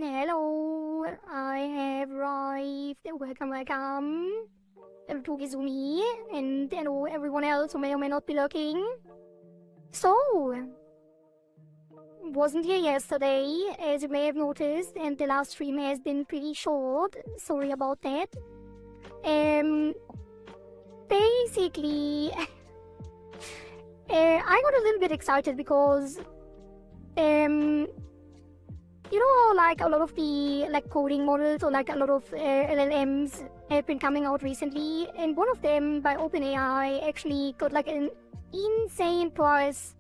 Hello, I have arrived. Welcome to Kizumi, and hello everyone else who may or may not be looking. So, wasn't here yesterday, as you may have noticed, and the last stream has been pretty short. Sorry about that. Basically, I got a little bit excited because, you know, like a lot of the coding models or like a lot of LLMs have been coming out recently, and one of them by OpenAI actually got like an insane price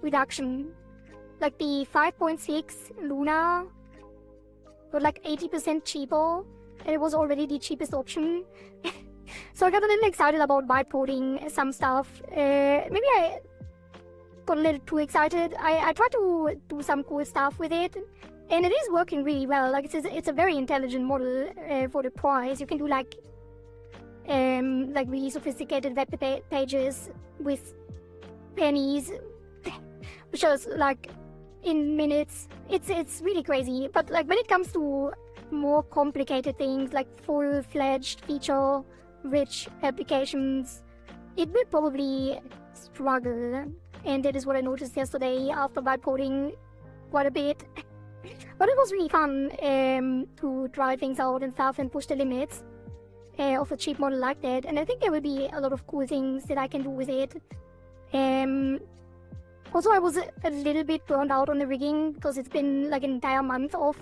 reduction. Like the 5.6 Luna got like 80% cheaper, and it was already the cheapest option. So I got a little excited about vibe coding some stuff. Maybe I got a little too excited. I tried to do some cool stuff with it, and it is working really well. Like it's a very intelligent model for the price. You can do like really sophisticated web pages with pennies, which is like in minutes. It's really crazy. But like when it comes to more complicated things like full-fledged feature-rich applications, it will probably struggle. And that is what I noticed yesterday after vibe coding quite a bit. But it was really fun to try things out and stuff and push the limits of a cheap model like that. And I think there will be a lot of cool things that I can do with it. Also, I was a little bit burned out on the rigging because it's been like an entire month of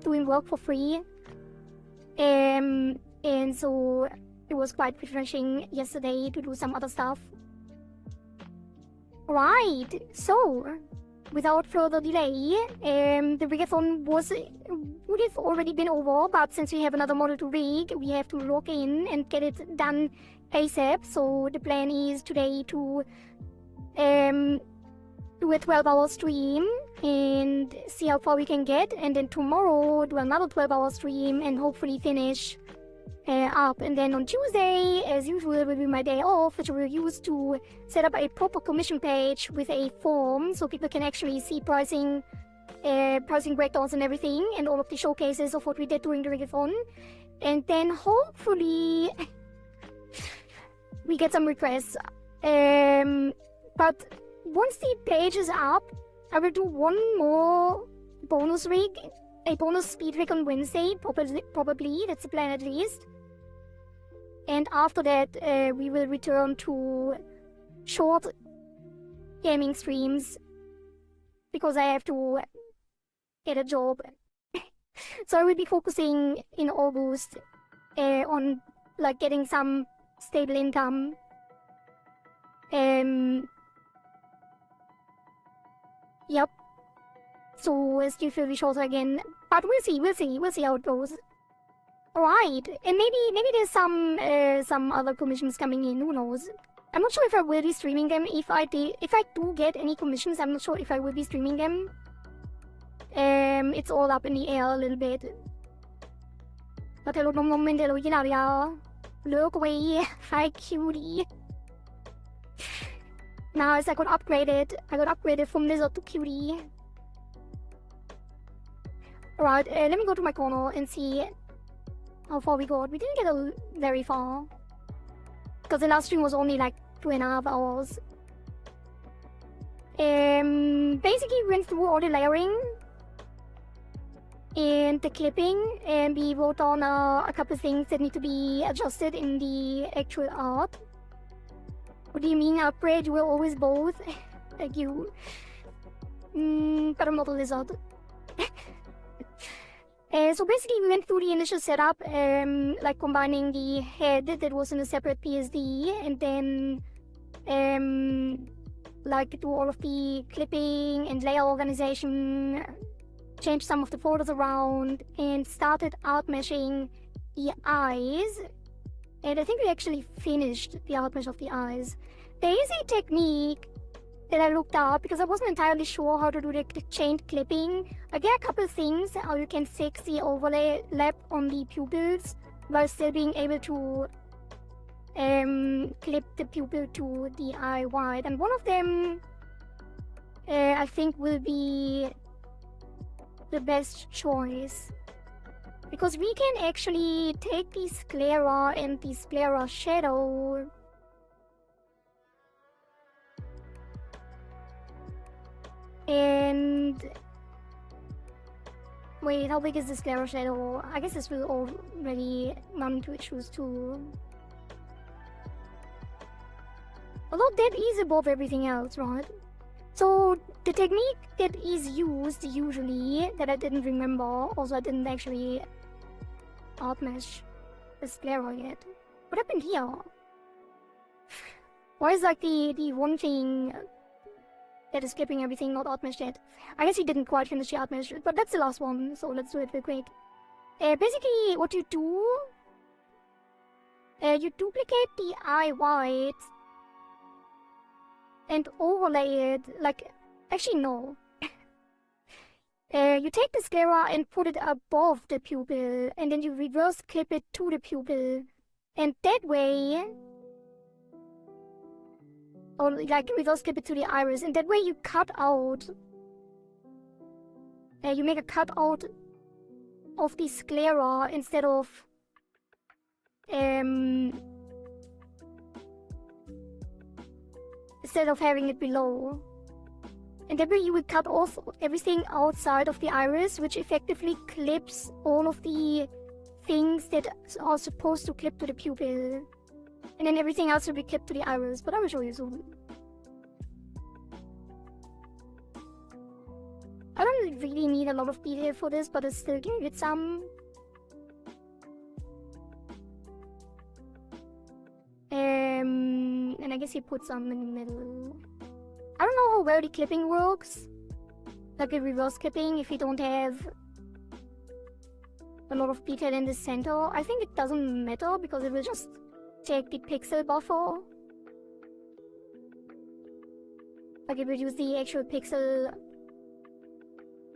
doing work for free. And so it was quite refreshing yesterday to do some other stuff. Right, so without further delay, the Rigathon would have already been over, but since we have another model to rig, we have to log in and get it done ASAP. So the plan is today to do a 12-hour stream and see how far we can get, and then tomorrow do another 12-hour stream and hopefully finish up. And then on Tuesday, as usual, will be my day off, which I will use to set up a proper commission page with a form so people can actually see pricing breakdowns and everything, and all of the showcases of what we did during the Rigathon. And then hopefully we get some requests. But once the page is up, I will do one more bonus rig, a bonus speed rig on Wednesday, probably, that's the plan at least. And after that, we will return to short gaming streams, because I have to get a job. So I will be focusing in August on like getting some stable income. Yep. So still feel shorter again, but we'll see how it goes. Alright, and maybe there's some other commissions coming in, who knows. I'm not sure if I will be streaming them. If I do get any commissions, I'm not sure if I will be streaming them. It's all up in the air a little bit. But hello Nom Nom and hello Yilaria. Look away, hi cutie. Nice, I got upgraded from lizard to cutie. Alright, let me go to my corner and see how far we got. We didn't get very far, because the last stream was only like 2.5 hours. Basically we went through all the layering and the clipping, and we wrote down a couple things that need to be adjusted in the actual art. What do you mean upgrade? You were always both. Thank you. But I'm not a lizard. So basically we went through the initial setup, like combining the head that was in a separate PSD, and then like do all of the clipping and layer organization, change some of the folders around, and started art meshing the eyes. And I think we actually finished the art mesh of the eyes. There is a technique that I looked up because I wasn't entirely sure how to do the chained clipping. Like, there are a couple of things how you can fix the overlap on the pupils while still being able to clip the pupil to the eye wide. And one of them I think will be the best choice. Because we can actually take the sclera and the sclera shadow and wait, how big is the sclera shadow? I guess this will already run into issues too. Although that is above everything else, right? So the technique that is used usually, that I didn't remember, also I didn't actually outmesh the sclera yet. What happened here? Why is like the one thing that is clipping everything not outmeshed yet? I guess he didn't quite finish the outmesh, but that's the last one, so let's do it real quick. Basically what you do, you duplicate the eye white and overlay it, like, actually no. You take the sclera and put it above the pupil, and then you reverse clip it to the pupil, and that way, or like reverse clip it to the iris, and that way you cut out, you make a cutout of the sclera instead of having it below. And that way you will cut off everything outside of the iris, which effectively clips all of the things that are supposed to clip to the pupil. And then everything else will be clipped to the iris, but I will show you soon. I don't really need a lot of detail for this, but I still gave it some. And I guess he put some in the middle. I don't know how well the clipping works, like the reverse clipping, if you don't have a lot of detail in the center. I think it doesn't matter because it will just take the pixel buffer. Like it will use the actual pixel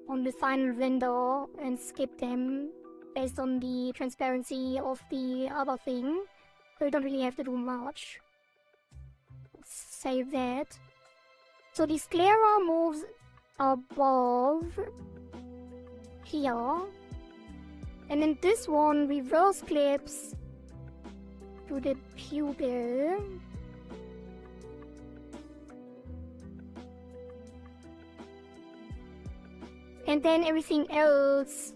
on the final render and skip them based on the transparency of the other thing. So you don't really have to do much. Let's save that. So the sclera moves above here, and then this one reverse clips to the pupil. And then everything else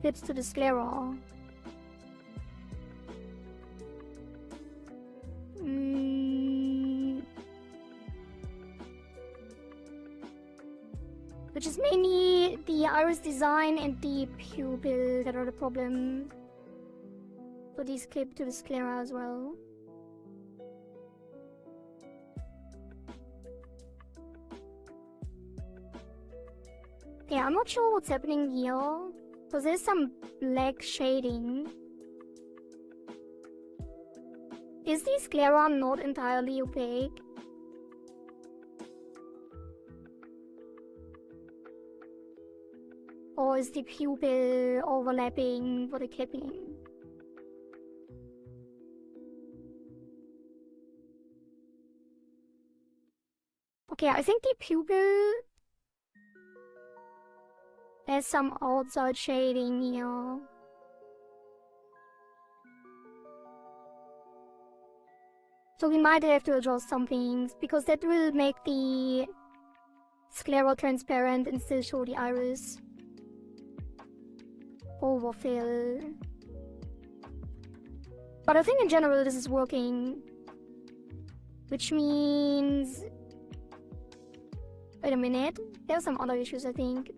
clips to the sclera. Which is mainly the iris design and the pupil that are the problem. So these clip to the sclera as well. Yeah, I'm not sure what's happening here, because there's some black shading. Is the sclera not entirely opaque? Or is the pupil overlapping for the clipping? Okay, I think the pupil has some outside shading here. So we might have to adjust some things, because that will make the sclera transparent and still show the iris. Overfill. But I think in general this is working. Which means... Wait a minute. There are some other issues, I think.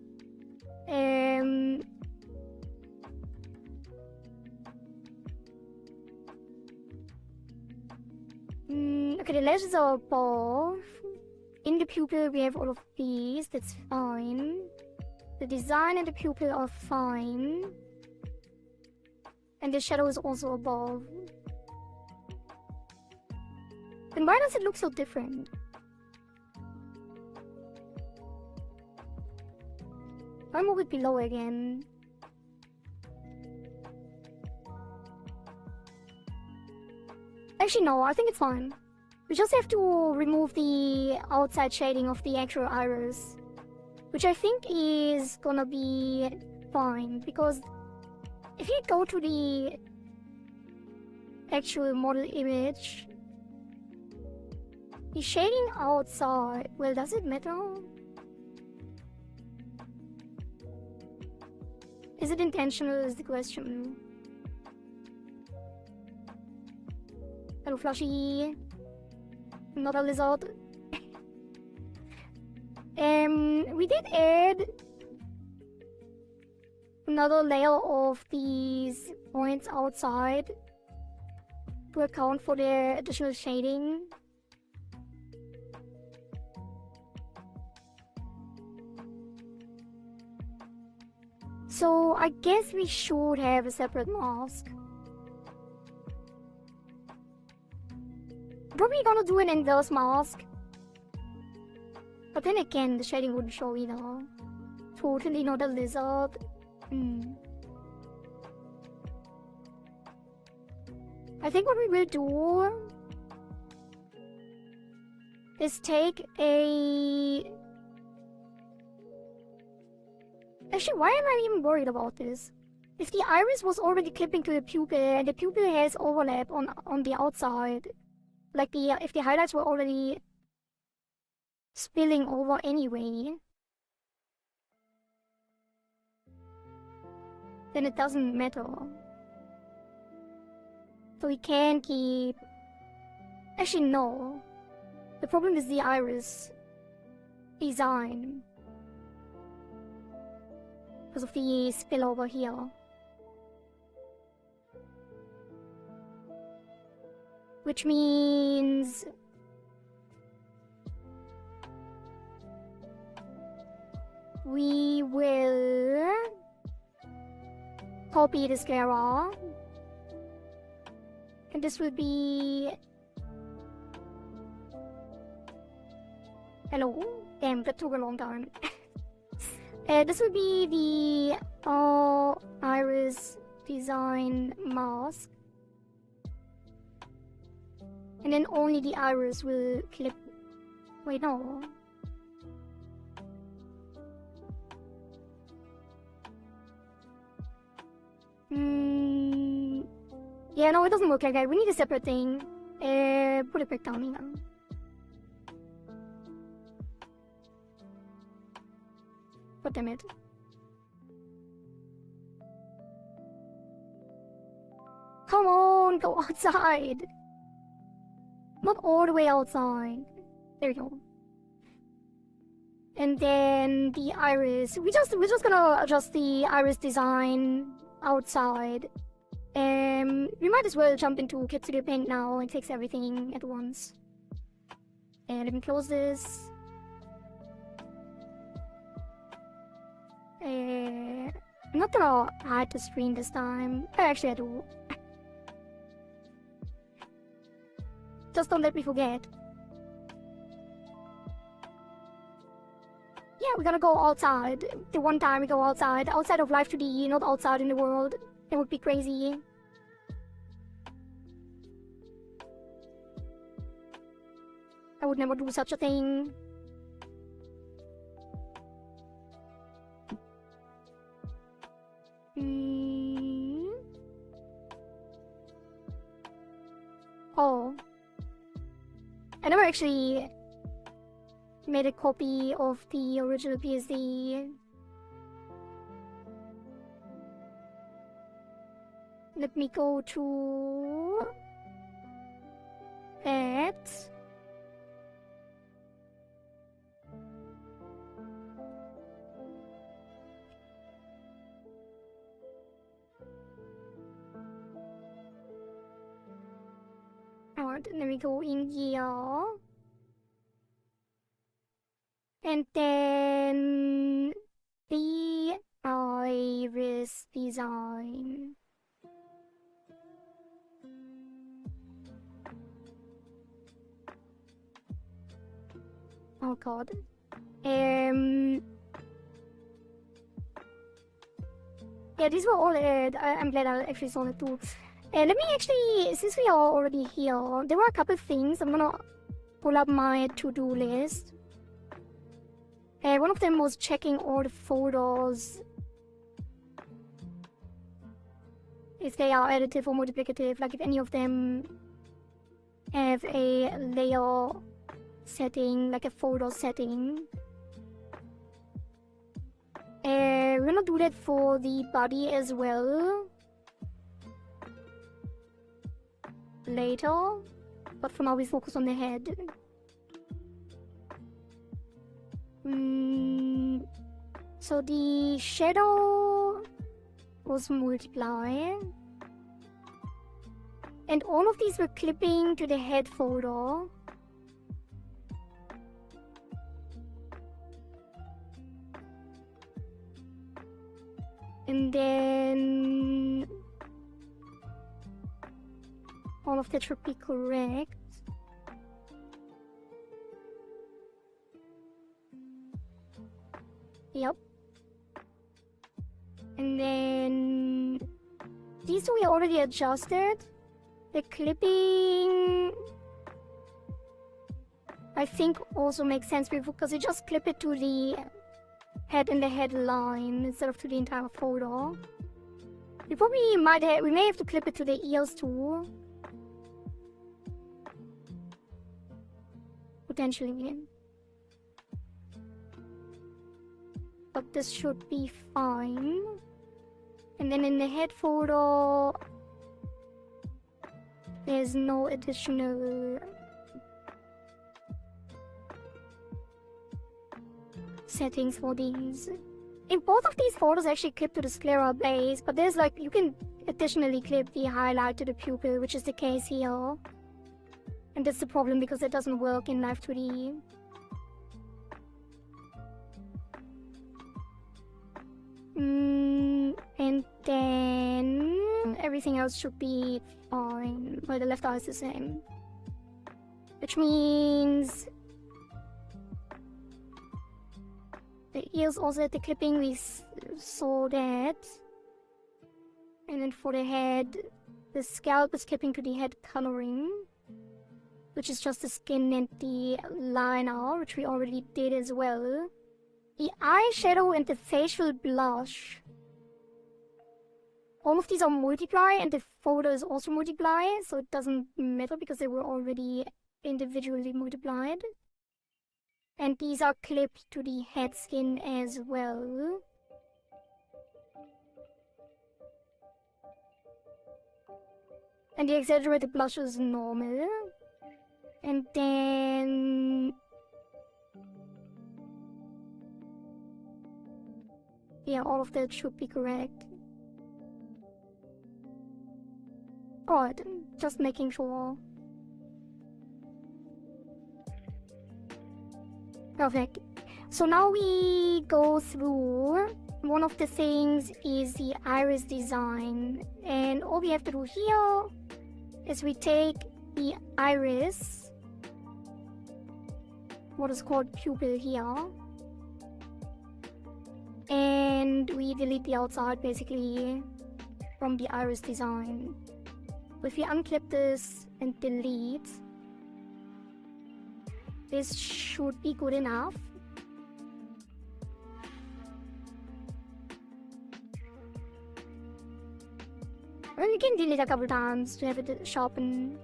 Okay, the lashes are above. In the pupil we have all of these, that's fine. The design and the pupil are fine. And the shadow is also above. Then why does it look so different? I'll move it below again. Actually no, I think it's fine. We just have to remove the outside shading of the actual iris. which I think is gonna be fine, because if you go to the actual model image, the shading outside, well, does it matter? Is it intentional is the question. Hello Flushy. Not a lizard. We did add another layer of these points outside to account for the additional shading. So I guess we should have a separate mask. Probably gonna do an inverse mask. But then again, the shading wouldn't show either. Totally not a lizard. I think what we will do is take a... Actually, why am I even worried about this? If the iris was already clipping to the pupil and the pupil has overlap on the outside, like if the highlights were already spilling over anyway, then it doesn't matter. So we can keep... Actually, no. The problem is the iris design. Because of the spillover here. Which means... we will copy this Gara. And this will be... Hello? Damn, that took a long time. This will be the iris design mask. And then only the iris will clip. Wait, no. Yeah, no, it doesn't work like that. We need a separate thing. Put it back down here. God damn it. Come on, go outside. Not all the way outside. There we go. And then the iris. We're just gonna adjust the iris design outside. We might as well jump into Kit Studio Paint now and fix everything at once. And let me close this. I'm not gonna hide the screen this time. Actually, I do. Just don't let me forget. Yeah, we're gonna go outside. The one time we go outside. Outside of Live2D, not outside in the world. That would be crazy. I would never do such a thing. Oh. I never actually made a copy of the original PSD. Let me go to that. Alright, let me go in here. And then the iris design. Oh god. Yeah, these were all I'm glad I actually saw it too. Let me actually, since we are already here, there were a couple things. I'm gonna pull up my to-do list. One of them was checking all the photos if they are additive or multiplicative, like if any of them have a layer setting, like a photo setting. We're gonna do that for the body as well later, but for now we focus on the head. So the shadow was multiply, and all of these were clipping to the head photo. And then all of that should be correct. Yep. And then these two we already adjusted. The clipping, I think, also makes sense because we just clip it to the head and the headline instead of to the entire photo. We may have to clip it to the ears too. Potentially. But this should be fine. And then in the head photo, there's no additional settings for these. In both of these photos actually clip to the sclera base, but there's like, you can additionally clip the highlight to the pupil, which is the case here. And that's the problem because it doesn't work in Live2D. And then everything else should be fine. Well, the left eye is the same. Which means the ears also at the clipping, we saw that. And then for the head, the scalp is clipping to the head coloring, which is just the skin and the liner, which we already did as well. The eyeshadow and the facial blush, all of these are multiply and the photo is also multiply, so it doesn't matter because they were already individually multiplied. And these are clipped to the head skin as well. And the exaggerated blush is normal. And then yeah, all of that should be correct. Alright, just making sure. Perfect. So now we go through. One of the things is the iris design. And all we have to do here is we take the iris, what is called pupil here, and we delete the outside basically from the iris design. If we unclip this and delete, this should be good enough. Well, you can delete a couple times to have it sharpen.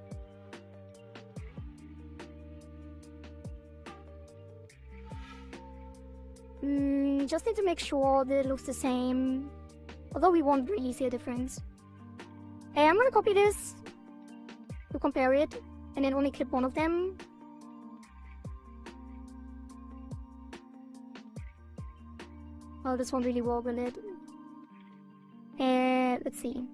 Just need to make sure that it looks the same, although we won't really see a difference. Hey, I'm gonna copy this to compare it, and then only clip one of them. Oh, this won't really work, will it? Let's see.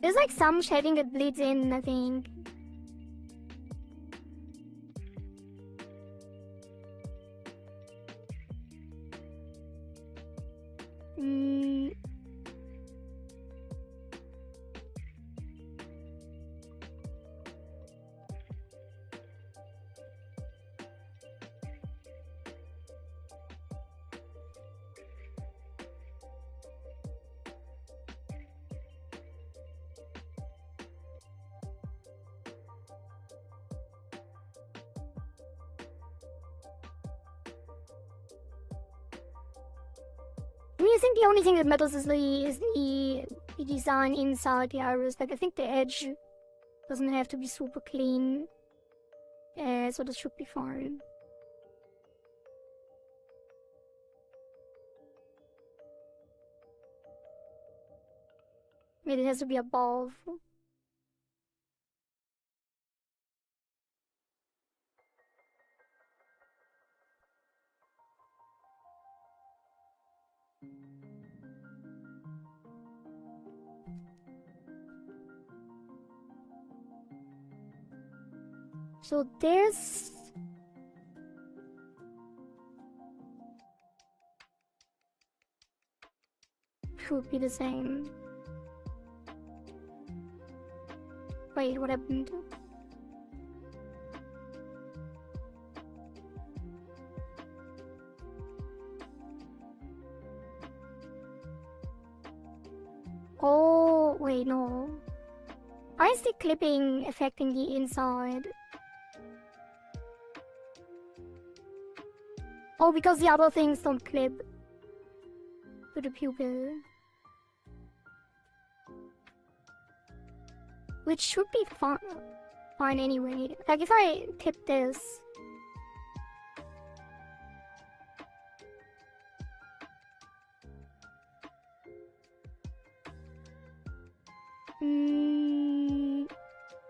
There's like some shading that bleeds in, I think. I mean, I think the only thing that matters is the design inside the iris. Like, I think the edge doesn't have to be super clean. So this should be fine. Maybe it has to be above. So this should be the same. Wait, what happened? Oh, wait, no. Why is the clipping affecting the inside? Oh, because the other things don't clip to the pupil. Which should be fine anyway. Like if I tip this.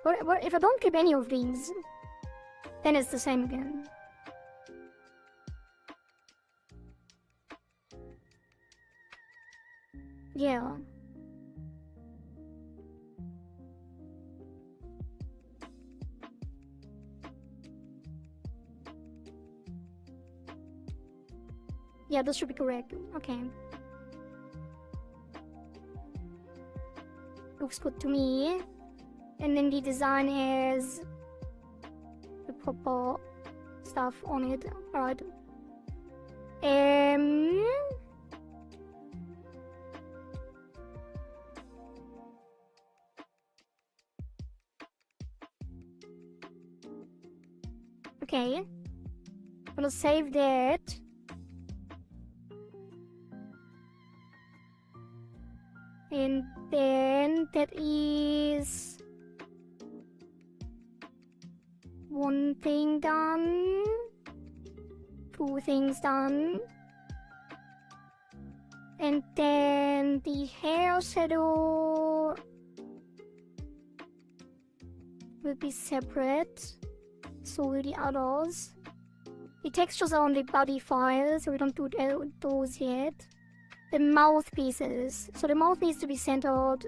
What if I don't clip any of these? Then it's the same again. Yeah. Yeah, this should be correct. Okay. Looks good to me. And then the design has the proper stuff on it. Alright. Okay. I'm gonna save that. And then that is one thing done, two things done, and then the hair shadow will be separate, so will the others. The textures are on the body file, so we don't do those yet. The mouthpieces. So the mouth needs to be centered.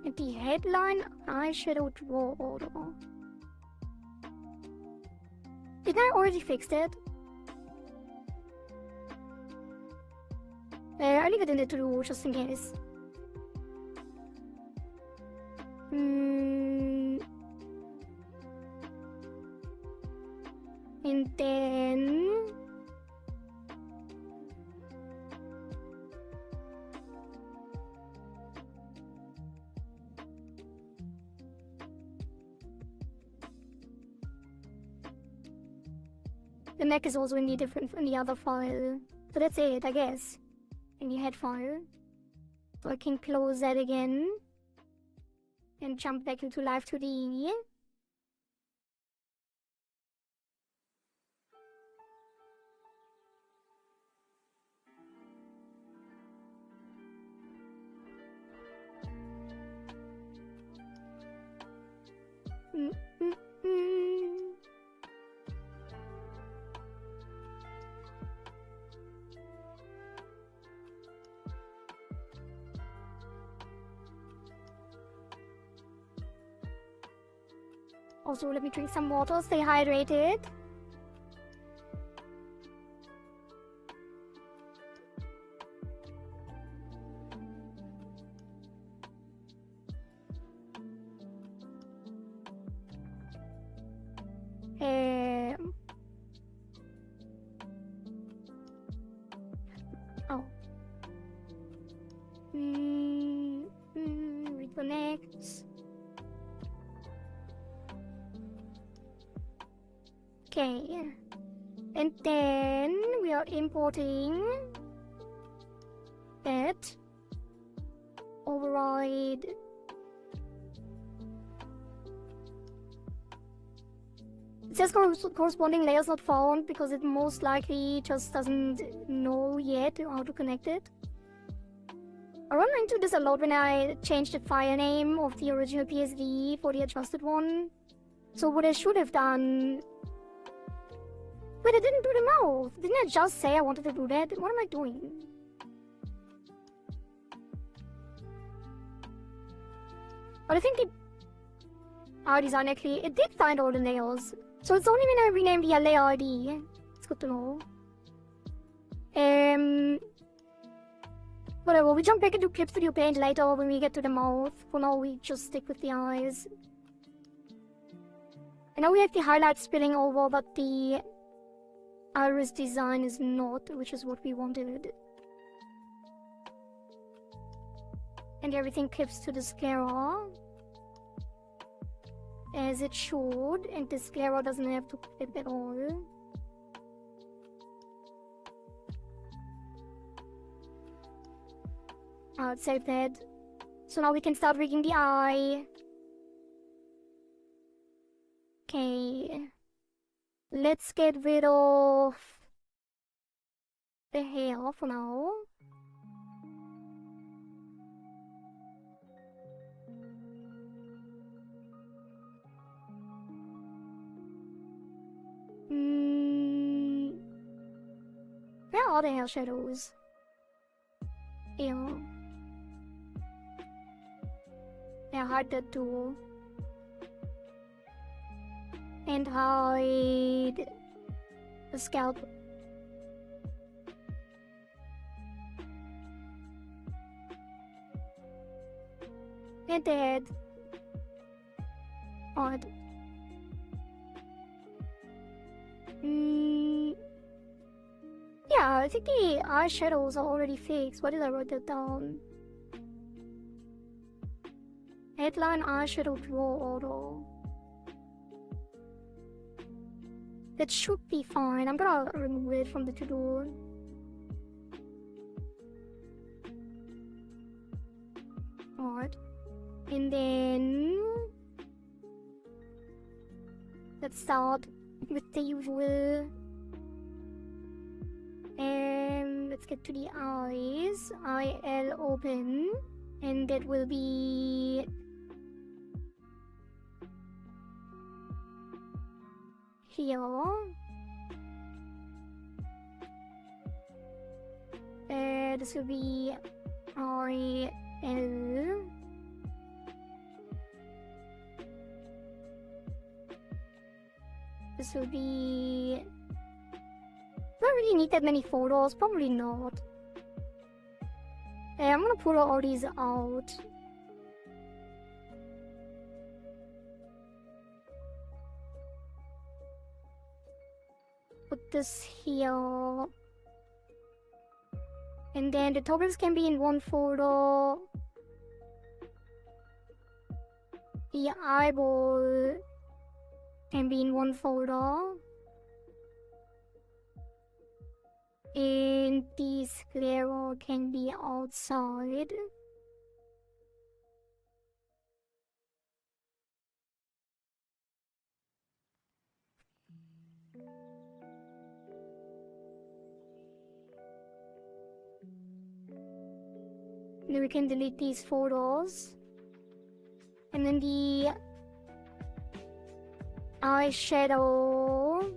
And the headline eyeshadow draw order. Did I already fix that? I'll leave it in the to-do just in case. And then the neck is also in the other file. So that's it, I guess. In the head file. So I can close that again. And jump back into Live2D. Also, let me drink some water, stay hydrated. Reconnect. Okay. And then we are importing that. Override. It says corresponding layers not found because it most likely just doesn't know yet how to connect it. I run into this a lot when I changed the file name of the original PSD for the adjusted one. So what I should have done... Wait, I didn't do the mouth! Didn't I just say I wanted to do that? What am I doing? But I think our design actually... It did find all the layers. So it's only when I rename the layer ID. It's good to know. Whatever, we jump back into Clip Studio Paint later when we get to the mouth. For now, we just stick with the eyes. And now we have the highlights spilling over, but the iris design is not, which is what we wanted. And everything clips to the sclera. As it should, and the sclera doesn't have to clip at all. I'll save that. So now we can start rigging the eye. Okay. Let's get rid of the hair for now. Where are the hair shadows? Yeah. Yeah, hide that too. And hide the scalp. And the head. Odd. Yeah, I think the eyeshadows are already fixed. Why did I write that down? Headline eyeshadow draw auto. That should be fine. I'm gonna remove it from the to-do. Alright. And then... let's start with the usual. And let's get to the eyes. IL open. And that will be... here. This will be RL. This will be... do I really need that many photos? Probably not. I'm gonna pull all these out. Put this here. And then the toggles can be in one folder. The eyeball can be in one folder. And the sclera can be outside. Then we can delete these photos. And then the eyeshadow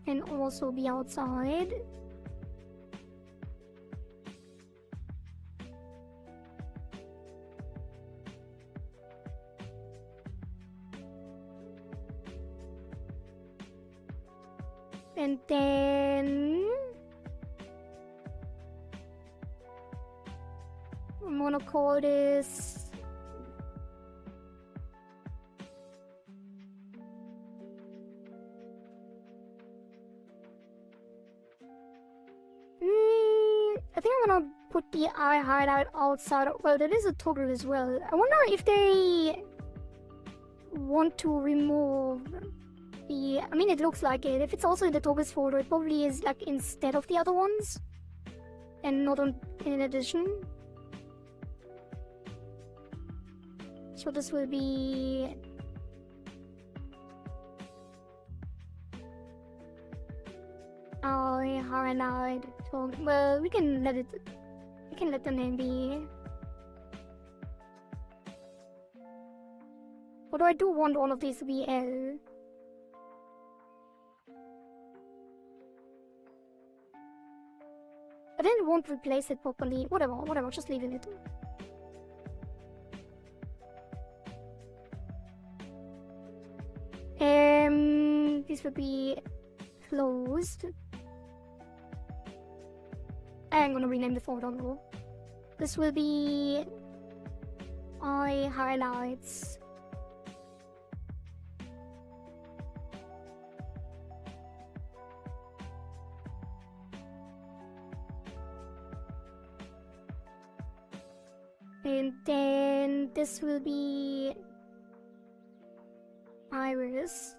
can also be outside. And then I'm gonna call this I think I'm gonna put the eye highlight outside. Well, there is a toggle as well. I wonder if they want to remove be... I mean, it looks like it. If it's also in the topics folder, it probably is like instead of the other ones. And not in addition. So this will be... I highlight. So, well, we can let the name be. Although I do want all of these to be L. But then it won't replace it properly. Whatever, just leave it. This will be closed. I'm gonna rename the folder though. This will be I highlights. And then this will be Iris.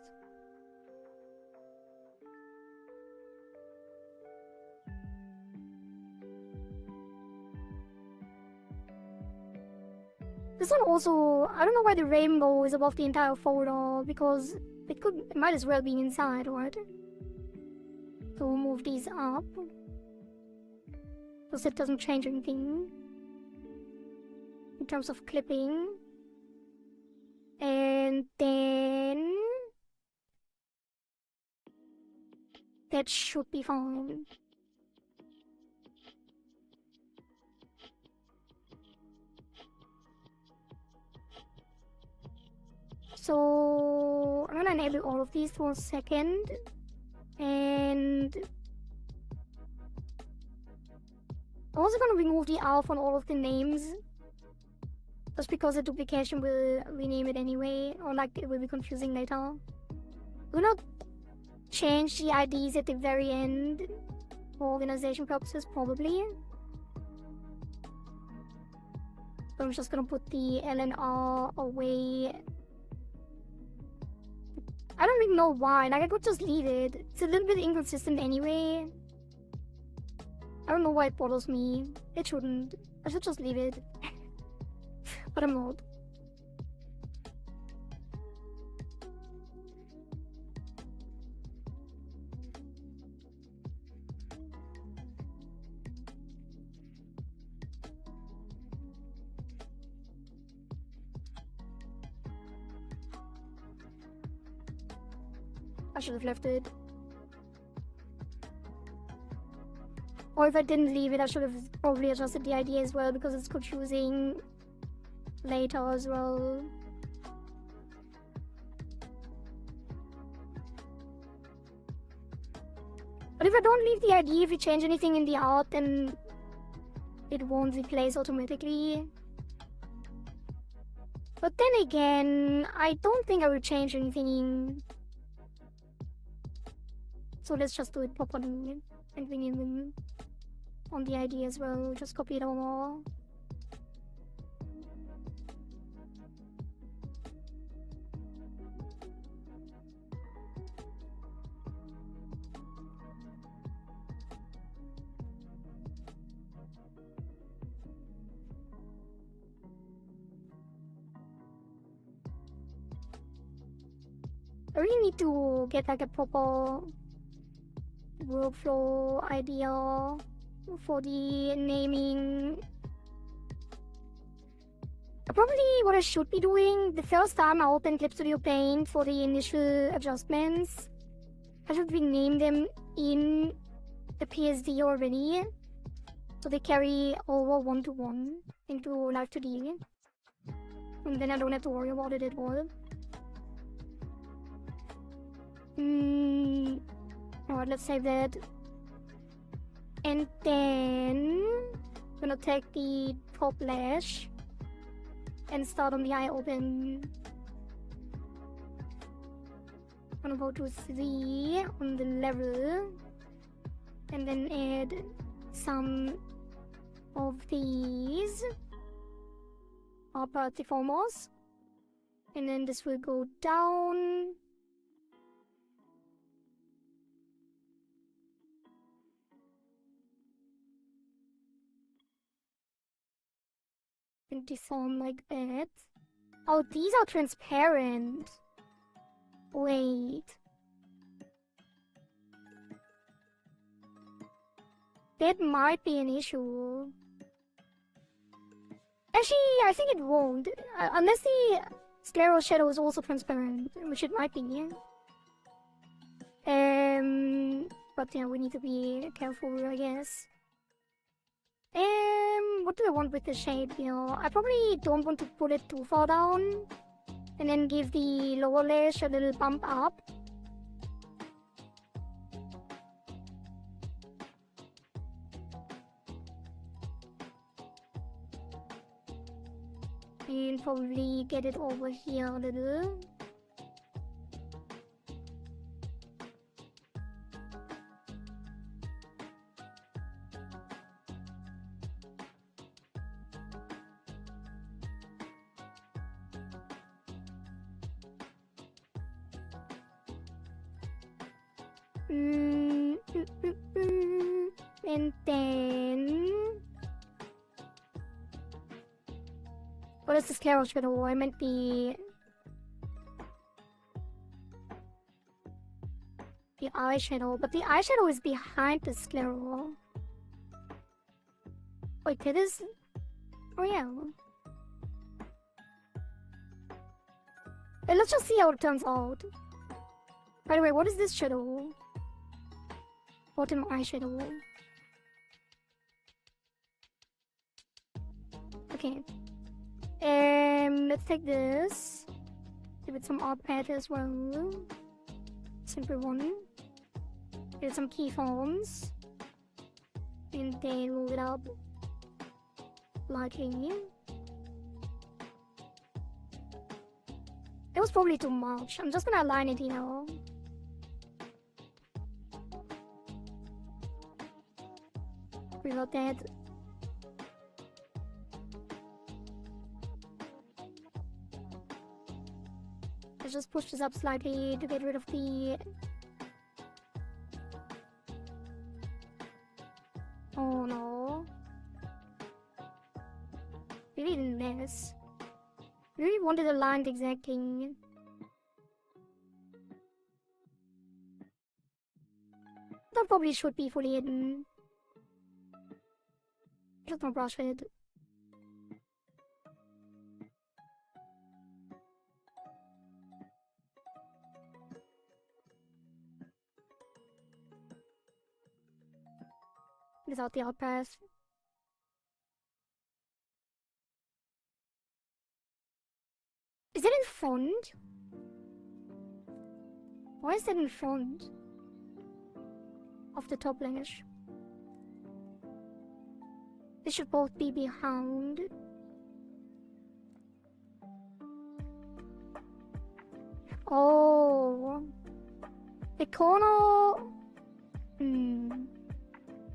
This one also, I don't know why the rainbow is above the entire folder, because it might as well be inside, right? So we'll move these up, because it doesn't change anything in terms of clipping. And then that should be fine. So I'm gonna enable all of these for a second, and I'm also gonna remove the alpha on all of the names, just because the duplication will rename it anyway, or like it will be confusing later. We'll not change the IDs at the very end for organization purposes, probably. So I'm just gonna put the L and R away. I don't really know why, like I could just leave it. It's a little bit inconsistent anyway. I don't know why it bothers me. It shouldn't. I should just leave it. But I'm not. I should have left it. Or if I didn't leave it, I should have probably adjusted the ID as well, because it's confusing later as well. But if I don't leave the ID, if we change anything in the art, then it won't replace automatically. But then again, I don't think I will change anything. So let's just do it properly and bring it in on the ID as well. Just copy it over. I really need to get like a proper workflow idea for the naming. Probably what I should be doing, the first time I open Clip Studio Paint for the initial adjustments, I should rename them in the PSD already, so they carry over one-to-one into Live2D, and then I don't have to worry about it at all. Alright, let's save that. And then I'm gonna take the top lash and start on the eye open. I'm gonna go to 3 on the level and then add some of these upper deformers, and then this will go down And deform like that. Oh, these are transparent. Wait. That might be an issue. Actually, I think it won't. Unless the scleral shadow is also transparent, which it might be. But yeah, we need to be careful, I guess. What do I want with the shape here? I probably don't want to put it too far down. And then give the lower lash a little bump up. And probably get it over here a little. And then... What is the scleral shadow? I meant the eyeshadow, but the eyeshadow is behind the scleral. Wait, that is... Oh yeah. Hey, let's just see how it turns out. By the way, what is this shadow? Bottom eyeshadow. Okay. Let's take this. Give it some art pad as well. Simple one. Give it some keyforms. And then move it up. Lightly. It was probably too much. I'm just gonna align it here. Reload that. Let's just push this up slightly to get rid of the... Oh no. Really didn't mess. Really wanted it aligned exactly. That probably should be fully hidden. Just no brush with it. Without the out path. Is it in front? Why is it in front of the top lash? They should both be behind. Oh, the corner.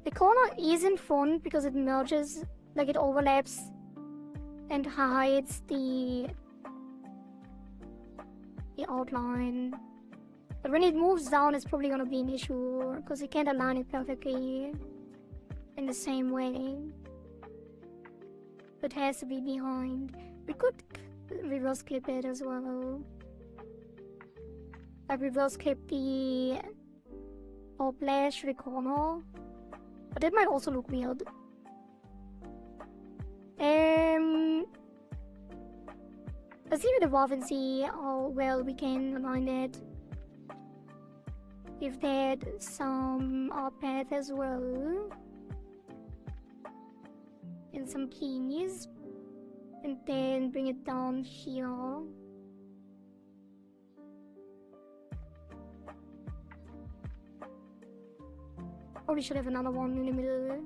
The corner is in front because it merges, like it overlaps and hides the outline. But when it moves down, it's probably gonna be an issue because you can't align it perfectly in the same way. It has to be behind. We could reverse clip it as well. I reverse clip the top lash to the corner. But that might also look weird. Let's see with the above and see how well we can align that. Give that some art path as well. And some keys. And then bring it down here. Probably should have another one in the middle.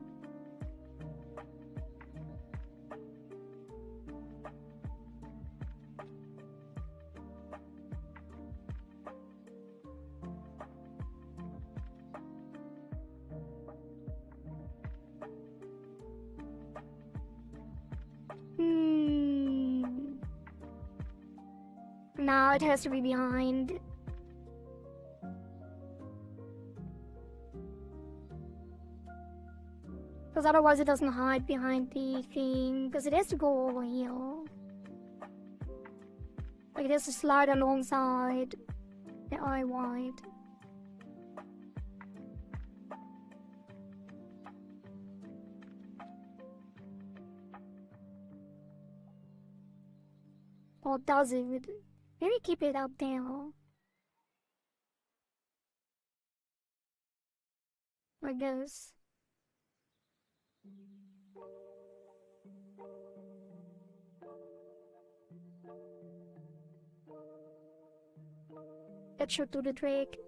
Now it has to be behind. Because otherwise it doesn't hide behind the thing. Because it has to go over here. Like it has to slide alongside the eye wide. Or does it? Maybe keep it up there. I guess. That should do the trick.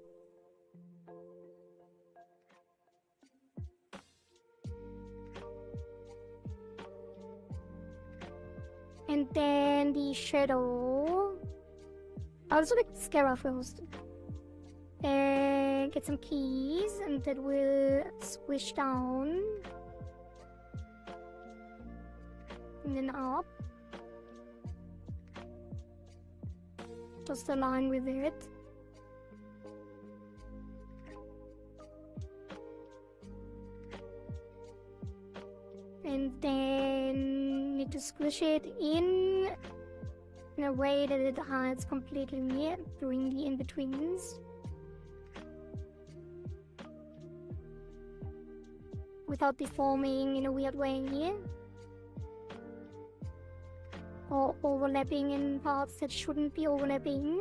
And then the shadow. I'll also make Scara first. And get some keys, and that will squish down. And then up. Just align with it. And then need to squish it in a way that it hides completely during the in-betweens. Without deforming in a weird way. Or overlapping in parts that shouldn't be overlapping.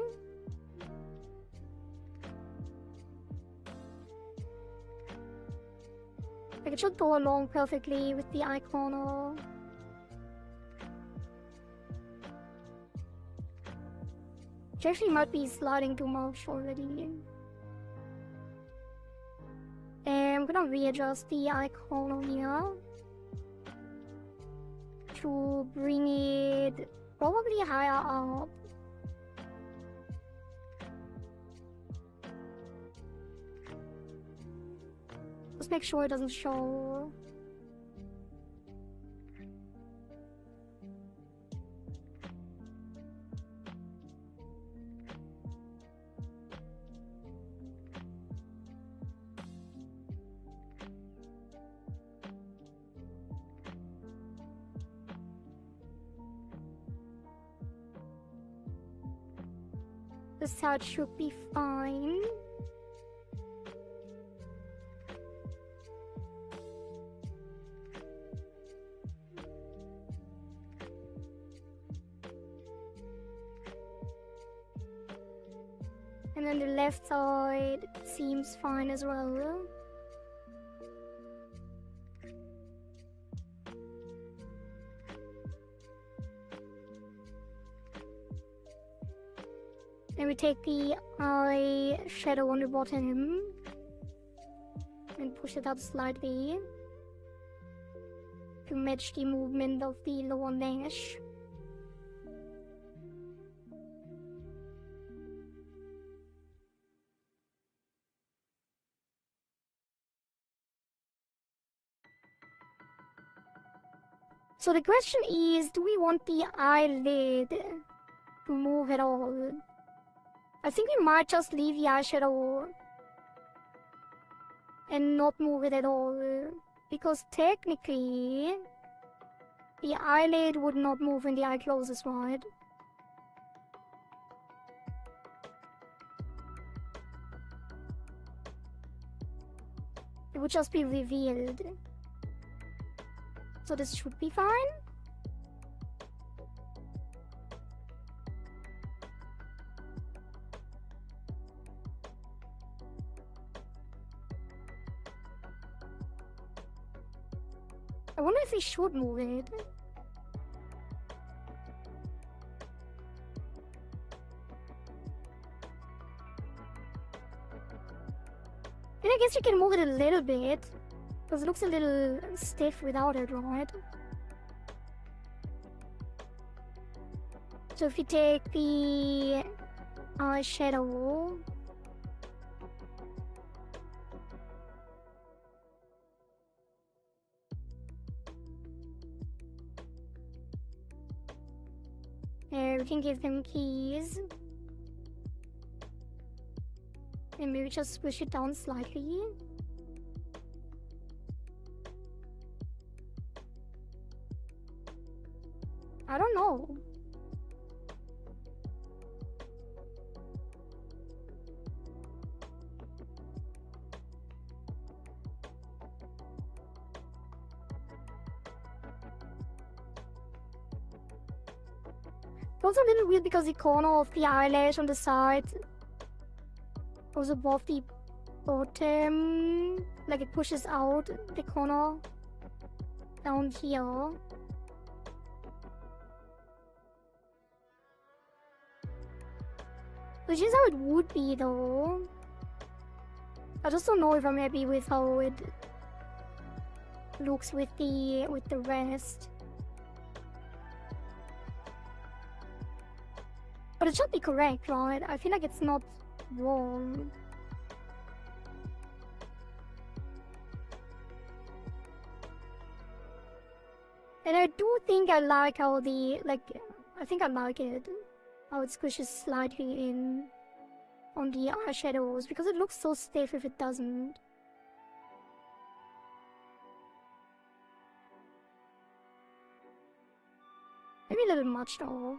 Like it should go along perfectly with the eye corner. Which actually might be sliding too much already. And I'm gonna readjust the eye corner here to bring it probably higher up. Just make sure it doesn't show. The side should be fine. And then the left side seems fine as well. Then we take the eye shadow on the bottom and push it up slightly to match the movement of the lower lash. So the question is, do we want the eyelid to move at all? I think we might just leave the eyeshadow and not move it at all, because technically the eyelid would not move when the eye closes, right? It would just be revealed. So this should be fine. I wonder if we should move it. And I guess you can move it a little bit, because it looks a little stiff without it, right? So if you take the eyeshadow, we can give them keys. And maybe just push it down slightly. I don't know. It's also a little weird because the corner of the eyelash on the side goes above the bottom, like it pushes out the corner down here. Which is how it would be though. I just don't know if I'm happy with how it looks with the rest. But it should be correct, right? I feel like it's not wrong. And I do think I like how the, like, I think I like it. How it squishes slightly in on the eyeshadows, because it looks so stiff if it doesn't. Maybe a little much though.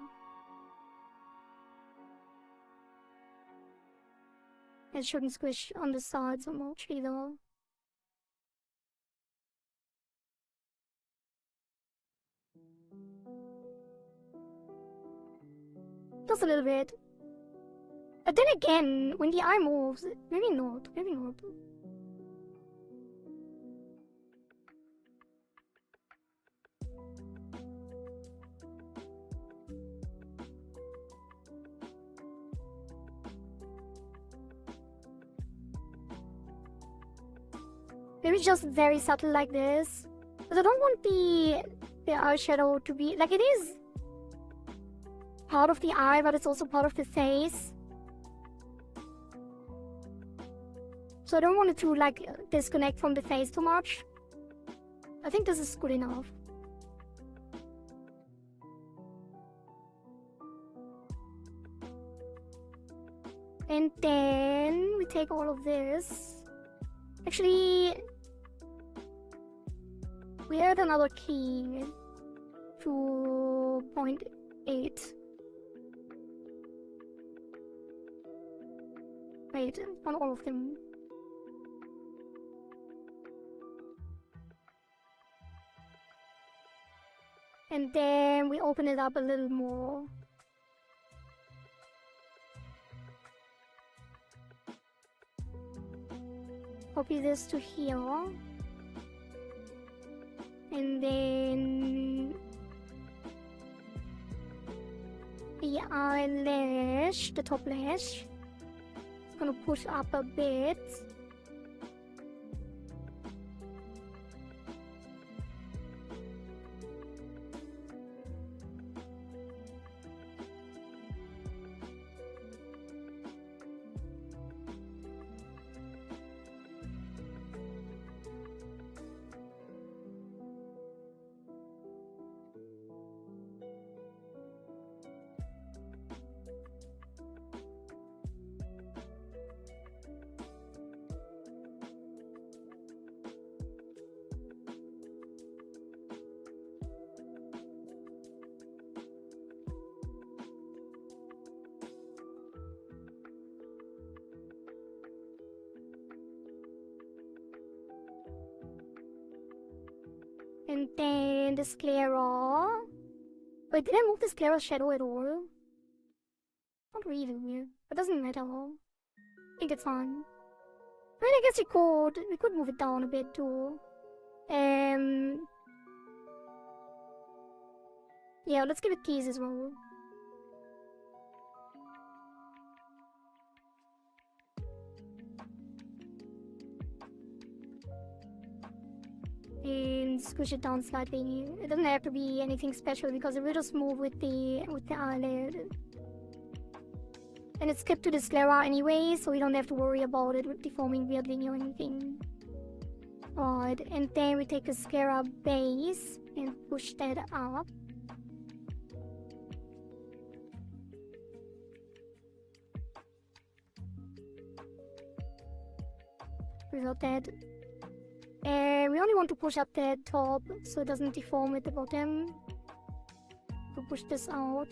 It shouldn't squish on the sides so much either. Just a little bit. But then again, when the eye moves, maybe not, maybe not. Maybe just very subtle like this. Because I don't want the eyeshadow to be, like, it is part of the eye, but it's also part of the face. So I don't want it to, like, disconnect from the face too much. I think this is good enough. And then we take all of this. Actually, we add another key to 0.8. Wait, not all of them. And then we open it up a little more. Copy this to here. And then the eyelash, the top lash, it's gonna push up a bit. And then the sclera. Wait, did I move the sclera shadow at all? Not really. It doesn't matter. I think it's fine. I mean, I guess we could move it down a bit too. Yeah, let's give it keys as well. And squish it down slightly. It doesn't have to be anything special because it will just move with the eyelid. And it's clipped to the sclera anyway, so we don't have to worry about it deforming weirdly or anything. Alright, and then we take a sclera base and push that up. Without that. And we only want to push up the top so it doesn't deform at the bottom. to push this out.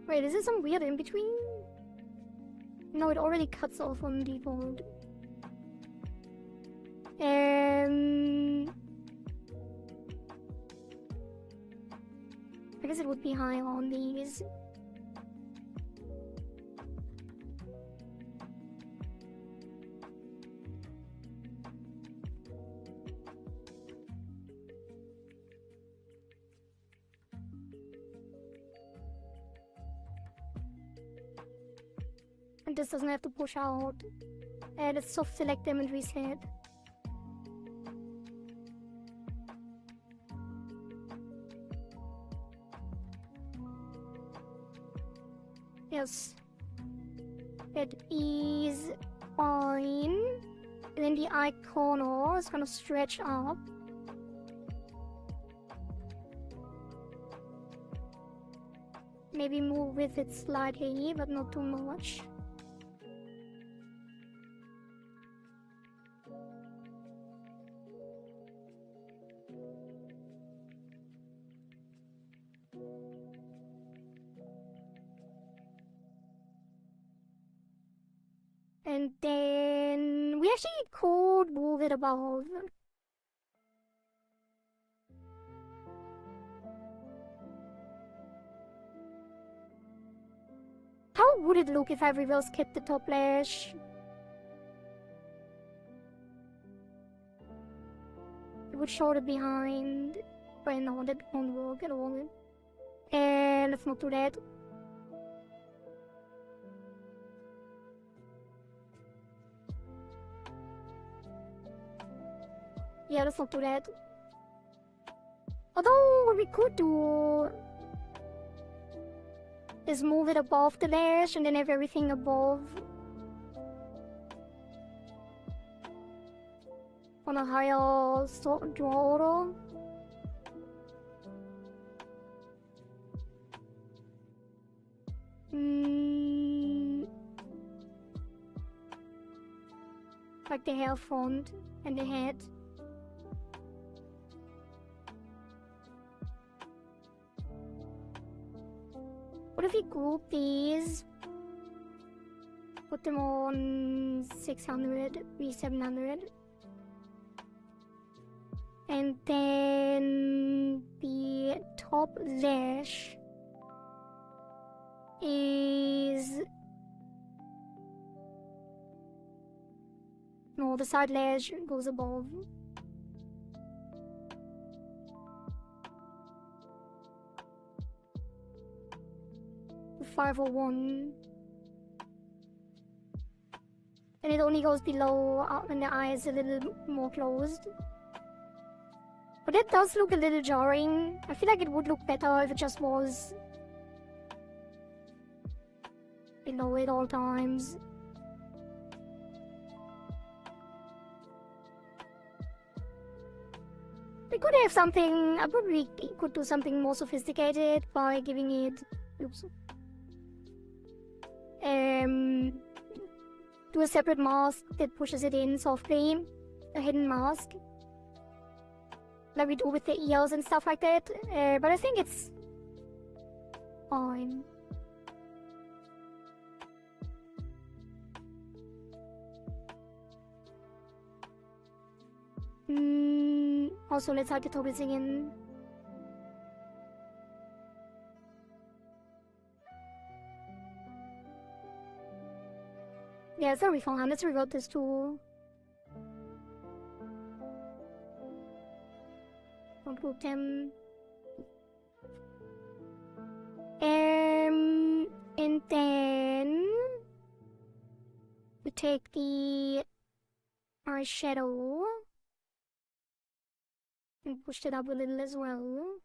Wait, is there some weird in between? No, it already cuts off on default. I guess it would be higher on these. And this doesn't have to push out. Let's soft select them and reset. Yes. That is fine. And then the eye corner is gonna stretch up. Maybe move with it slightly, but not too much. And then we actually could move it above. How would it look if I reverse kept the top lash? It would show it behind. But no, that won't work at all. And let's not do that. Yeah, let's not do that. Although, what we could do is move it above the lash and then have everything above on a higher draw order. Like the hair front and the head. What if we group these? Put them on 600, V700. And then the top lash is... No, the side lash goes above. The 501. And it only goes below when the eye is a little more closed. But it does look a little jarring. I feel like it would look better if it just was below at all times. We could have something, I probably could do something more sophisticated by giving it, oops, do a separate mask that pushes it in softly, a hidden mask, like we do with the ears and stuff like that, but I think it's fine. Also, let's hide the topics again. Yeah, it's already fine. Let's revert this to... Don't group them. And then... we take the eyeshadow and pushed it up a little as well.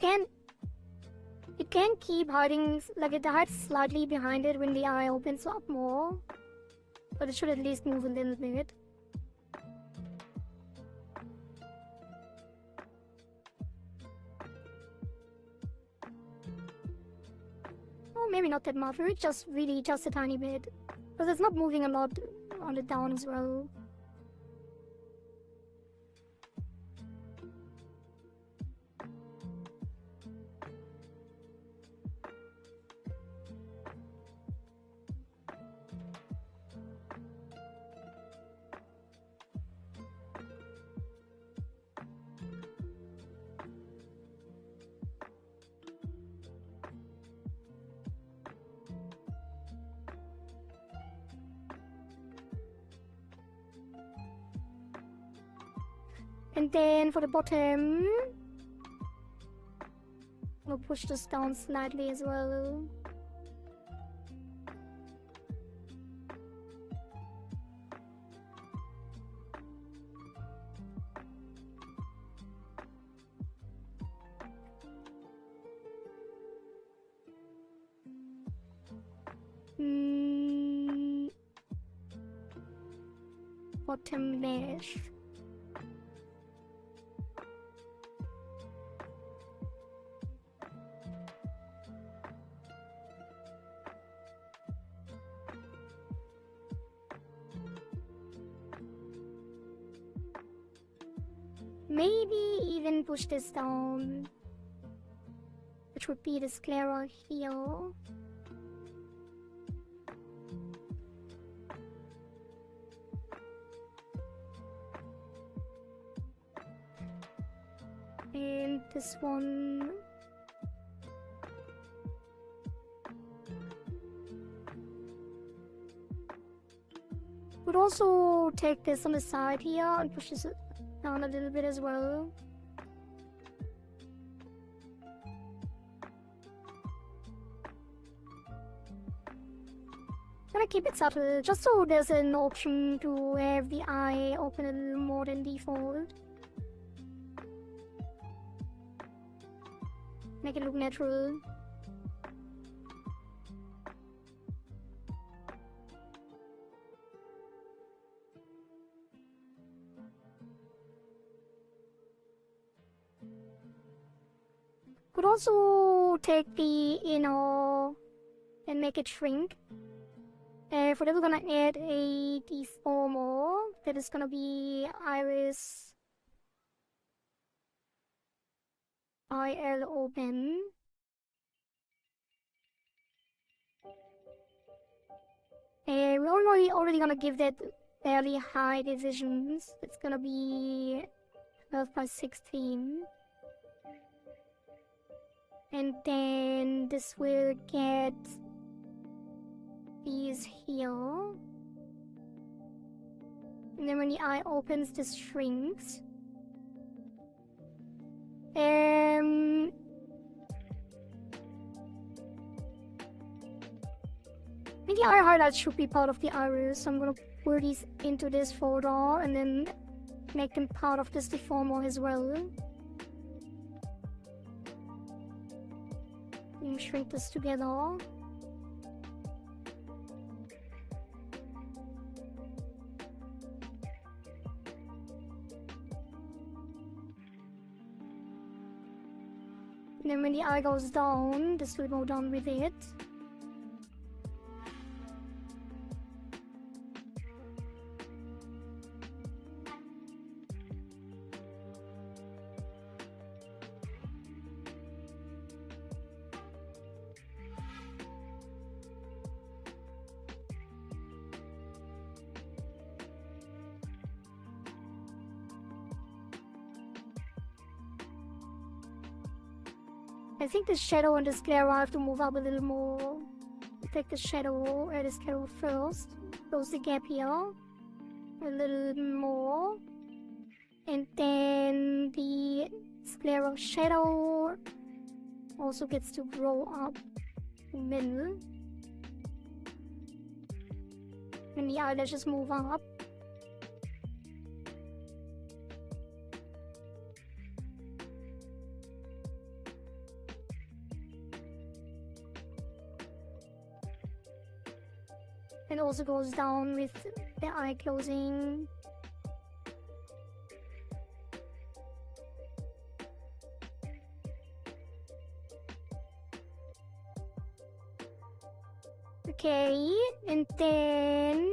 It can keep hiding, like it hides slightly behind it when the eye opens up more. But it should at least move a little bit. Oh, maybe not that much, or just really just a tiny bit. Because it's not moving a lot on the down as well. And then for the bottom, we'll push this down slightly as well. Bottom mesh. Maybe even push this down, which would be the sclera here. And this one. Would also take this on the side here and push this down a little bit as well. Gonna keep it subtle, just so there's an option to have the eye open a little more than default. Make it look natural. Could also take the inner and make it shrink. For that we're gonna add a deformer that is gonna be iris IL open. We're already gonna give that fairly high divisions. It's gonna be 12 by 16. And then this will get these here. And then when the eye opens, this shrinks. The eye highlights should be part of the iris, so I'm gonna pour these into this folder and then make them part of this deformer as well. And shrink this together. And then when the eye goes down, this will go down with it. I think the shadow and the sclera have to move up a little more. Take the shadow and the sclera first. Close the gap here. A little more. And then the sclera shadow also gets to grow up in the middle. And the eyelashes move up. and also goes down with the eye closing. Okay, and then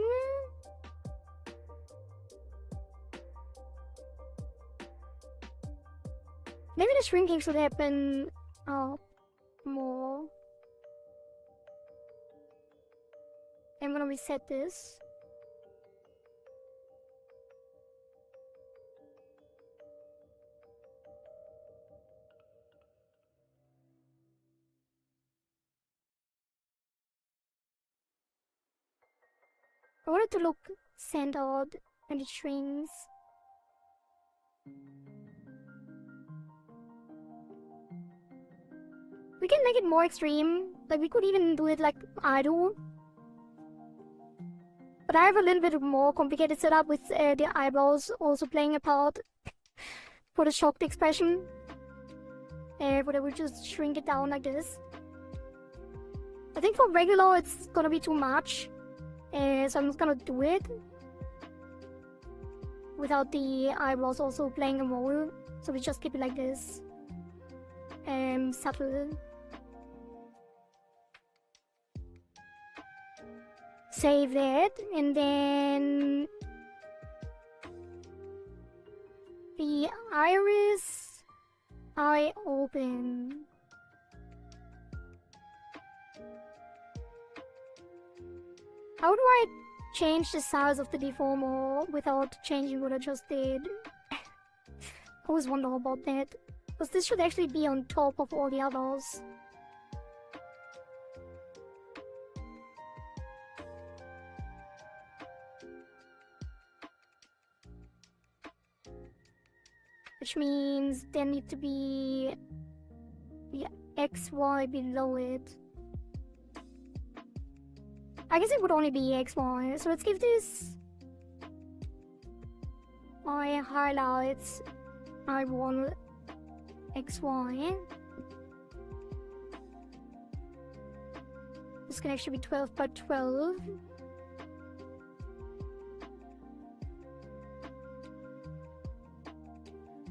maybe the shrinking should happen more. I'm gonna reset this. I want it to look centered and it shrinks. We can make it more extreme. Like, we could even do it like I do. But I have a little bit more complicated setup with the eyebrows also playing a part for the shocked expression. But I would just shrink it down like this. I think for regular it's gonna be too much. So I'm just gonna do it without the eyebrows also playing a role. So we just keep it like this. Subtle. Save that, and then the iris eye open. How do I change the size of the deformer without changing what I just did? I always wonder about that. Because this should actually be on top of all the others. Which means there need to be the XY below it. I guess it would only be XY, so let's give this eye highlights I1 XY. This can actually be 12 by 12.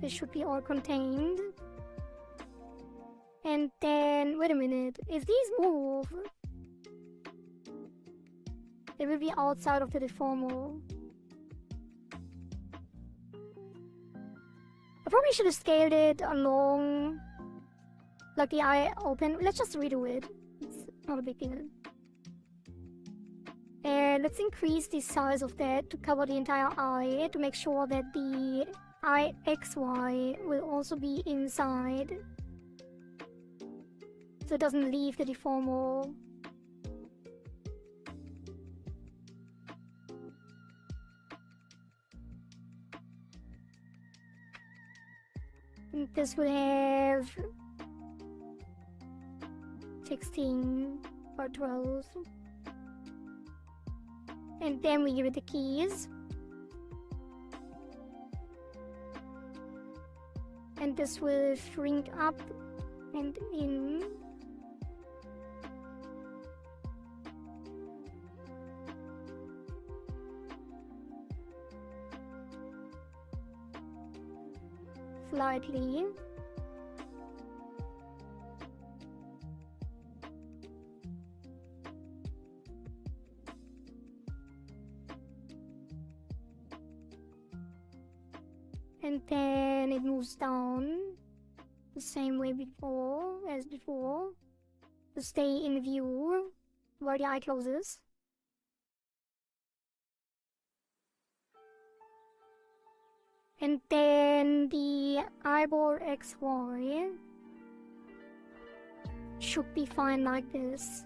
This should be all contained. And then, wait a minute, if these move, they will be outside of the deformer. I probably should have scaled it along, like the eye open. Let's just redo it. It's not a big deal. And let's increase the size of that to cover the entire eye to make sure that the eye XY will also be inside, so it doesn't leave the deformer. And this will have 16 or 12. And then we give it the keys. And this will shrink up and in. Slightly. And then it moves down the same way as before to stay in view while the eye closes. And then the eyeball XY should be fine like this.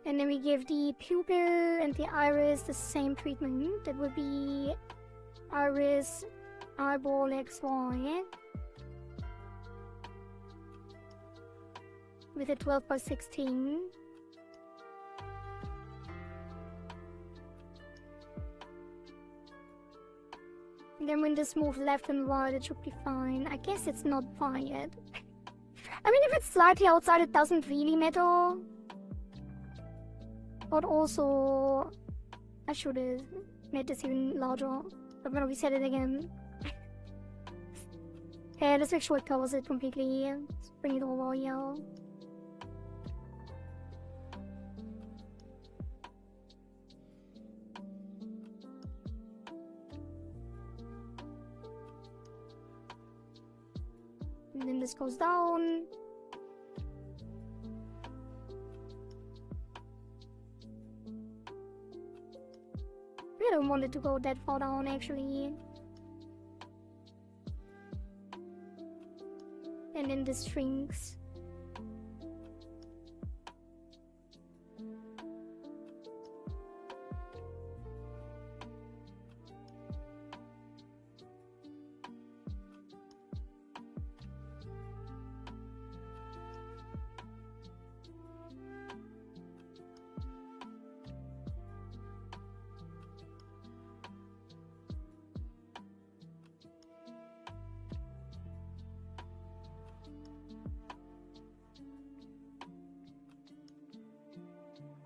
And then we give the pupil and the iris the same treatment. That would be iris eyeball XY with a 12 by 16. And then when this moves left and right, it should be fine. I guess it's not fine yet. I mean, if it's slightly outside, it doesn't really matter. But also, I should have made this even larger. I'm gonna reset it again. Okay, let's make sure it covers it completely. Let's bring it over here. And then this goes down. I don't want it to go that far down actually. And then this shrinks.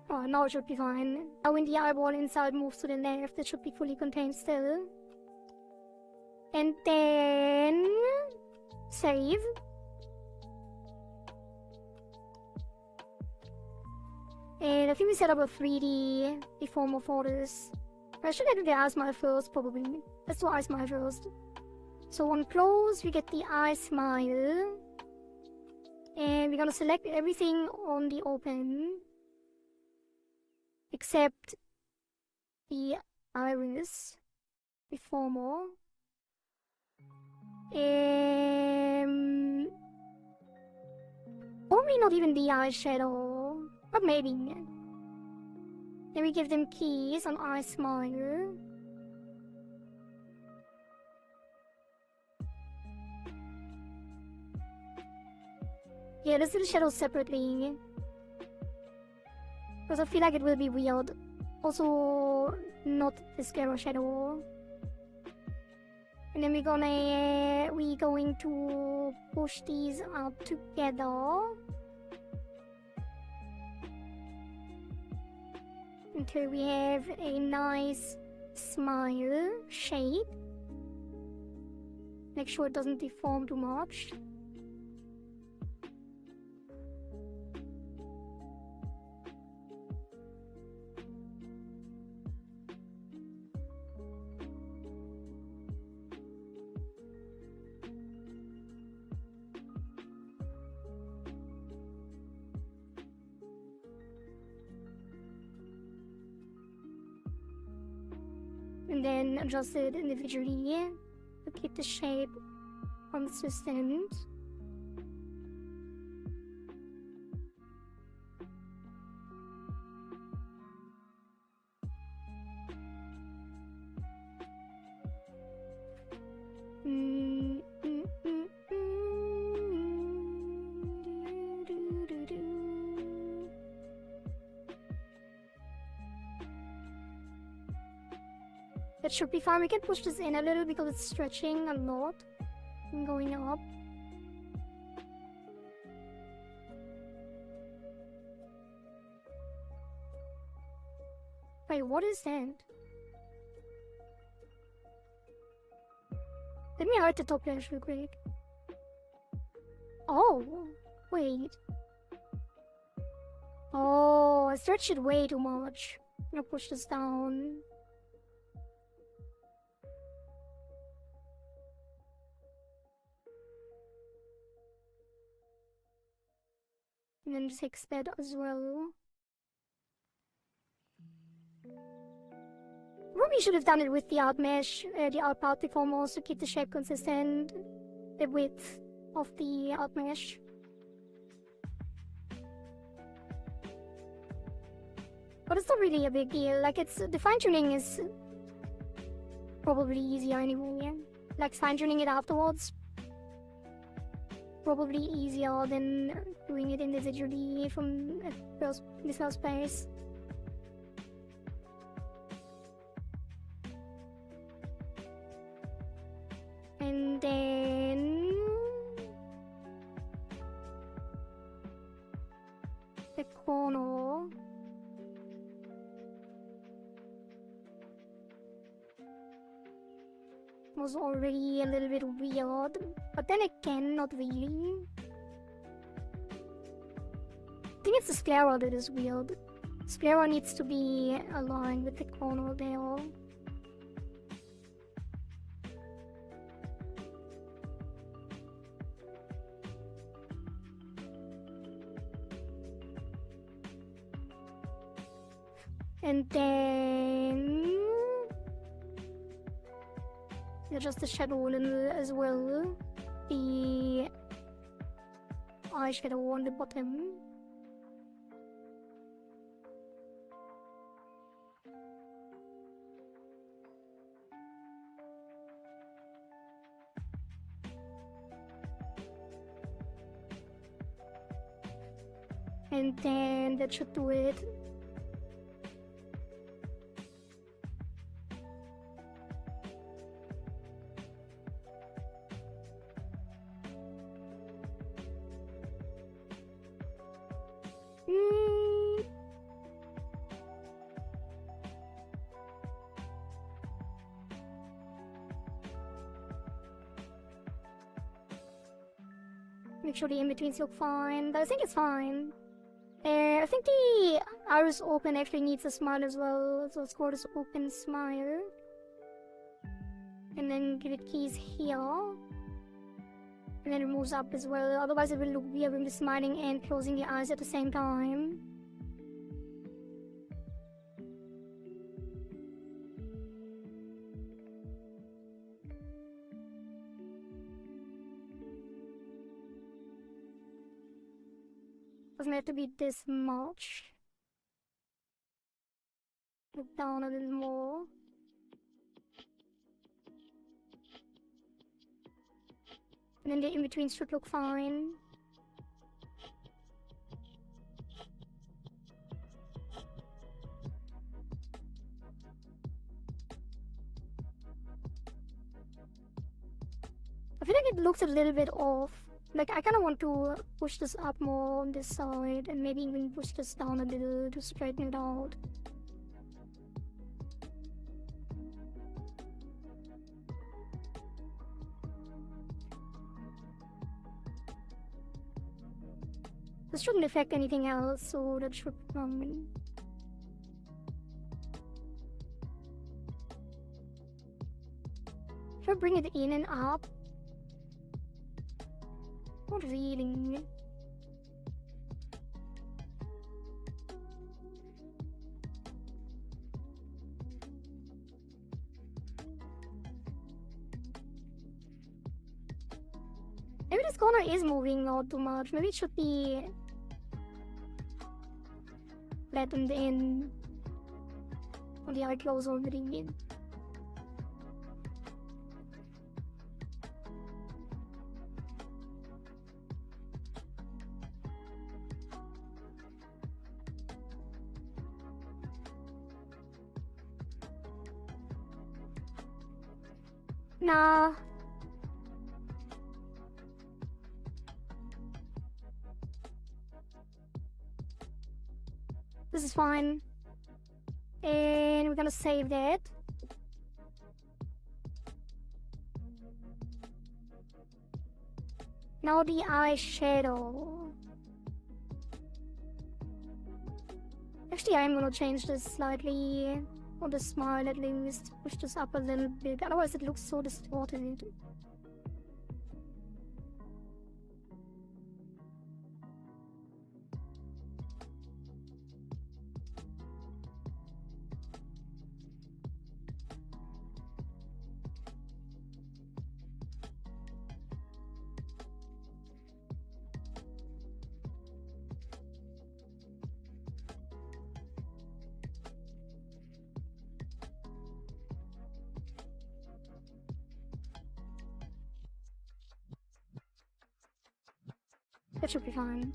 Oh, now it should be fine. Now when the eyeball inside moves to the left, it should be fully contained still. And then... save. And I think we set up a 3D deformer for this. I should do the eye smile first, probably. Let's do eye smile first. So on close, we get the eye smile. And we're gonna select everything on the open. Except the iris deformer. Probably not even the eyeshadow, but maybe. Then we give them keys on eye smile. Yeah, let's do the shadows separately. Because I feel like it will be weird. Also, not the scare shadow. And then we're going to push these up together until we have a nice smile shape. Make sure it doesn't deform too much. And then adjust it individually to keep the shape consistent. That should be fine. We can push this in a little because it's stretching a lot and going up. Wait, what is that? Let me hide the top lash real quick. Oh, wait. Oh, I stretched it way too much. I'm gonna push this down. And then just fix that as well. Probably should have done it with the art mesh, the art part deformers to keep the shape consistent, the width of the art mesh. But it's not really a big deal. Like, it's the fine tuning is probably easier anyway. Like fine tuning it afterwards. Probably easier than doing it individually from the first place. And then the corner. was already a little bit weird, but then again, not really. I think it's the sclera that is weird. Sclera needs to be aligned with the corner there. And then just the shadow a little as well. The eyeshadow on the bottom. And then that should do it. Make sure the in-betweens look fine, but I think it's fine. I think the iris open actually needs a smile as well, so let's go this open smile. And then give it keys here. And then it moves up as well, otherwise it will look weird when we're smiling and closing the eyes at the same time. Doesn't have to be this much. Look down a little more. And then the in-between should look fine. I feel like it looks a little bit off. Like, I kind of want to push this up more on this side and maybe even push this down a little to straighten it out. This shouldn't affect anything else, so that should be fine. Should I bring it in and up? Not really. Maybe this corner is moving out too much. Maybe it should be flattened in on the eye close already. Nah. This is fine. And we're gonna save that. Now the eyeshadow. Actually, I'm gonna change this slightly. On the smile at least. Push this up a little bit. Otherwise, it looks so distorted. That should be fine.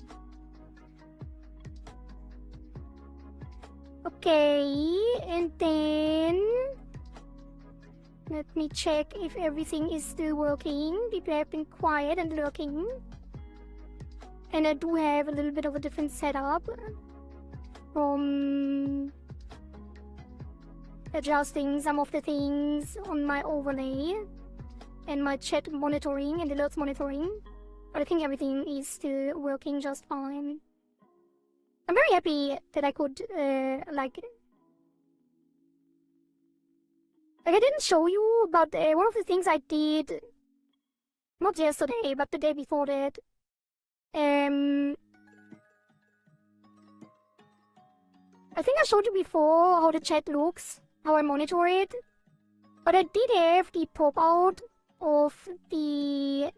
Okay, and then let me check if everything is still working. People have been quiet and lurking. And I do have a little bit of a different setup from adjusting some of the things on my overlay. and my chat monitoring and alerts monitoring. But I think everything is still working just fine. I'm very happy that I could, like I didn't show you, but one of the things I did, not yesterday, but the day before that, I think I showed you before how the chat looks, how I monitor it, but I did have the pop-out of the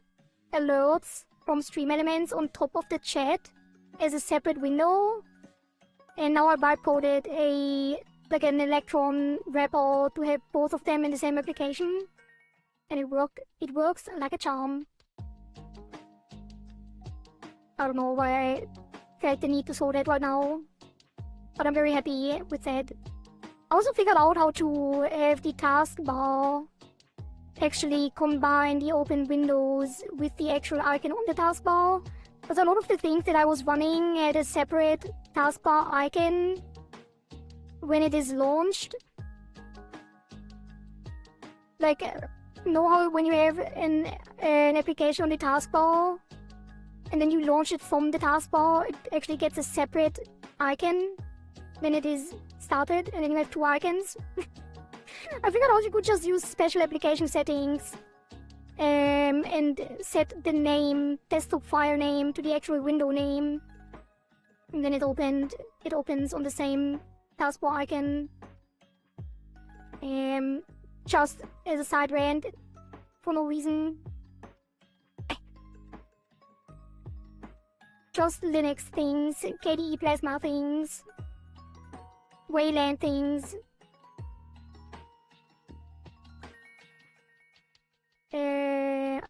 alerts from Stream Elements on top of the chat as a separate window, and now I bypoded an Electron wrapper to have both of them in the same application, and it works like a charm. I don't know why I felt the need to show that right now, but I'm very happy with that. I also figured out how to have the taskbar actually combine the open windows with the actual icon on the taskbar, because a lot of the things that I was running had a separate taskbar icon when it is launched. Like, know how when you have an application on the taskbar and then you launch it from the taskbar, it actually gets a separate icon when it is started, and then you have two icons. I figured out you could just use special application settings and set the name, desktop file name, to the actual window name, and then it opens on the same taskbar icon. Just as a side rant, for no reason. Just Linux things, KDE Plasma things, Wayland things.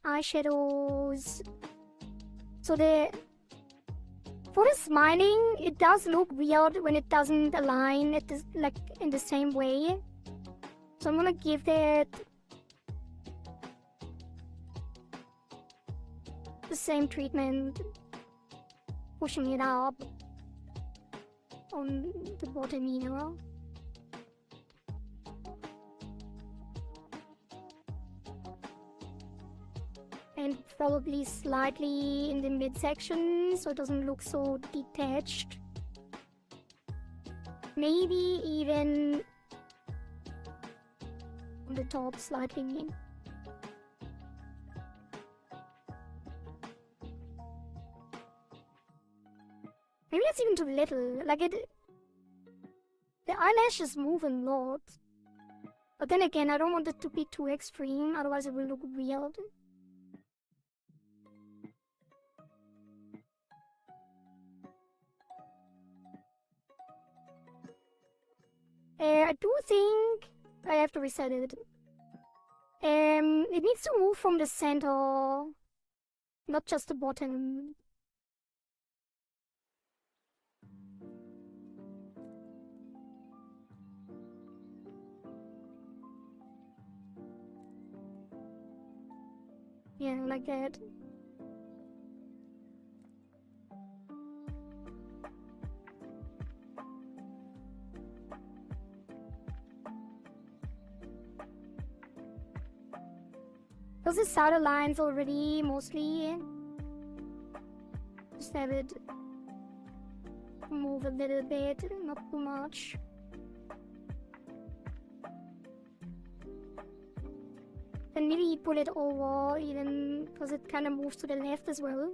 Eyeshadows. So for the smiling, it does look weird when it doesn't align in the same way. So I'm gonna give that the same treatment, pushing it up on the bottom mirror. And probably slightly in the midsection, so it doesn't look so detached. Maybe even on the top slightly. Maybe that's even too little. Like the eyelashes move a lot. But then again, I don't want it to be too extreme, otherwise it will look weird. I do think I have to reset it. It needs to move from the center, not just the bottom. Yeah, like that. Those are solid lines already, mostly. Just have it move a little bit, not too much. Then maybe pull it over, even because it kind of moves to the left as well.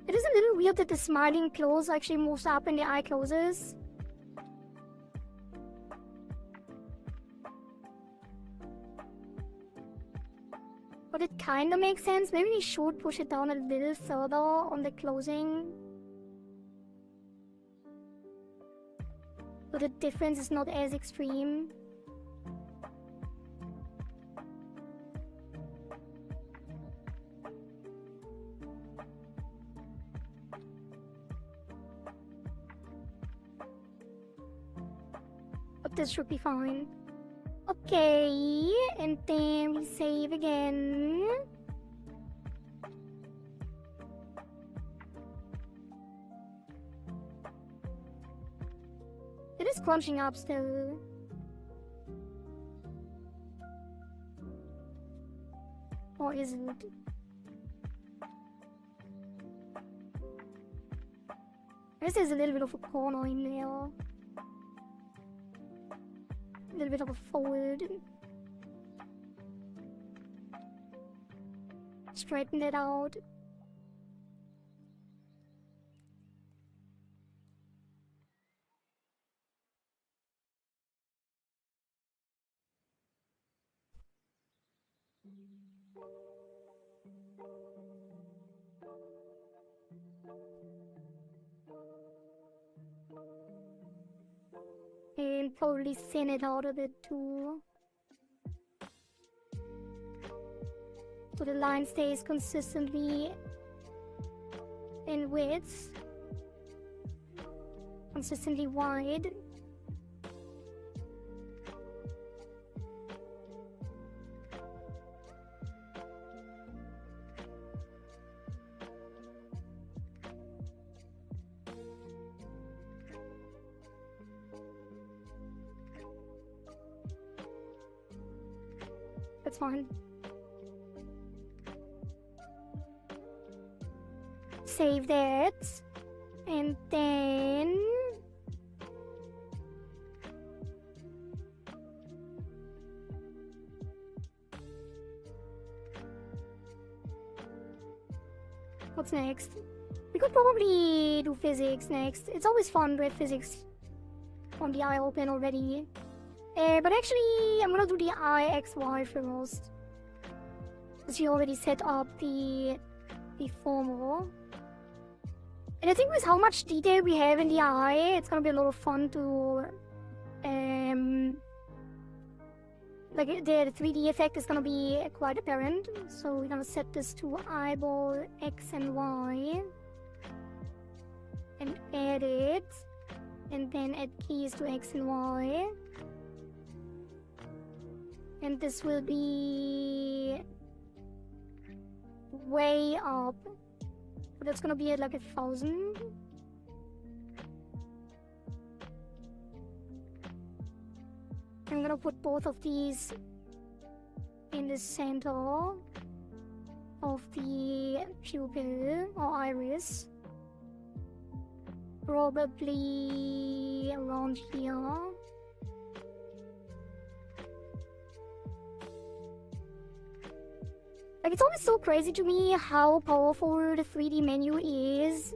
It is a little weird that the smiling close actually moves up and the eye closes. But it kinda makes sense. Maybe we should push it down a little further on the closing, so the difference is not as extreme. But this should be fine. Okay, and then we save again. It is crunching up still. Or is it? I guess there's a little bit of a corner in there. A little bit of a fold. Straighten it out. And probably thin it out a bit too. So the line stays consistently in width. Consistently wide. That's fine. Save that. And then... what's next? We could probably do physics next. It's always fun to have physics on the eye open already. But actually, I'm gonna do the IXY first. Because we already set up the formal. And I think with how much detail we have in the eye, it's gonna be a lot of fun to... like, the 3D effect is gonna be quite apparent. So we're gonna set this to eyeball X and Y. And add it. And then add keys to X and Y. And this will be way up. That's gonna be at like 1,000. I'm gonna put both of these in the center of the pupil or iris. Probably around here. Like, it's always so crazy to me how powerful the 3D menu is.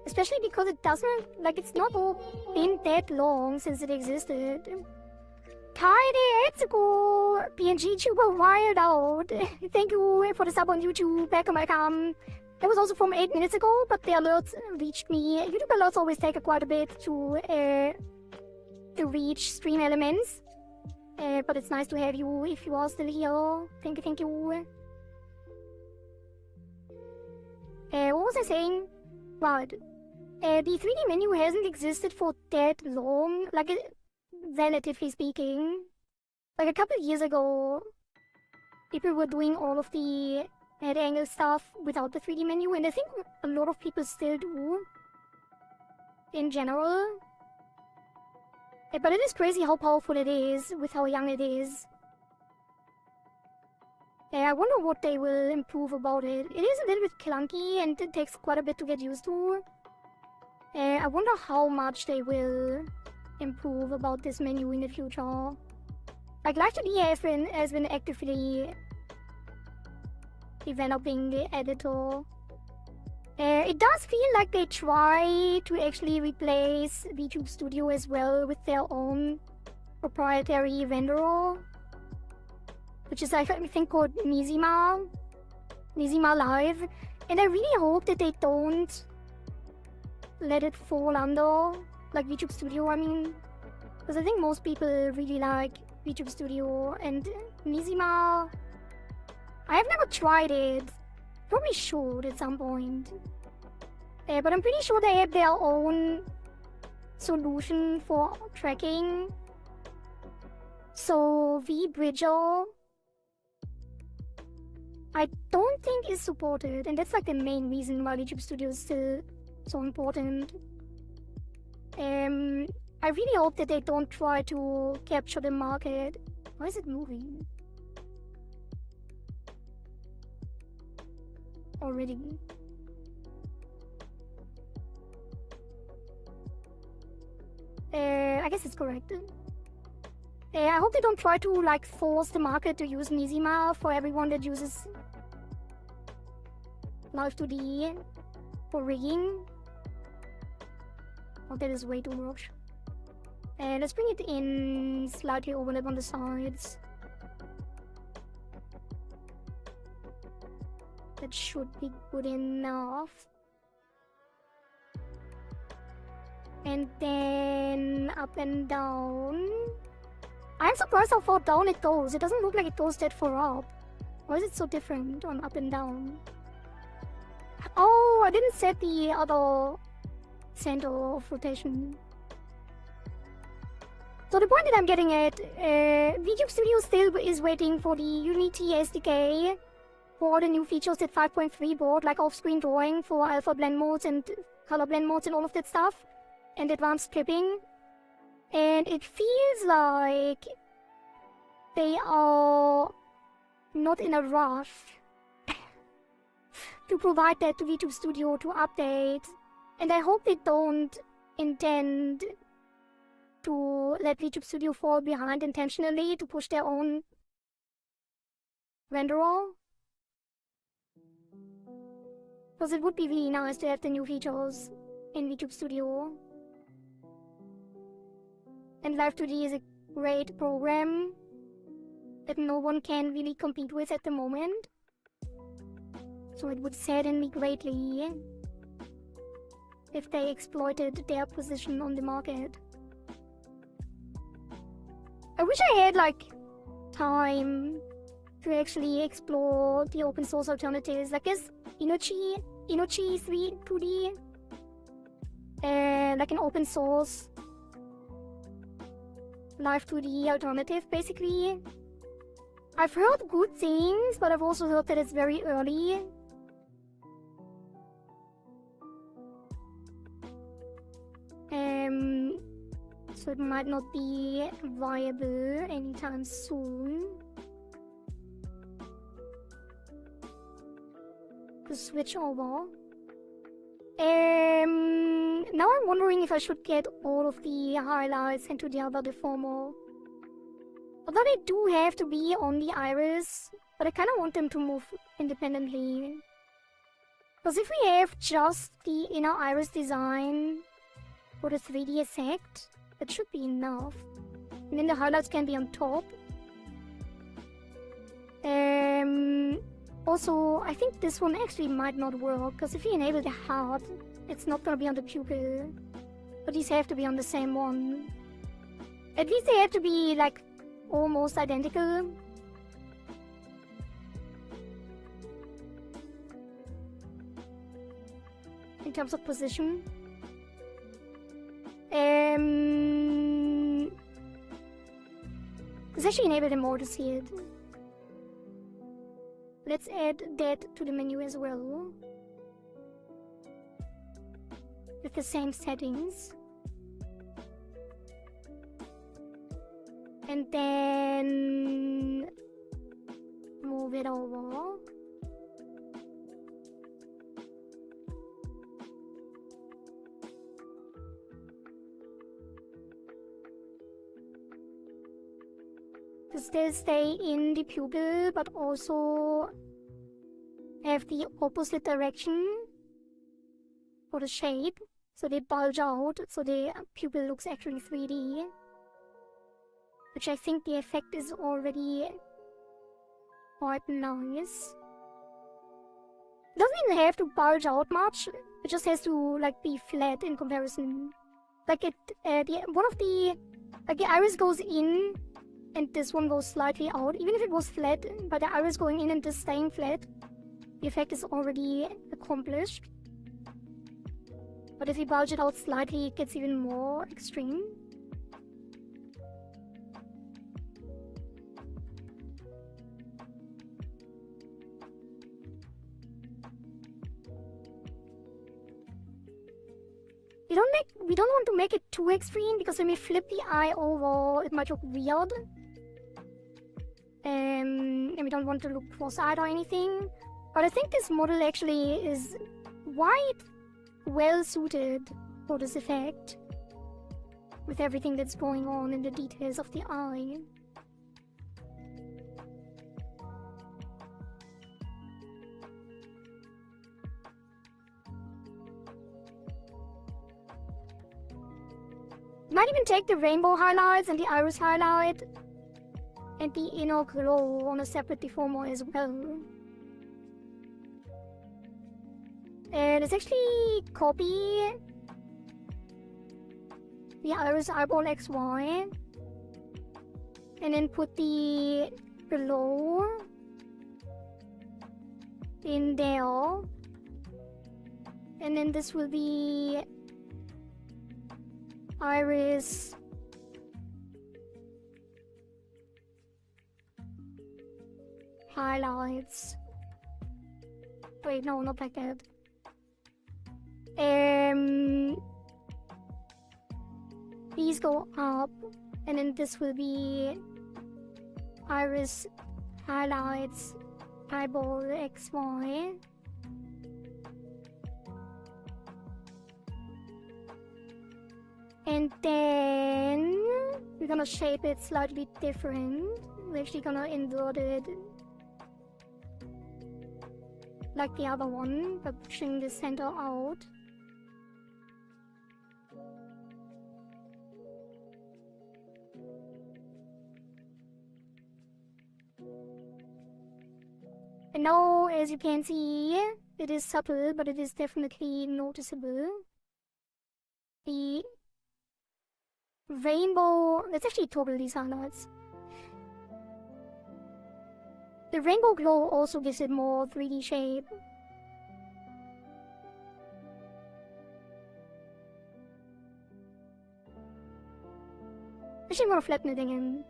Especially because it doesn't, like, it's not been that long since it existed. Kaide Etsuko, PNG Tuber Wild Out. Thank you for the sub on YouTube, back on my cam. That was also from 8 minutes ago, but the alerts reached me. YouTube alerts always take quite a bit to reach stream elements. But it's nice to have you if you are still here. Thank you, thank you. What was I saying? Right. The 3D menu hasn't existed for that long, like, relatively speaking. Like, a couple years ago, people were doing all of the head angle stuff without the 3D menu, and I think a lot of people still do, in general. But it is crazy how powerful it is, with how young it is. I wonder what they will improve about it. It is a little bit clunky and it takes quite a bit to get used to. I wonder how much they will improve about this menu in the future. Like, Live2D has been actively developing the editor. It does feel like they try to actually replace VTube Studio as well with their own proprietary vendor, which is, I think, called Nizima Live. And I really hope that they don't let it fall under, like, VTube Studio, I mean. Because I think most people really like VTube Studio, and Nizima... I have never tried it. Probably should at some point. But I'm pretty sure they have their own solution for tracking. So VBridger, I don't think is supported, and that's like the main reason why YouTube Studio is still so important. I really hope that they don't try to capture the market. Why is it moving? Already. I guess it's correct. I hope they don't try to like force the market to use Nizima for everyone that uses Live2D for rigging. Oh, that is way too much. Let's bring it in, slightly overlap on the sides. That should be good enough. And then up and down. I'm surprised how far down it goes. It doesn't look like it goes that far up. Why is it so different on up and down? Oh, I didn't set the other center of rotation. So the point that I'm getting at, VTube Studio still is waiting for the Unity SDK for the new features that 5.3 brought, like off-screen drawing for alpha blend modes and color blend modes and all of that stuff, and advanced clipping. And it feels like they are not in a rush to provide that to VTube Studio to update. And I hope they don't intend to let VTube Studio fall behind intentionally to push their own renderer. Because it would be really nice to have the new features in VTube Studio. And Live2D is a great program that no one can really compete with at the moment. So it would sadden me greatly if they exploited their position on the market. I wish I had like time to actually explore the open source alternatives. Like this Inochi 2D, like an open source Live2D alternative, basically. I've heard good things, but I've also heard that it's very early. So it might not be viable anytime soon to switch over. Now I'm wondering if I should get all of the highlights into the other deformer. Although they do have to be on the iris, but I kind of want them to move independently. Because if we have just the inner iris design for the 3D effect, that should be enough. And then the highlights can be on top. Also, I think this one actually might not work, because if you enable the heart, it's not gonna be on the pupil. But these have to be on the same one. At least they have to be, like, almost identical. In terms of position. Let's actually enable them more to see it. Let's add that to the menu as well. With the same settings. And then move it over. To still stay in the pupil, but also have the opposite direction for the shape. So they bulge out, so the pupil looks actually 3D. Which I think the effect is already quite nice. It doesn't even have to bulge out much, it just has to like be flat in comparison. Like the iris goes in and this one goes slightly out. Even if it was flat, but the iris going in and this staying flat, the effect is already accomplished. But if you bulge it out slightly, it gets even more extreme. we don't want to make it too extreme, because when we flip the eye over, it might look weird. And we don't want to look cross-eyed or anything. But I think this model actually is quite well suited for this effect, with everything that's going on in the details of the eye. Might even take the rainbow highlights and the iris highlight and the inner glow on a separate deformer as well. And let's actually copy the iris eyeball XY and then put the glow in there. And then this will be iris highlights. Wait, no, not like that. These go up, and then this will be iris highlights eyeball XY. And then we're gonna shape it slightly different. We're actually gonna invert it like the other one, by pushing the center out. And now, as you can see, it is subtle, but it is definitely noticeable. The rainbow... Let's actually toggle these highlights. The rainbow glow also gives it more 3D shape. Actually, I'm gonna flatten it again.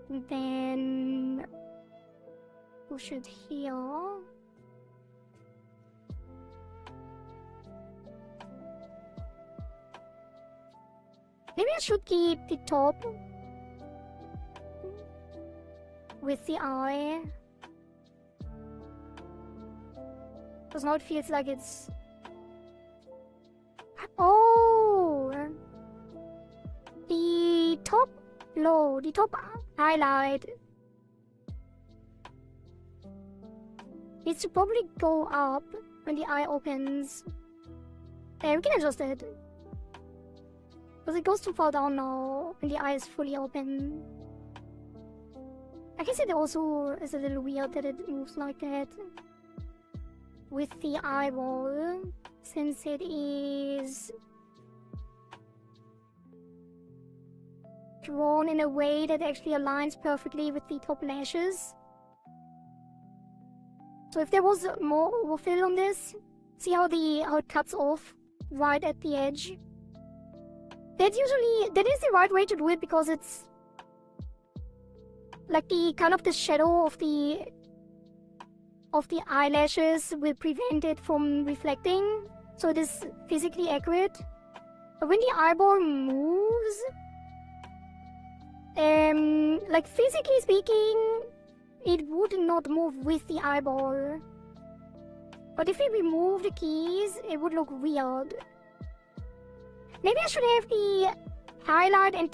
And then push it here. Maybe I should keep the top with the eye, because now it feels like it's... Oh! The top glow, the top highlight needs to probably go up when the eye opens. We can adjust it, because it goes too far down now when the eye is fully open. I guess it also is a little weird that it moves like that with the eyeball, since it is drawn in a way that actually aligns perfectly with the top lashes. So if there was more overfill on this, see how it cuts off right at the edge? That is the right way to do it, because it's like the kind of the shadow of the eyelashes will prevent it from reflecting, so it is physically accurate. But when the eyeball moves, like physically speaking, it would not move with the eyeball. But if we remove the keys, it would look weird. Maybe I should have the highlight and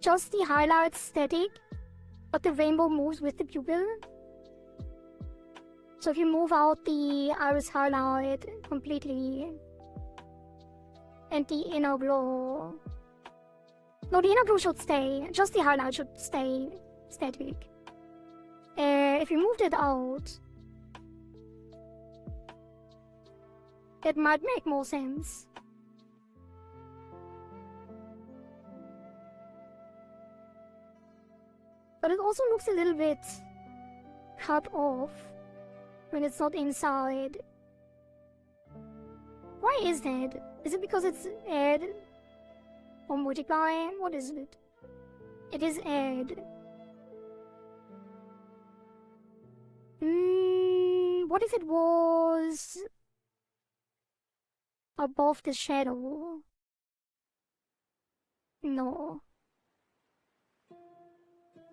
just the highlight static, but the rainbow moves with the pupil. So if you move out the iris highlight completely, and the inner glow... No, the inner glow should stay, just the highlight should stay static. If you moved it out, it might make more sense. But it also looks a little bit cut off when it's not inside. Why is that? Is it because it's add or multiply? What is it? It is add. What if it was above the shadow. No.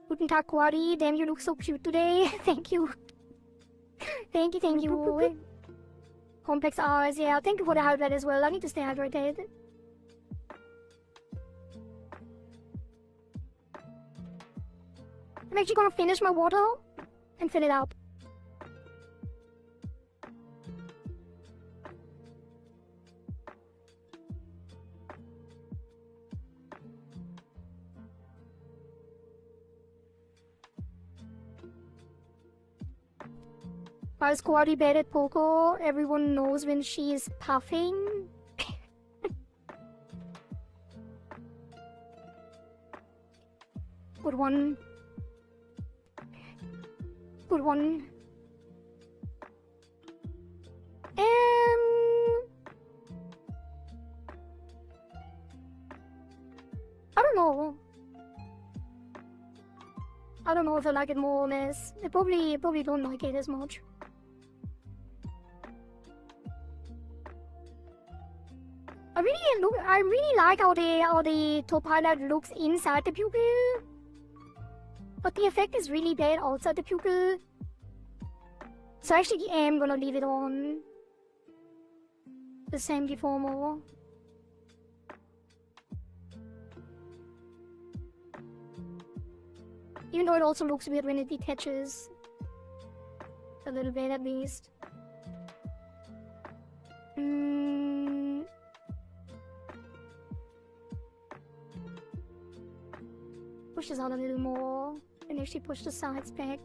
Guten Tag, Kohari. Damn, you look so cute today. Thank you. Thank you. Complex eyes, yeah. Thank you for the hydrate as well. I need to stay hydrated. I'm actually gonna finish my water and fill it up. Why is Kohari bad at poker? Everyone knows when she is puffing. Good one. Good one. I don't know. I don't know if I like it more or less. I probably don't like it as much. I really like how the top highlight looks inside the pupil. But the effect is really bad outside the pupil. So I actually am gonna leave it on the same deformer. Even though it also looks weird when it detaches. A little bit at least. Push this out a little more and actually push the sides back.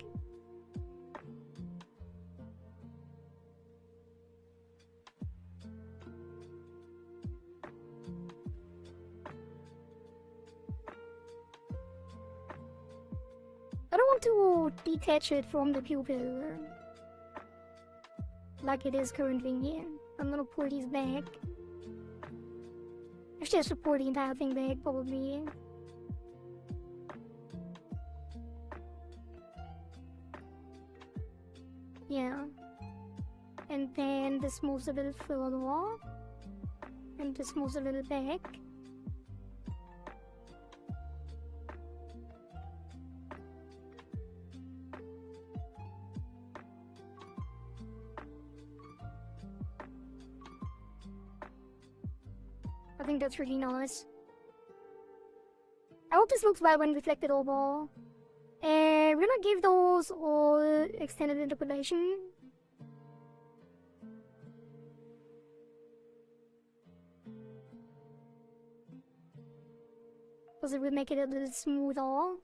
I don't want to detach it from the pupil like it is currently here. I'm gonna pull these back. Actually, I should pull the entire thing back, probably. Yeah. And then this moves a little further. And this moves a little back. I think that's really nice. I hope this looks well when reflected over. We're gonna give those all extended interpolation. Because it will make it a little smoother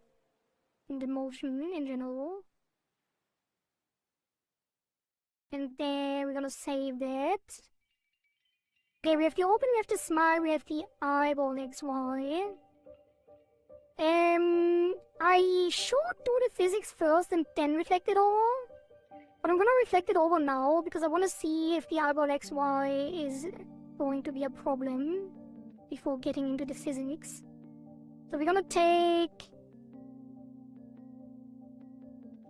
in the motion in general. And then we're gonna save that. Okay, we have the open, we have the smile, we have the eyeball XY. I should do the physics first and then reflect it over. But I'm gonna reflect it over now because I want to see if the eyeball XY is going to be a problem before getting into the physics. So we're gonna take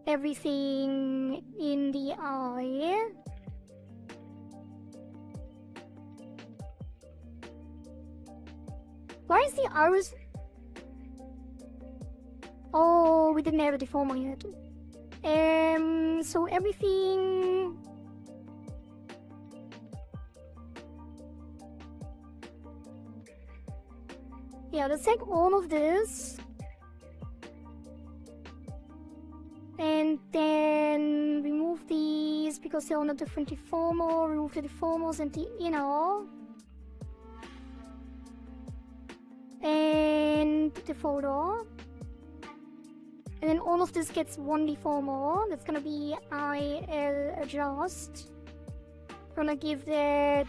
everything in the eye. Why is the iris... Oh, we didn't have a deformer yet. So everything... Yeah, let's take all of this. And then remove these because they're on a different deformer. Remove the deformers and the inner. And the photo. And then all of this gets one deformer. That's gonna be IL adjust. Gonna give that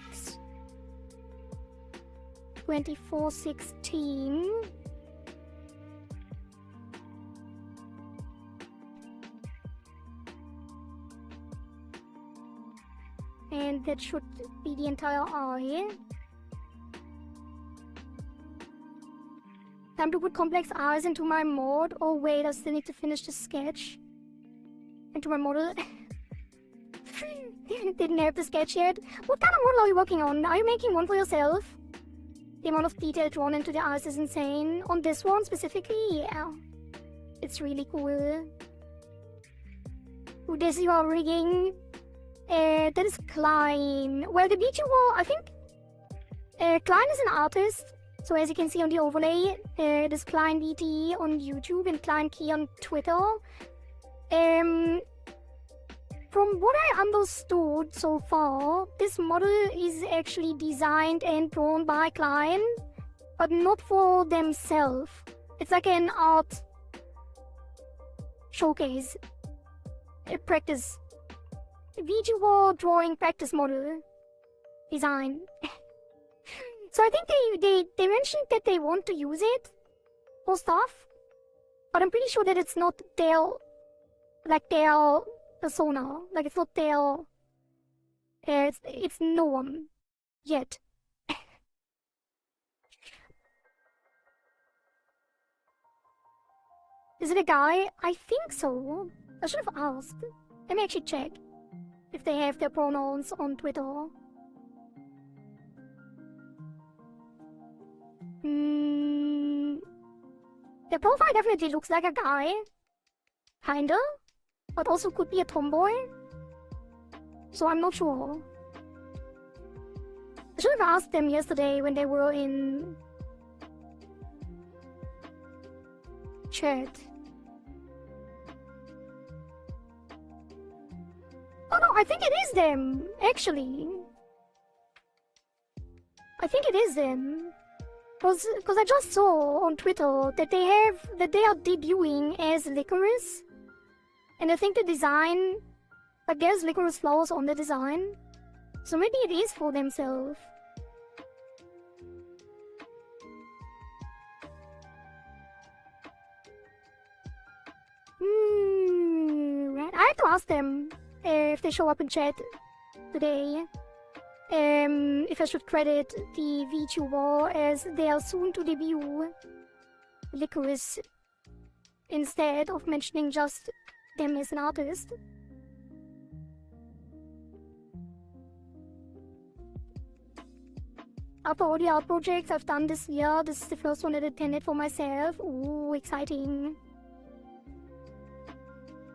2416. And that should be the entire eye. Time to put complex eyes into my mod. Oh wait, I still need to finish the sketch. Into my model. Didn't have the sketch yet. What kind of model are you working on? Are you making one for yourself? The amount of detail drawn into the eyes is insane. On this one specifically, yeah. It's really cool. Ooh, this you are rigging. That is Klein. Well, the VTuber, I think Klein is an artist. So as you can see on the overlay, there's Klein VT on YouTube and Klein Key on Twitter. From what I understood so far, this model is actually designed and drawn by Klein, but not for themselves. It's like an art showcase, a practice, VTuber drawing practice model design. So I think they mentioned that they want to use it for stuff, but I'm pretty sure that it's not their persona, like it's not their, it's no one yet. Is it a guy? I think so. I should have asked. Let me actually check if they have their pronouns on Twitter. The profile definitely looks like a guy. Kinda. But also could be a tomboy. So I'm not sure. I should have asked them yesterday when they were in chat. Oh no, I think it is them, actually. I think it is them. Cause I just saw on Twitter that they are debuting as Licorice. And I think the design, like there's licorice flowers on the design. So maybe it is for themselves. Right. I have to ask them if they show up in chat today. If I should credit the VTuber as they are soon to debut Licorice instead of mentioning just them as an artist. After all the art projects I've done this year, this is the first one that I attended for myself. Ooh, exciting.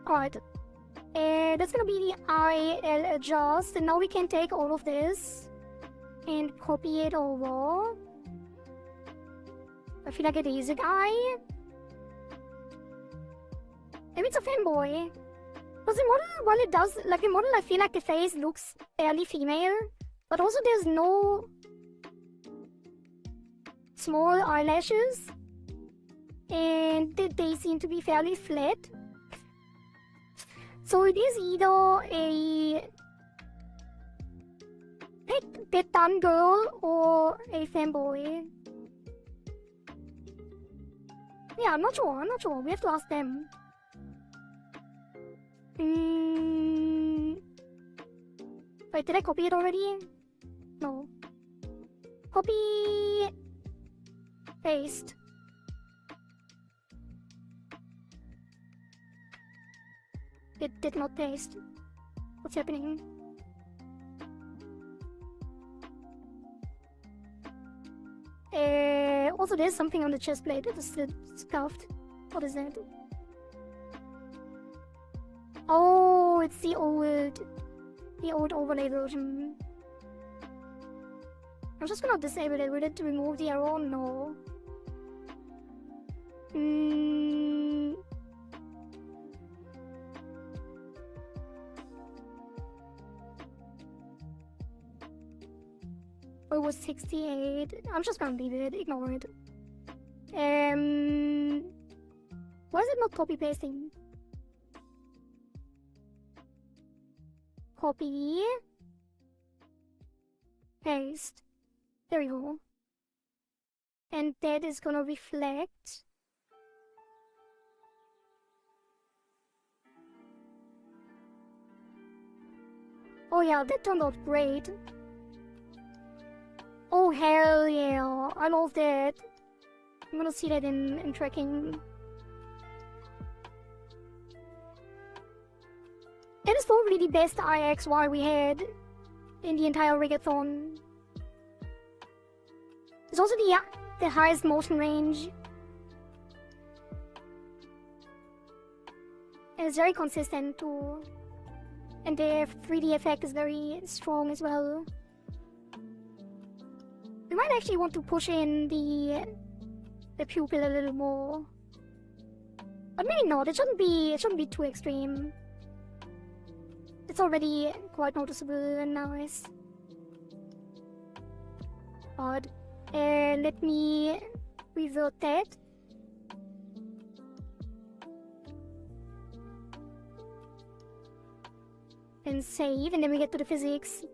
Alright. That's gonna be the IL adjust, and now we can take all of this and copy it over. I feel like it is a guy. Maybe it's a fanboy. Because the model, while it does, like the model, I feel like the face looks fairly female, but also there's no small eyelashes, and they seem to be fairly flat. So it is either a done girl or a fanboy. Yeah, I'm not sure. We have to ask them. Wait, did I copy it already? No. Copy... Paste. It did not paste. What's happening? Also there's something on the chest plate. It's scuffed. What is that? Oh, it's the old overlay version. I'm just gonna disable it. Will it remove the error? No. It was 68. I'm just gonna leave it. Ignore it. Why is it not copy pasting? Copy. Paste. There we go. And that is gonna reflect. Oh yeah, that turned out great. Oh hell yeah, I love that. I'm gonna see that in tracking. It is probably the best IXY we had in the entire Rigathon. It's also the highest motion range. And it's very consistent too. And the 3D effect is very strong as well. We might actually want to push in the pupil a little more. But maybe not, it shouldn't be too extreme. It's already quite noticeable and nice. But let me revert that. And save, and then we get to the physics.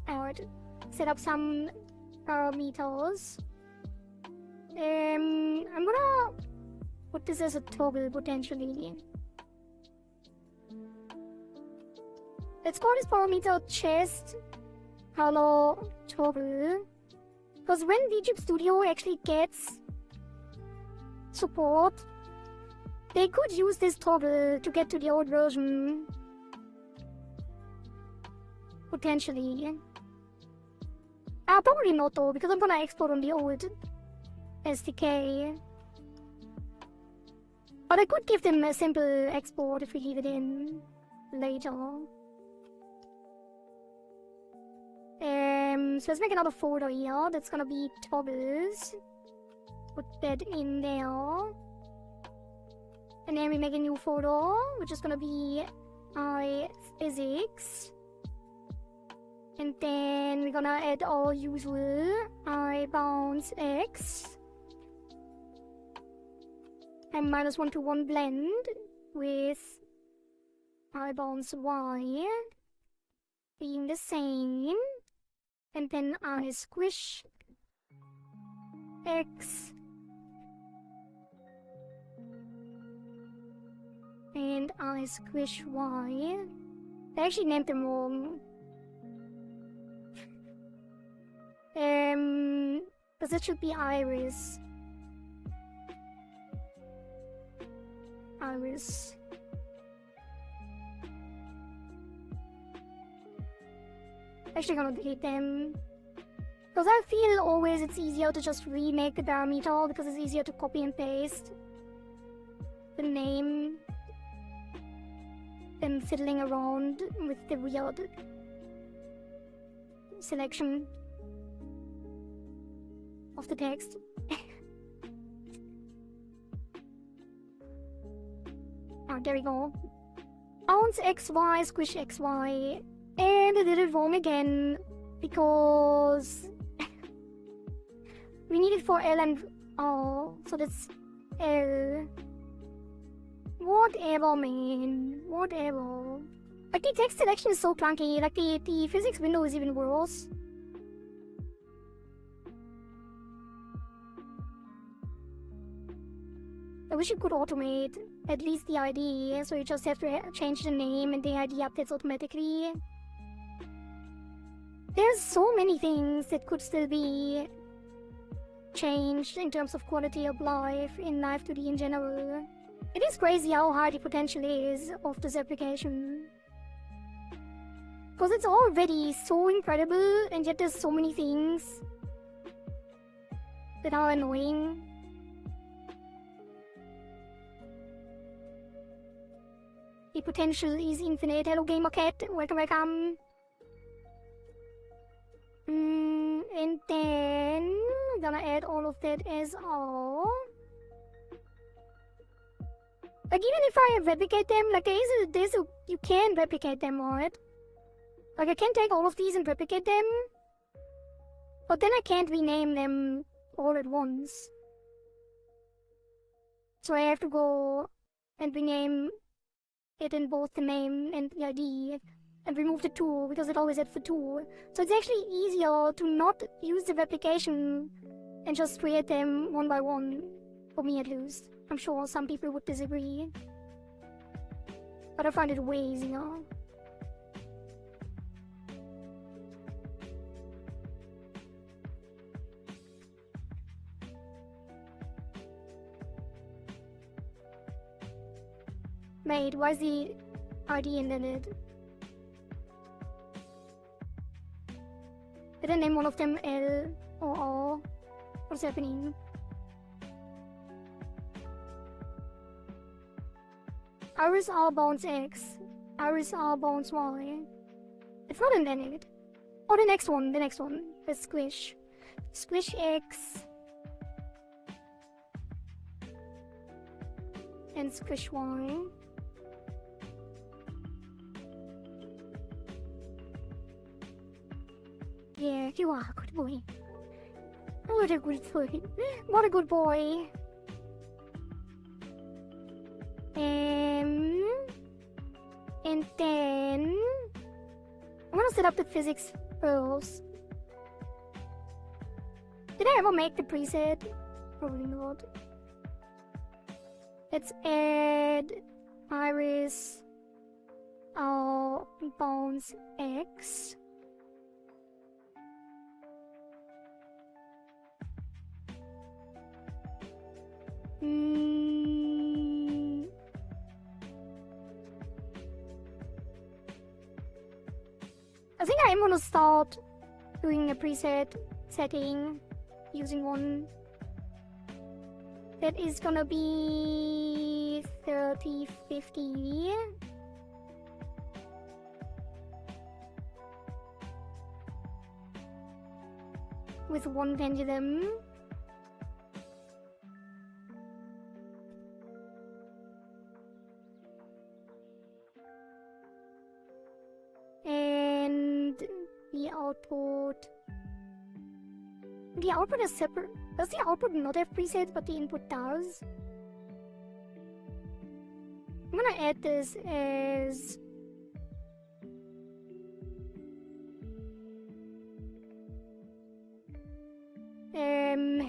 Alright, set up some parameters. I'm gonna put this as a toggle potentially. Let's call this parameter chest color toggle. Because when VTube Studio actually gets support, they could use this toggle to get to the old version. Potentially. Probably not though, because I'm gonna export on the old SDK. But I could give them a simple export if we leave it in later. So let's make another folder here. That's gonna be toggles. Put that in there. And then we make a new folder, which is gonna be iPhysics. And then we're gonna add our usual iBounceX. And -1 to 1 blend with iBounceY being the same. And then iSquishX. And iSquishY. I actually named them wrong. Because it should be Iris. Iris. Actually gonna delete them. Because I feel always it's easier to just remake the parameter because it's easier to copy and paste the name than fiddling around with the weird selection of the text. There we go. Bounce XY, squish XY. And I did it wrong again because we need it for L and O, so that's L. Whatever, man. Whatever. Like, the text selection is so clunky. Like, the physics window is even worse. I wish you could automate at least the ID, so you just have to change the name and the ID updates automatically. There's so many things that could still be changed in terms of quality of life in Live2D in general. It is crazy how high the potential is of this application. Because it's already so incredible, and yet there's so many things that are annoying. The potential is infinite. Hello Gamer Cat, welcome, welcome. And then I'm gonna add all of that as all. Like, even if I replicate them, like you can replicate them, right? Like, I can take all of these and replicate them, but then I can't rename them all at once. So I have to go and rename it in both the name and the ID, and remove the 2 because it always had for 2. So it's actually easier to not use the replication and just create them one by one, for me at least. I'm sure some people would disagree, but I find it way easier. Wait, why is the ID indented? Did I name one of them L or R? What's happening? Iris R bounce X. Iris R bounce Y. It's not indented. Oh, the next one. The squish. Squish X. And squish Y. Yeah, you are a good boy. What a good boy. What a good boy. And then I'm gonna set up the physics first. Did I ever make the preset? Probably not. Let's add Iris bounce X. I think I'm gonna start doing a preset setting using one that is gonna be 3050 with one pendulum. And the output is separate. Does the output not have presets but the input does? I'm gonna add this as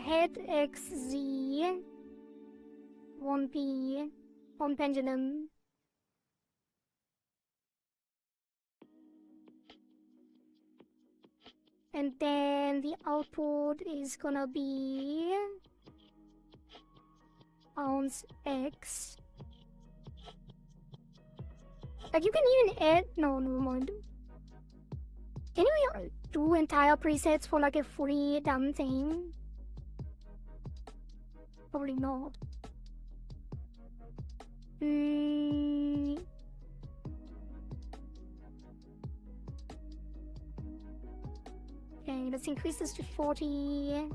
head XZ 1P on pendulum. And then the output is gonna be bounce X. Like you can even add, no, never mind. Can you do entire presets for like a fully done thing? Probably not. Okay, let's increase this to 40.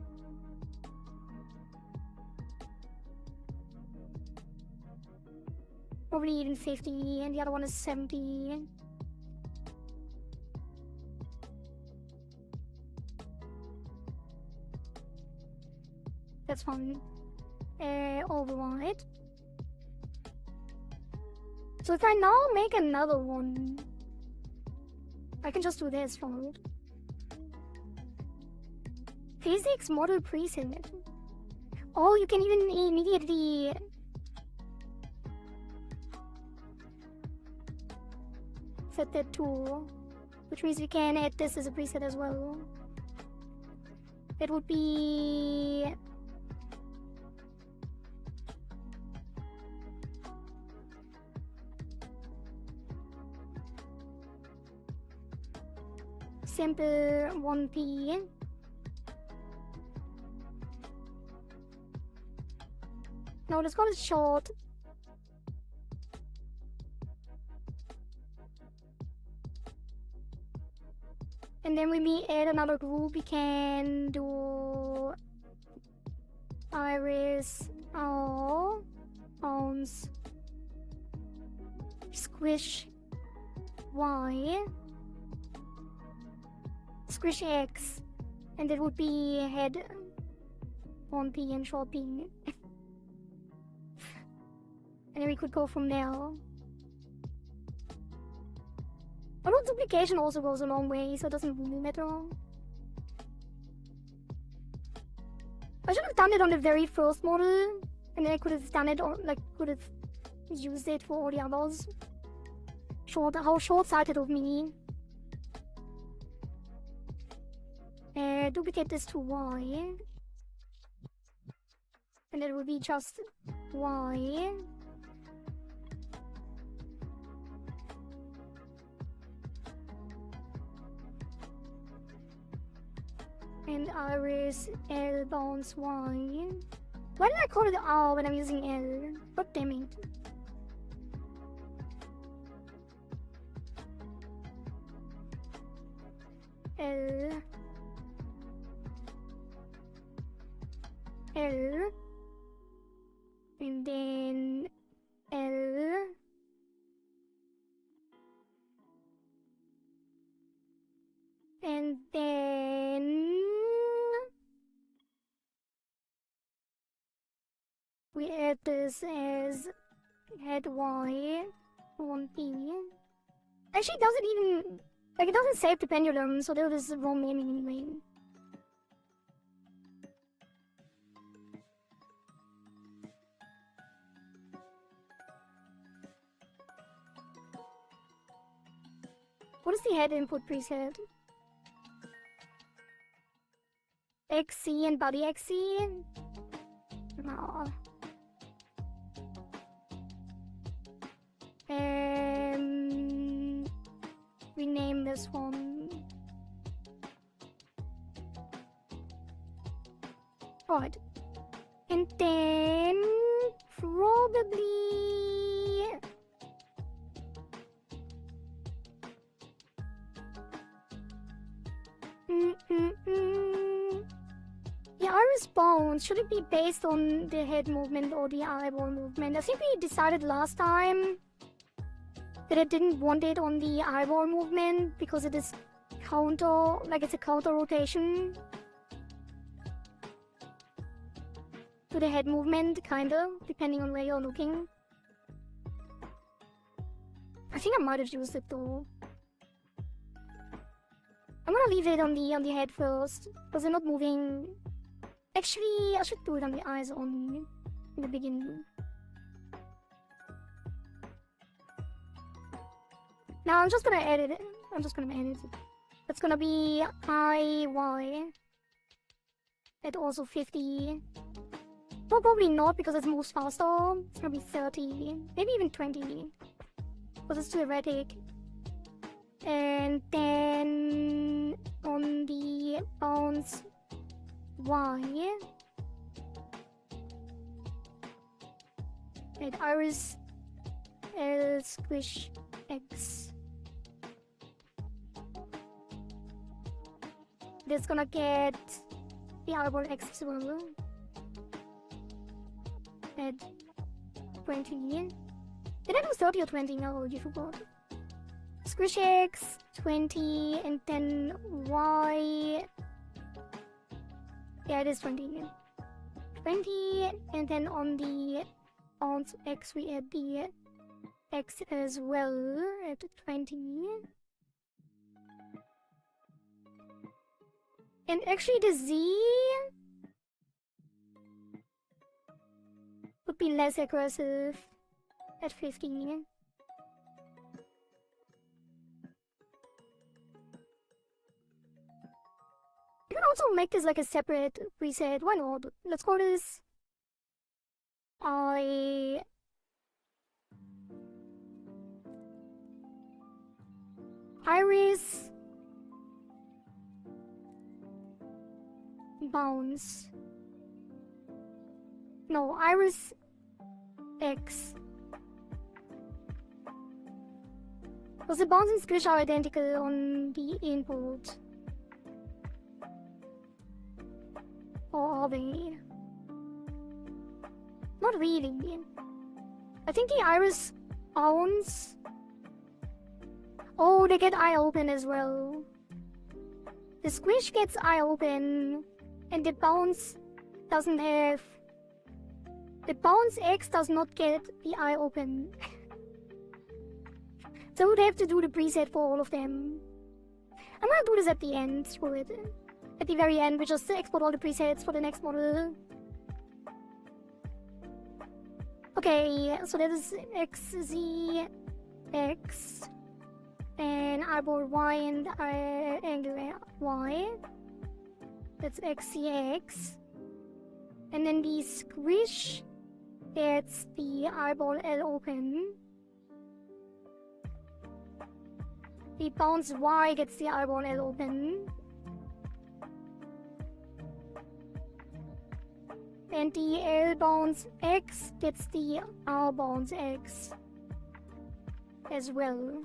Probably even 50, and the other one is 70. That's fine. Override. So if I now make another one, I can just do this for it. Physics model preset. Oh, you can even immediately set that too, which means we can add this as a preset as well. It would be simple 1P. No, let's go with short. And then when we add another group, we can do Iris R bounce squish Y squish X, and it would be head 1P and short P. And then we could go from there. Although duplication also goes a long way, so it doesn't really matter. I should have done it on the very first model, and then I could have done it on, like, could have used it for all the others. How short-sighted of me. Duplicate this to Y. And it will be just Y. And iris L bounce Y. Why did I call it R when I'm using L? God damn it. L. L. And then L. And then we add this as head Y, 1P. Actually, it doesn't even, like, it doesn't save the pendulum, so that was wrong naming anyway. What is the head input preset? XC and body XC? No. Rename this one. Right. And then probably yeah, iris bounce, should it be based on the head movement or the eyeball movement? I think we decided last time that I didn't want it on the eyeball movement because it is counter, like it's a counter rotation to the head movement, kinda, depending on where you're looking. I think I might have used it though. I'm gonna leave it on the head first, because they're not moving. Actually, I should do it on the eyes only in the beginning. Now I'm just gonna edit it. I'm just gonna edit it. That's gonna be IY at also 50. Well, probably not because it moves faster. It's gonna be 30, maybe even 20, because it's too erratic. And then on the bounce Y, and iris L squish X. That's gonna get the eyeball X as well at 20. Did I do 30 or 20? No, you forgot. Squish X, 20, and then Y. Yeah, it is 20. 20, and then on the bounce X, we add the X as well at 20. And actually, the Z would be less aggressive at 50. You can also make this like a separate preset. Why not? Let's call this iris bounce. No, iris X. Because the bounce and squish are identical on the input. Or are they? Not really. I think the iris bounce. Oh, they get eye open as well. The squish gets eye open, and the bounce doesn't have. The bounce X does not get the eye open. So I would have to do the preset for all of them. I'm gonna do this at the end, screw it. At the very end, we just export all the presets for the next model. Okay, so that is X, Z, X, and eyeball Y and angular Y. That's XCX. And then the squish, that's the eyeball L open. The bounce Y gets the eyeball L open. And the L bounce X gets the R bounce X as well.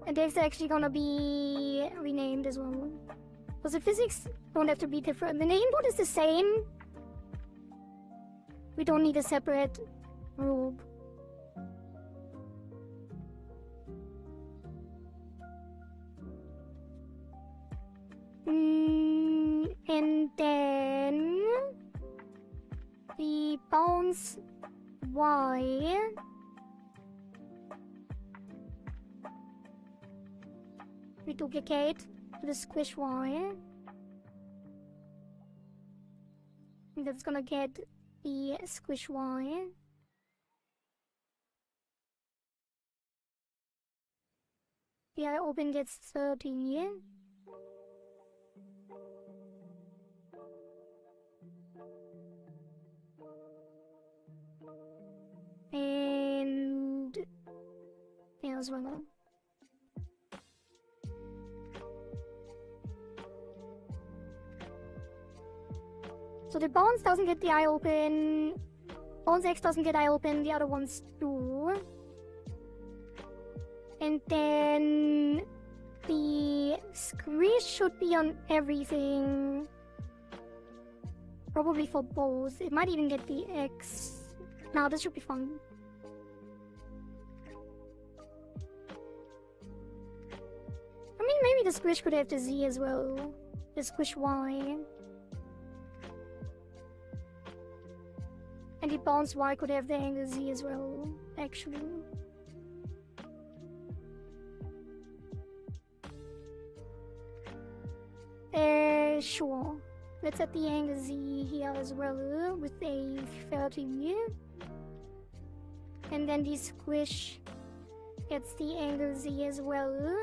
And that's actually gonna be renamed as well. Because the physics don't have to be different. When the input is the same, we don't need a separate group. And then the bounce Y we duplicate to the squish Y. And that's gonna get the squish Y. The I open gets 30. And yeah, as well. So the bounce doesn't get the eye open, bounce X doesn't get eye open, the other ones do. And then the squish should be on everything. Probably for both. It might even get the X. Now this should be fun. I mean, maybe the squish could have the Z as well. The squish Y. And the bounce Y could have the angle Z as well, actually. Sure. Let's set the angle Z here as well with a 30. And then the squish gets the angle Z as well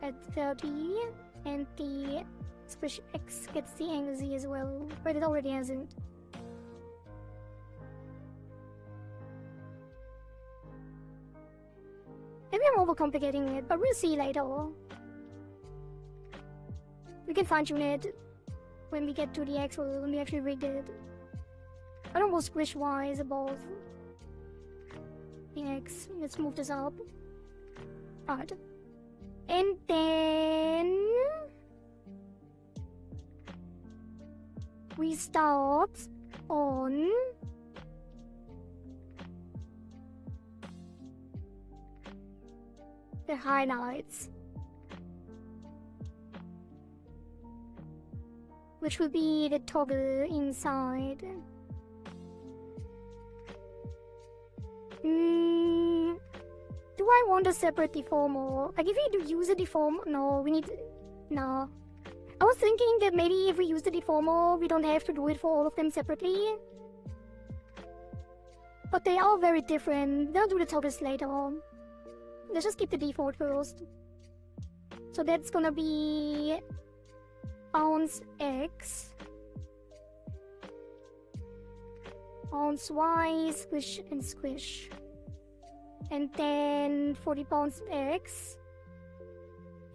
at 30. And the squish X gets the angle Z as well, but it already hasn't. Maybe I'm overcomplicating it, but we'll see later. We can fine-tune it when we get to the actual, when we actually rigged it. I don't know squish Y is above the X. Let's move this up. Alright. And then we start on the highlights, which will be the toggle inside. Do I want a separate deformer? Like if we do use a deformer, no, we need, no. I was thinking that maybe if we use the deformer, we don't have to do it for all of them separately. But they are very different. They'll do the toggles later on. Let's just keep the default first. So that's gonna be bounce X, bounce Y, squish and squish. And then for the bounce X,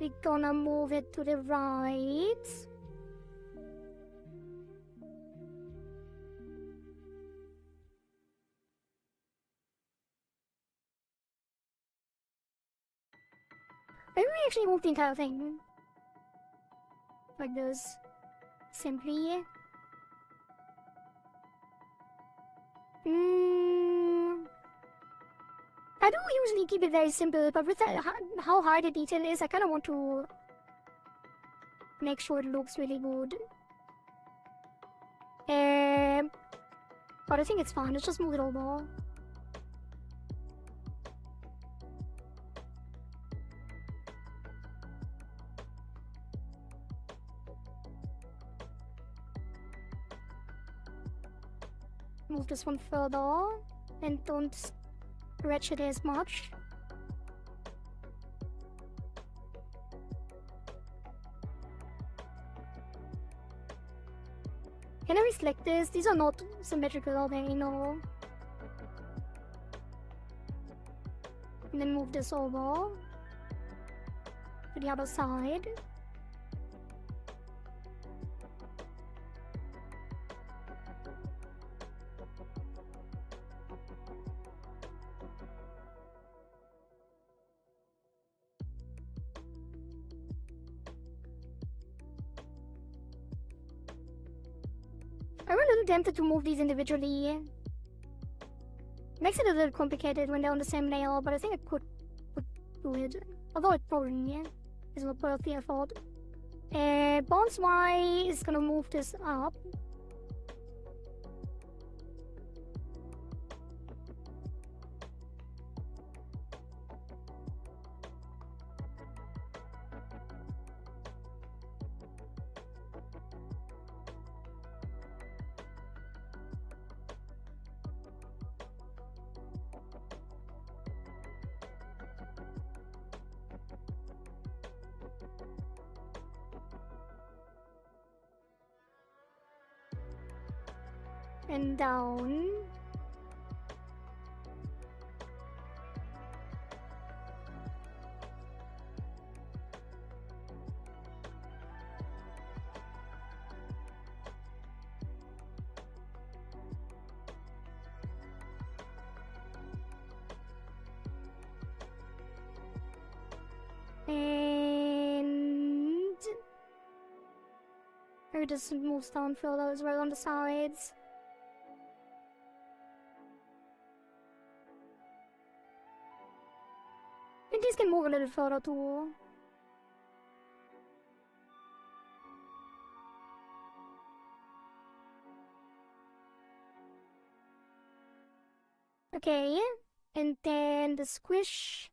we're gonna move it to the right. Maybe we actually move the entire thing like this, simply. I do usually keep it very simple, but with that, how high the detail is, I kind of want to make sure it looks really good. But I think it's fine. Let's just move it over. Move this one further and don't stretch it as much. Can I select this? These are not symmetrical, are they? No. And then move this over to the other side. I'm a little tempted to move these individually. Makes it a little complicated when they're on the same layer, but I think I could do it. Although it probably is not worth the effort. Bounce Y is gonna move this up. And down. And maybe this moves down further as well on the sides. And these can move a little further too. Okay, and then the squish.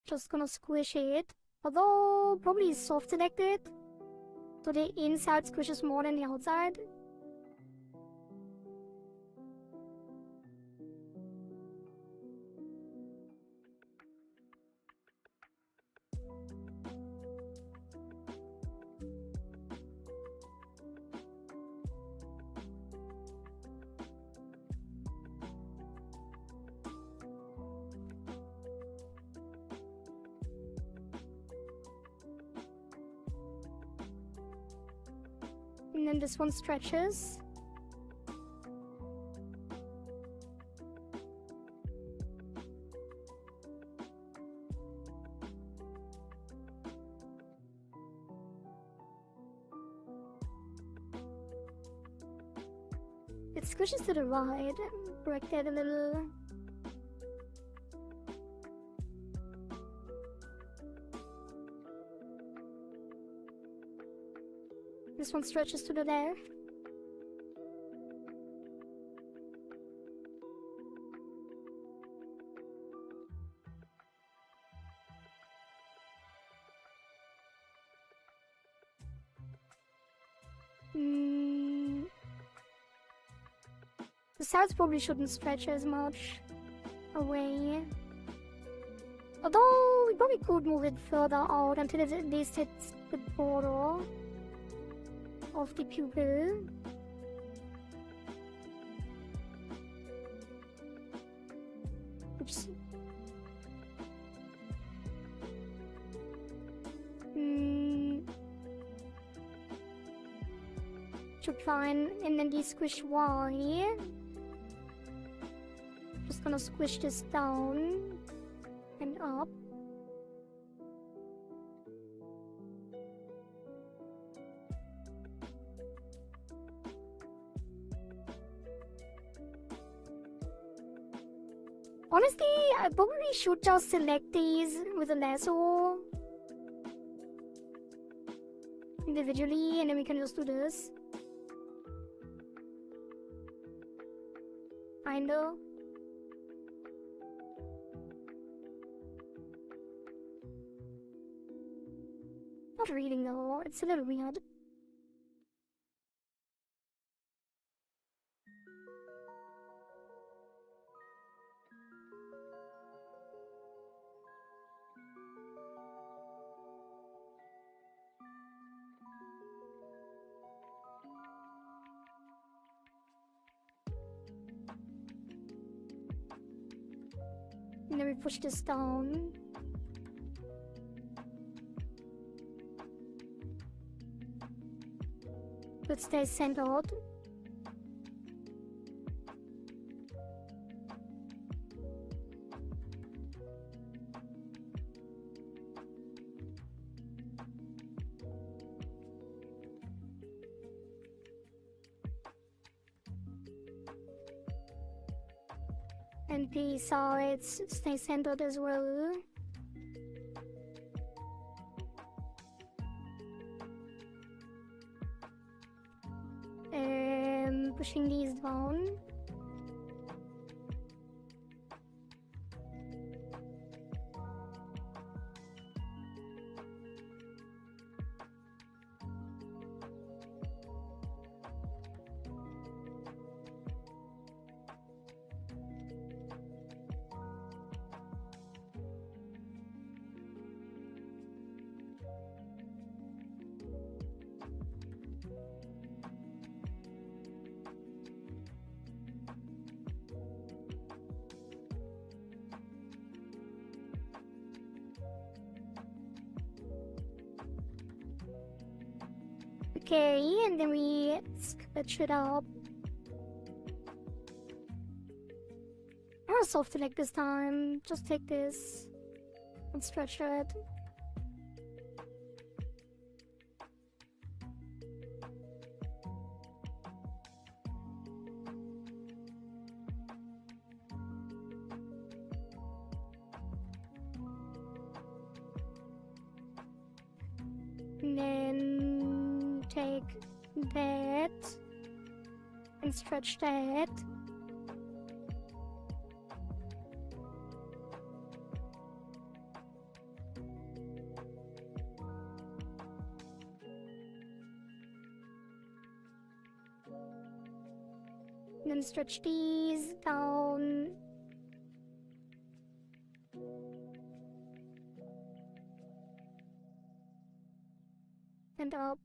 Just gonna squish it. Although, probably soft selected. So the inside squishes more than the outside. And then this one stretches. It squishes to the right. Correct that a little. This one stretches to the left. The sides probably shouldn't stretch as much away. Although we probably could move it further out until it at least hits the border of the pupil. Oops. Should fine. And then the squish Y. Just gonna squish this down and up. Honestly, I probably should just select these with a lasso individually, and then we can just do this. Kinda. Not really though, it's a little weird. And then we push this down. It stays centered. And the sides stay centered as well. Pushing these down. Okay, and then we stretch it up. I'm not soft leg this time. Just take this and stretch it. And then take that and stretch that. And then stretch these down. And up.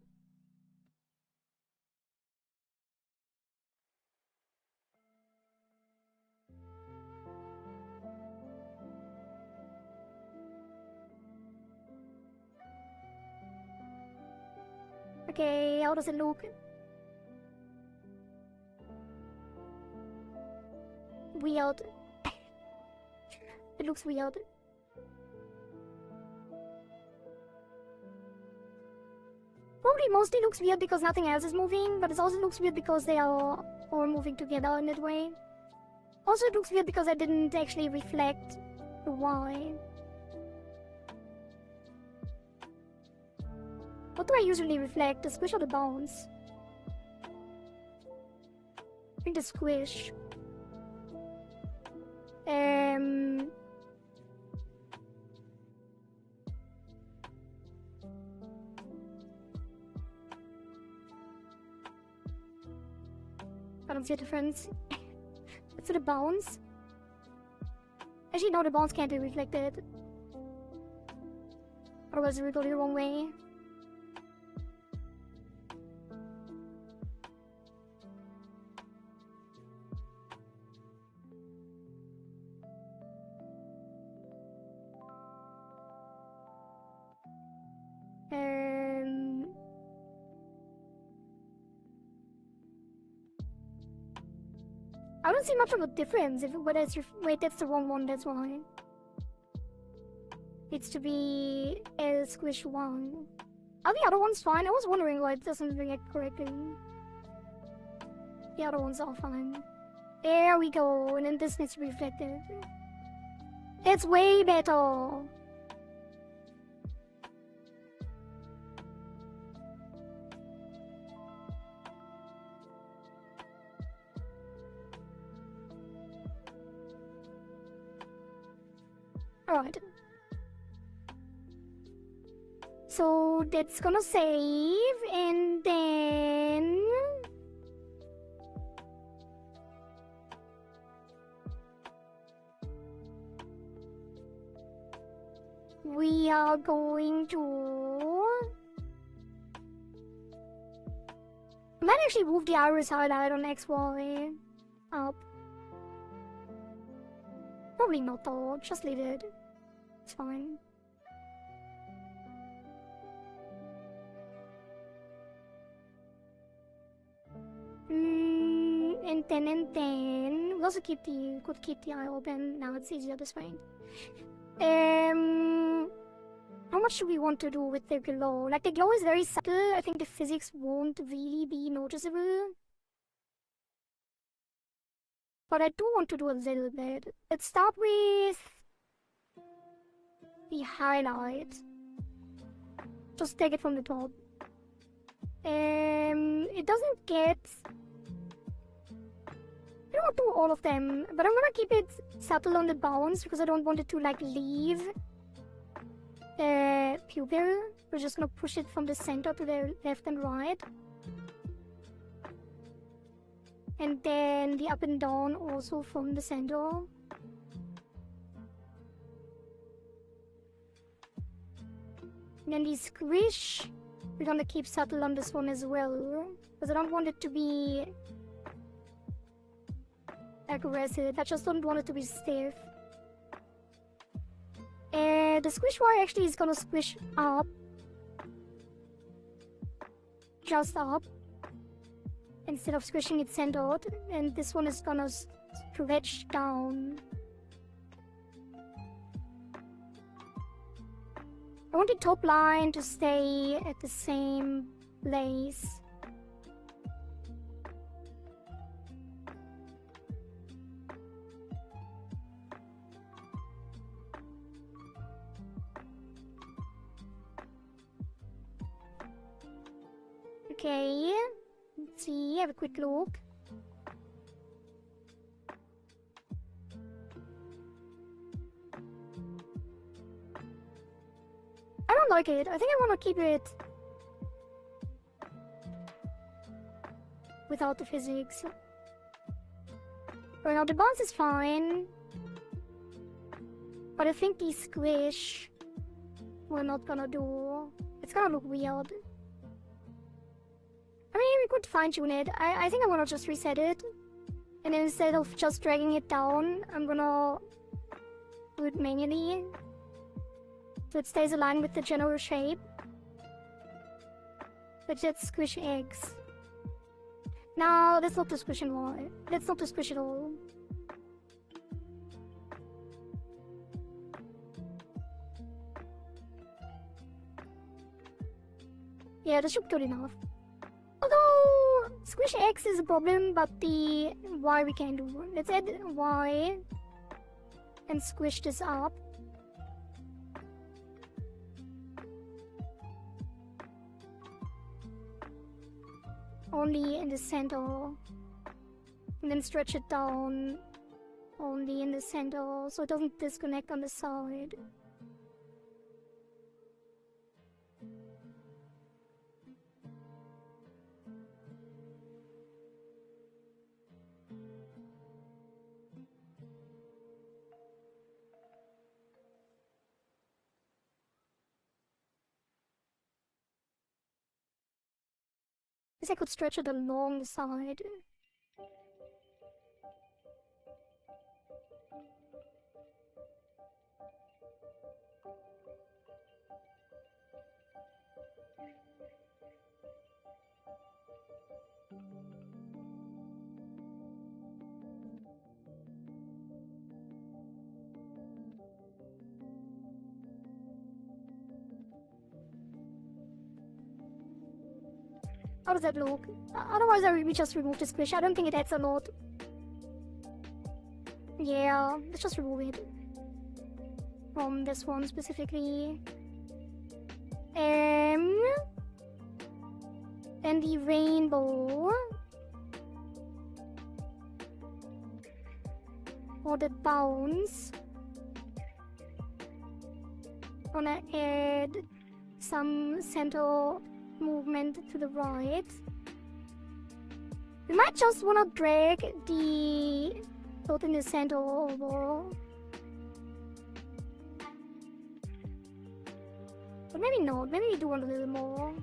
Okay, how does it look? Weird. It looks weird. Probably mostly looks weird because nothing else is moving, but it also looks weird because they are all moving together in that way. Also, it looks weird because I didn't actually reflect the Y. What do I usually reflect? The squish or the bounce? I think the squish. I don't see a difference. It's the bounce. Actually, no, the bounce can't be reflected. Otherwise, it will go the wrong way. I don't see much of a difference if whether it's wait, that's the wrong one, that's why. It's to be L squish 1. Are the other ones fine? I was wondering why it doesn't react correctly. The other ones are fine. There we go, and then this needs to be reflected. That's way better! Alright. So that's gonna save, and then we are going to I might actually move the iris highlight on XY up. Probably not though, just leave it. It's fine. And then we also could keep the eye open. Now it's easier this way. How much do we want to do with the glow? Like, the glow is very subtle. I think the physics won't really be noticeable. But I do want to do a little bit. Let's start with the highlight. Just take it from the top. It doesn't get... I don't do all of them, but I'm gonna keep it subtle on the bounce because I don't want it to like leave the pupil. We're just gonna push it from the center to the left and right. And then the up and down also from the center. And then the squish, we're gonna keep subtle on this one as well, because I don't want it to be aggressive. I just don't want it to be stiff. And the squish wire actually is gonna squish up. Just up. Instead of squishing it centered. And this one is gonna stretch down. I want the top line to stay at the same place. Okay, let's see, have a quick look. I don't like it. I think I want to keep it without the physics. Right now the bounce is fine, but I think the squish we're not gonna do. It's gonna look weird. I mean, we could fine-tune it. I think I'm gonna just reset it. And then instead of just dragging it down, I'm gonna do it manually. So it stays aligned with the general shape. But let's squish eggs. No, that's not the squish at all. That's not the squish at all. Yeah, that should be good enough. Although, squish X is a problem, but the Y we can do. Let's add Y and squish this up. Only in the center. And then stretch it down only in the center so it doesn't disconnect on the side. I could stretch it along the side. How does that look? Otherwise we just remove the squish. I don't think it adds a lot. Yeah, let's just remove it. From this one specifically. And the rainbow. Or the bounce. Gonna add some center movement to the right. We might just wanna drag the dot in the center over. But maybe not. Maybe we do want a little more.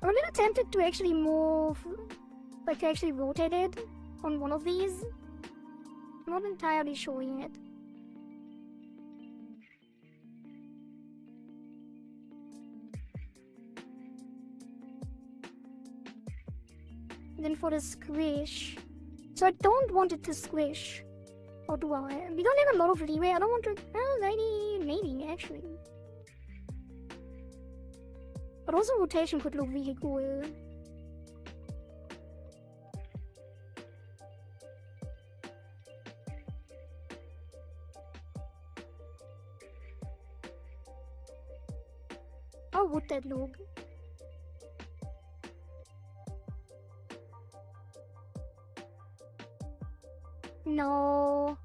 I'm a little tempted to actually move, like to actually rotate it on one of these. I'm not entirely sure yet. And then for the squish, So I don't want it to squish. Or do I? We don't have a lot of leeway. I don't want to... Well, maybe, actually. But also rotation could look really cool. How would that look? No.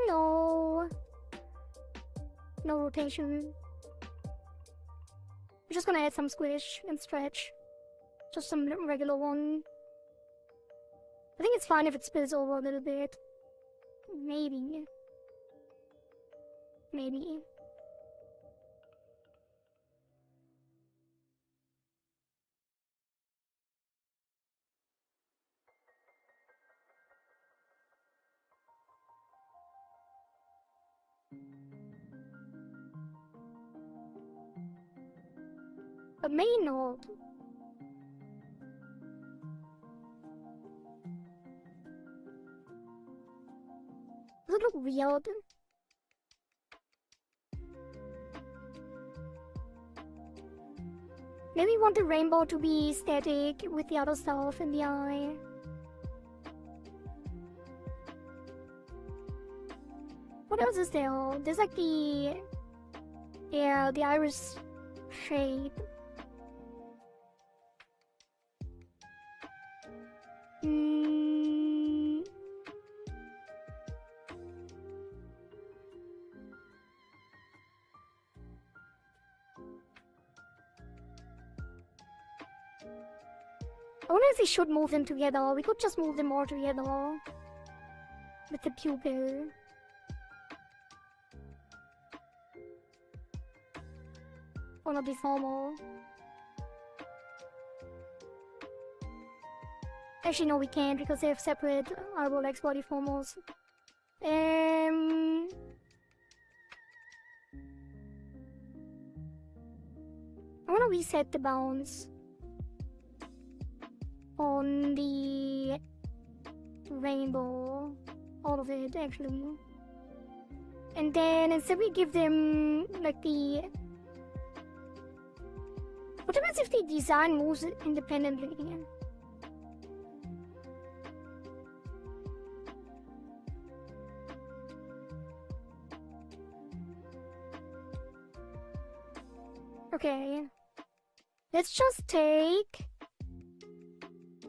No. No rotation. I'm just gonna add some squish and stretch. Just some regular one. I think it's fine if it spills over a little bit. Maybe. Maybe. But maybe not. Does it look weird? Maybe we want the rainbow to be static with the other stuff in the eye. What else is there? There's like the... Yeah, the iris shape. I wonder if we should move them together. We could just move them all together. With the pupil. Or not be formal. Actually, no, we can't because they have separate eyeball body formals. I wanna reset the bounce on the rainbow. All of it, actually. And then instead we give them like the... What happens if the design moves independently? Okay. Let's just take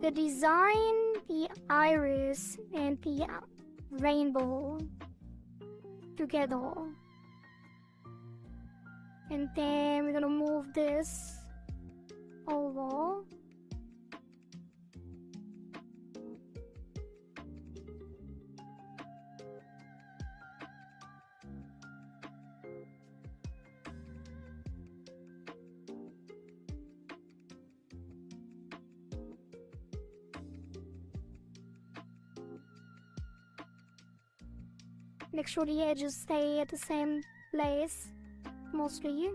the design, the iris, and the rainbow together. And then we're gonna move this over. Make sure the edges stay at the same place, mostly.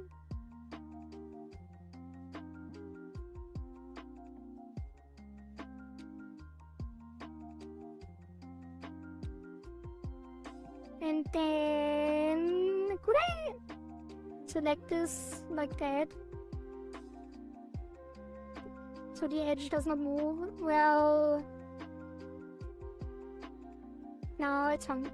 And then... Could I select this like that? So the edge does not move? Well... No, it's fine.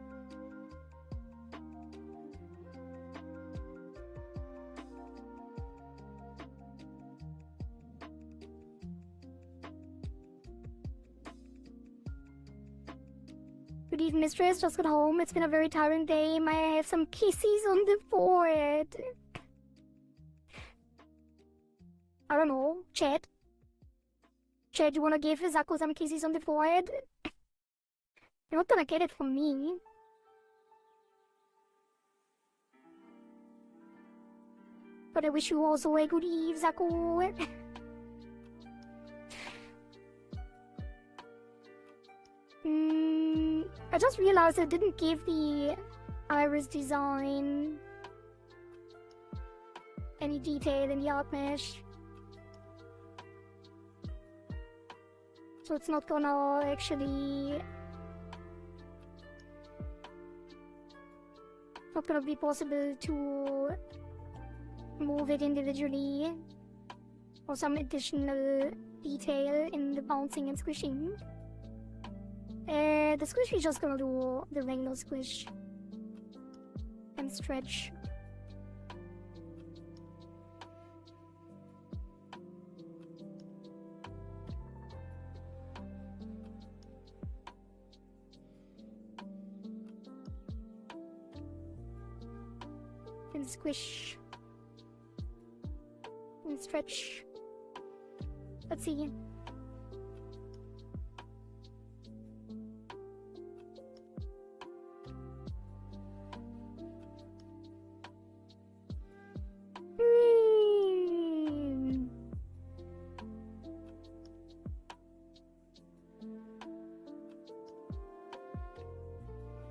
Good evening, mistress. Just got home. It's been a very tiring day. May I have some kisses on the forehead? I don't know. Chat? Chat, you wanna give Zaku some kisses on the forehead? You're not gonna get it from me. But I wish you also a good eve, Zaku. I just realized I didn't give the iris design any detail in the art mesh. So So it's not gonna actually... not gonna be possible to move it individually, or some additional detail in the bouncing and squishing. The squish is just gonna do the regular squish and stretch. And squish and stretch. Let's see.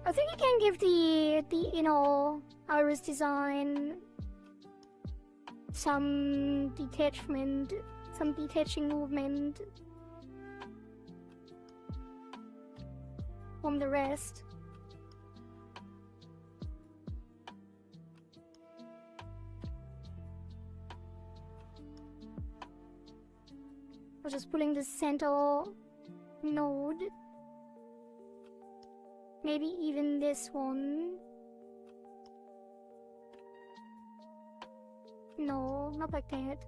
I think you can give the iris design some detachment, some detaching movement from the rest. I'm just pulling the center node. Maybe even this one. No, not like that.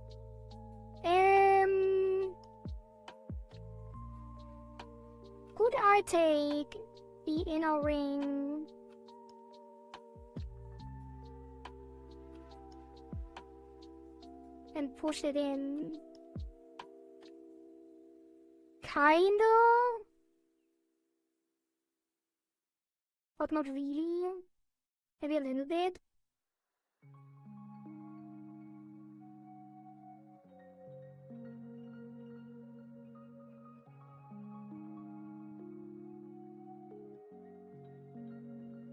Could I take the inner ring and push it in? Kinda, but not really. Maybe a little bit.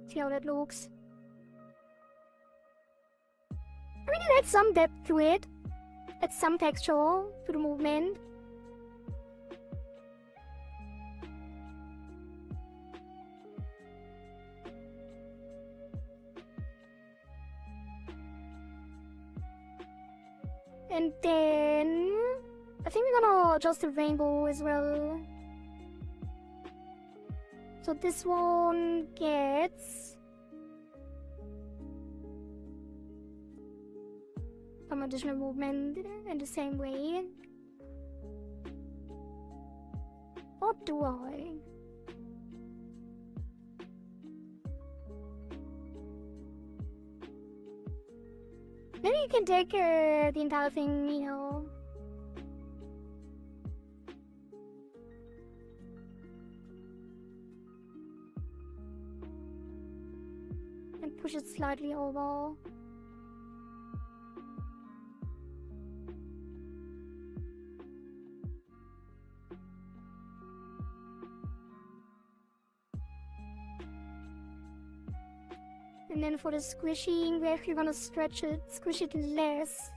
See how that looks. I mean, it adds some depth to it. Adds some texture to the movement. And then I think we're gonna adjust the rainbow as well. So this one gets some additional movement in the same way. What do I? Maybe you can take the entire thing, and push it slightly over. And then for the squishing, we're actually gonna squish it less.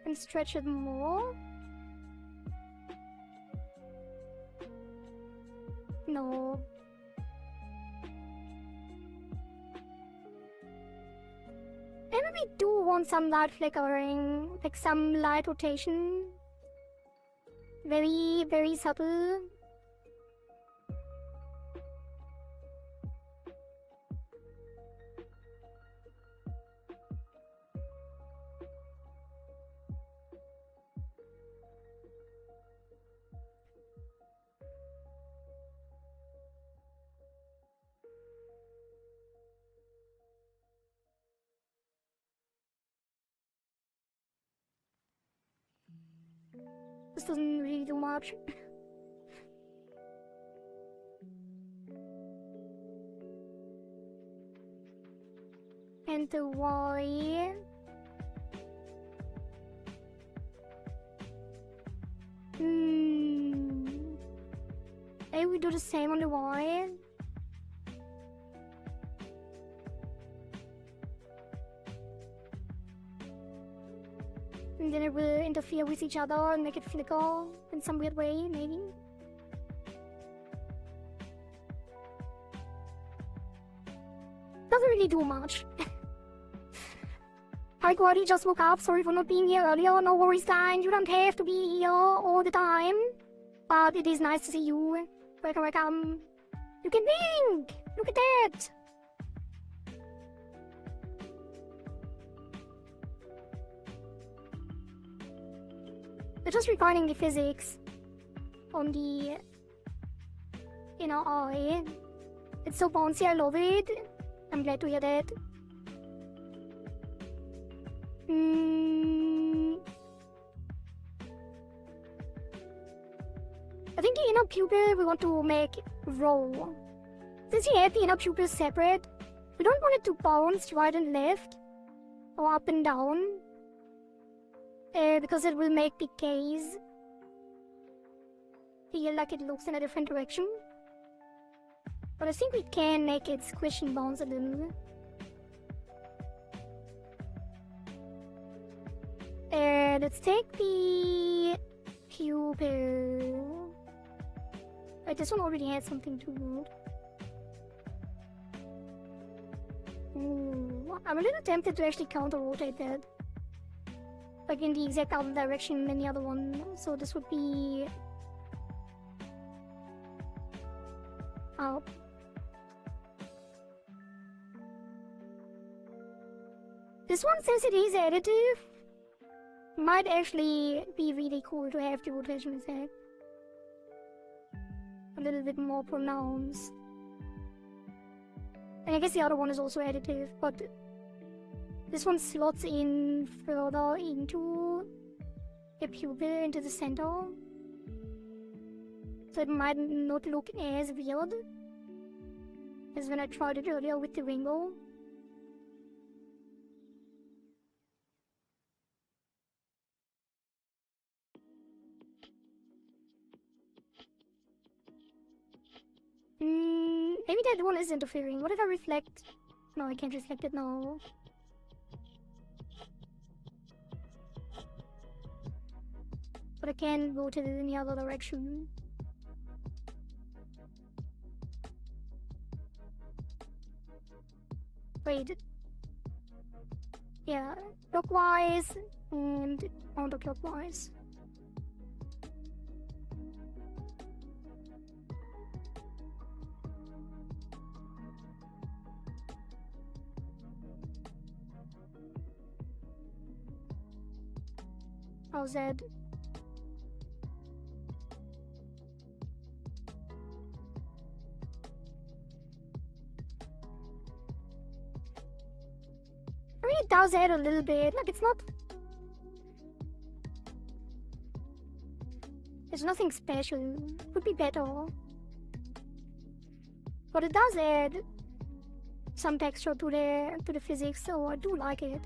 And stretch it more. No. Maybe we do want some light flickering, like some light rotation. Very, very subtle. This doesn't really do much. And the Y. Maybe we do the same on the Y. And then it will interfere with each other and make it flicker in some weird way, maybe. Doesn't really do much. Hi Kohari, just woke up. Sorry for not being here earlier. No worries, Stein. You don't have to be here all the time. But it is nice to see you. Welcome, welcome. You can blink! Look at that! They're just refining the physics on the inner eye. It's so bouncy, I love it. I'm glad to hear that. I think the inner pupil we want to make roll. Since we have the inner pupil separate, we don't want it to bounce right and left or up and down. Because it will make the gaze feel like it looks in a different direction. But I think we can make it squish and bounce a little. Let's take the pupil. Wait, this one already had something to do. Ooh, I'm a little tempted to actually counter-rotate that. Like in the exact other direction than the other one. So this would be up. This one, since it is additive, might actually be really cool to have the rotation effect a little bit more pronounced. And I guess the other one is also additive, but this one slots in further into the pupil, into the center. So it might not look as weird as when I tried it earlier with the rainbow. Maybe that one is interfering. What if I reflect? No, I can't reflect it now. But I can rotate it in the other direction. Wait. Yeah, clockwise and counterclockwise. How's that? I mean, it does add a little bit. Like, it's not... It's nothing special. Could be better. But it does add some texture to the physics, so I do like it.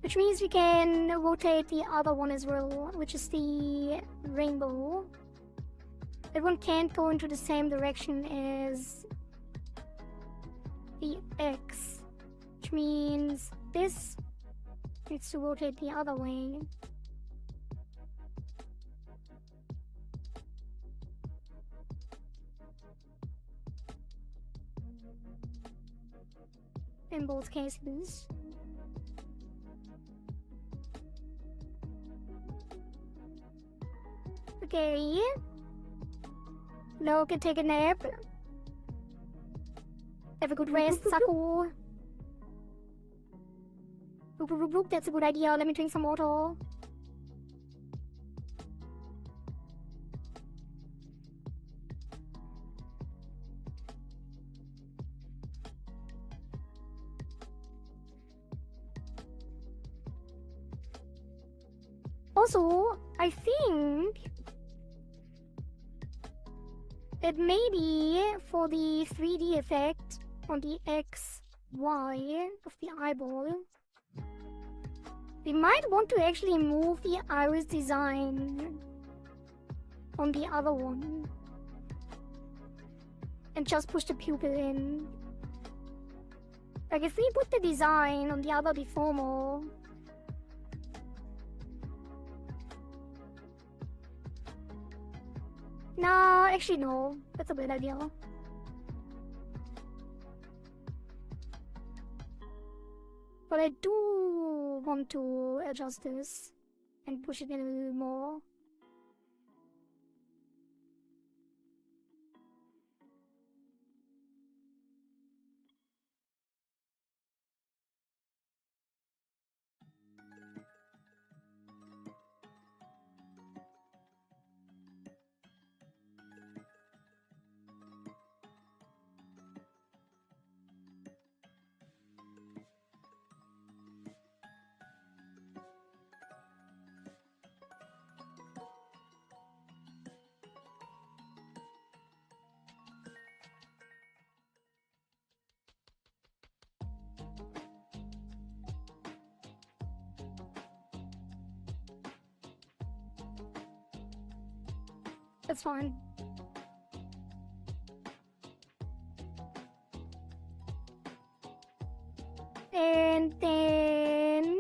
Which means we can rotate the other one as well, which is the rainbow. That one can't go into the same direction as the X, which means this needs to rotate the other way. In both cases. Okay. No, can take a nap. Have a good rest, Saku. Look, that's a good idea. Let me drink some water. Also, I think that maybe for the 3D effect on the X, Y of the eyeball, We might want to actually move the iris design on the other one and just push the pupil in. Like if we put the design on the other deformer, no, actually no, that's a bad idea. But I do want to adjust this and push it in a little more. That's fine. And then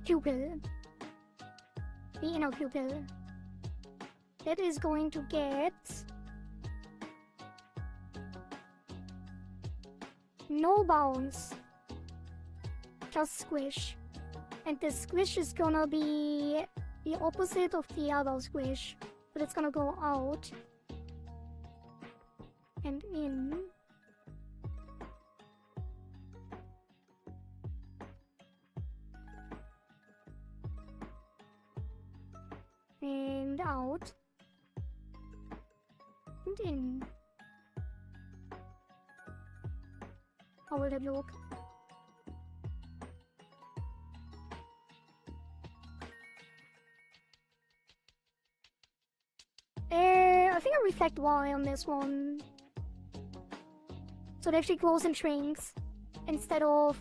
pupil. The inner pupil. That is going to get no bounce. Just squish. And the squish is gonna be the opposite of the other squish. But it's gonna go out and in. And out. And in. How will that look? I think I reflect Y on this one. So it actually grows and shrinks instead of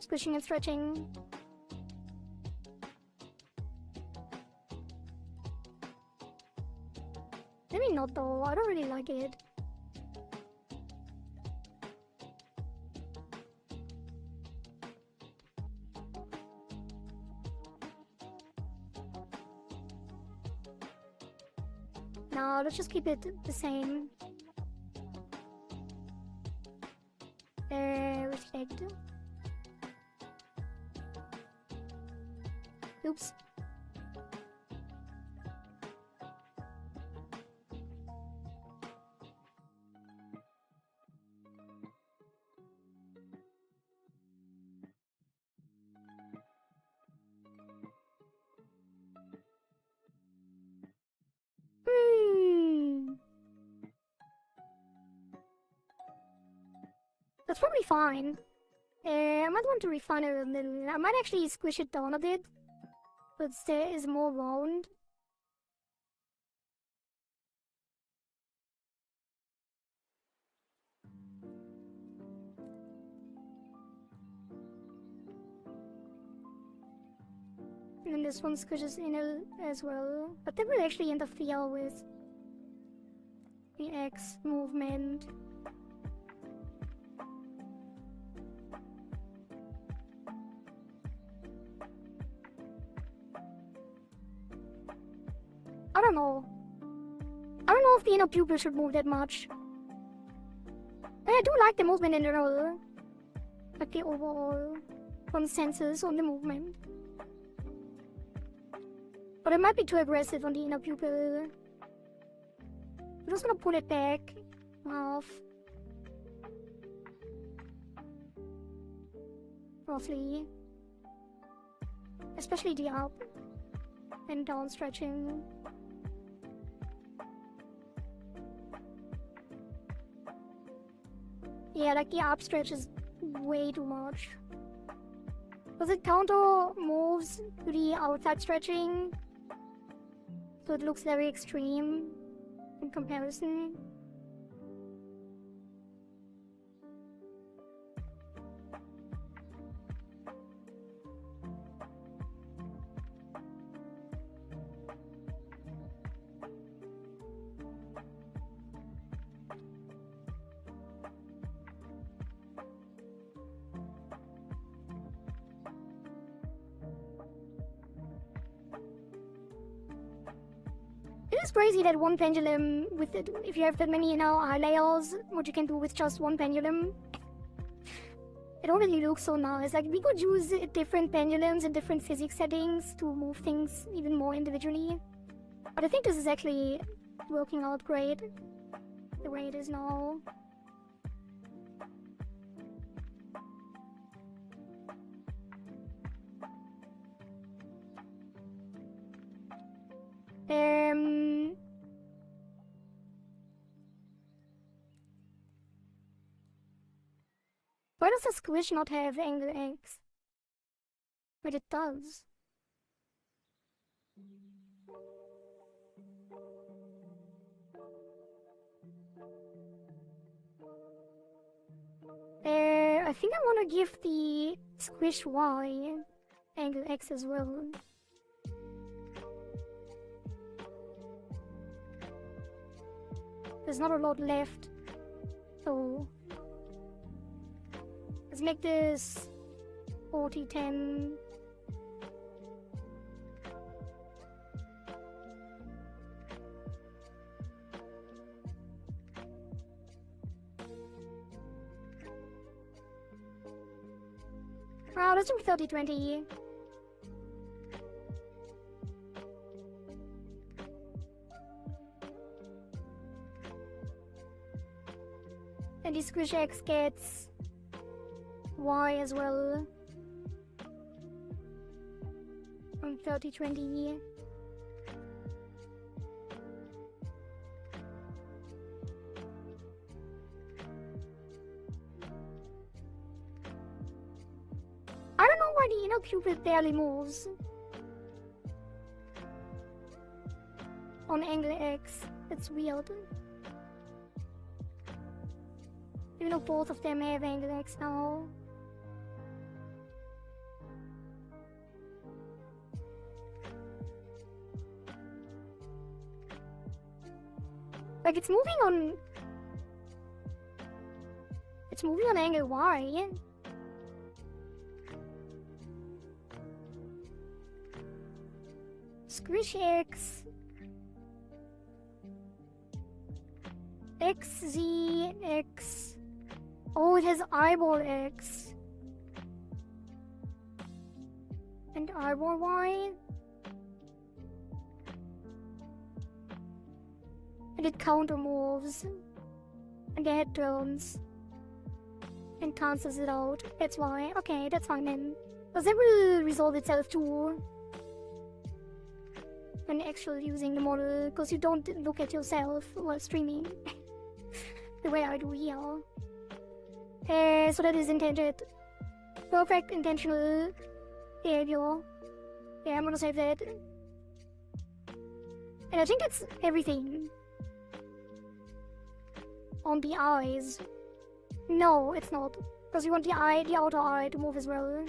squishing and stretching. Maybe not though, I don't really like it. No, let's just keep it the same. Reflect. Oops. That's probably fine. I might want to refine it a little. I might actually squish it down a bit, but there is more round. And then this one squishes in as well, but that will actually interfere with the X movement. I don't know. I don't know if the inner pupil should move that much. But I do like the movement in general. Like the overall consensus on the movement. But it might be too aggressive on the inner pupil. I'm just gonna pull it back half. Roughly. Especially the up and down stretching. Yeah, like the up stretch is way too much. Because it counter moves to the outside stretching. So it looks very extreme in comparison. is crazy that one pendulum with it, if you have that many layers, what you can do with just one pendulum. It already looks so nice. Like, we could use different pendulums in different physics settings to move things even more individually. But I think this is actually working out great the way it is now. Why does the squish not have angle X? But it does. I think I want to give the squish Y angle X as well. There's not a lot left, so let's make this 40-10. Wow, let's do 30-20. And the squish X gets Y as well. From 30-20. I don't know why the ENVtuber barely moves on angle X. It's weird. Even though both of them have angle X now. Like, it's moving on angle Y. Squish X. X, Z, X. Oh, it has eyeball X. And eyeball Y. And it counter moves. And the head turns. And cancels it out. That's why. Okay, that's fine then. Because that will resolve itself too. When actually using the model. Because you don't look at yourself while streaming. The way I do here. So that is intended. Perfect intentional behavior. Yeah, I'm gonna save that. And I think that's everything. On the eyes. No, it's not. Because you want the outer eye to move as well.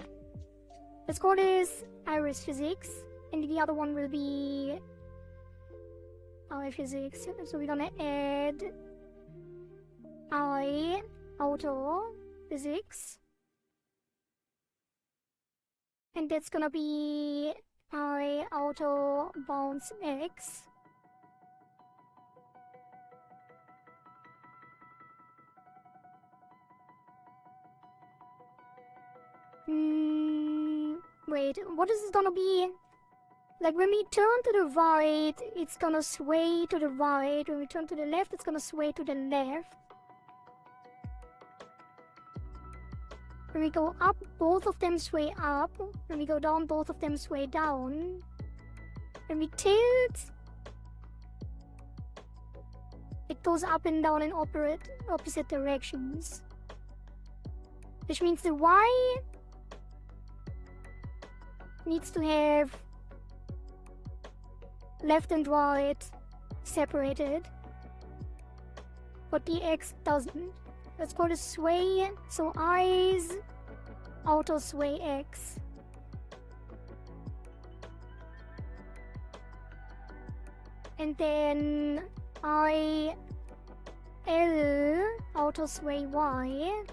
Let's call this iris physics. And the other one will be eye physics. So we're gonna add eye outer physics. And that's gonna be eye outer bounce X. Wait, what is this gonna be? Like, when we turn to the right, it's gonna sway to the right. When we turn to the left, it's gonna sway to the left. When we go up, both of them sway up. When we go down, both of them sway down. When we tilt, it goes up and down in opposite directions. Which means the Y needs to have left and right separated, but the X doesn't. Let's call it sway, so eyes, outer sway X. And then I, L, outer sway Y.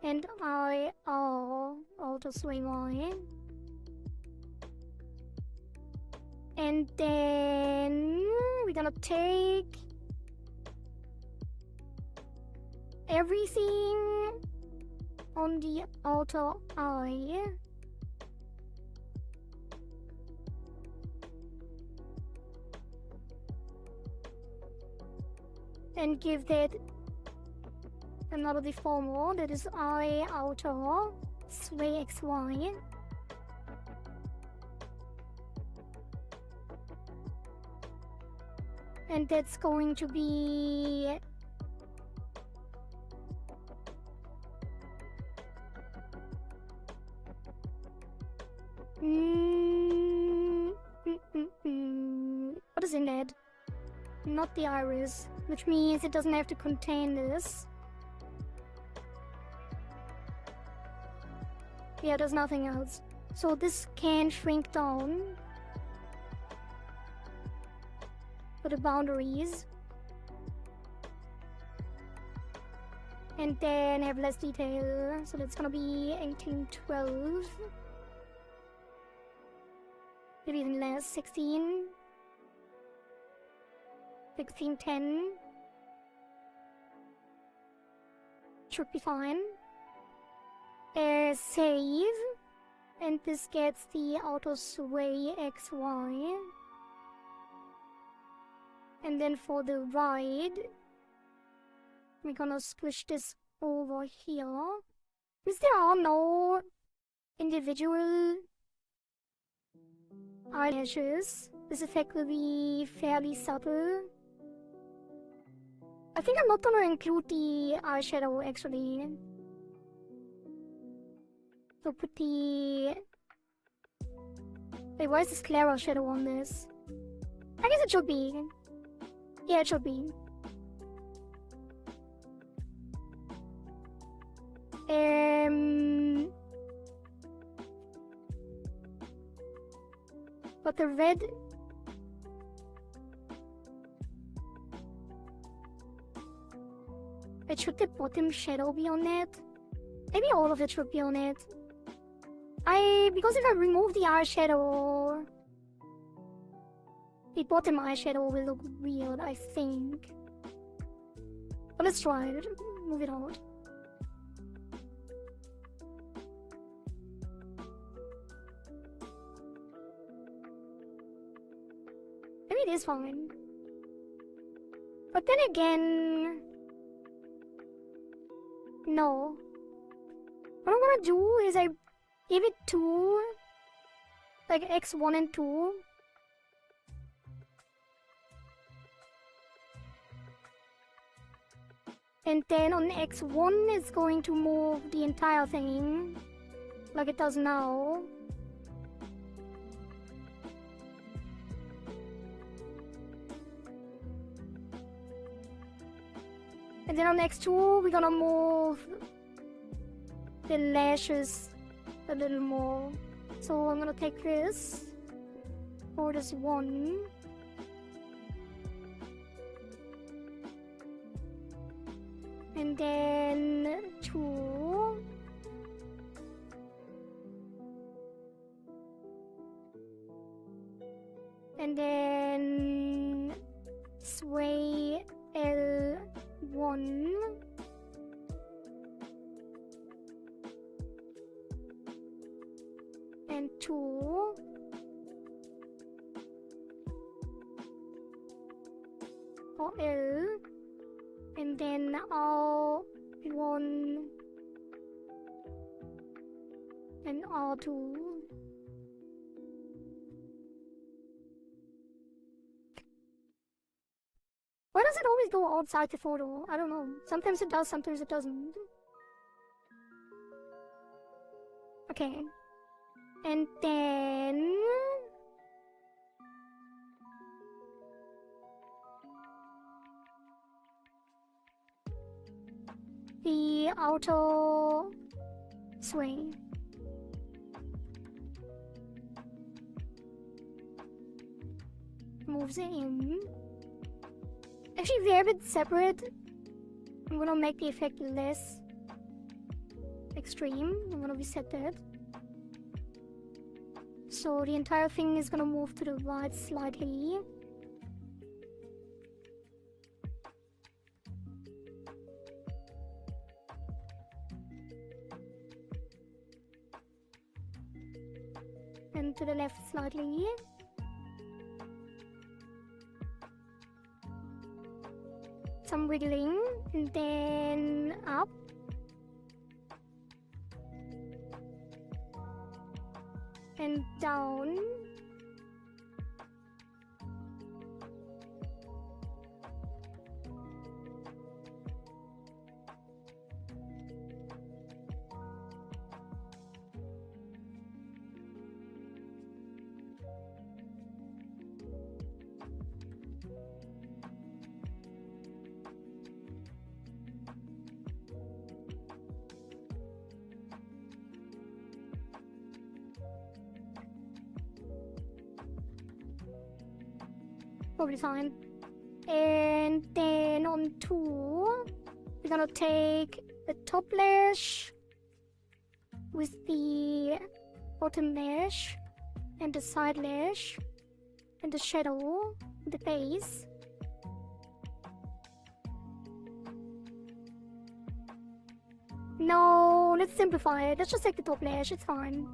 And I, R, outer sway Y. And then we're gonna take everything on the outer eye. And give that another deformer, that is eye outer, sway XY. And that's going to be what is in it? Not the iris, which means it doesn't have to contain this. Yeah, there's nothing else. So this can shrink down for the boundaries. And then have less detail. So that's gonna be 1812. Maybe even less, 16. 1610. Should be fine. Save. And this gets the auto sway XY. And then for the ride, we're gonna switch this over here. Because there are no individual eyelashes, this effect will be fairly subtle. I think I'm not gonna include the eyeshadow actually. So put the... Wait, why is this Clara shadow on this? I guess it should be. Yeah, it should be. But the red... It should the bottom shadow be on it? Maybe all of it should be on it. Because if I remove the eyeshadow, the bottom eyeshadow will look weird, I think. But let's try it. Move it out. Maybe it is fine. But then again... No. What I'm gonna do is I give it 2, like X1 and 2. And then on X1 it's going to move the entire thing, like it does now. And then on X2 we're gonna move the lashes a little more. So I'm gonna take this for this one. And then 2. And then sway L1. And 2. For L. And then R1 and R2. Why does it always go outside the photo? I don't know. Sometimes it does, sometimes it doesn't. Okay. And then... the outer swing. Moves it in. Actually, if they're a bit separate, I'm gonna make the effect less extreme. I'm gonna reset that. So the entire thing is gonna move to the right slightly. And to the left slightly. Some wiggling, and then up. And down. Probably fine. And then on 2, we're gonna take the top lash with the bottom lash and the side lash and the shadow, the base. No, let's simplify it. Let's just take the top lash, it's fine.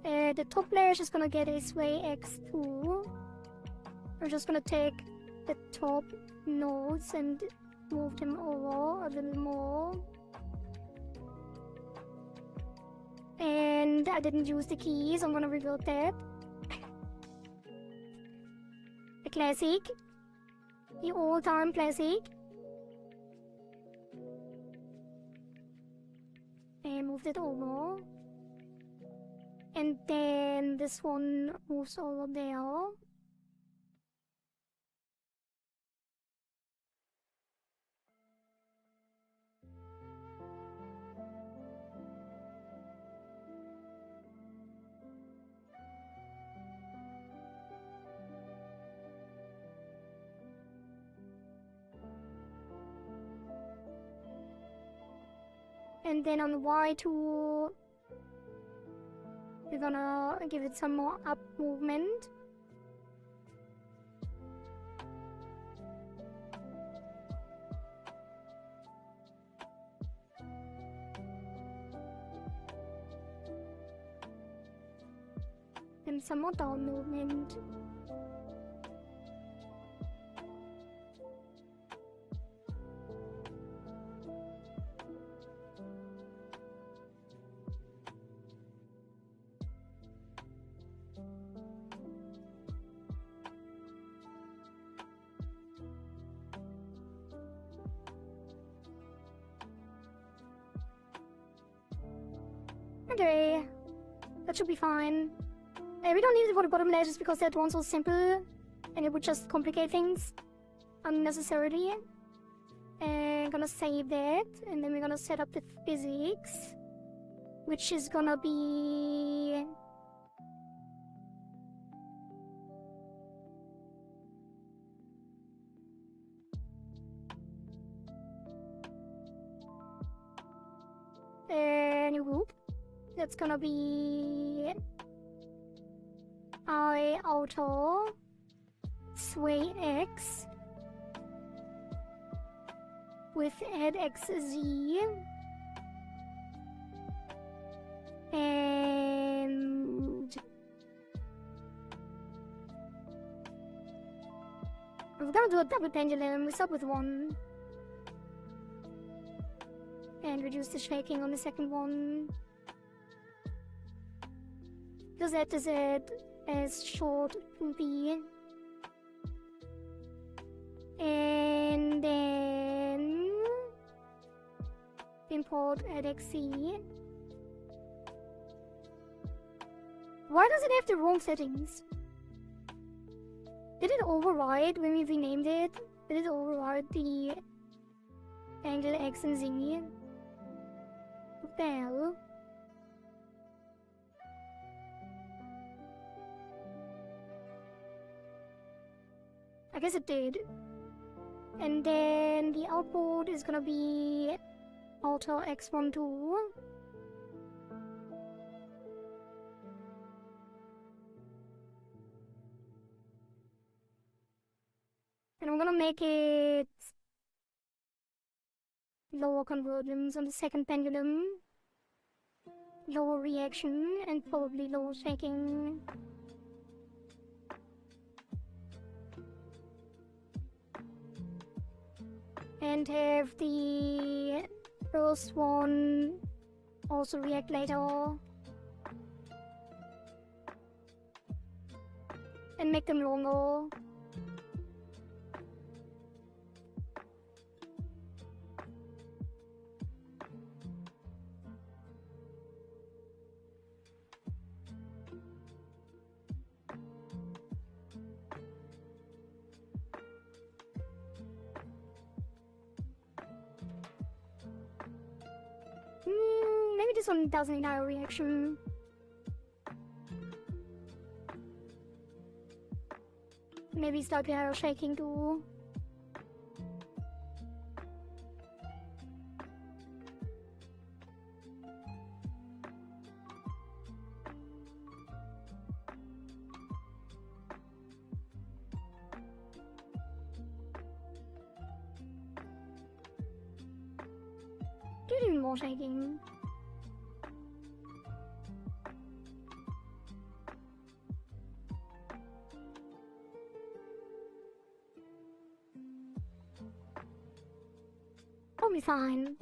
The top lash is gonna get a sway X2. We're just gonna take the top nodes and move them over a little more. And I didn't use the keys, I'm gonna rebuild that. The classic. The all-time classic. And move it over. And then this one moves over there. And then on Y2, we're gonna give it some more up movement. And some more down movement. Okay, that should be fine. We don't need it for the bottom lashes because that one's so simple and it would just complicate things unnecessarily. And gonna save that, and then we're gonna set up the physics, which is gonna be a new group. That's gonna be I auto sway X with add XZ and we're gonna do a double pendulum. We start with 1 and reduce the shaking on the second one. Does that as short to be, and then import AddXC. Why does it have the wrong settings? Did it override when we renamed it? Did it override the angle X and Z? What the hell? I guess it did. And then the output is gonna be auto X12. gonna make it lower convergence on the second pendulum, lower reaction, and probably lower shaking. And have the first one also react later. And make them longer. Maybe this one doesn't need our reaction. Maybe slightly higher shaking too. Do even more shaking. I'll be fine.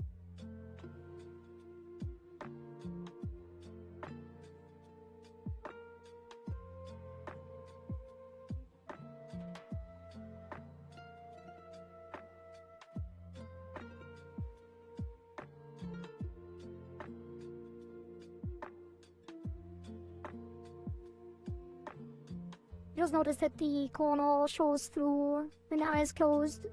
Just notice that the corner shows through when the eye is closed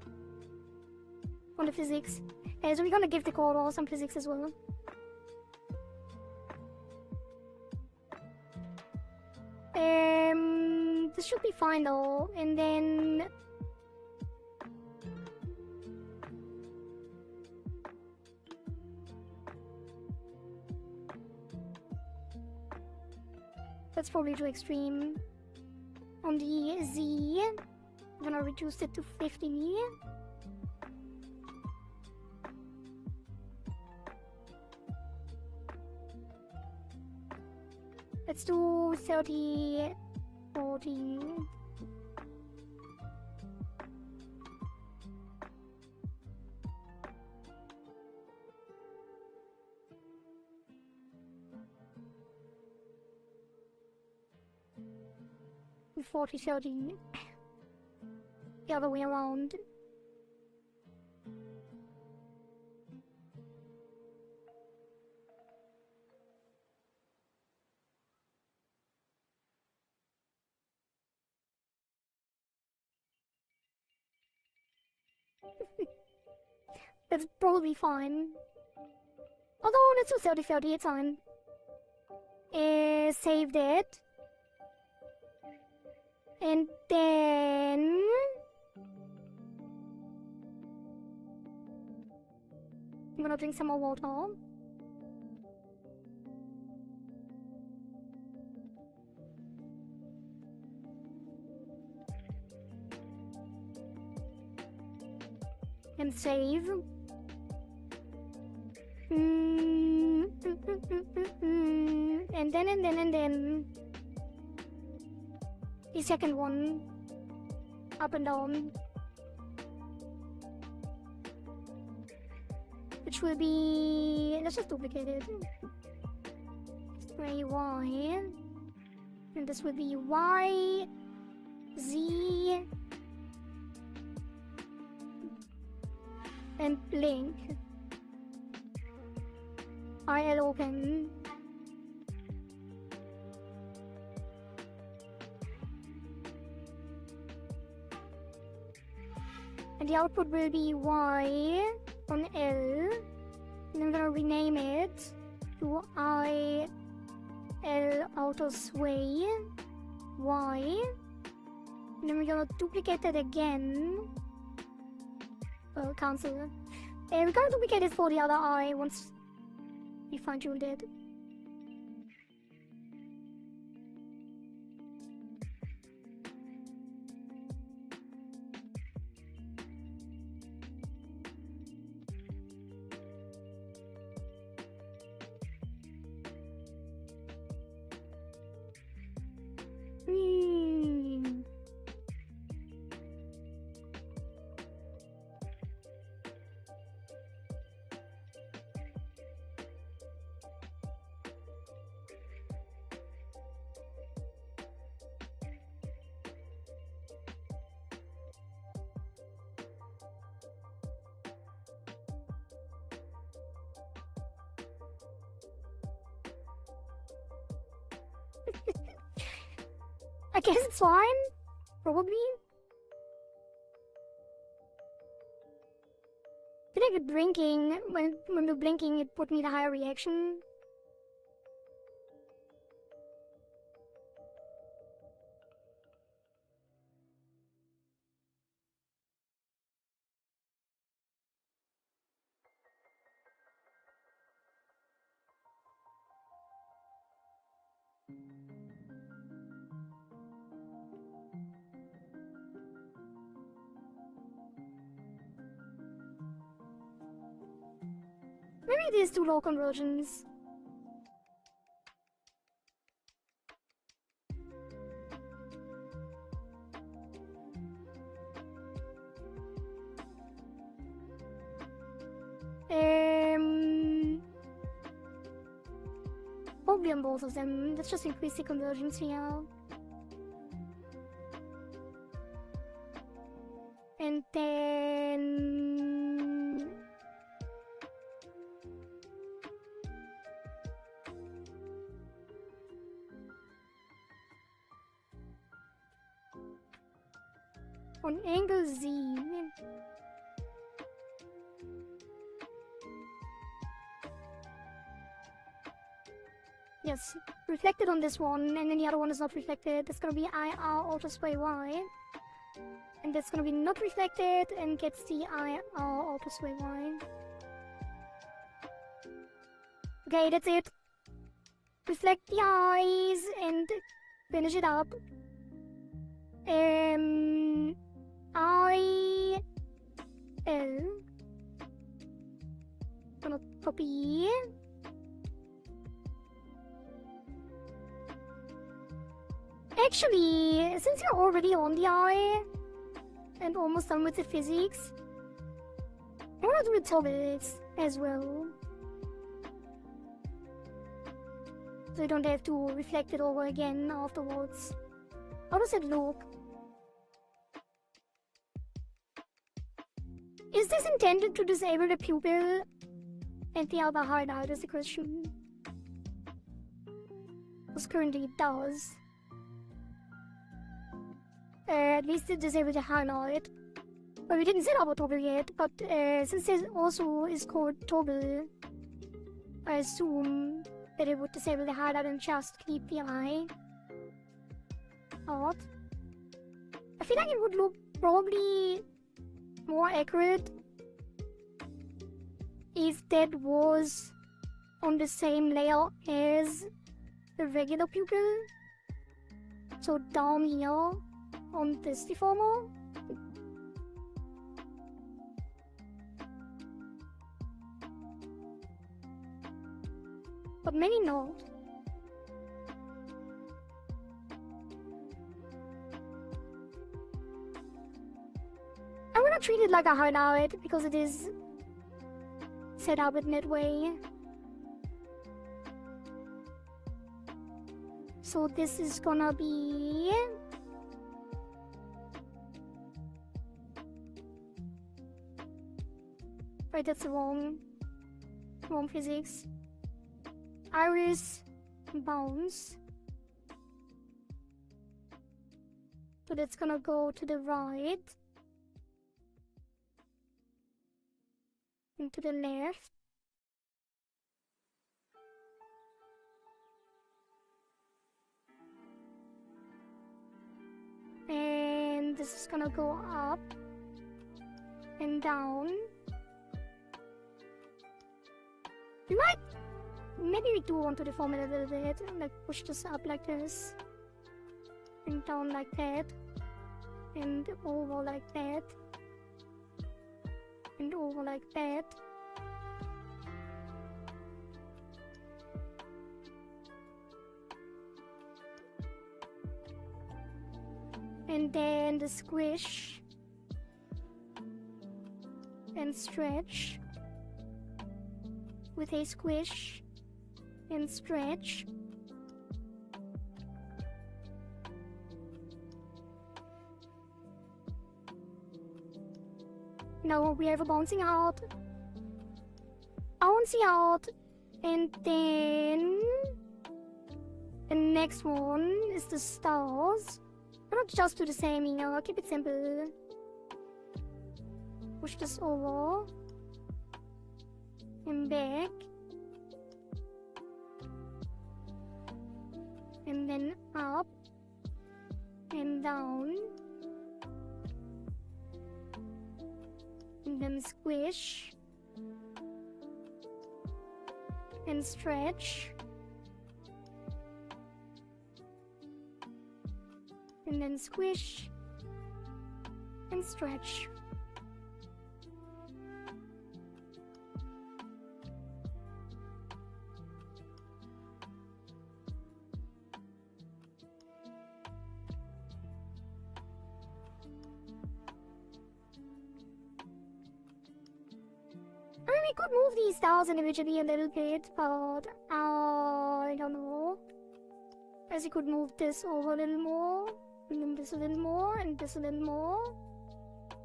on the physics. So we're gonna give the corner some physics as well. This should be fine though, and then that's probably too extreme. On the Z, I'm gonna reduce it to 50. Let's do 30, 40. And 40, 30. The other way around. That's probably fine. Although, let's do 30, 30, it's fine. Save that. And then I'm gonna drink some more water. And save. And then the second one up and down, which will be, let's just duplicate it. Spray Y, and this will be Y, Z, and blink. IL open. And the output will be Y on L. And I'm gonna rename it to IL outer sway Y. And then we're gonna duplicate that again. Well, cancel. We're gonna duplicate it for the other eye once we fine-tuned it. I guess it's fine. Probably. I think with blinking, when we're blinking, it put me in a higher reaction. Maybe these two low conversions. Probably on both of them. Let's just increase the conversions here. And then... on angle Z. Yes, reflected on this one, and then the other one is not reflected. That's gonna be IR auto sway Y. And that's gonna be not reflected and gets the IR auto sway Y. Okay, that's it. Reflect the eyes and finish it up. Gonna copy. Actually, since you're already on the eye and almost done with the physics, I wanna do the topics as well. So you don't have to reflect it over again afterwards. How does it look? Is this intended to disable the pupil and the alba highlight is the question? Because currently it does. At least it disabled the highlight. But we didn't set up a toggle yet, but since this also is called toggle, I assume that it would disable the highlight and just keep the eye out. I feel like it would look probably more accurate if that was on the same layer as the regular pupil. So down here on this deformer. But maybe not. I wanna treat it like a highlight because it is set up in that way. So this is gonna be right, that's wrong physics. Iris bounce. So that's gonna go to the right and to the left. And this is gonna go up and down. We might, maybe we do want to deform it a little bit, like push this up like this, and down like that, and over like that, and over like that. And then the squish and stretch with a squish and stretch. Now we have a bouncing out, and then a next one is the stars. Why not just do the same here? Keep it simple. Push this over. And back. And then up. And down. And then squish. And stretch. And then squish. And stretch. I mean, we could move these stars individually a little bit, but I don't know. As you could move this over a little more, and then this a little more, and this a little more,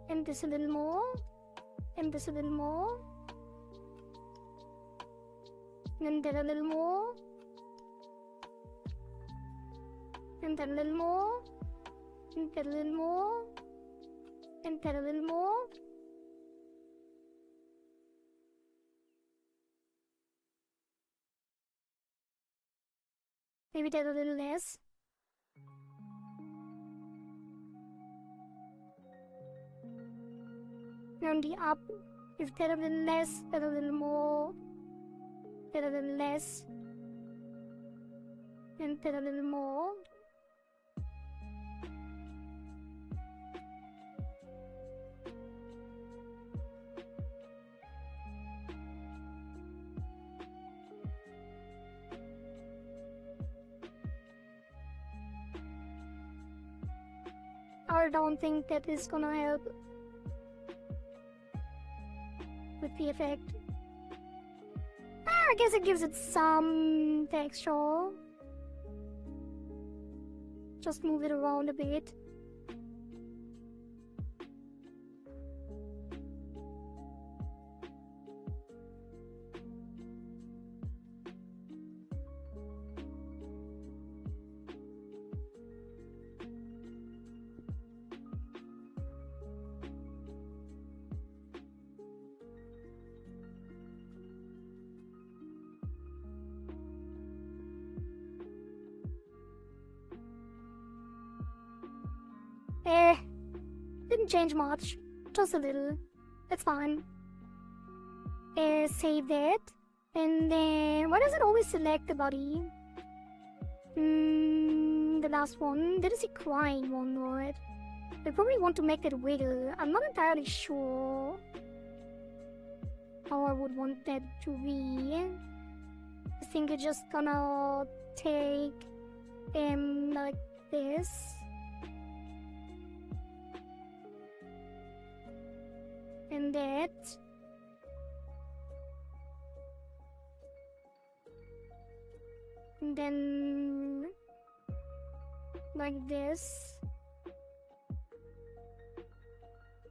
and this a little more, and this a little more, and then that a little more, and that a little more, and that a little more, and that a little more. Maybe that a little less. On the up, if that a little less, that a little more, that a little less, and that a little more. I don't think that is gonna help with the effect. I guess it gives it some texture. Just move it around a bit. Didn't change much. Just a little. That's fine. Save that. And then, why does it always select the body? The last one. That is a crying one, right? I probably want to make that wiggle. I'm not entirely sure how I would want that to be. I think it's just gonna take them like this. And that. And then like this.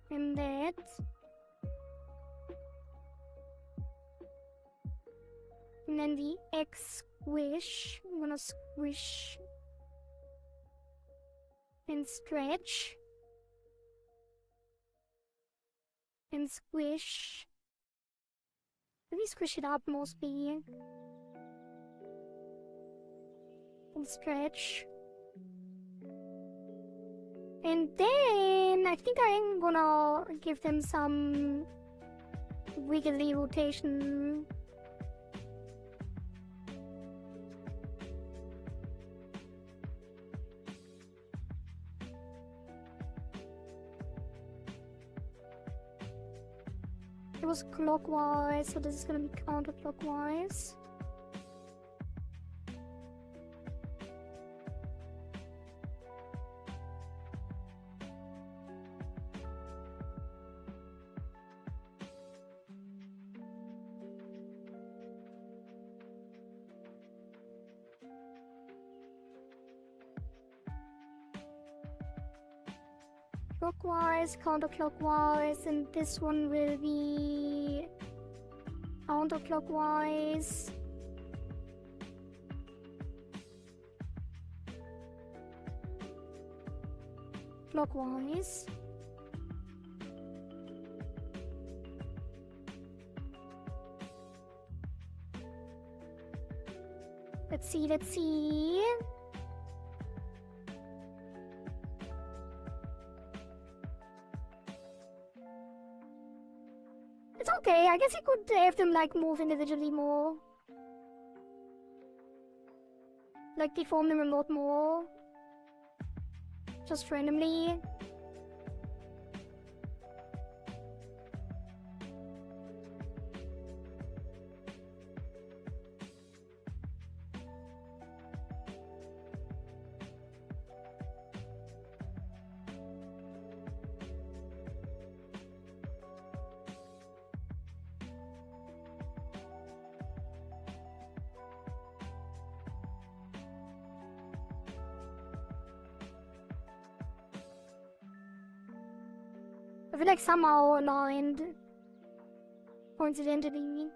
And that. And then the X squish. I'm gonna squish and stretch. And squish. Let me squish it up mostly. And stretch. And then I think I'm gonna give them some wiggly rotation. It was clockwise, so this is gonna be counterclockwise. Clockwise, counterclockwise, and this one will be counterclockwise. clockwise. Let's see, let's see. It's okay, I guess you could have them like move individually more. Like deform them a lot more. Just randomly. I feel like somehow aligned. Coincidentally.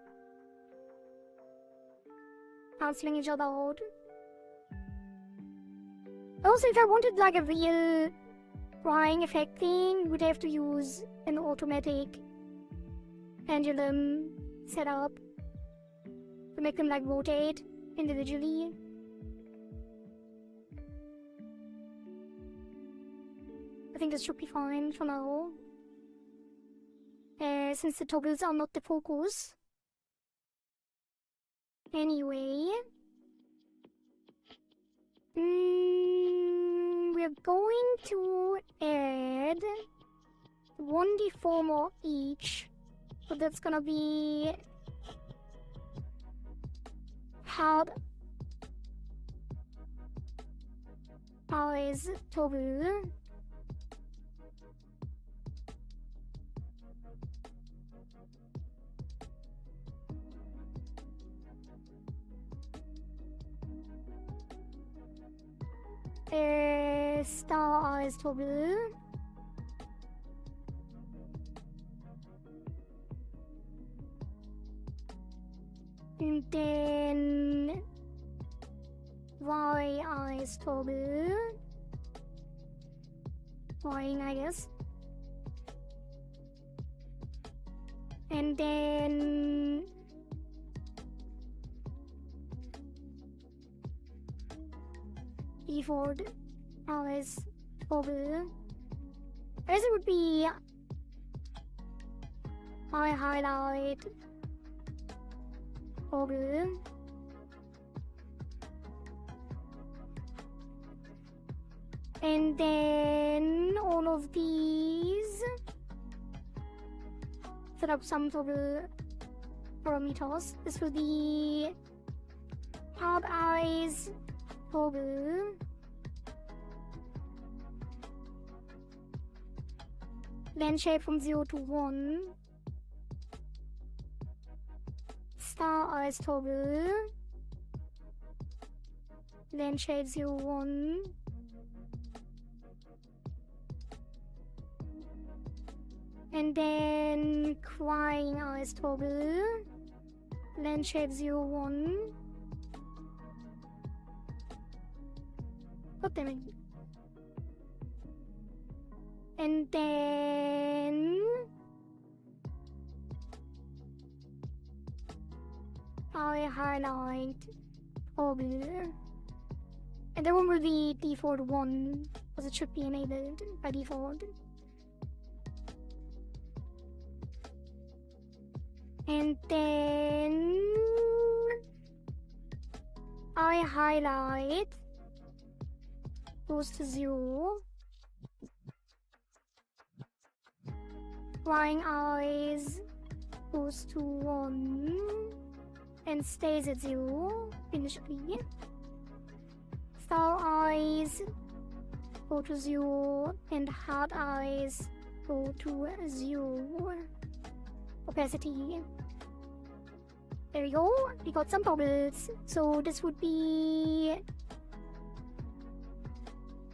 Cancelling each other out. Also, if I wanted like a real drawing effect thing, we'd have to use an automatic pendulum setup to make them like rotate individually. I think this should be fine for now. Since the toggles are not the focus. Anyway. We're going to add 1 deformer each. So that's gonna be hard eyes toggle. Star eyes toggle. And then Y eyes toggle. Ying, I guess. And then default eyes toggle. I guess it would be eye highlight toggle. And then all of these set up some toggle parameters. This will be hard eyes toggle. Lens shape from 0 to 1. Star eyes toggle. Lens shape 0, 1. And then crying eyes toggle. Lens shape 0, 1. God damn it. And then I highlight toggle. And that one will be default 1 because it should be enabled by default. And then I highlight goes to 0. Crying eyes goes to 1 and stays at 0 initially. Star eyes go to 0 and hard eyes go to 0. Opacity. There we go. We got some bubbles. So this would be.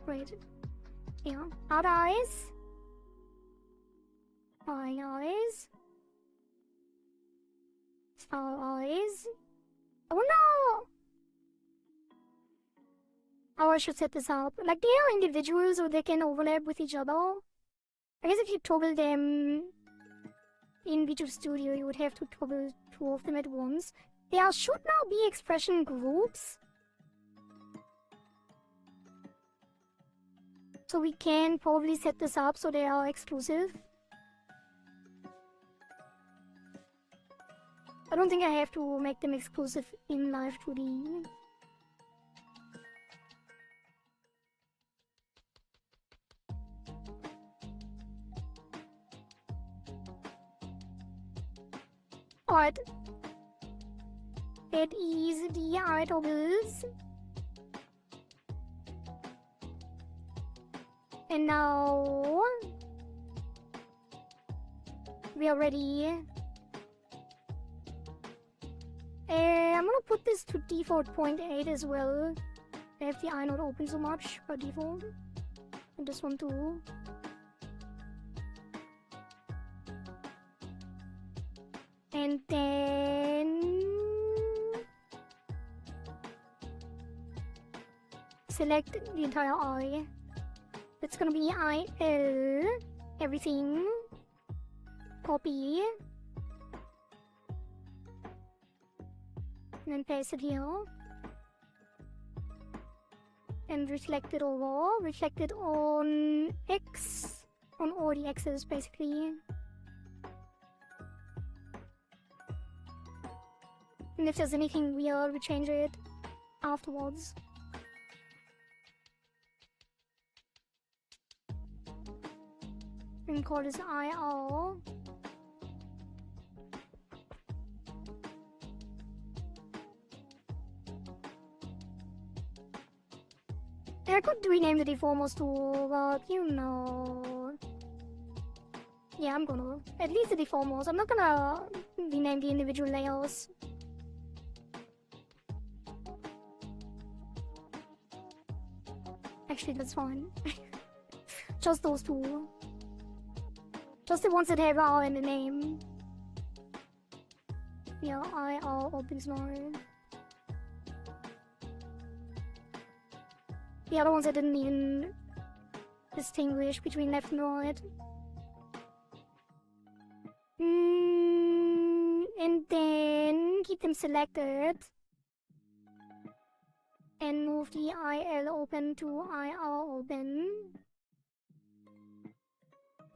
Wait. Yeah. Hard eyes. Crying eyes. Star eyes. Oh no! how I should set this up. Like, they are individuals, so they can overlap with each other. I guess if you toggle them in VTuber Studio, you would have to toggle 2 of them at once. There should now be expression groups. So we can probably set this up so they are exclusive. I don't think I have to make them exclusive in Live2D. Alright. That is the eye toggles. And now we are ready. I'm gonna put this to default 0.8 as well. I have the eye not open so much by default. And this one too. And then select the entire eye. It's gonna be IL, everything. Copy. And then paste it here. And reflect it over. Reflect it on X. On all the X's, basically. And if there's anything weird, we change it afterwards. And call this IR. I could rename the deformers too, but you know. Yeah, I'm gonna. At least the deformers. I'm not gonna rename the individual layers. Actually, that's fine. Just those two. Just the ones that have R in the name. Yeah, IR opens now. The other ones I didn't even distinguish between left and right. And then keep them selected. And move the IL open to IR open.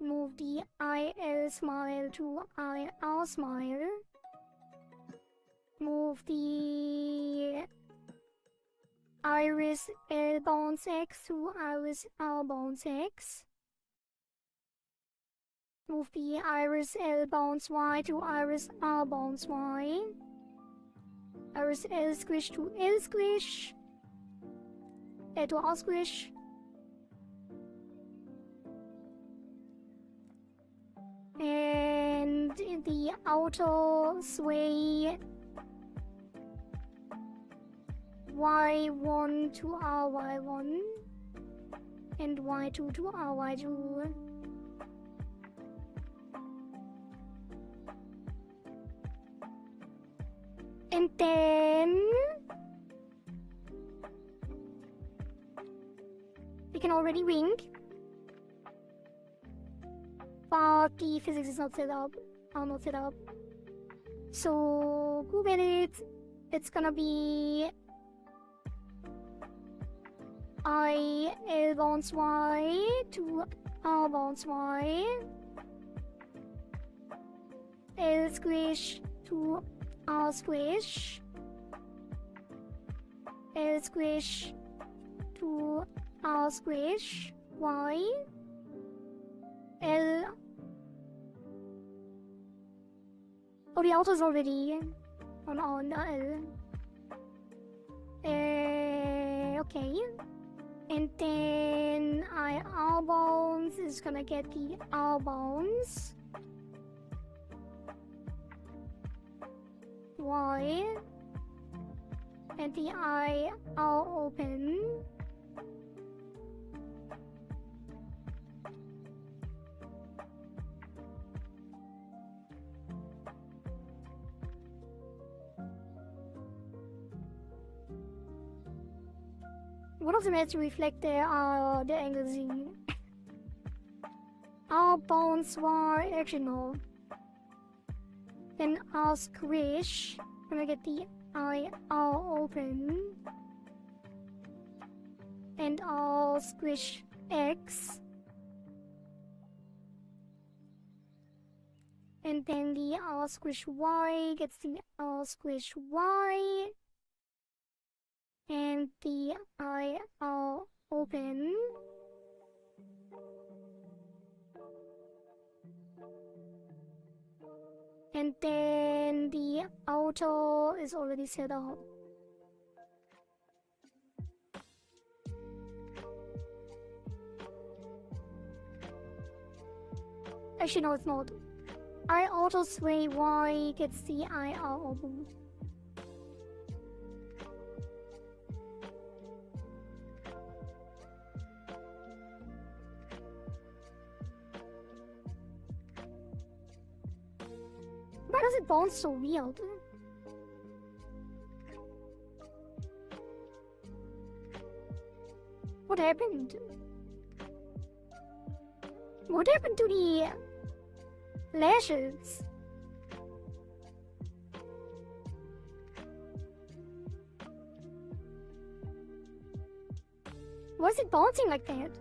Move the IL smile to IR smile. Move the iris L bounce X to iris R bounce X. Move the iris L bounce Y to iris R bounce Y. Iris L squish to L squish. L to R squish. And the outer sway Y1 to RY1 and Y2 to RY2. And then we can already wink, but the physics is not set up. Are not set up. So group edit. It's gonna be IL bounce Y to R bounce Y. L squish to R squish. L squish to R squish. Y. L. Oh, the outer's already on L. Okay. And then R bounce is gonna get the R bounce. Y. And the IR open. One of them has to reflect the angle Z. R bounce Y, actually no. Then R squish. I'm gonna get the R open. And R squish X. And then the R squish Y gets the R squish Y. And the R open. And then the auto is already set up. Actually, no, it's not. I auto sway Y gets the IR open. Why does it bounce so weird? What happened? What happened to the lashes? Why is it bouncing like that?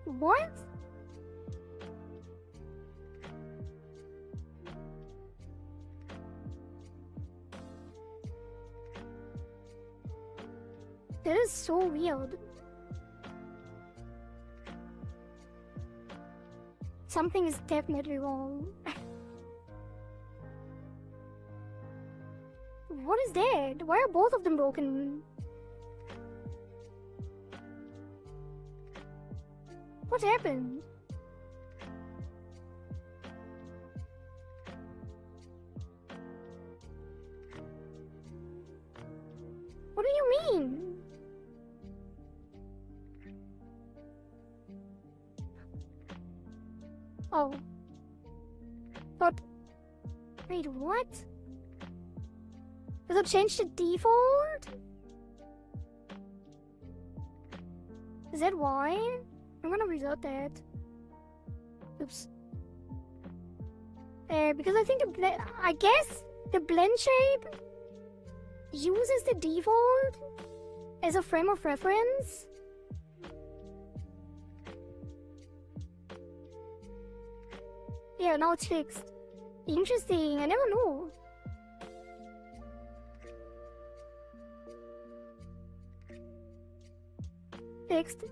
What? That is so weird. Something is definitely wrong. What is that? Why are both of them broken? What happened? What do you mean? Oh. But... Wait, what? Does it change the default? Is that why? I'm gonna reset that. Oops. Because I think I guess the blend shape uses the default as a frame of reference. Yeah, now it's fixed. Interesting, I never knew. Fixed.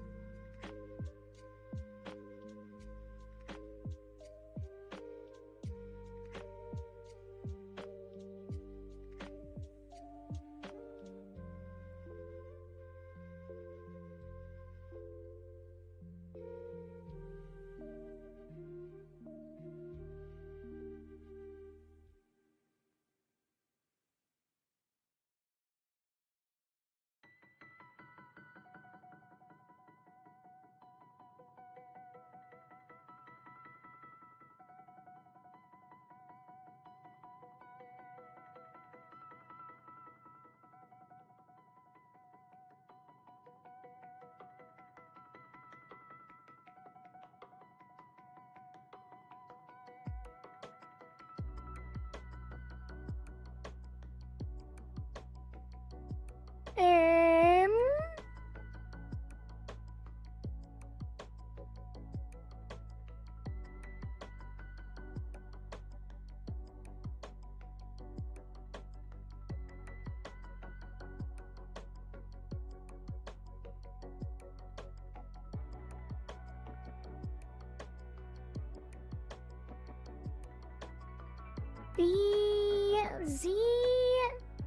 The Z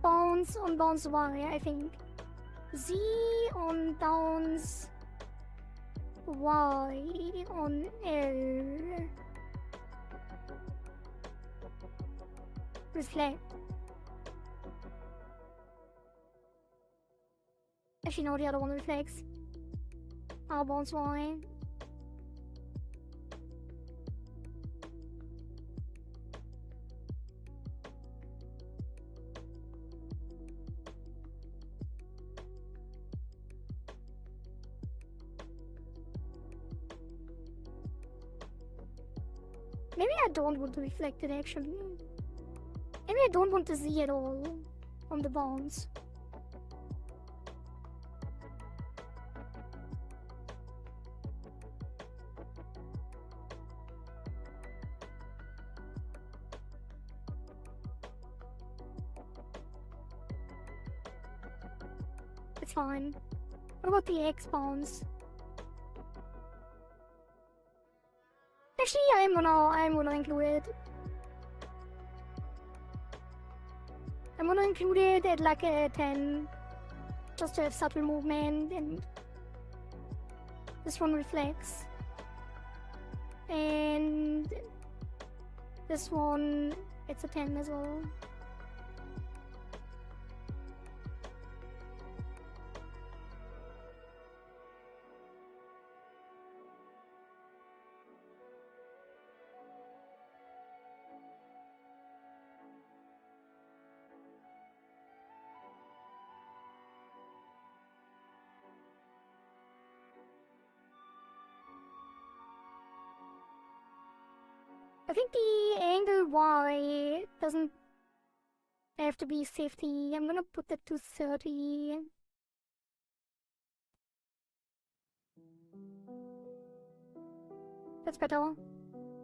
bounce on bounce Y, I think. Z on bounce Y on L. Reflect. Actually, no, the other one reflects. R bounce Y. Maybe I don't want to reflect it actually. Maybe I don't want to see it all on the bounce. It's fine. What about the X bounce? Actually, I'm gonna include it. I'm gonna include it at like a 10, just to have subtle movement, and this one reflects. And this one, it's a 10 as well. I think the angle Y doesn't have to be 50. I'm gonna put that to 30. That's better.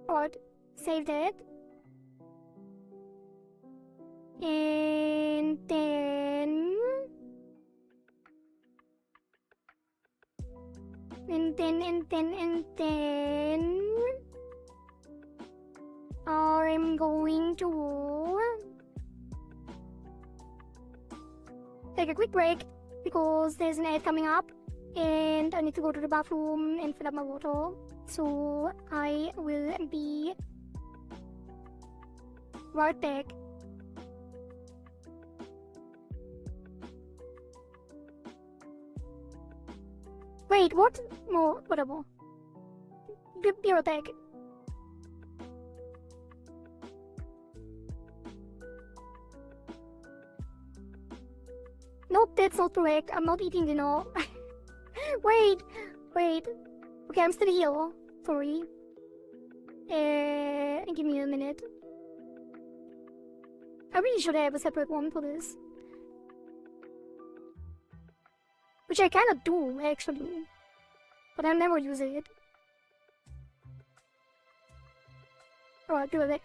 Alright, save that. And then... I'm going to take a quick break because there's an ad coming up and I need to go to the bathroom and fill up my water. So I will be right back. Wait, what? No, whatever. Be right back. Nope, that's not correct. I'm not eating dinner. Wait. Okay, I'm still here. Sorry. Give me a minute. I really should have a separate one for this. Which I kinda do, actually. But I never use it. Alright, do it back.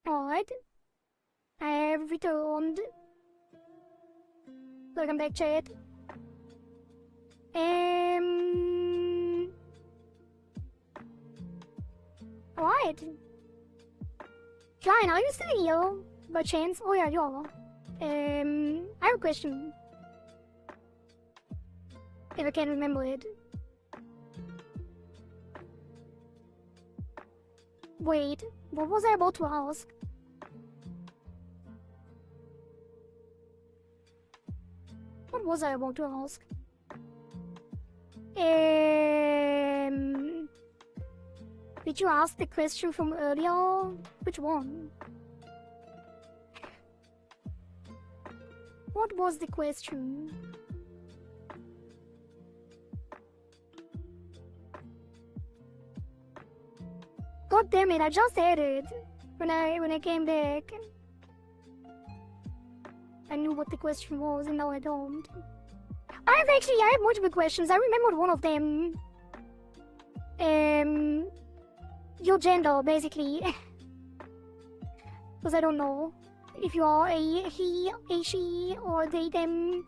Alright. I have returned. Welcome back, chat. Alright. Klein, are you still here? By chance? Oh yeah, you are. I have a question. If I can remember it. Wait, what was I about to ask? What was I about to ask? Did you ask the question from earlier? Which one? What was the question? God damn it, I just said it when I came back. I knew what the question was and now I don't. I have multiple questions. I remembered one of them. Your gender, basically. Because I don't know if you are a he, a she, or they, them.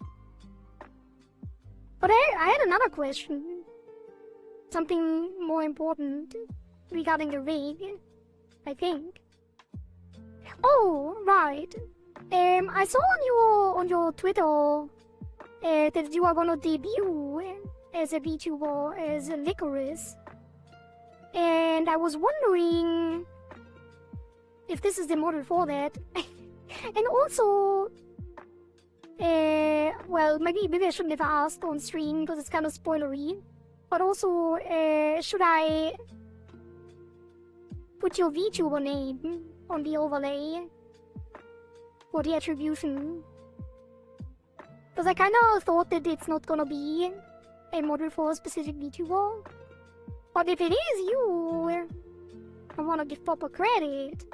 But I had another question. Something more important regarding the rig, I think. Oh, right. I saw on your Twitter that you are gonna debut as a VTuber as a Licorice. And I was wondering if this is the model for that. And also, well, maybe I shouldn't have asked on stream because it's kind of spoilery. But also, should I put your VTuber name on the overlay for the attribution? Because I kind of thought that it's not gonna be a model for a specific VTuber. But if it is you, I wanna give proper credit.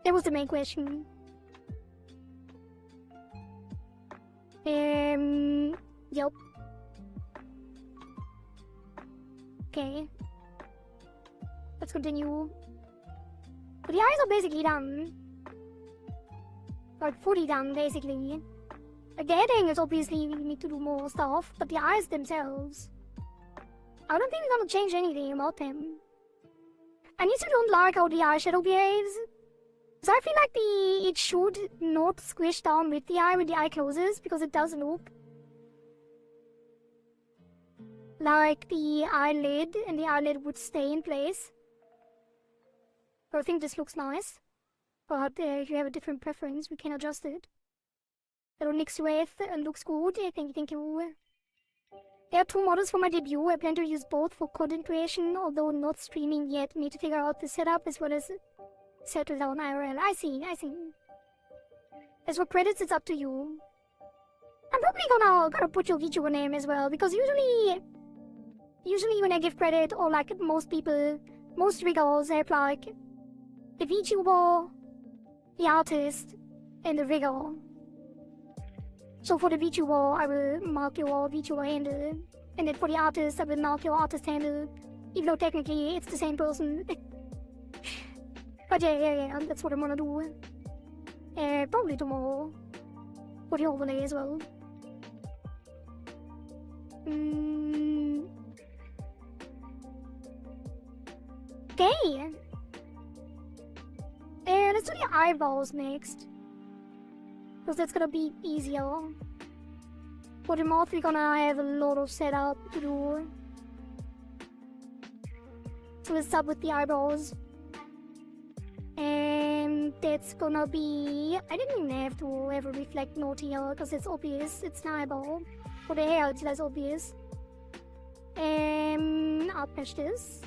That was the main question. Yep. Okay. Let's continue. But the eyes are basically done. Like fully done, basically. Like the heading is obviously we need to do more stuff, but the eyes themselves, I don't think we're gonna change anything about them. I need to don't like how the eyeshadow behaves. So I feel like it should not squish down with the eye when the eye closes, because it does look like the eyelid, and the eyelid would stay in place. So I think this looks nice, but if you have a different preference, we can adjust it. It'll mix with and looks good. Thank you. There are 2 models for my debut. I plan to use both for content creation, although not streaming yet. Need to figure out the setup as well as settle down IRL. I see. As for credits, it's up to you. I'm probably gonna put your VTuber name as well, because usually when I give credit, or like most people, most riggers have like the VTuber, the artist, and the rigger. So for the VTuber, I will mark your VTuber handle, and then for the artist, I will mark your artist handle, even though technically it's the same person. But yeah, that's what I'm gonna do. Probably tomorrow, for the overlay as well. Okay. Let's do the eyebrows next, because that's gonna be easier. For the mouth, we're gonna have a lot of setup to do. So let's start with the eyebrows. And that's gonna be... I didn't even have to have a reflect note here, because it's obvious, it's an eyeball. For the hair, it's less obvious. I'll patch this.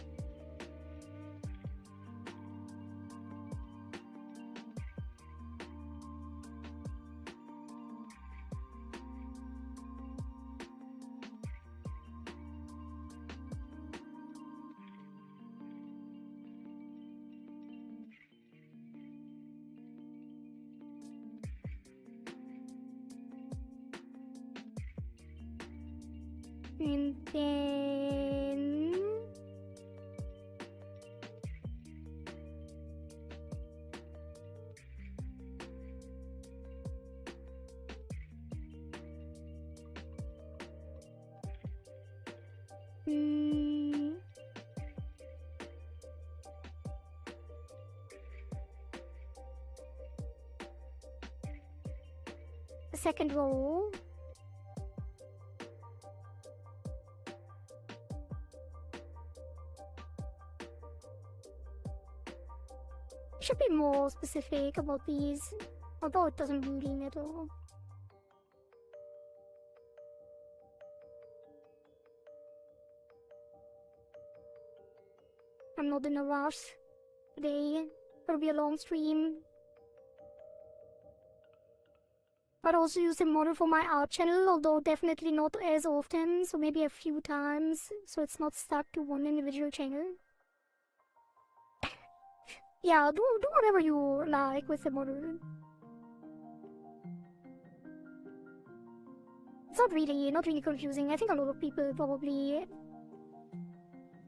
And then The second row. Should be more specific about these, although it doesn't really matter. I'm not in a rush today. It'll be a long stream. I'd also use the model for my art channel, although definitely not as often, so maybe a few times, so it's not stuck to one individual channel. Yeah, do whatever you like with the model. It's not really confusing. I think a lot of people probably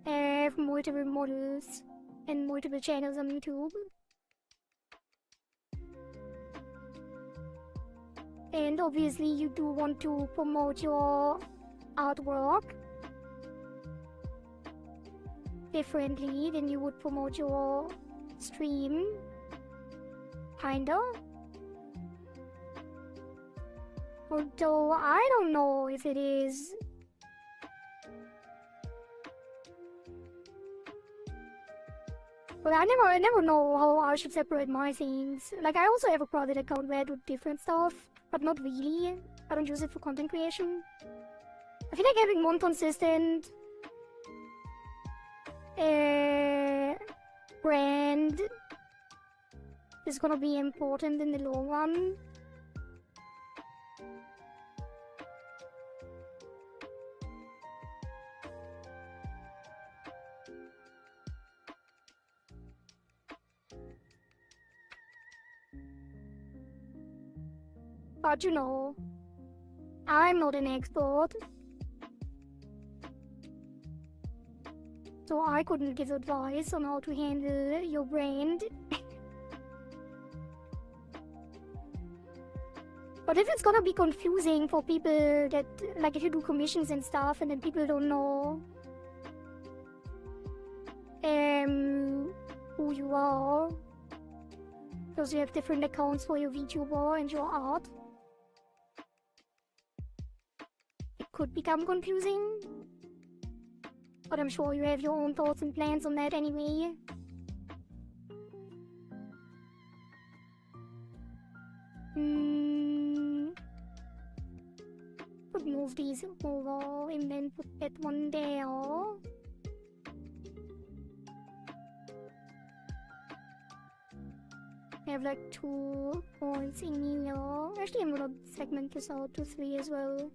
have multiple models and multiple channels on YouTube. And obviously you do want to promote your artwork differently than you would promote your stream, kinda. Although I don't know if it is. But I never know how I should separate my things. Like, I also have a private account where I do different stuff, but not really. I don't use it for content creation. I feel like having one consistent brand is gonna be important in the long run. But you know, I'm not an expert, so I couldn't give advice on how to handle your brand. But if it's gonna be confusing for people that, like, if you do commissions and stuff and then people don't know who you are, because you have different accounts for your VTuber and your art, it could become confusing. But I'm sure you have your own thoughts and plans on that anyway. Could move these over and then put that one there. I have like 2 points in here. Actually, I'm gonna segment this out to 3 as well.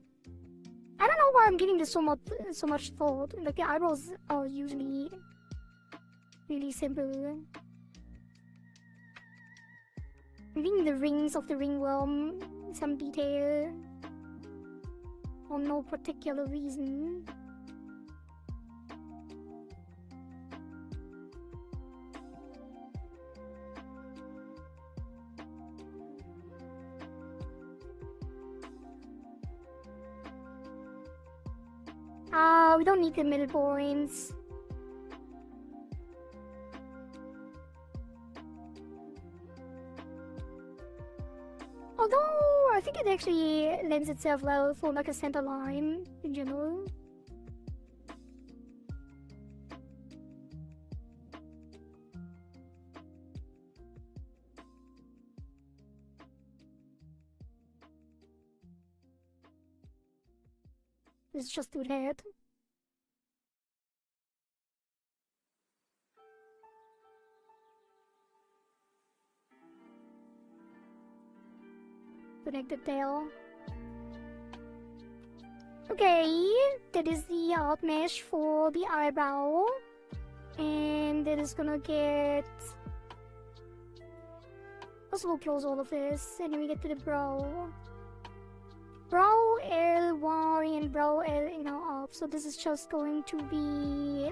I don't know why I'm giving this so much thought. Like, the eyebrows are usually really simple. Giving the rings of the ringworm some detail for no particular reason. We don't need the middle points. Although, I think it actually lends itself well for like a center line in general. Let's just do that. Connected there. Okay, that is the art mesh for the eyebrow. And that is gonna get... Also, we'll close all of this, and then we get to the brow. Brow L, Y, and brow L in our up. So this is just going to be...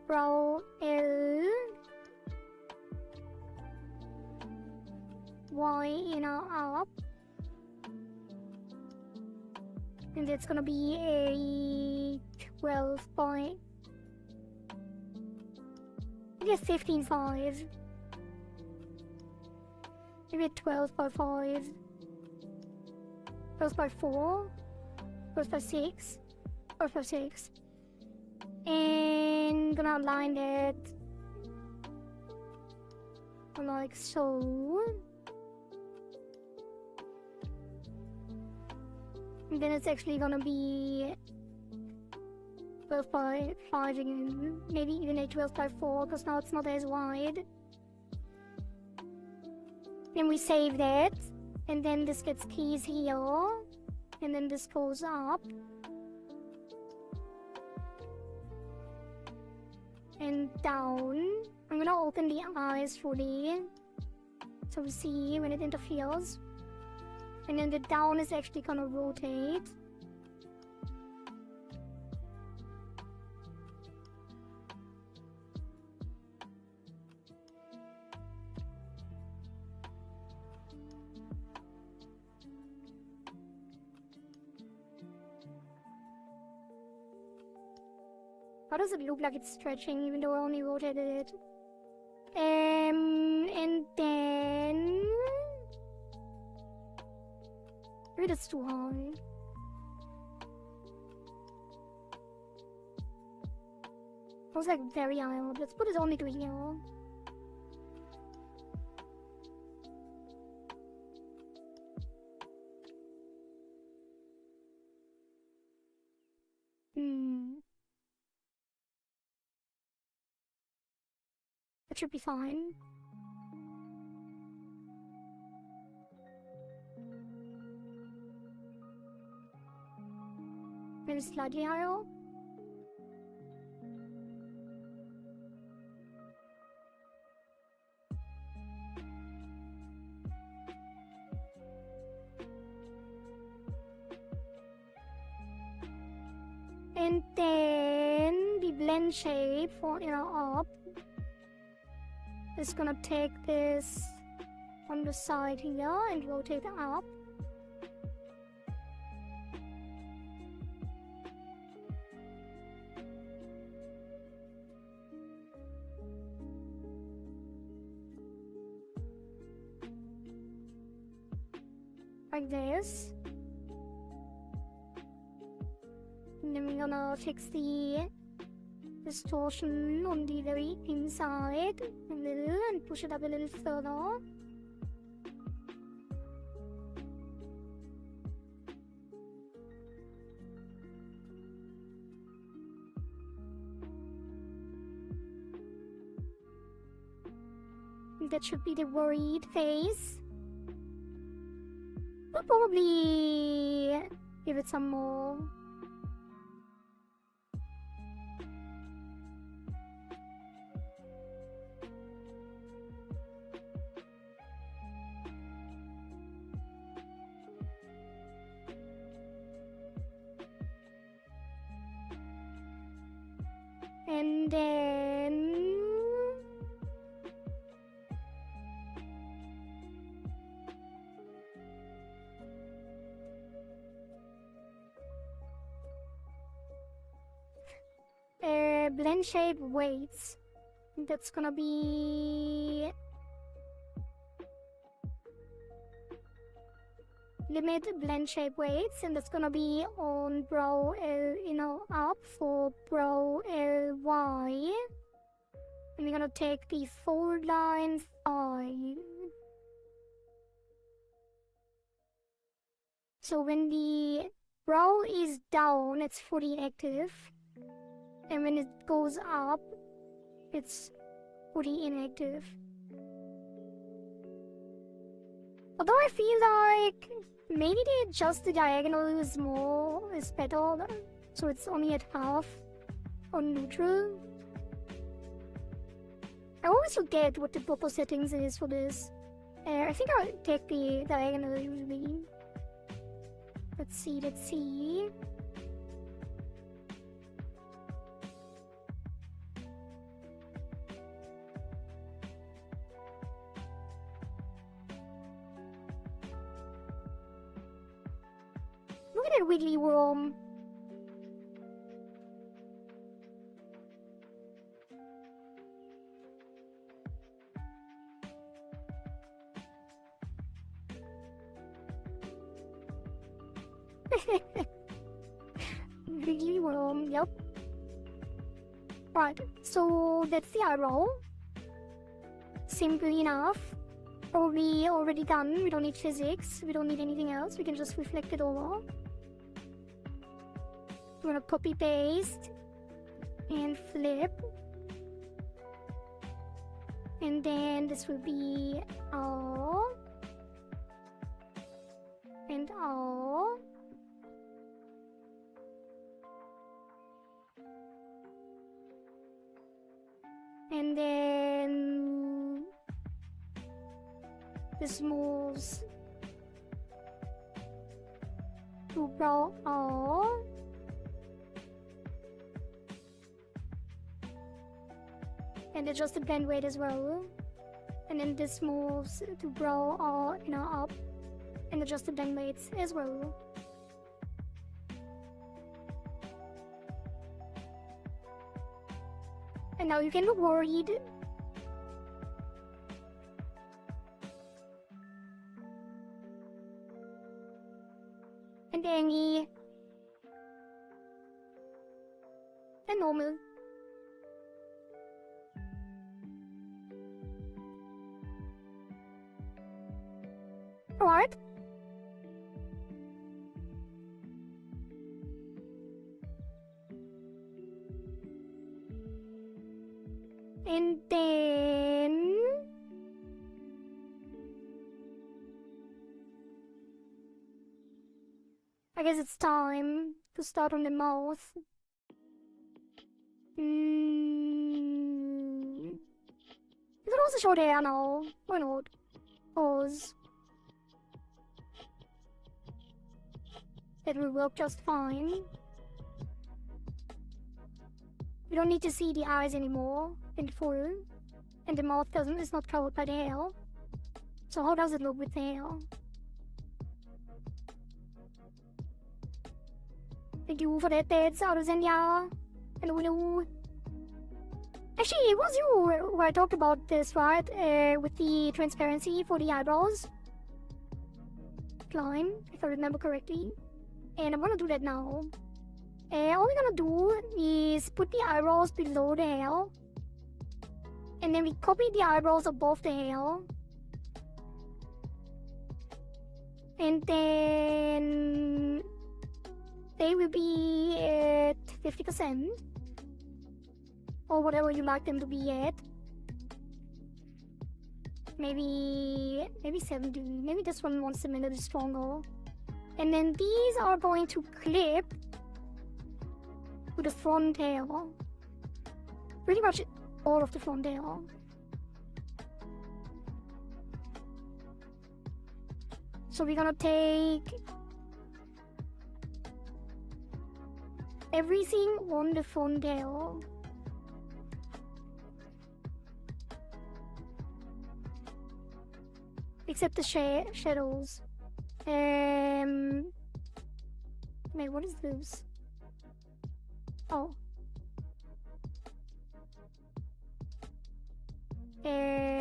brow L, Y in our up. And it's gonna be a 12 point. I guess 15.5. Maybe a 12.5. 12.4. 12.6. 12.6. And gonna align it like so. And then it's actually gonna be 12.5 again, maybe even a 12.4 because now it's not as wide. Then we save that, and then this gets keys here, and then this goes up. And down. I'm gonna open the eyes fully so we see when it interferes. And then the down is actually gonna rotate. How does it look like it's stretching even though I only rotated it? And then... maybe that's too high. It was like very high up. Let's put it only to here. That should be fine. Maybe slightly higher. And then the blend shape for inner up is gonna take this on the side here and rotate up. Like this. And then we're gonna fix the distortion on the very inside a little and push it up a little further. That should be the worried face. We'll probably give it some more. And then blend shape weights. That's gonna be limit blend shape weights, and that's gonna be on brow L inner up for brow LY. And we're gonna take the fold line 5. So when the brow is down, it's fully active. And when it goes up, it's fully inactive. Although I feel like maybe they adjust the diagonal is better, so it's only at half on neutral. I always forget what the proper settings is for this. I think I'll take the diagonal usually. Let's see. Look at that wiggly worm. Wiggly worm, yep. Right, so that's the eyebrow. Simple enough. Probably already done. We don't need physics. We don't need anything else. We can just reflect it over. We're gonna copy paste and flip. And then this will be R and R. And then this moves to brow R. And adjust the blend weight as well. And then this moves to brow R and R up. And adjust the blend weights as well. And now you can look worried. And angry. And normal. Alright. And then I guess it's time to start on the mouth. You can also show the hair now. Why not? Pause. That will work just fine. We don't need to see the eyes anymore in full, and the mouth is not covered by the hair. So how does it look with the hair? Thank you for that, that's out of Zenya. Hello. Actually, it was you who I talked about this, right? With the transparency for the eyebrows. Climb, if I remember correctly. And I'm gonna do that now. All we're gonna do is put the eyebrows below the hair. And then we copy the eyebrows above the hair. And then they will be at 50%. Or whatever you like them to be at. Maybe 70. Maybe this one wants them a little stronger. And then these are going to clip to the front hair. Pretty much all of the front hair. So we're gonna take everything on the front hair. Except the shadows. Wait, what is this? Oh.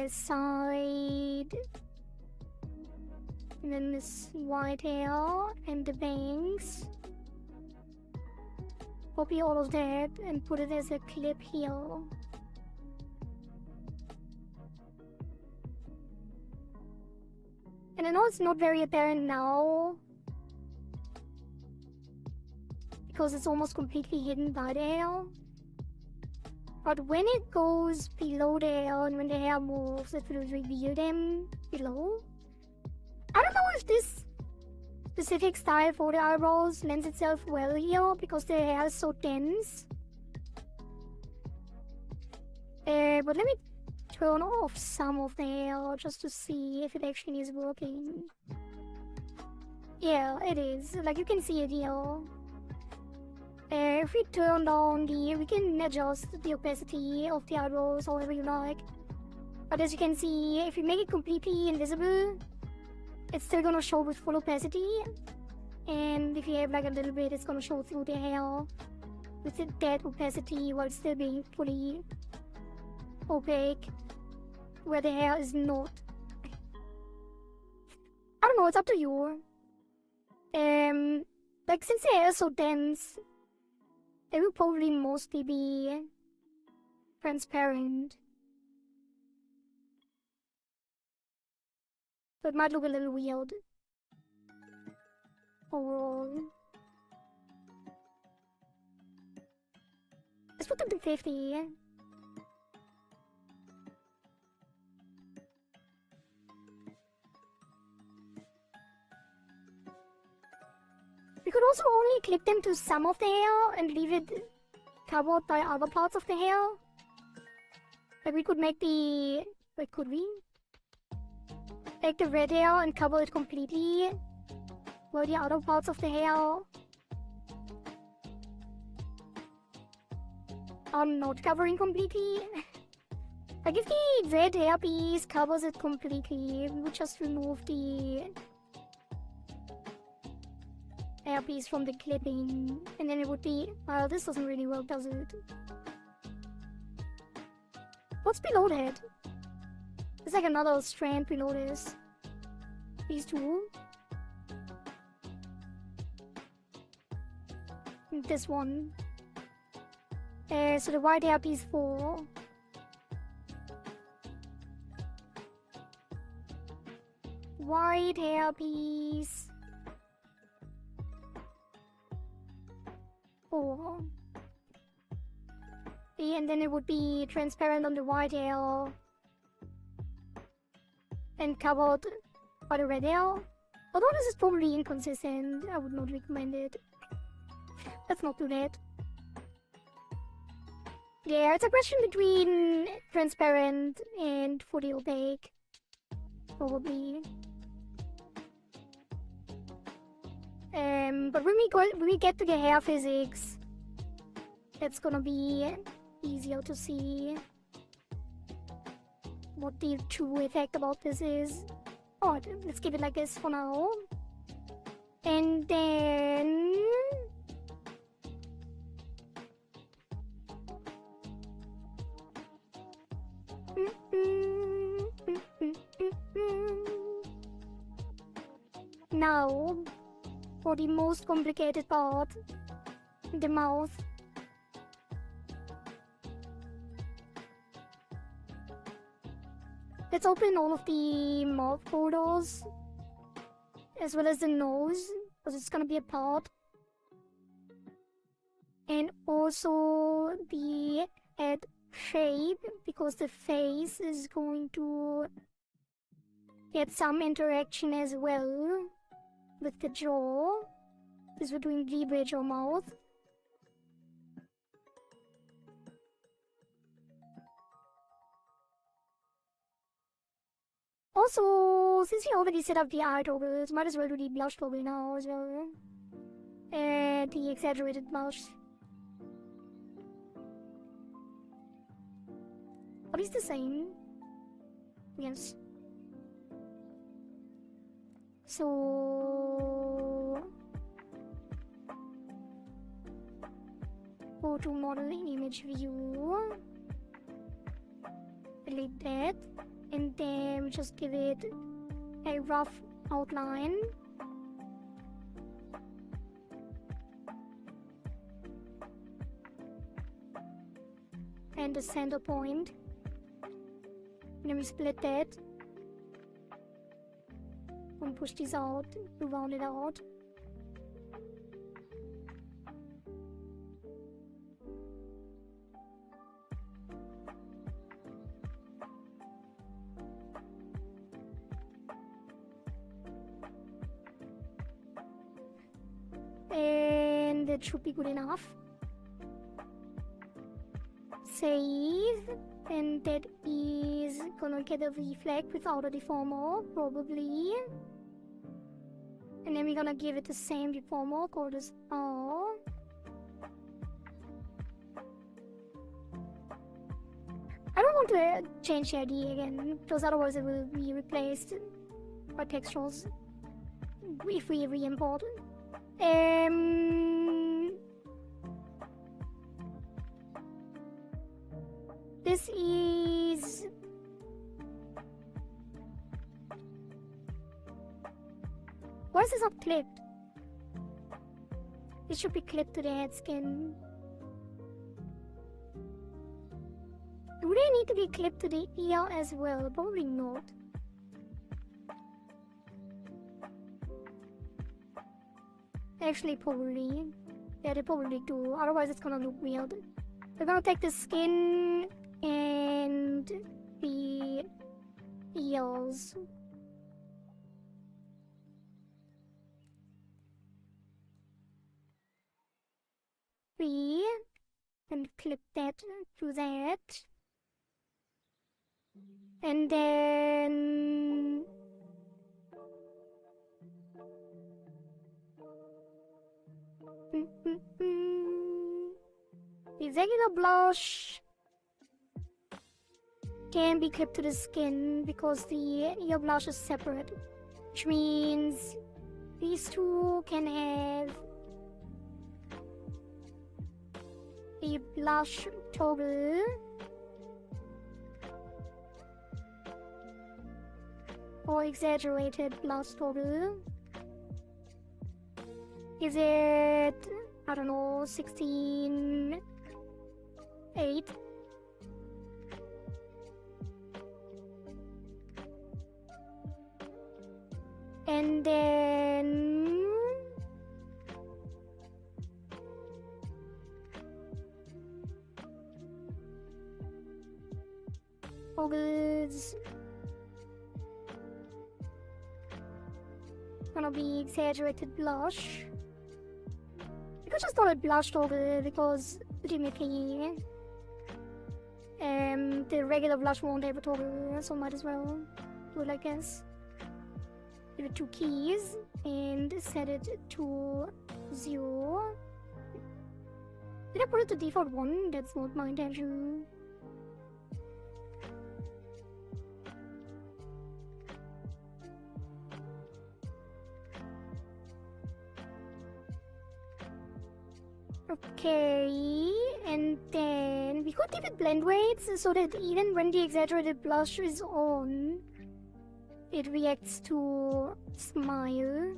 Side. And then this white hair and the bangs. Copy all of that and put it as a clip here. And I know it's not very apparent now, because it's almost completely hidden by the hair. But when it goes below the hair and when the hair moves, it will reveal them below. I don't know if this specific style for the eyebrows lends itself well here, because the hair is so dense. But let me turn off some of the hair just to see if it actually is working. Yeah, it is. Like, you can see it here. If we turn down we can adjust the opacity of the eyebrows however you like. But as you can see, if we make it completely invisible, it's still gonna show with full opacity. And if you have like a little bit, it's gonna show through the hair with that opacity while still being fully opaque, where the hair is not. I don't know, it's up to you. Like since the hair is so dense, it will probably mostly be transparent. So it might look a little weird overall. Let's put them to 50. We could also only clip them to some of the hair and leave it covered by other parts of the hair. Like we could make the... Wait, could we? Take the red hair and cover it completely, while the other parts of the hair are not covering completely. Like if the red hairpiece covers it completely, we would just remove the hairpiece from the clipping, and then it would be... Well, this doesn't really work, does it? What's below that? There's like another strand below this. These two. And this one. So the white hairpiece 4. White hairpiece 4. And then it would be transparent on the white hair and covered by the red hair. Although this is probably inconsistent, I would not recommend it. Let's not do that. Yeah, it's a question between transparent and fully opaque. Probably. But when we get to the hair physics, it's gonna be easier to see what the true effect about this is. Oh, let's keep it like this for now. And then... Now, for the most complicated part, the mouth. Let's open all of the mouth corridors, as well as the nose, because it's gonna be a part. And also the head shape, because the face is going to get some interaction as well with the jaw, because we're doing VBridger mouth. Also, since we already set up the eye toggles, might as well do the blush toggle now as well. And the exaggerated blush. Are these the same? Yes. So... Go to model in image view. Delete that. And then we just give it a rough outline. And the center point. And then we split that. And push this out to round it out. And that should be good enough. Save. And that is gonna get a reflect without a deformer, probably. And then we're gonna give it the same deformer called as R. I don't want to change the ID again, because otherwise it will be replaced by textures if we re-import. This is... Why is this not clipped? This should be clipped to the head skin. Do they need to be clipped to the ear as well? Probably not. Actually, probably. Yeah, they probably do. Otherwise, it's gonna look weird. We're gonna take the skin and the ears. And clip that to that. And then the regular blush can be clipped to the skin because the ear blush is separate, which means these two can have a blush toggle or exaggerated blush toggle. Is it, I don't know, 16:8? And then toggles gonna be exaggerated blush. I could just call it blush toggle because ultimately the regular blush won't have a toggle, so might as well do it like this. Give it 2 keys and set it to 0. Did I put it to default 1? That's not my intention. Okay, and then we could give it blend weights so that even when the exaggerated blush is on, it reacts to smile.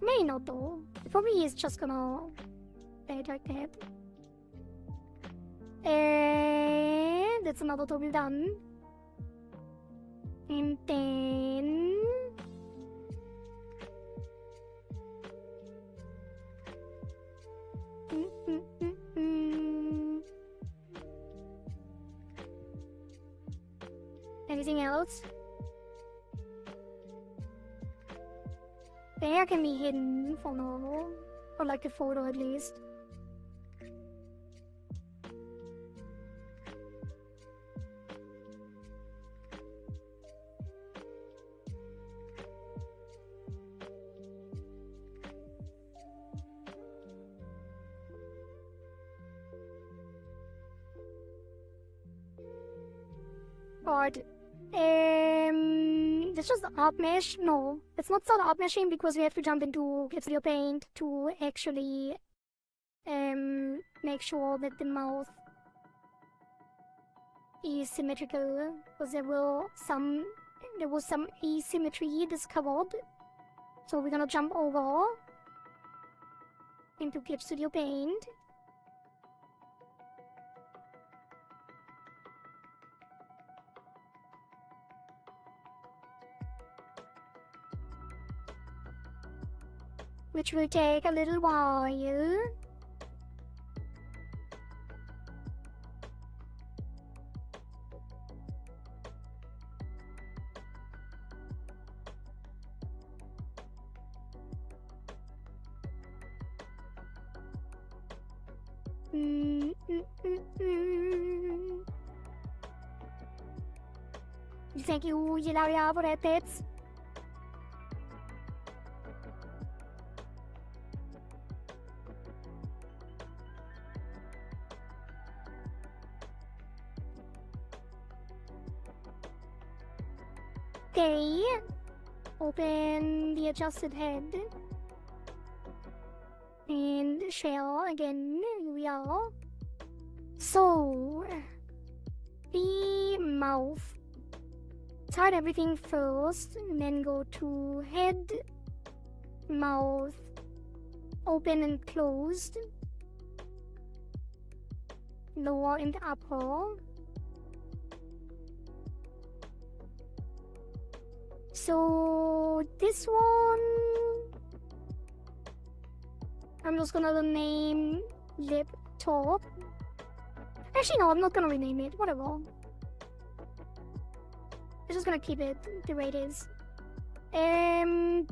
May not though. It probably is just gonna play it like that. And that's another toggle done. And then anything else? The hair can be hidden for now, or like the photo at least. God. It's just the art mesh? No, it's not start art meshing because we have to jump into Studio Paint to actually make sure that the mouth is symmetrical, because there was some asymmetry discovered. So we're gonna jump over into Clip Studio Paint. Which will take a little while. Thank you, Yilaria, for that bits. Okay. Open the adjusted head. And shell again. Here we are. So, the mouth. Start everything first, and then go to head, mouth, open and closed, lower and upper. So this one, I'm just gonna name lip top. Actually, no, I'm not gonna rename it. Whatever. I'm just gonna keep it the way it is.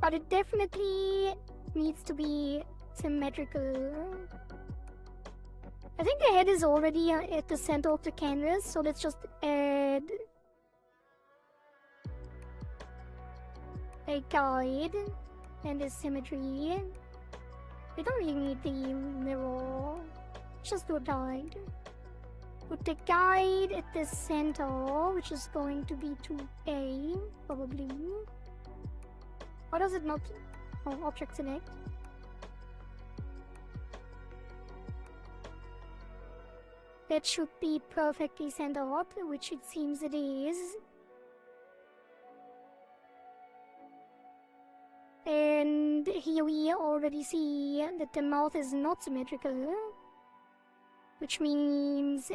But it definitely needs to be symmetrical. I think the head is already at the center of the canvas, so let's just add a guide and a symmetry. We don't really need the mirror. Just do a guide. Put the guide at the center, which is going to be 2A, probably. Why does it not? Oh, object select. That should be perfectly centered, which it seems it is. And here we already see that the mouth is not symmetrical, which means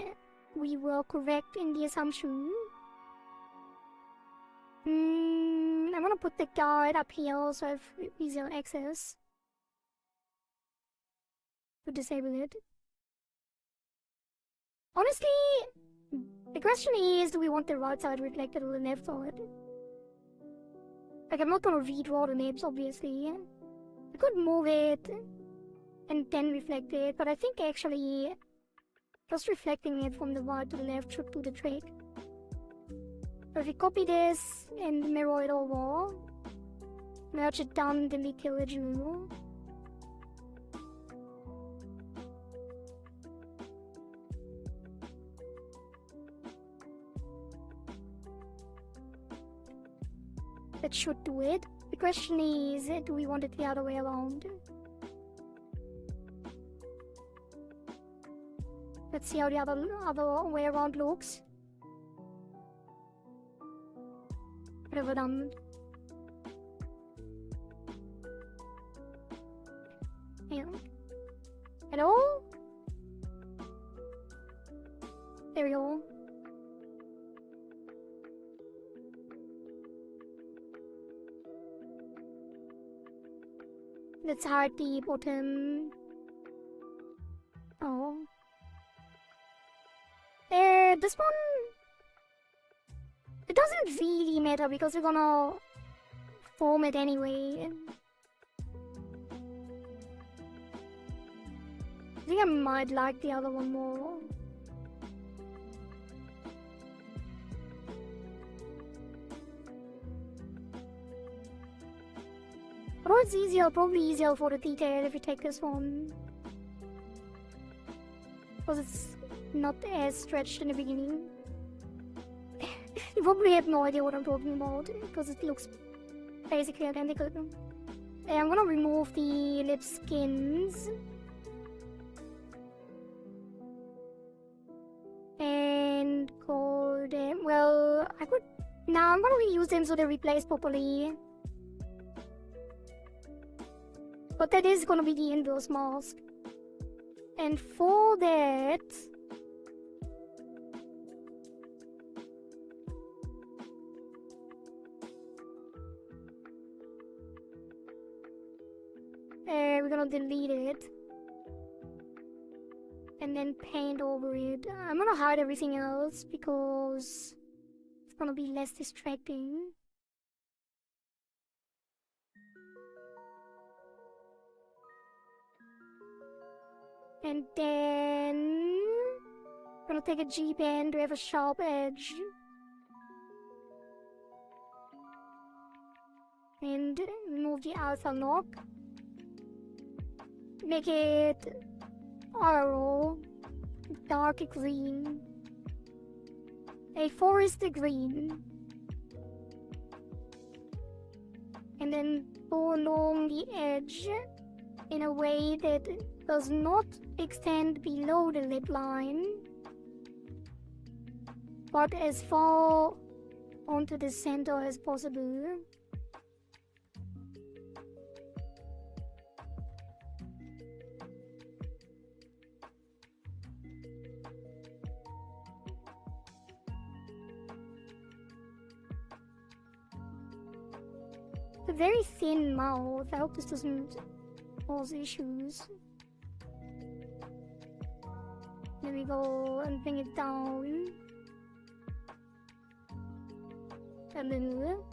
we were correct in the assumption. I'm gonna put the guide up here so I have easier access to disable it. Honestly, the question is, do we want the right side reflected or the left side? Like, I'm not gonna redraw the names, obviously. I could move it and then reflect it, but I think actually just reflecting it from the right to the left should do the trick. So if we copy this and mirror it over, merge it down, delete the original. That should do it. The question is, do we want it the other way around? Let's see how the other way around looks. Whatever done. Yeah. Hello? There we go. Let's hide the bottom. Oh. This one... It doesn't really matter because we're gonna form it anyway. I think I might like the other one more. Although it's easier, probably easier for the detail if you take this one. Because it's not as stretched in the beginning. You probably have no idea what I'm talking about, because it looks basically identical. I'm gonna remove the lip skins. And call them... Well, I could... Nah, I'm gonna reuse them so they replace properly. But that is gonna be the inverse mask. And for that... we're gonna delete it. And then paint over it. I'm gonna hide everything else because it's gonna be less distracting. And then I'm gonna take a G pen to have a sharp edge. And remove the alpha lock. Make it arrow, dark green, a forest green. and then go along the edge in a way that does not extend below the lip line, but as far onto the center as possible. A very thin mouth. I hope this doesn't cause issues. There we go, and bring it down a little.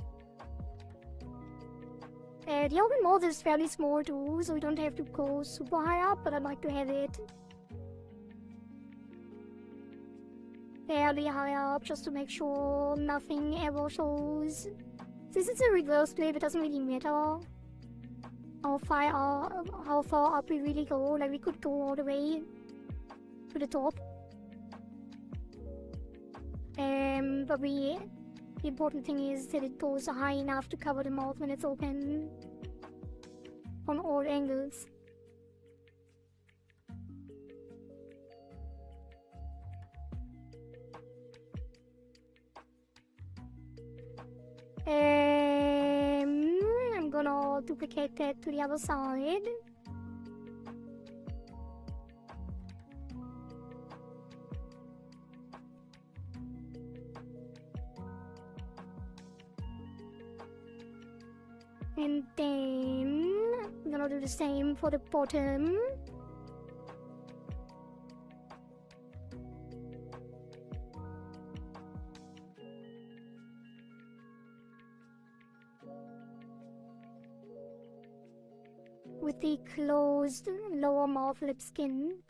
The open mouth is fairly small too, so we don't have to go super high up, but I'd like to have it fairly high up just to make sure nothing ever shows. Since it's a reverse flip, it doesn't really matter how far up we really go. Like, we could go all the way to the top. But the important thing is that it goes high enough to cover the mouth when it's open on all angles. I'm gonna duplicate that to the other side. And then I'm gonna do the same for the bottom. With the closed lower mouth lip skin.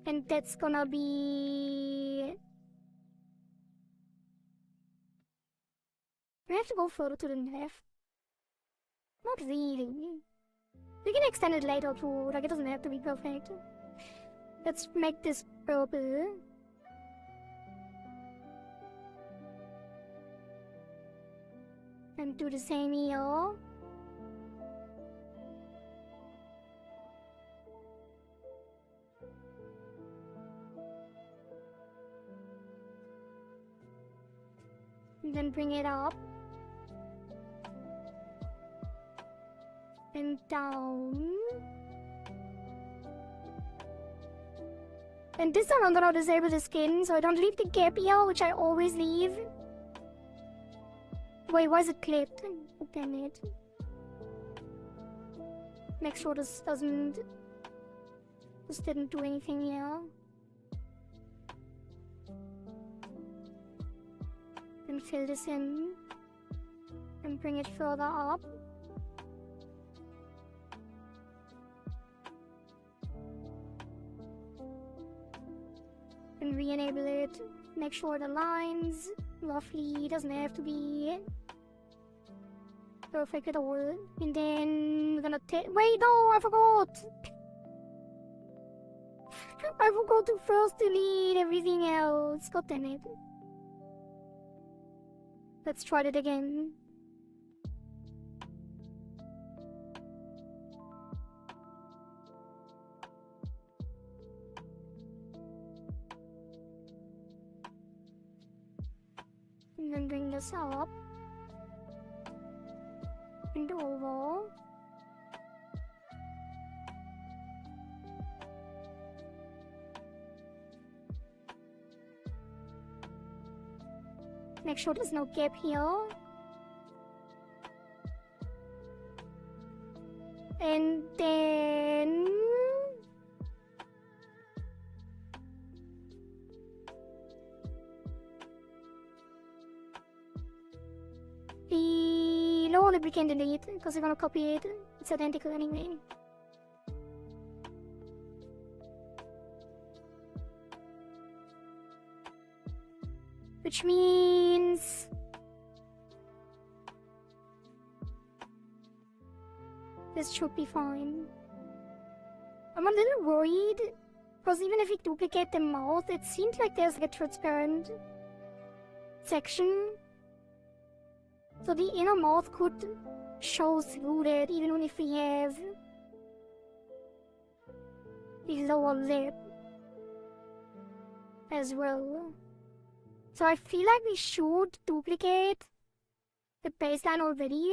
And that's gonna be... We have to go further to the left. Not really. We can extend it later too, like it doesn't have to be perfect. Let's make this purple. And do the same here. And then bring it up. And down. And this time I'm gonna disable the skin so I don't leave the gap here, which I always leave. Wait, why is it clipped? Oh, damn it. Make sure this didn't do anything here. And fill this in. And bring it further up. And re-enable it. Make sure the lines roughly doesn't have to be perfect at all. And then we're gonna take. Wait, no, I forgot! I forgot to first delete everything else. God damn it. Let's try it again. And then bring this up. And over. Make sure there's no gap here. And then... the lower lip we can delete, because we're gonna copy it. It's identical anyway. Which means... this should be fine. I'm a little worried, because even if we duplicate the mouth, it seems like there's like a transparent section. So the inner mouth could shows through it even if we have the lower lip as well. So I feel like we should duplicate the baseline already,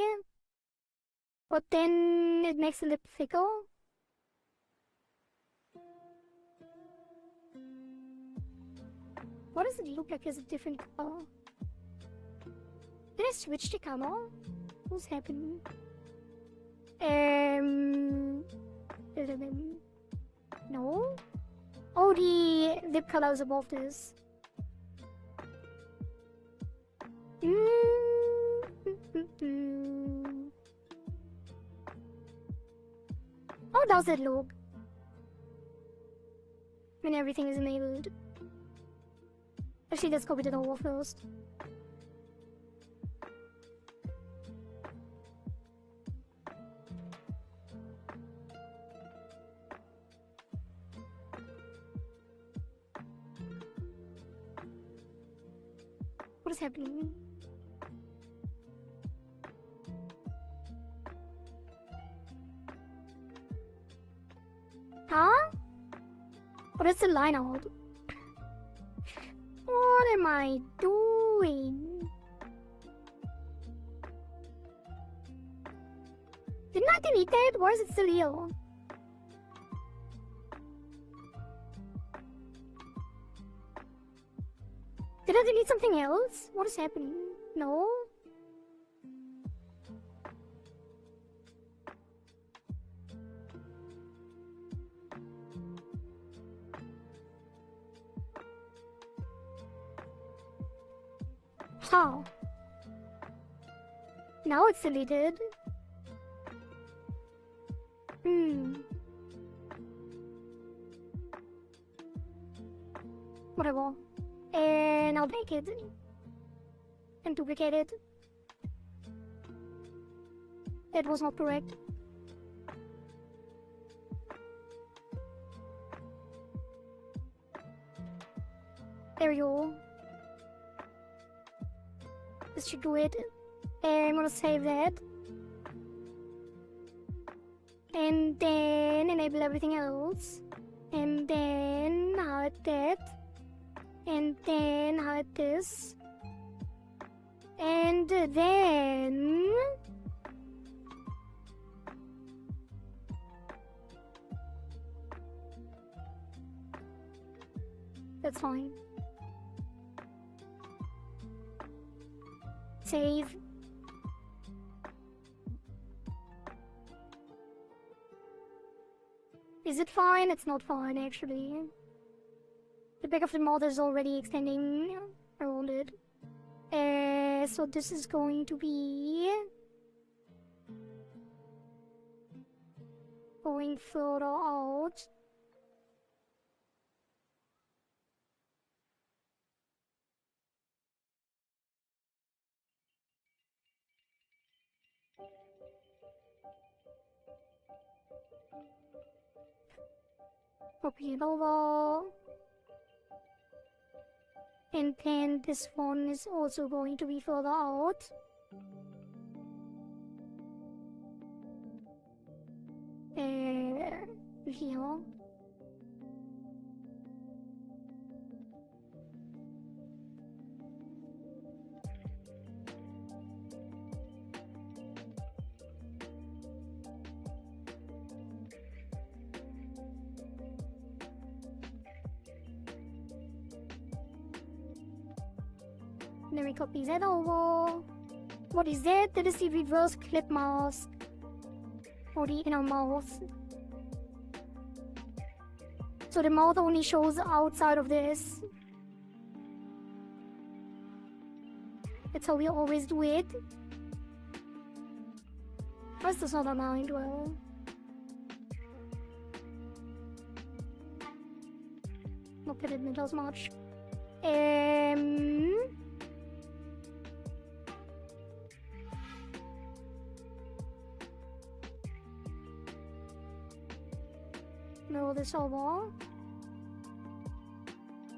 but then it makes the lip thicker. What does it look like as a different color? Did I switch the color? What's happening? No? Oh, the lip color is above this. How does it look when everything is enabled? Actually, let's copy it over first. What is happening? Huh? What is the line out? What am I doing? Didn't I delete it? Why is it still here? Did I delete something else? What is happening? No? How? Now it's deleted. Whatever. And I'll make it. And duplicate it. That was not correct. There we go. This should do it. And I'm gonna save that. And then enable everything else. And then hide that. And then hide this. And then... That's fine. Save. Is it fine? It's not fine actually. The back of the mouth is already extending around it. So this is going to be going further out. Copy it over. And then this one is also going to be further out. Here. Then we copy that over. What is that? That is the reverse clip mask for the inner mouth. So the mouth only shows outside of this. That's how we always do it. Why is this not aligned well? Not that it matters much. Mirror this over.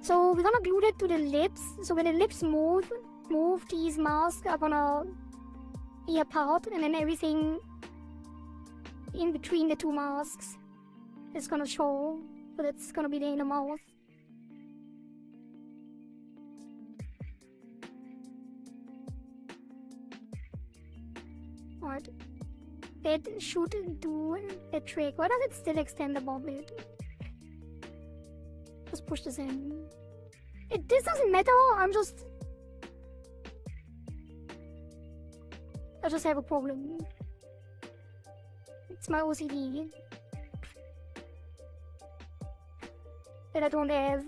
So we're gonna glue that to the lips. So when the lips move these masks are gonna ear part, and then everything in between the two masks is gonna show, but it's gonna be the inner mouth. Alright. That should do a trick. Why does it still extend above it? Just push this in. This doesn't matter, I just have a problem. It's my OCD that I don't have.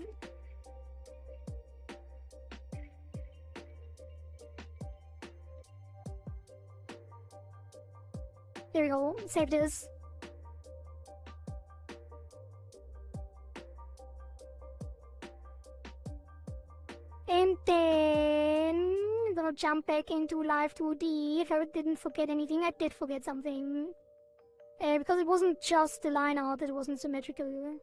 There we go, save this. And then I'm gonna jump back into Live2D. If I didn't forget anything, I did forget something. Because it wasn't just the line art, it wasn't symmetrical.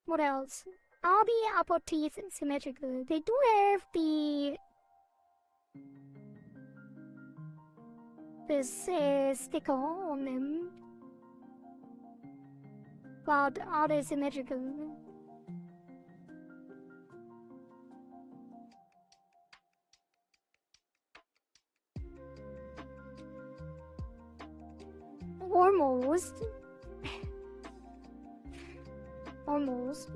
What else? Are the upper teeth symmetrical? They do have this sticker on them. But are they symmetrical? Almost. Almost.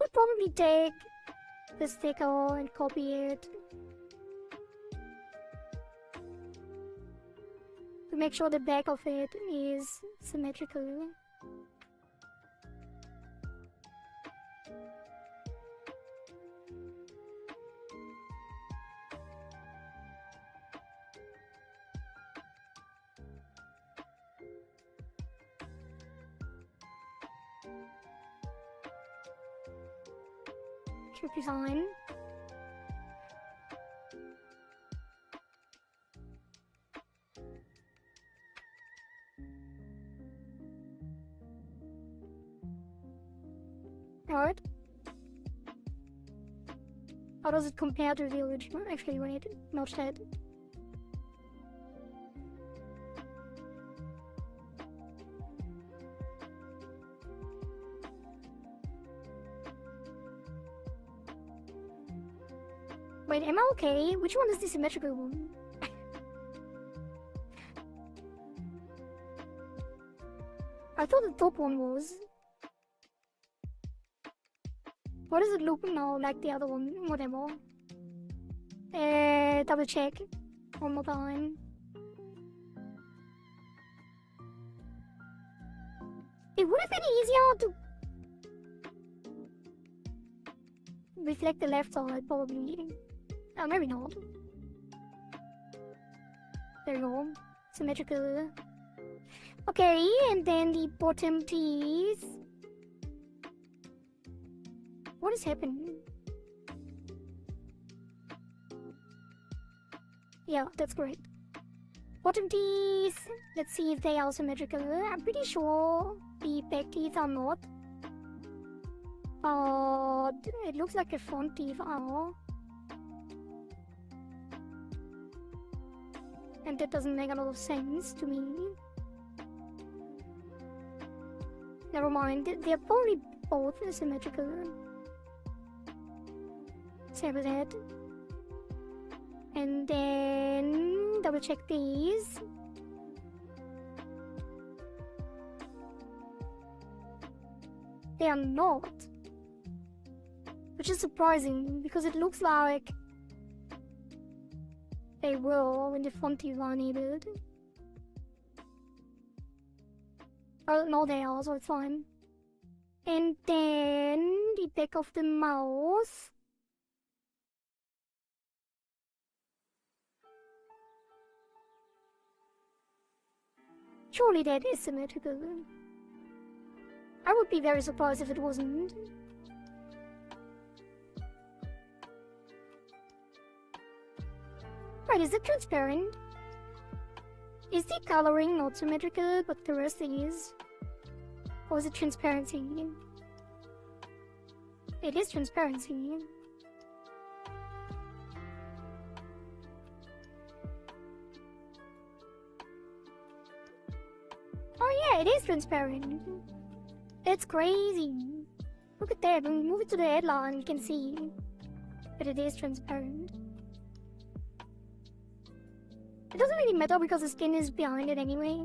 Would probably take the sticker and copy it to make sure the back of it is symmetrical. Should be fine. Alright. How does it compare to the original? Actually, wait, not that. Wait, am I okay? Which one is the symmetrical one? I thought the top one was. What does it look now like the other one? Whatever. Double check. One more time. It would have been easier to reflect the left side, probably. Maybe not. There you go. Symmetrical. Okay, and then the bottom teeth. What is happening? Yeah, that's great. Bottom teeth. Let's see if they are symmetrical. I'm pretty sure the back teeth are not. But it looks like the front teeth are. And that doesn't make a lot of sense to me. Never mind, they're probably both symmetrical. Same with that. And then double check these. They are not. Which is surprising because it looks like they were when the front teeth are enabled. Oh, no, they are, so it's fine. And then the back of the mouth. Surely that is symmetrical. I would be very surprised if it wasn't. Right, is it transparent? Is the coloring not symmetrical, but the rest is? Or is it transparency? It is transparency. Oh yeah, it is transparent. It's crazy. Look at that, when we move it to the headline, you can see that it is transparent. It doesn't really matter because the skin is behind it anyway.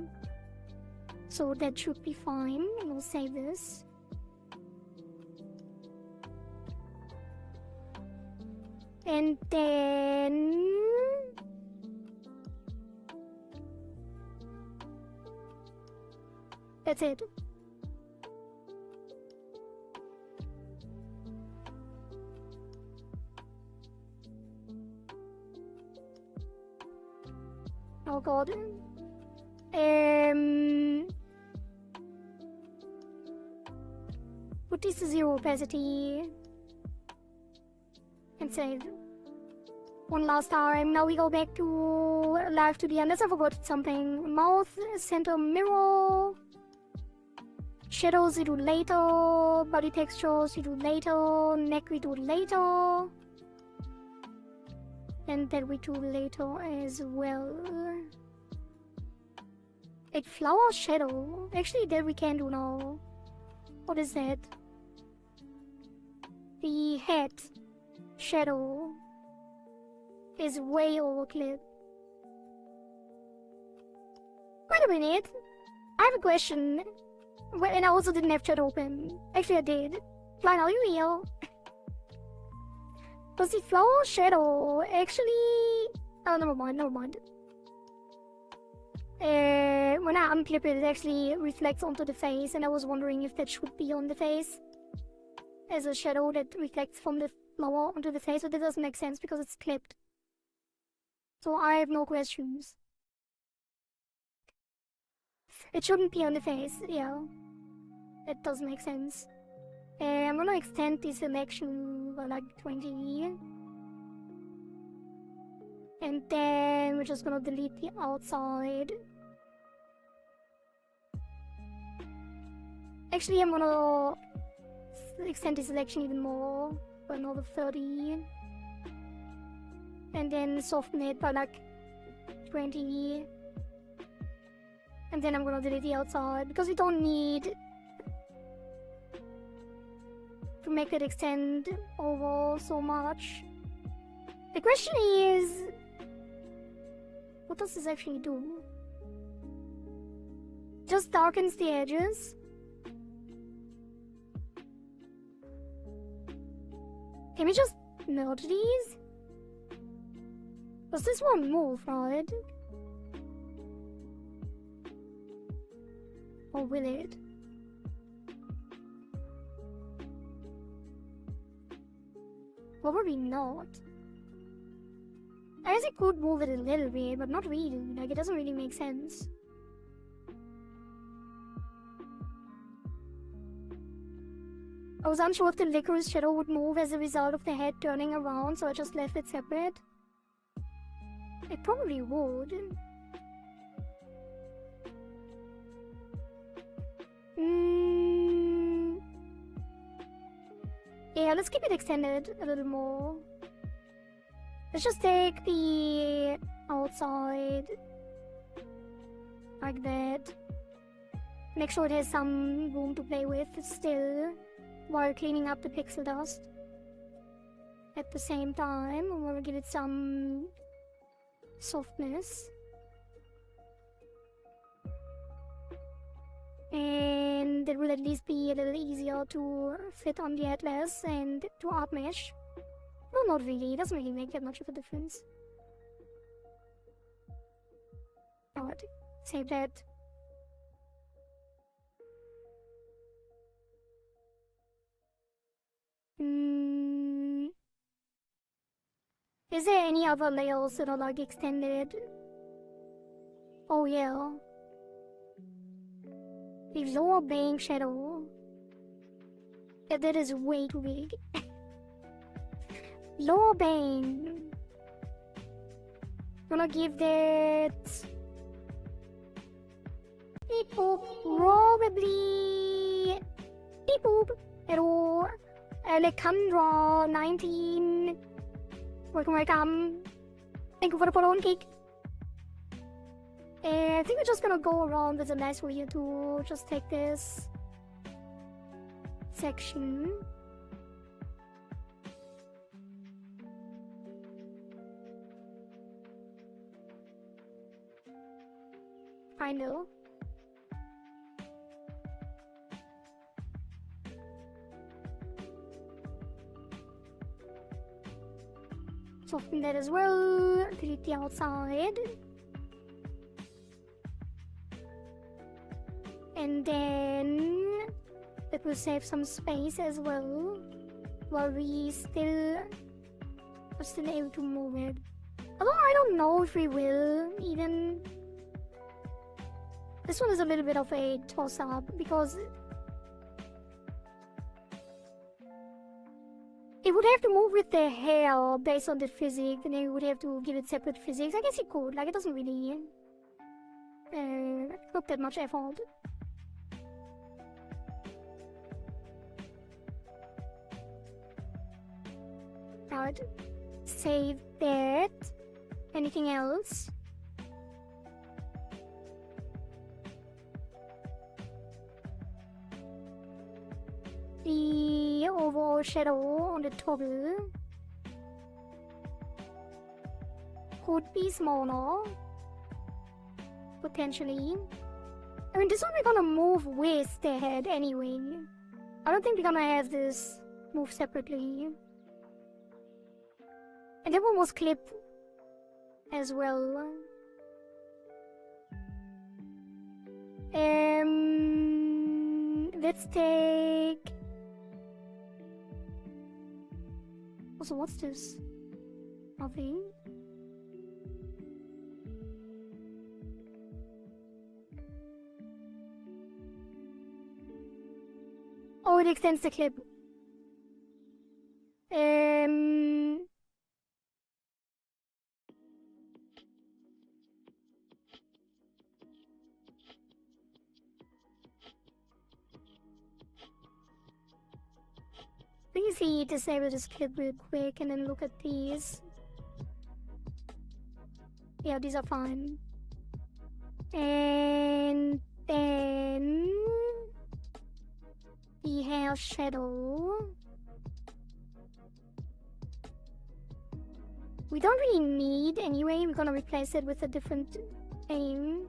So that should be fine. We'll save this. And then... that's it. Oh god. Put this to 0 opacity. And save. One last time. Now we go back to Live2D, unless I forgot something. Mouth, center mirror. Shadows we do later. Body textures we do later. Neck we do later. And that we do later as well. Like flower shadow. Actually, that we can do now. What is that? The head shadow is way overclipped. Wait a minute. I have a question. Well, and I also didn't have chat open. Actually, I did. Flying, are you here? Does the flower shadow actually... oh, never mind. When I unclip it, it actually reflects onto the face, and I was wondering if that should be on the face as a shadow that reflects from the flower onto the face, but that doesn't make sense because it's clipped. So I have no questions. It shouldn't be on the face, yeah. That does make sense. I'm gonna extend the selection by like 20. And then we're just gonna delete the outside. Actually, I'm gonna extend the selection even more by another 30. And then soften it by like 20. And then I'm gonna delete the outside because we don't need to make it extend over so much. The question is, what does this actually do? Just darkens the edges. Can we just merge these? Does this one move, right? Or will it? Probably not. I guess it could move it a little bit, but not really. Like, it doesn't really make sense. I was unsure if the licorice shadow would move as a result of the head turning around, so I just left it separate. It probably would. Yeah, let's keep it extended a little more. Let's just take the outside like that. Make sure it has some room to play with still, while cleaning up the pixel dust. At the same time, I want to give it some softness. And it will at least be a little easier to fit on the atlas and to art mesh. No, not really. It doesn't really make that much of a difference. Alright, save that. Is there any other layers that are like extended? Oh yeah. The lower bang shadow. Yeah, that is way too big. Lower bang. Gonna give that beep boop, probably beep boop, hello, Alejandra 19, welcome, thank you for the follow and kick. I think we're just gonna go around with a nice way to just take this section. I know. Soften that as well. Delete the outside. And then that will save some space as well, while we still are still able to move it. Although I don't know if we will even. This one is a little bit of a toss-up because it would have to move with the hair based on the physics, and then you would have to give it separate physics. I guess it could, like it doesn't really not that much effort. Right, save that. Anything else? The overall shadow on the toggle could be smaller, potentially. I mean, this one we're gonna move with the head anyway. I don't think we're gonna have this move separately. And that one was clipped as well. Let's take. Also, what's this? Nothing. Oh, it extends the clip. Let me see, disable this clip real quick and then look at these. Yeah, these are fine. And then the hair shadow. We don't really need anyway, we're gonna replace it with a different thing.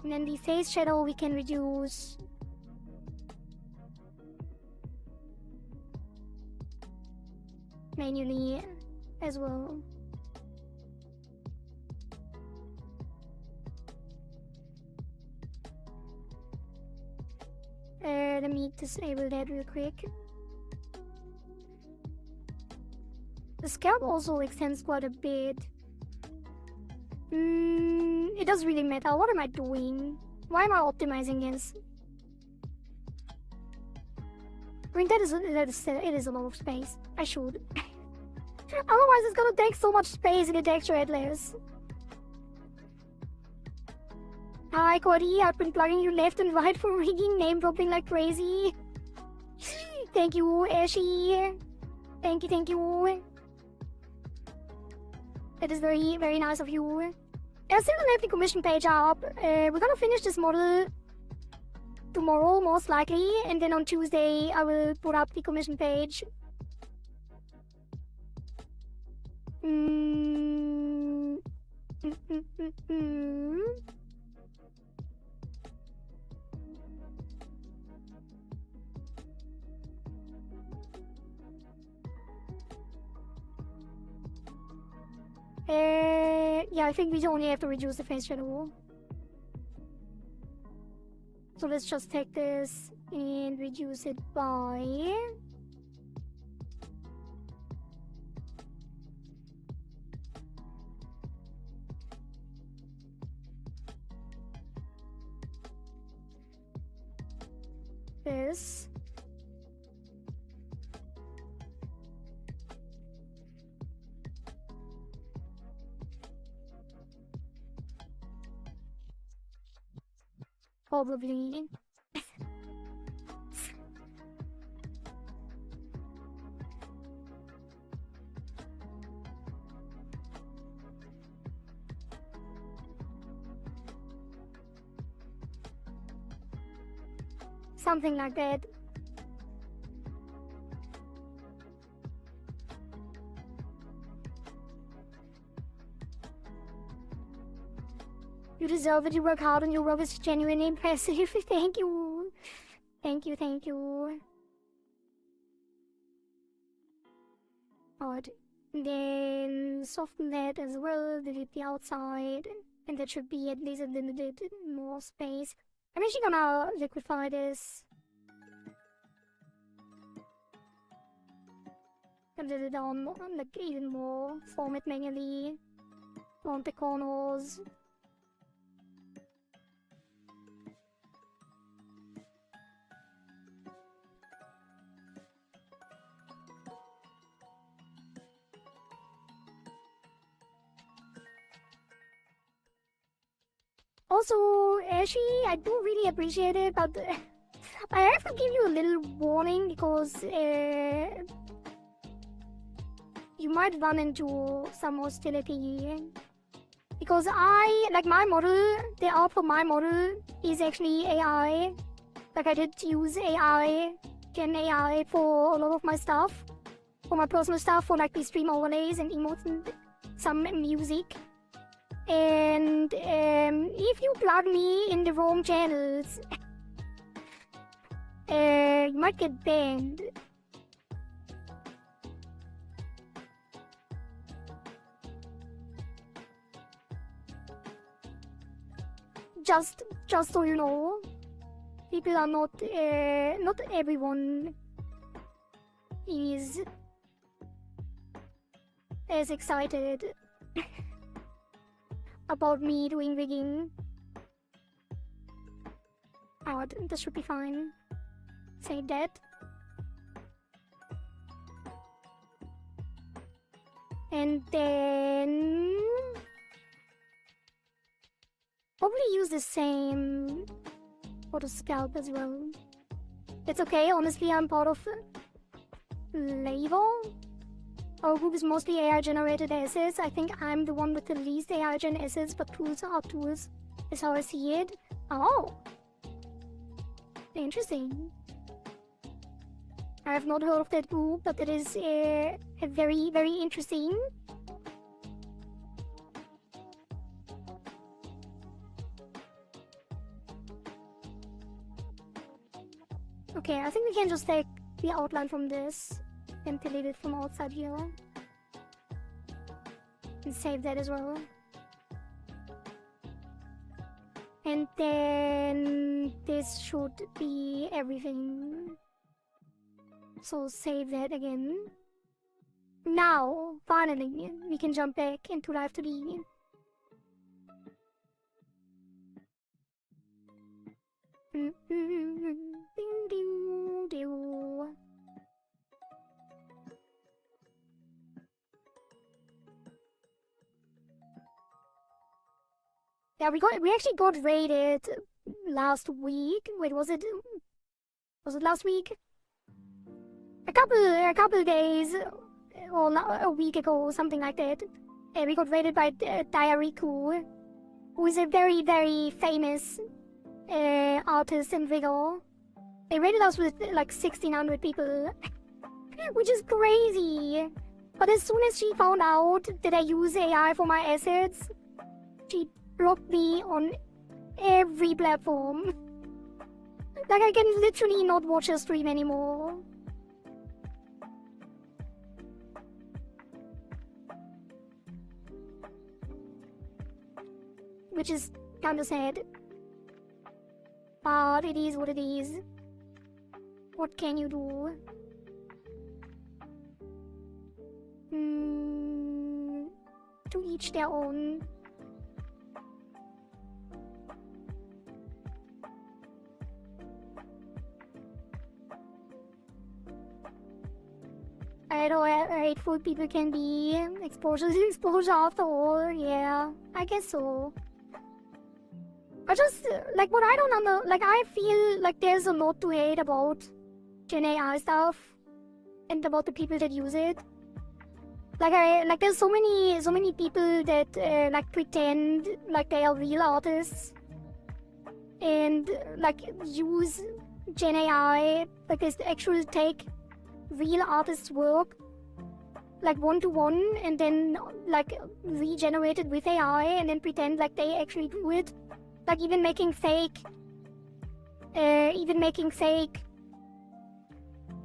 And then the face shadow we can reduce. Manually as well. Let me disable that real quick. The scalp also extends quite a bit. It doesn't really matter. What am I doing? Why am I optimizing this? I mean, it is a lot of space. I should. Otherwise, it's gonna take so much space in the texture atlas. Hi, Kohari. I've been plugging you left and right for rigging, name dropping like crazy. Thank you, Ashi. Thank you. That is very, very nice of you. I still don't have the commission page up. We're gonna finish this model tomorrow, most likely, and then on Tuesday I will put up the commission page. Yeah, I think we only have to reduce the face shadow. So let's just take this and reduce it by this. Probably. Something like that. You deserve it, you work hard and your work is genuinely impressive. Thank you. Thank you, thank you. Alright. Then soften that as well, delete the outside. And that should be at least a little bit more space. I'm actually gonna liquefy this. A little down, like even more. Form it manually. Want the corners. Also, Ashy, I do really appreciate it, but I have to give you a little warning because you might run into some hostility. Because my model, the art for my model is actually AI. Like I did use AI, Gen AI for a lot of my stuff. For my personal stuff, for like the stream overlays and emotes and some music. And if you plug me in the wrong channels, you might get banned. Just so you know, people are not everyone is as excited about me doing rigging. Oh, this should be fine. Save that. And then probably use the same for the scalp as well. It's okay, honestly, I'm part of Label. Our group is mostly AI-generated assets. I think I'm the one with the least AI-gen assets, but tools are tools, is how I see it. Oh! Interesting. I have not heard of that group, but it is a very, very interesting. Okay, I think we can just take the outline from this and delete it from outside here. And save that as well. And then this should be everything. So save that again. Now, finally, we can jump back into Live2D. Yeah, we actually got raided last week. Wait, was it last week? A couple days or a week ago, something like that. We got raided by Diariku, who is a very, very famous artist and rigger. They raided us with like 1,600 people, which is crazy. But as soon as she found out that I use AI for my assets, she blocked me on every platform. Like, I can literally not watch her stream anymore. Which is kinda sad. But it is what it is. What can you do? To each their own. I know how hateful people can be. Exposure is exposure after all, yeah. I guess so. I just, like, what I don't know, like, I feel like there's a lot to hate about Gen AI stuff and about the people that use it. Like, there's so many people that, like, pretend like they are real artists and, like, use Gen AI, like, this actual take real artists' work, like, one-to-one, and then, like, regenerate it with AI and then pretend like they actually do it. Like, even making fake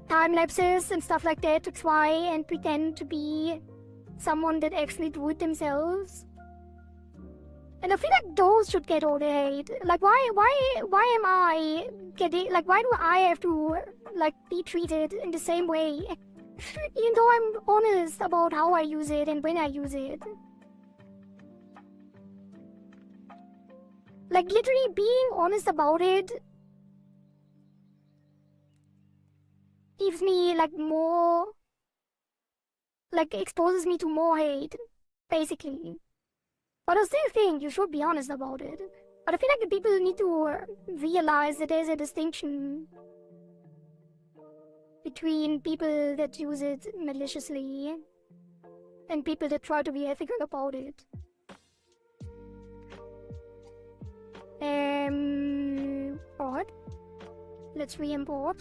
time lapses and stuff like that to try and pretend to be someone that actually do it themselves. And I feel like those should get all the hate. Like, why am I getting, like, why do I have to, like, be treated in the same way? Even though I'm honest about how I use it and when I use it. Like, literally being honest about it gives me, like, more, like, exposes me to more hate, basically. But I still think you should be honest about it. But I feel like the people need to realize that there's a distinction between people that use it maliciously and people that try to be ethical about it. Import. Let's re-import.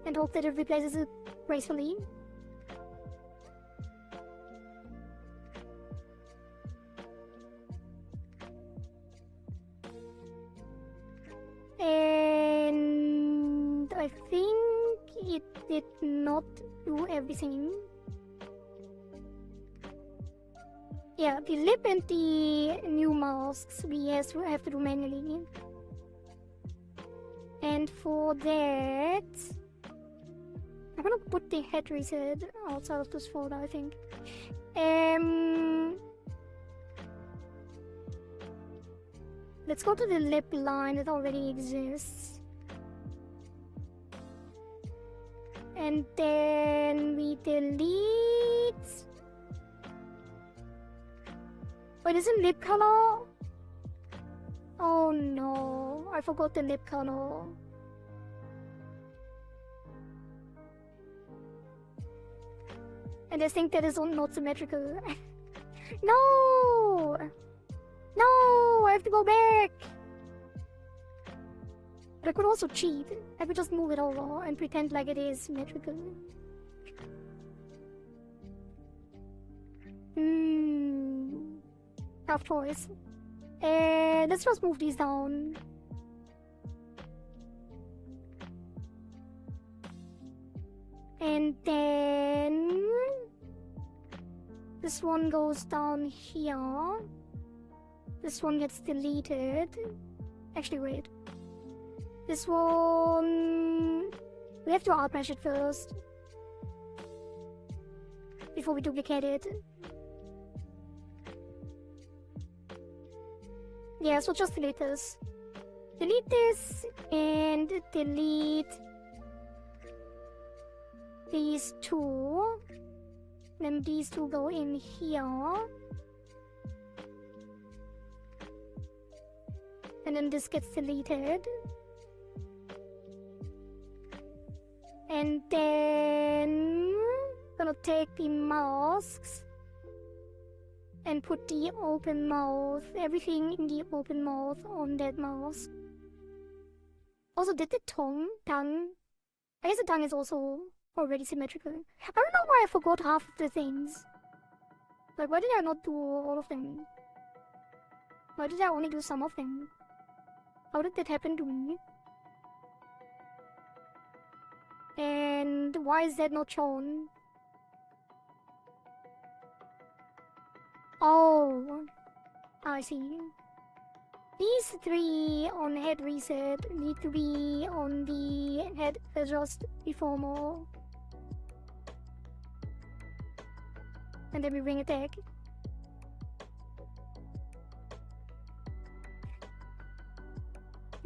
And hope that it replaces it gracefully. And I think it did not do everything. Yeah, the lip and the new masks we have to do manually. And for that, I'm gonna put the head reset outside of this folder, I think. Let's go to the lip line that already exists. And then we delete... Wait, isn't lip color? Oh no, I forgot the lip color. And I think that is not symmetrical. No! No! I have to go back! But I could also cheat. I could just move it over and pretend like it is symmetrical. Tough choice. Let's just move these down. And then... this one goes down here. This one gets deleted. Actually, wait. This one... we have to outmesh it first. Before we duplicate it. Yeah, so just delete this. Delete this and delete these two. Then these two go in here. And then this gets deleted. And then gonna take the masks and put the open mouth, everything in the open mouth on that mask. Also, did the tongue? I guess the tongue is also already symmetrical. I don't know why I forgot half of the things. Like, why did I not do all of them? Why did I only do some of them? How did that happen to me? And why is that not shown? Oh, I see. These three on head reset need to be on the head adjust before more. And then we bring attack.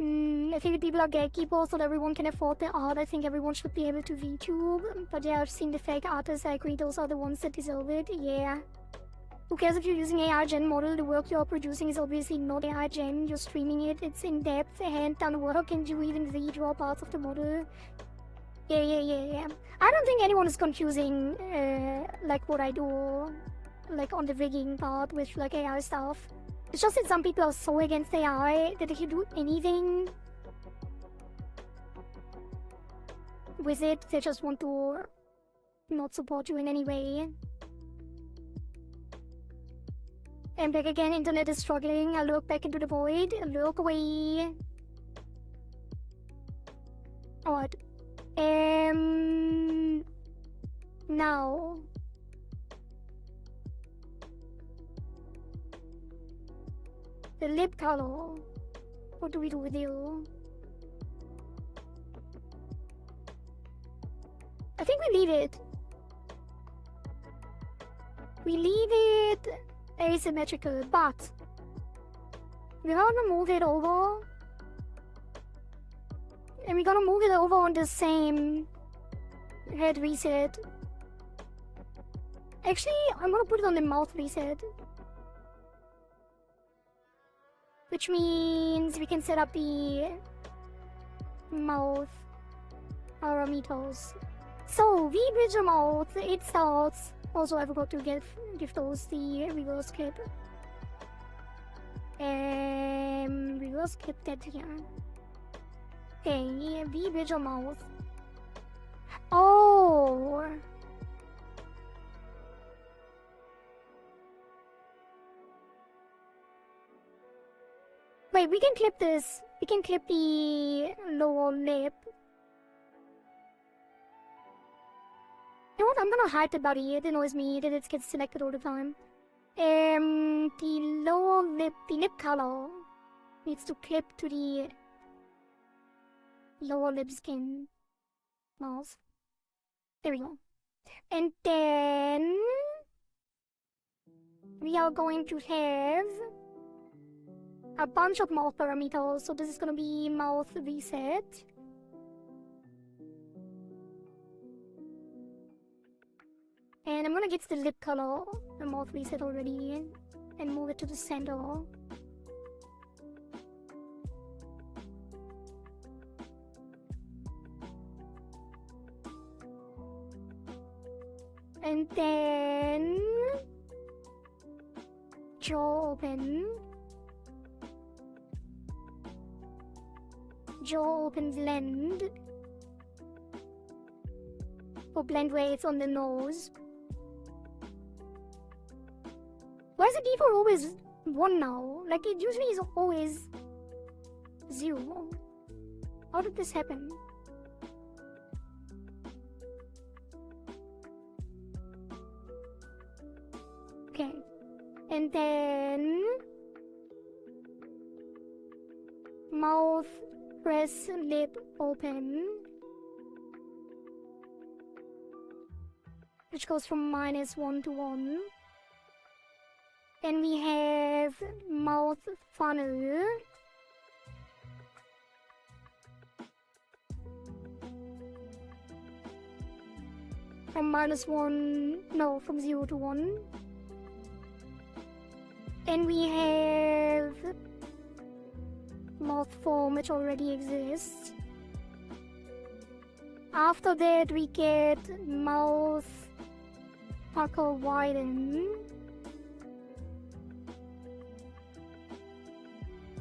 I think people are gatekeepers so that everyone can afford the art. I think everyone should be able to VTube. But yeah, I've seen the fake artists. I agree, those are the ones that deserve it. Yeah. Who cares if you're using AI gen model? The work you're producing is obviously not AI gen. You're streaming it. It's in depth. Hand down work. Can you even redraw parts of the model? Yeah. I don't think anyone is confusing like what I do, like on the rigging part with like AI stuff. It's just that some people are so against AI that if you do anything with it, they just want to not support you in any way. And back again, internet is struggling. I look back into the void. Look away. What? Now. The lip color. What do we do with you? I think we leave it. We leave it asymmetrical, but we're gonna move it over. And we're gonna move it over on the same head reset. Actually, I'm gonna put it on the mouth reset. Which means we can set up the mouth parameters. So, VBridger mouth, it starts. Also, I forgot to give those the reverse clip. Reverse clip that here. Okay, VBridger mouth. Oh! Wait, we can clip this. We can clip the lower lip. You know what? I'm gonna hide the body. It annoys me that it gets selected all the time. The lower lip, the lip color needs to clip to the lower lip skin mask. There we go. And then we are going to have a bunch of mouth parameters. So this is gonna be mouth reset. And I'm gonna get the lip color, the mouth reset already, and move it to the center. And then jaw open. Jaw open blend. For blend where it's on the nose. Why is the default always 1 now? Like it usually is always 0. How did this happen? Okay. And then mouth, press, lip, open. Which goes from -1 to 1. Then we have mouth funnel. From -1, no, from 0 to 1. And we have mouth form, which already exists. After that, we get mouth pucker widen.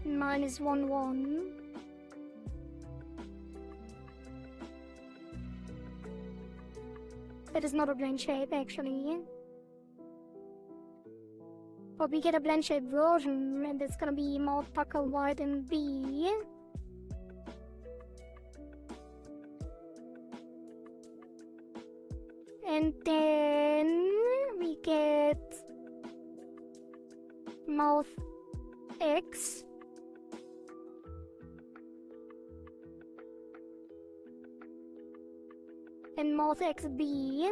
-1, 1. That is not a blend shape, actually. But we get a blend shape version, and it's gonna be mouth pucker widen B. And then we get mouth X. And mouth XB.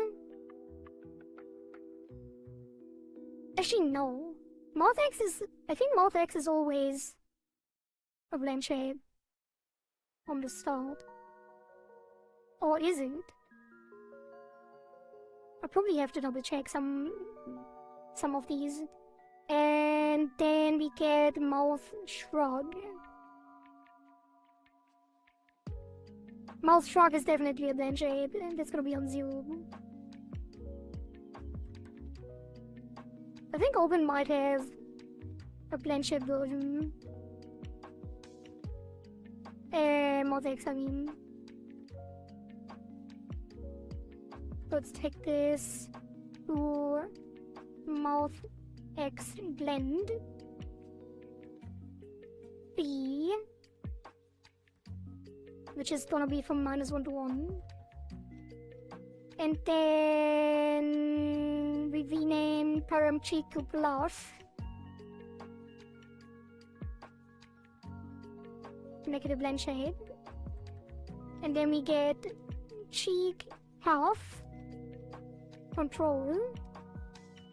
Actually, no. Mouth X is... I think mouth X is always a blend shape from the start. Or is it? I probably have to double check. some of these. And then we get mouth shrug. Mouth shrug is definitely a blend shape, and that's gonna be on Zoom. I think Open might have a blend shape version. Mouth X, I mean. Let's take this to Mouth X blend. B, which is gonna be from -1 to 1. And then we rename Param Cheek to Blush. Make it a blend shade. And then we get Cheek Half, Control,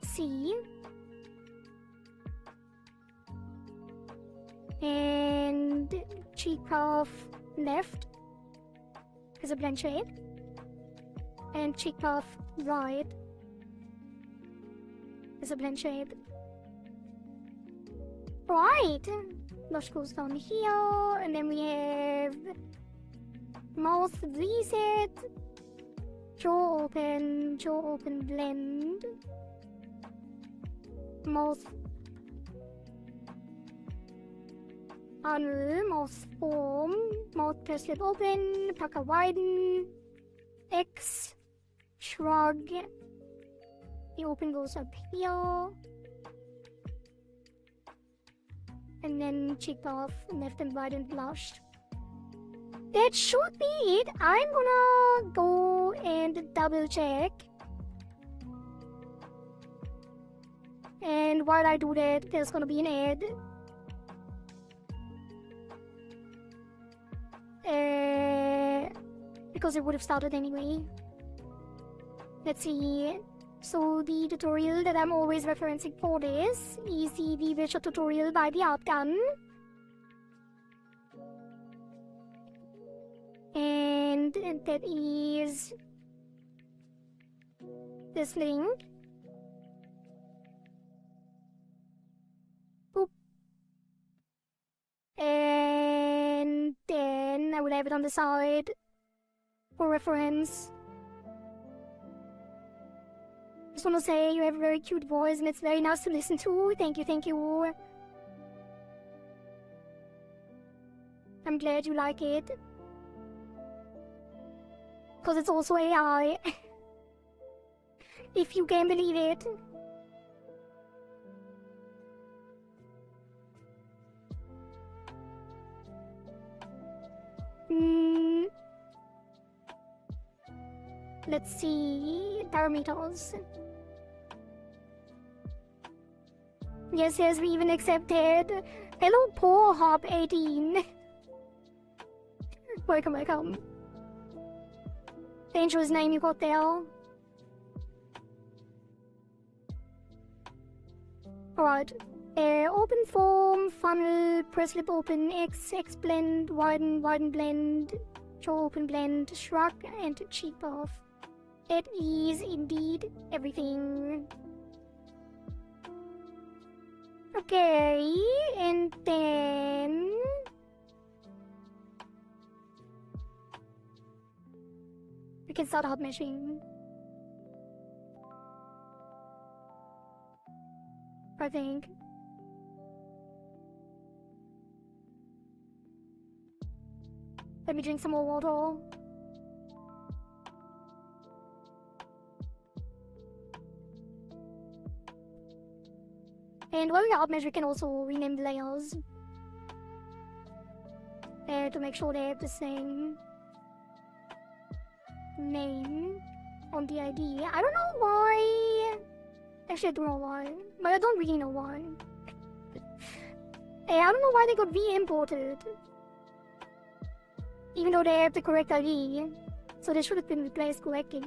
C. And Cheek Half Left is a blend shade. And cheek puff right is a blend shape. Right! Blush goes down here, and then we have mouth reset, jaw open blend, mouth funnel, mouth form, mouth press lip open, pucker widen, X, shrug, the open goes up here, and then cheek puff, left and right and blushed. That should be it. I'm gonna go and double check. And while I do that, there's gonna be an ad. Because it would have started anyway. Let's see. So the tutorial that I'm always referencing for this is the VBridger tutorial by the Art Gun. And that is this link. Boop. And then I will have it on the side for reference. Just want to say you have a very cute voice and it's very nice to listen to. Thank you, thank you. I'm glad you like it. Because it's also AI. If you can believe it. Let's see. Parameters. Yes, yes, we even accepted. Hello, poor Hop 18. Welcome, welcome. Dangerous name you got there. Alright. Open form, funnel, press lip open, X blend, widen blend, jaw open blend, shrug, and cheek puff. It is indeed everything. Okay, and then we can start hot meshing. I think. Let me drink some more water. And while we are measure, we can also rename the layers to make sure they have the same name on the ID. I don't know why. Actually, I don't know why, but I don't really know why. I don't know why they got re-imported, even though they have the correct ID. So they should have been replaced correctly.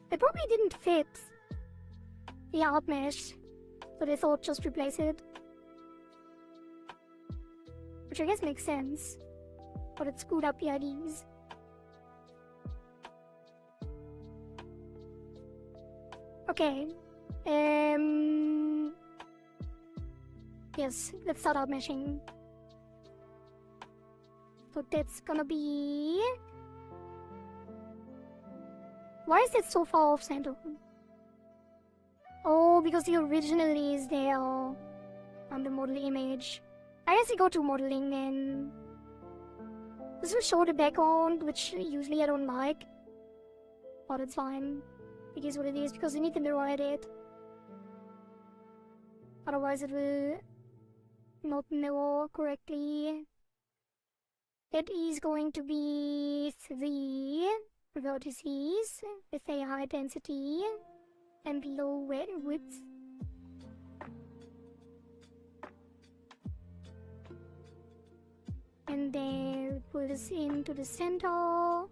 They probably didn't fit the art mesh. So they thought just replace it. Which I guess makes sense. But it screwed up the IDs. Okay. Yes, let's start out meshing. So that's gonna be... Why is it so far off center? Oh, because the original is there on the model image. I guess we go to modeling then. This will show the background, which usually I don't like. But it's fine. It is what it is, because we need the mirror edit. Otherwise it will not mirror correctly. It is going to be 3 vertices with a high density and low width. And then pull this into the center.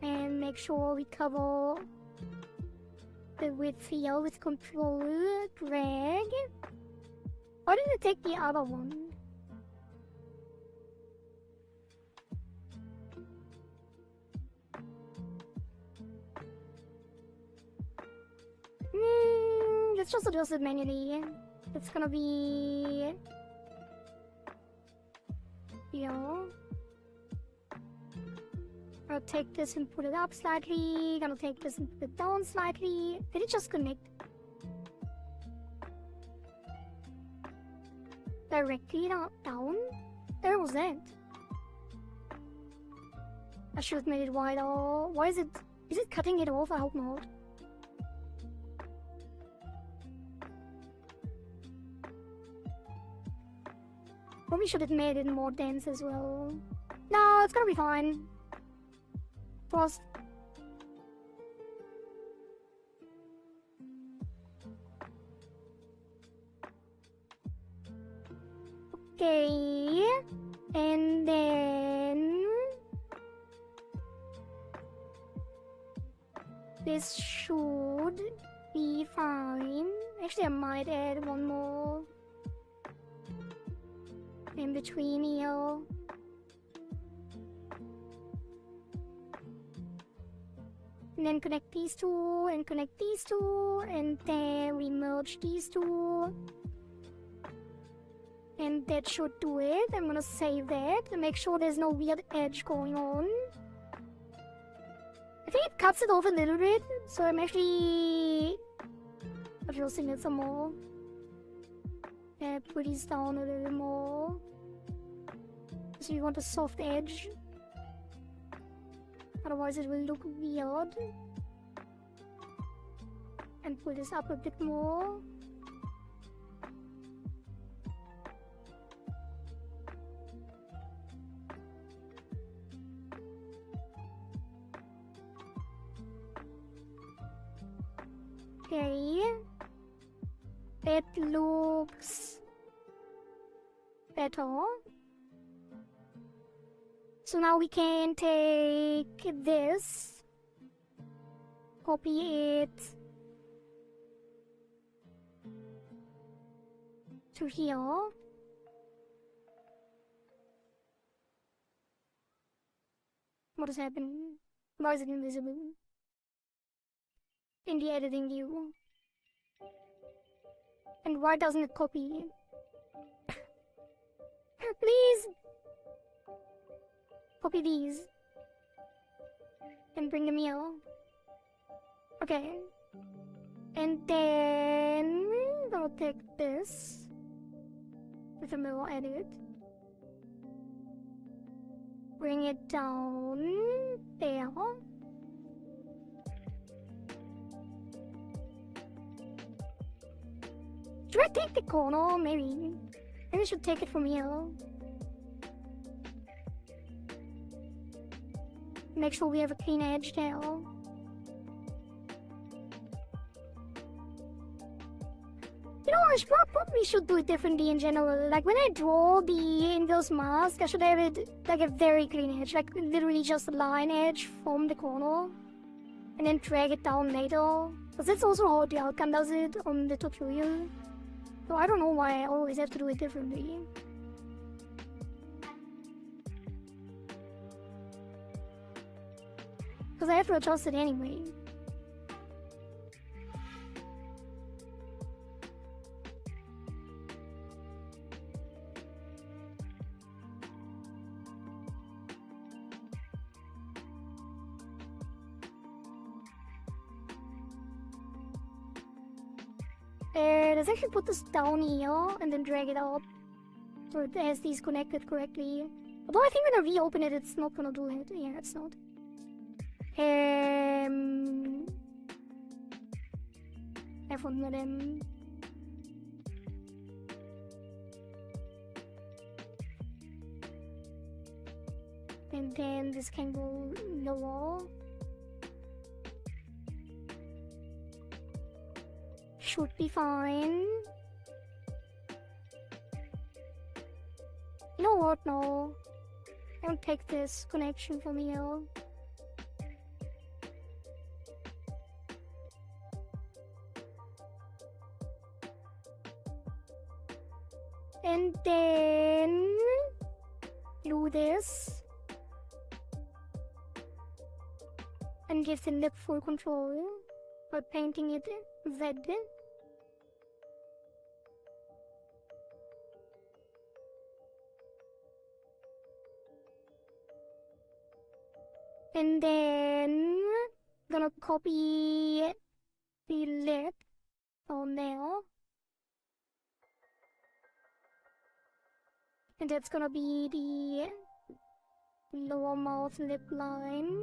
And make sure we cover the width here with control, drag. Why did it take the other one? Let's just adjust it manually. It's gonna be... here. Gonna take this and put it up slightly. Gonna take this and put it down slightly. Did it just connect? Directly down? Where was that? I should have made it wider. Why is it... Is it cutting it off? I hope not. Probably should have made it more dense as well. No, it's gonna be fine. Trust. Okay. And then... this should be fine. Actually, I might add one more in between here. And then connect these two, and connect these two, and then we merge these two. And that should do it. I'm gonna save that and make sure there's no weird edge going on. I think it cuts it off a little bit, so I'm actually adjusting it some more. Put these down a little more. So you want a soft edge. Otherwise it will look weird. And pull this up a bit more. Okay. That looks better. So now we can take this, copy it to here. What has happened? Why is it invisible? In the editing view. And why doesn't it copy? Please! Copy these. And bring them here. Okay. And then... I'll take this. With a mirror edit. Bring it down. There. Should I take the corner? Maybe. Maybe I should take it from here. Make sure we have a clean edge there. You know, I probably should do it differently in general. Like, when I draw the inverse mask, I should have it like a very clean edge. Like, literally just a line edge from the corner. And then drag it down later. Because that's also how the outcome does it on the tutorial. So I don't know why I always have to do it differently. because I have to adjust it anyway. Let's actually put this down here and then drag it up so it has these connected correctly. Although I think when I reopen it, it's not gonna do it. Yeah, it's not. Have one of them. And then this can go lower. Should be fine. You know what? No. I'll take this connection from here. And then do this. And give the lip full control by painting it red. And then gonna copy the lip on there. And that's gonna be the lower mouth lip line.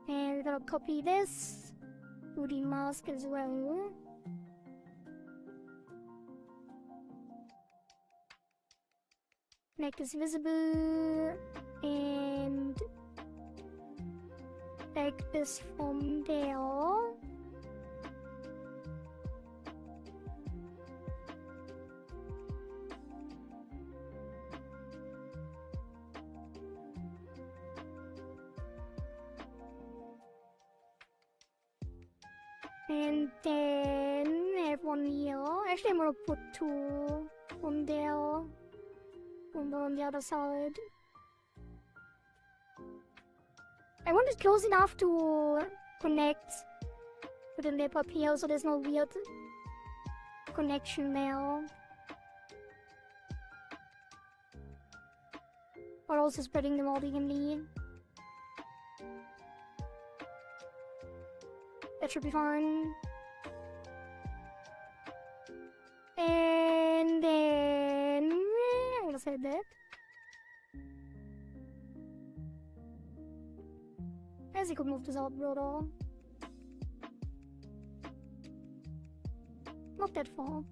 And we're gonna copy this to the mask as well. Make this visible and take this from there. And then I have one here. Actually, I'm gonna put two on there. One on the other side. I want it close enough to connect to the lip up here so there's no weird connection there. Or also spreading them out evenly. That should be fine. And then I'm gonna say that. I guess I could move this out, brother. Not that far.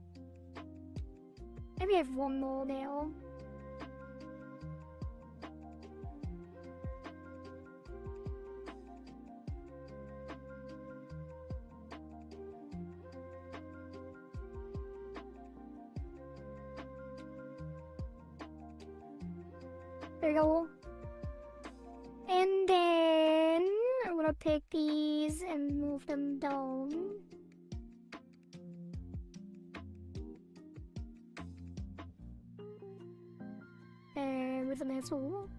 Maybe I have one more there. There we go. And then I'm gonna take these and move them down. And with the metal.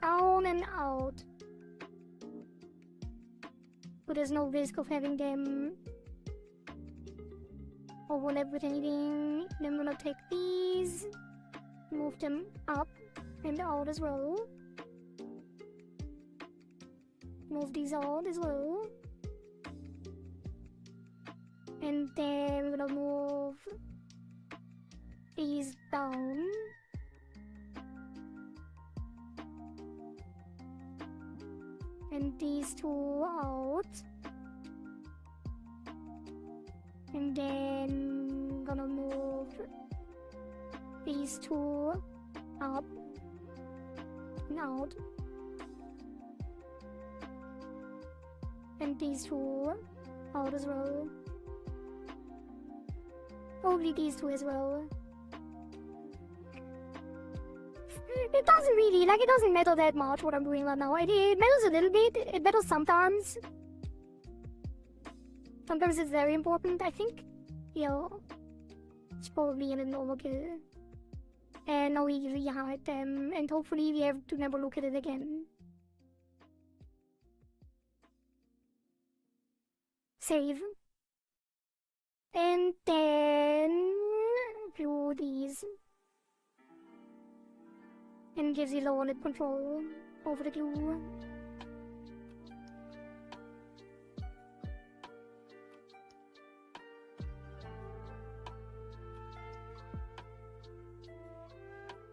Down and out. So there's no risk of having them overlap with anything. Then I'm gonna take these. Move them up and out as well. Move these out as well. And then we're gonna move these down. And these two out. And then gonna move these two up and out. And these two out as well. Probably these two as well. It doesn't really, like, it doesn't matter that much what I'm doing right now. It matters a little bit. It matters sometimes. Sometimes it's very important, I think. Yeah. It's probably an overkill. And now we rehide them, and hopefully we have to never look at it again. Save. And then view these. And gives you low control over the glue.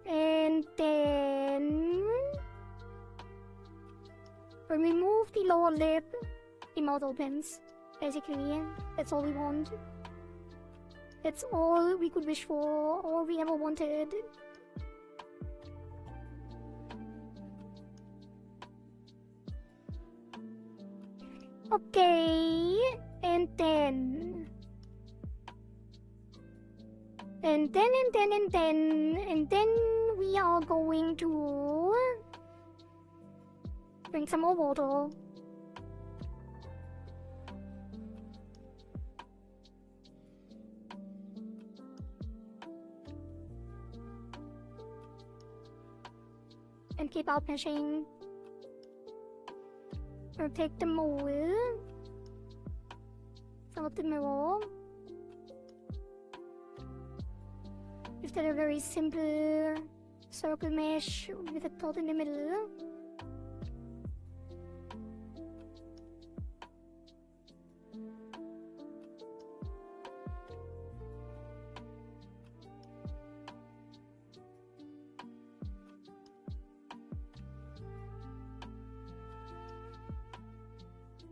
And then when we move the lower lip, the mouth opens. Basically, that's all we want. That's all we could wish for, all we ever wanted. Okay, and then we are going to drink some more water. And keep out meshing. We'll take the mold, some of the mirror. We've done a very simple circle mesh with a dot in the middle.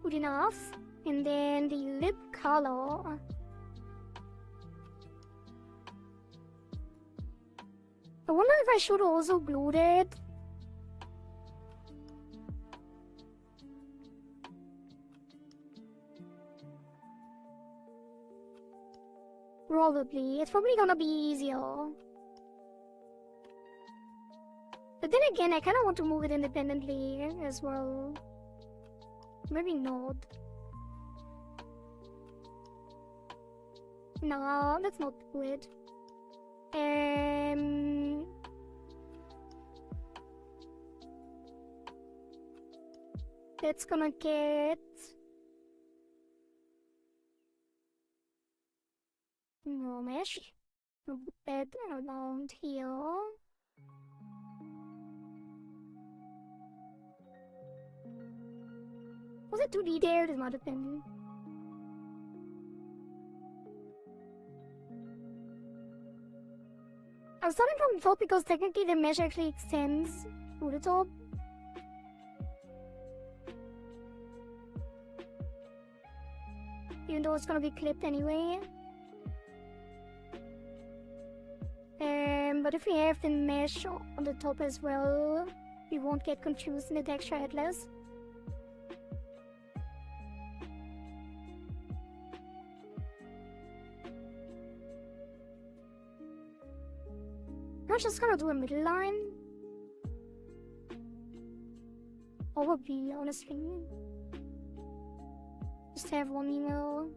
Good enough. And then the lip color. I wonder if I should also glue it. Probably. It's probably gonna be easier. But then again, I kinda want to move it independently as well. Maybe not. No, let's not do it. That's gonna get more mesh. We'll put that around here. Was it too detailed? It might have been. I was starting from the top because technically the mesh actually extends to the top. Even though it's gonna be clipped anyway. But if we have the mesh on the top as well, we won't get confused in the texture atlas. I'm just gonna do a middle line. Probably, honestly. Just have one email.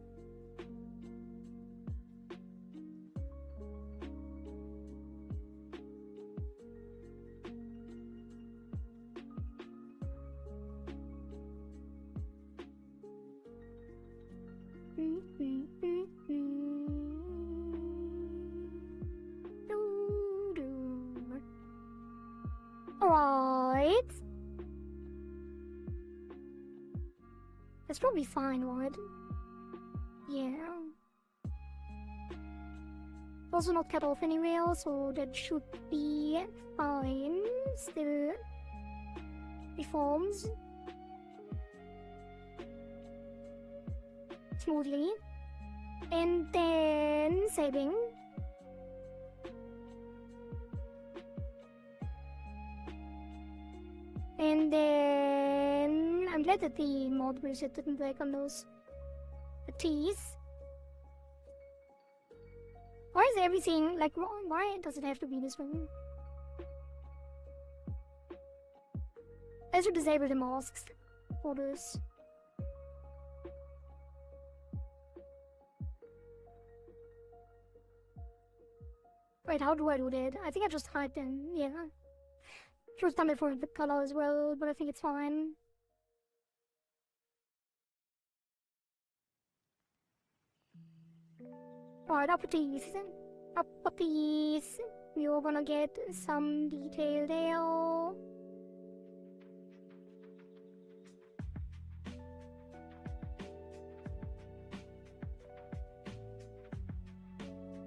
Alright. That's probably fine, right? Yeah. Also not cut off anywhere, so that should be fine. Still reforms smoothly. And then saving. And then I'm glad that the mod reset didn't break on those T's. Why is everything like wrong? Why does it have to be this way? I should disable the masks for this. Wait, how do I do that? I think I just hide them, yeah. Should have done it for the color as well, but I think it's fine. Alright, up with these. Up with these. We're gonna get some detail there.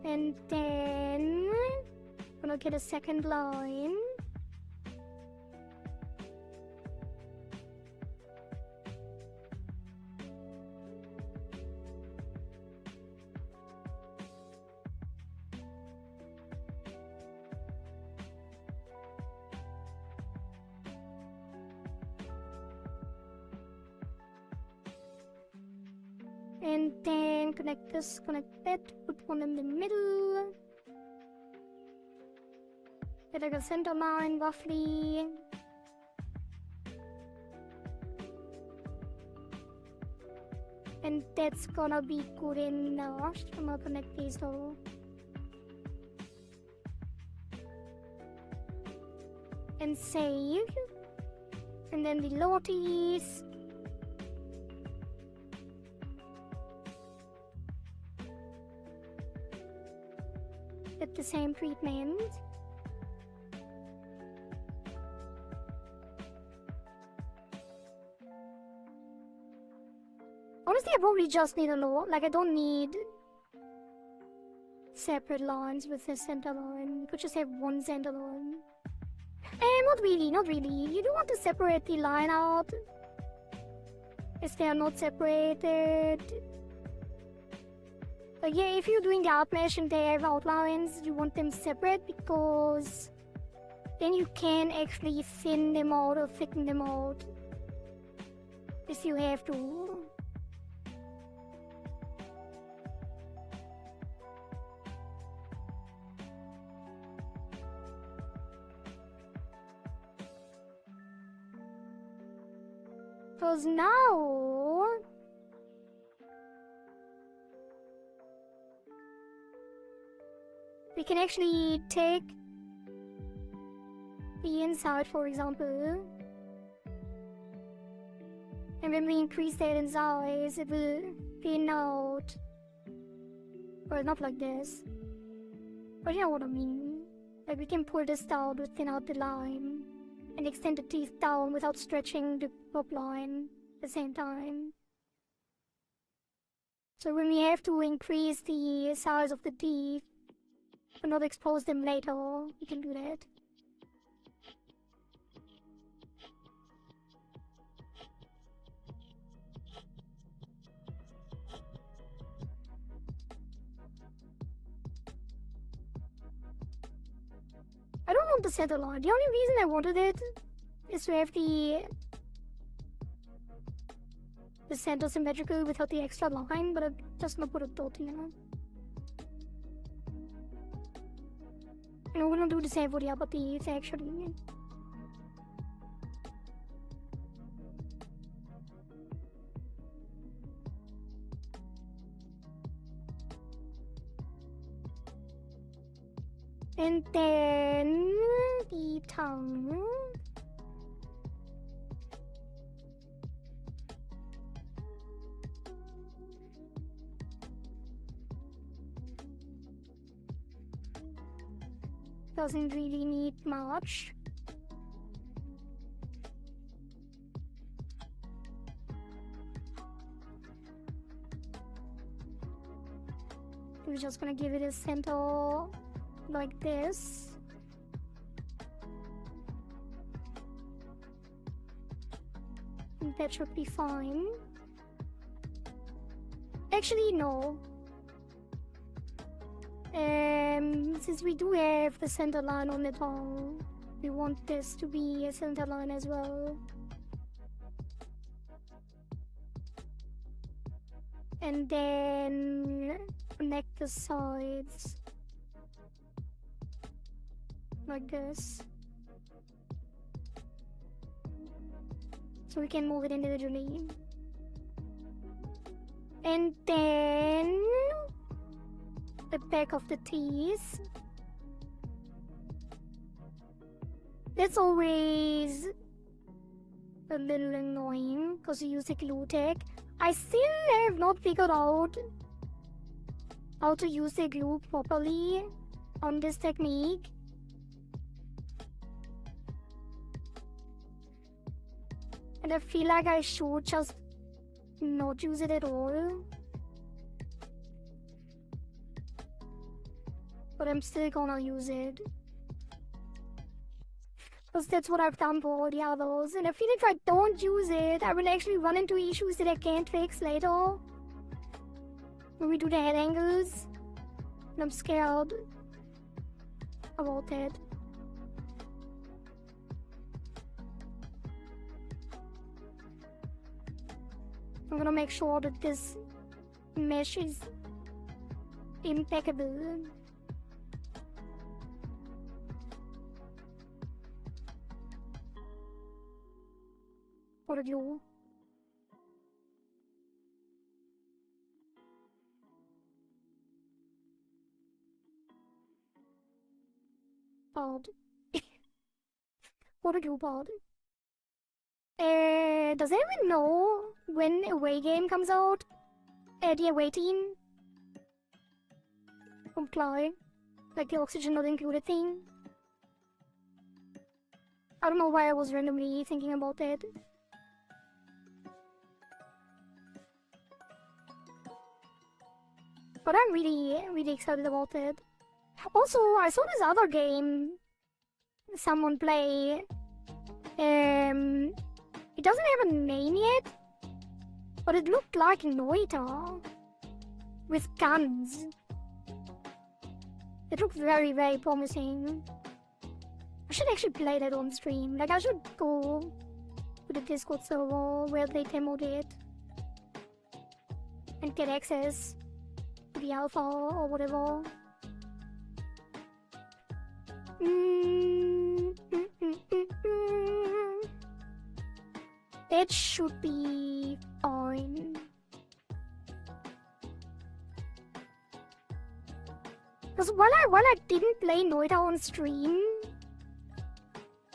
And then gonna get a second line. And then connect this, connect that, put one in the middle. Get like a center line roughly. And that's gonna be good enough. I'm gonna connect these two. And save. And then the loties. Get the same treatment. Honestly, I probably just need a lot. Like, I don't need separate lines with the center line. You could just have one center line. Not really, not really. You don't want to separate the line out if they are not separated. But yeah, if you're doing the art mesh and they have outlines, you want them separate because then you can actually thin them out or thicken them out if you have to. Because now we can actually take the inside, for example, and when we increase that in size, it will thin out. Well, not like this, but you know what I mean. Like, we can pull this down to thin out the line and extend the teeth down without stretching the top line at the same time. So when we have to increase the size of the teeth but not expose them later, we can do that. I don't want the center line. The only reason I wanted it is to have the center symmetrical without the extra line, but I'm just gonna put a dot in it. And we're gonna do the same for the upper teeth actually. And then the tongue. Doesn't really need much. We're just gonna give it a center like this. And that should be fine. Actually, no. Since we do have the center line on the tongue, we want this to be a center line as well. And then connect the sides like this, so we can move it individually. And then the back of the teeth, That's always a little annoying because you use the glue tech. I still have not figured out how to use the glue properly on this technique. And I feel like I should just not use it at all. But I'm still gonna use it. Because that's what I've done for all the others. And I feel if I don't use it, I will actually run into issues that I can't fix later. When we do the head angles. And I'm scared about that. I'm gonna make sure that this mesh is impeccable. What did you? Bard. What did you, Bard? Does anyone know when away game comes out? The away team? Comply. Like the oxygen not included thing? I don't know why I was randomly thinking about that. But I'm really excited about it. Also, I saw this other game someone play. It doesn't have a name yet, but it looked like Noita with guns. It looked very promising. I should actually play that on stream. Like, I should go to the Discord server where they demoed it and get access to the alpha or whatever. That should be fine. Because while I didn't play Noita on stream,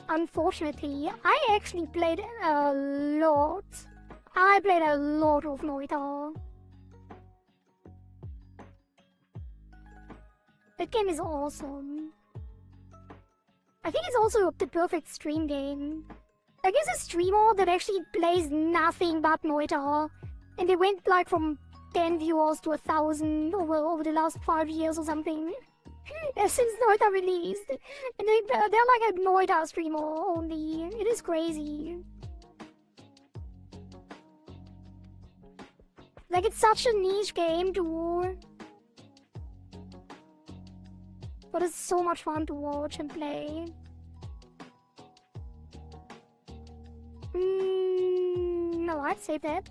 unfortunately, I actually played a lot. I played a lot of Noita. That game is awesome. I think it's also the perfect stream game. Like, it's a streamer that actually plays nothing but Noita, and they went like from 10 viewers to 1,000 over the last 5 years or something. Since Noita released. And they're like a Noita streamer only. It is crazy. Like, it's such a niche game too. But it's so much fun to watch and play. Alright, save that.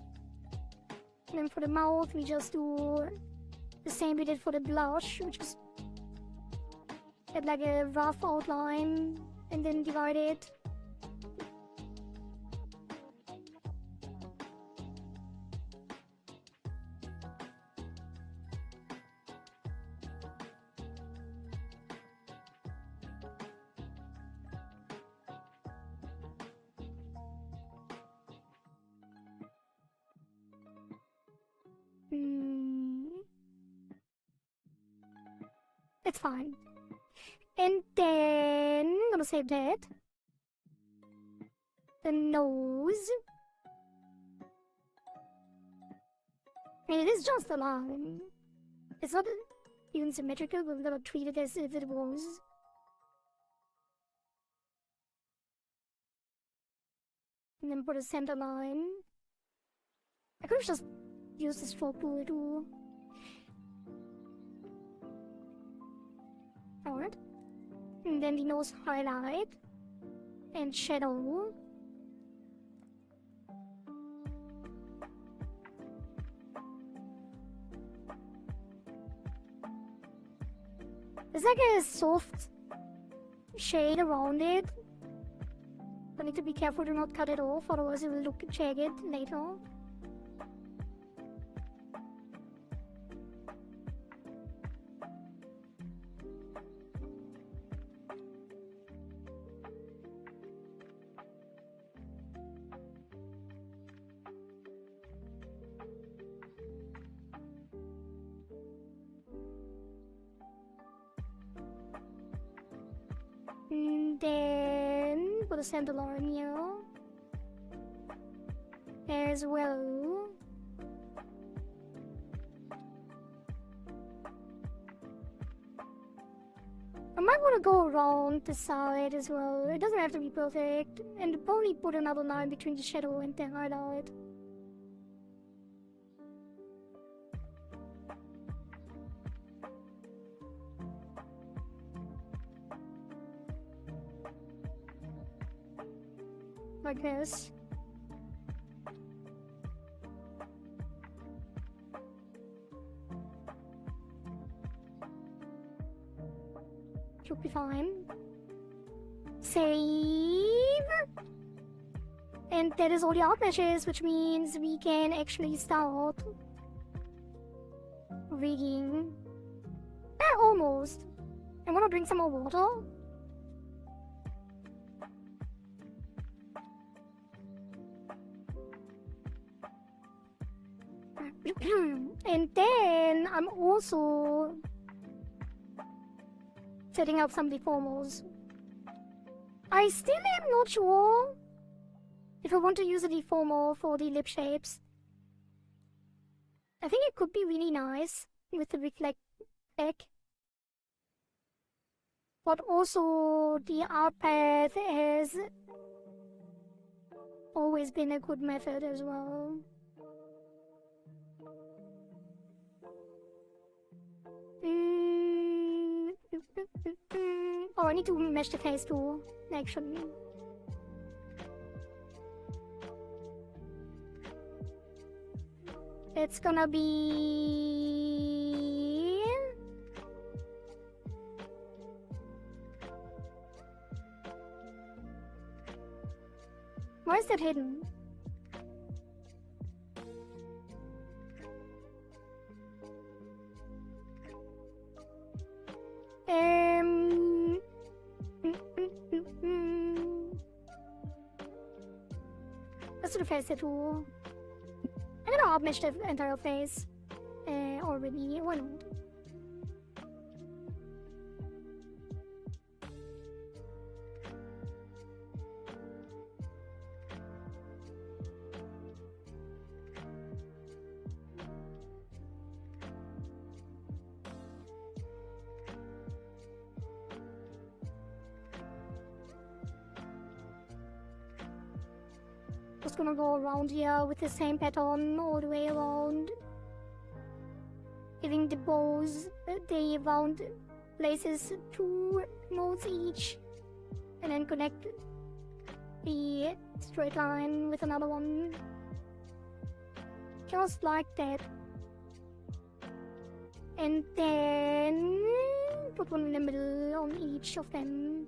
And then for the mouth, we just do the same we did for the blush, which is get like a rough outline and then divide it. It's fine. And then I'm gonna save that. The nose. I mean, it is just a line. It's not even symmetrical, but we're gonna treat it as if it was. And then put a center line. I could have just used the stroke tool too. Alright. And then the nose highlight and shadow. There's like a soft shade around it. I need to be careful to not cut it off, otherwise it will look jagged later. And then put a center line here as well. I might want to go around the side as well. It doesn't have to be perfect. And probably put another line between the shadow and the highlight. Like this. Should be fine. Save. And that is all the art meshes, which means we can actually start rigging. Almost. I want to drink some more water. And then I'm also setting up some deformers. I still am not sure if I want to use a deformer for the lip shapes. I think it could be really nice with the reflect back. But also the art path has always been a good method as well. Oh, I need to mesh the face too, actually. It's gonna be... Why is that hidden? Let's do the face tattoo. I'm gonna upmesh the entire face already. Why not? Just gonna go around here with the same pattern all the way around, giving the bows the round places 2 nodes each, and then connect the straight line with another one, just like that. And then put one in the middle on each of them.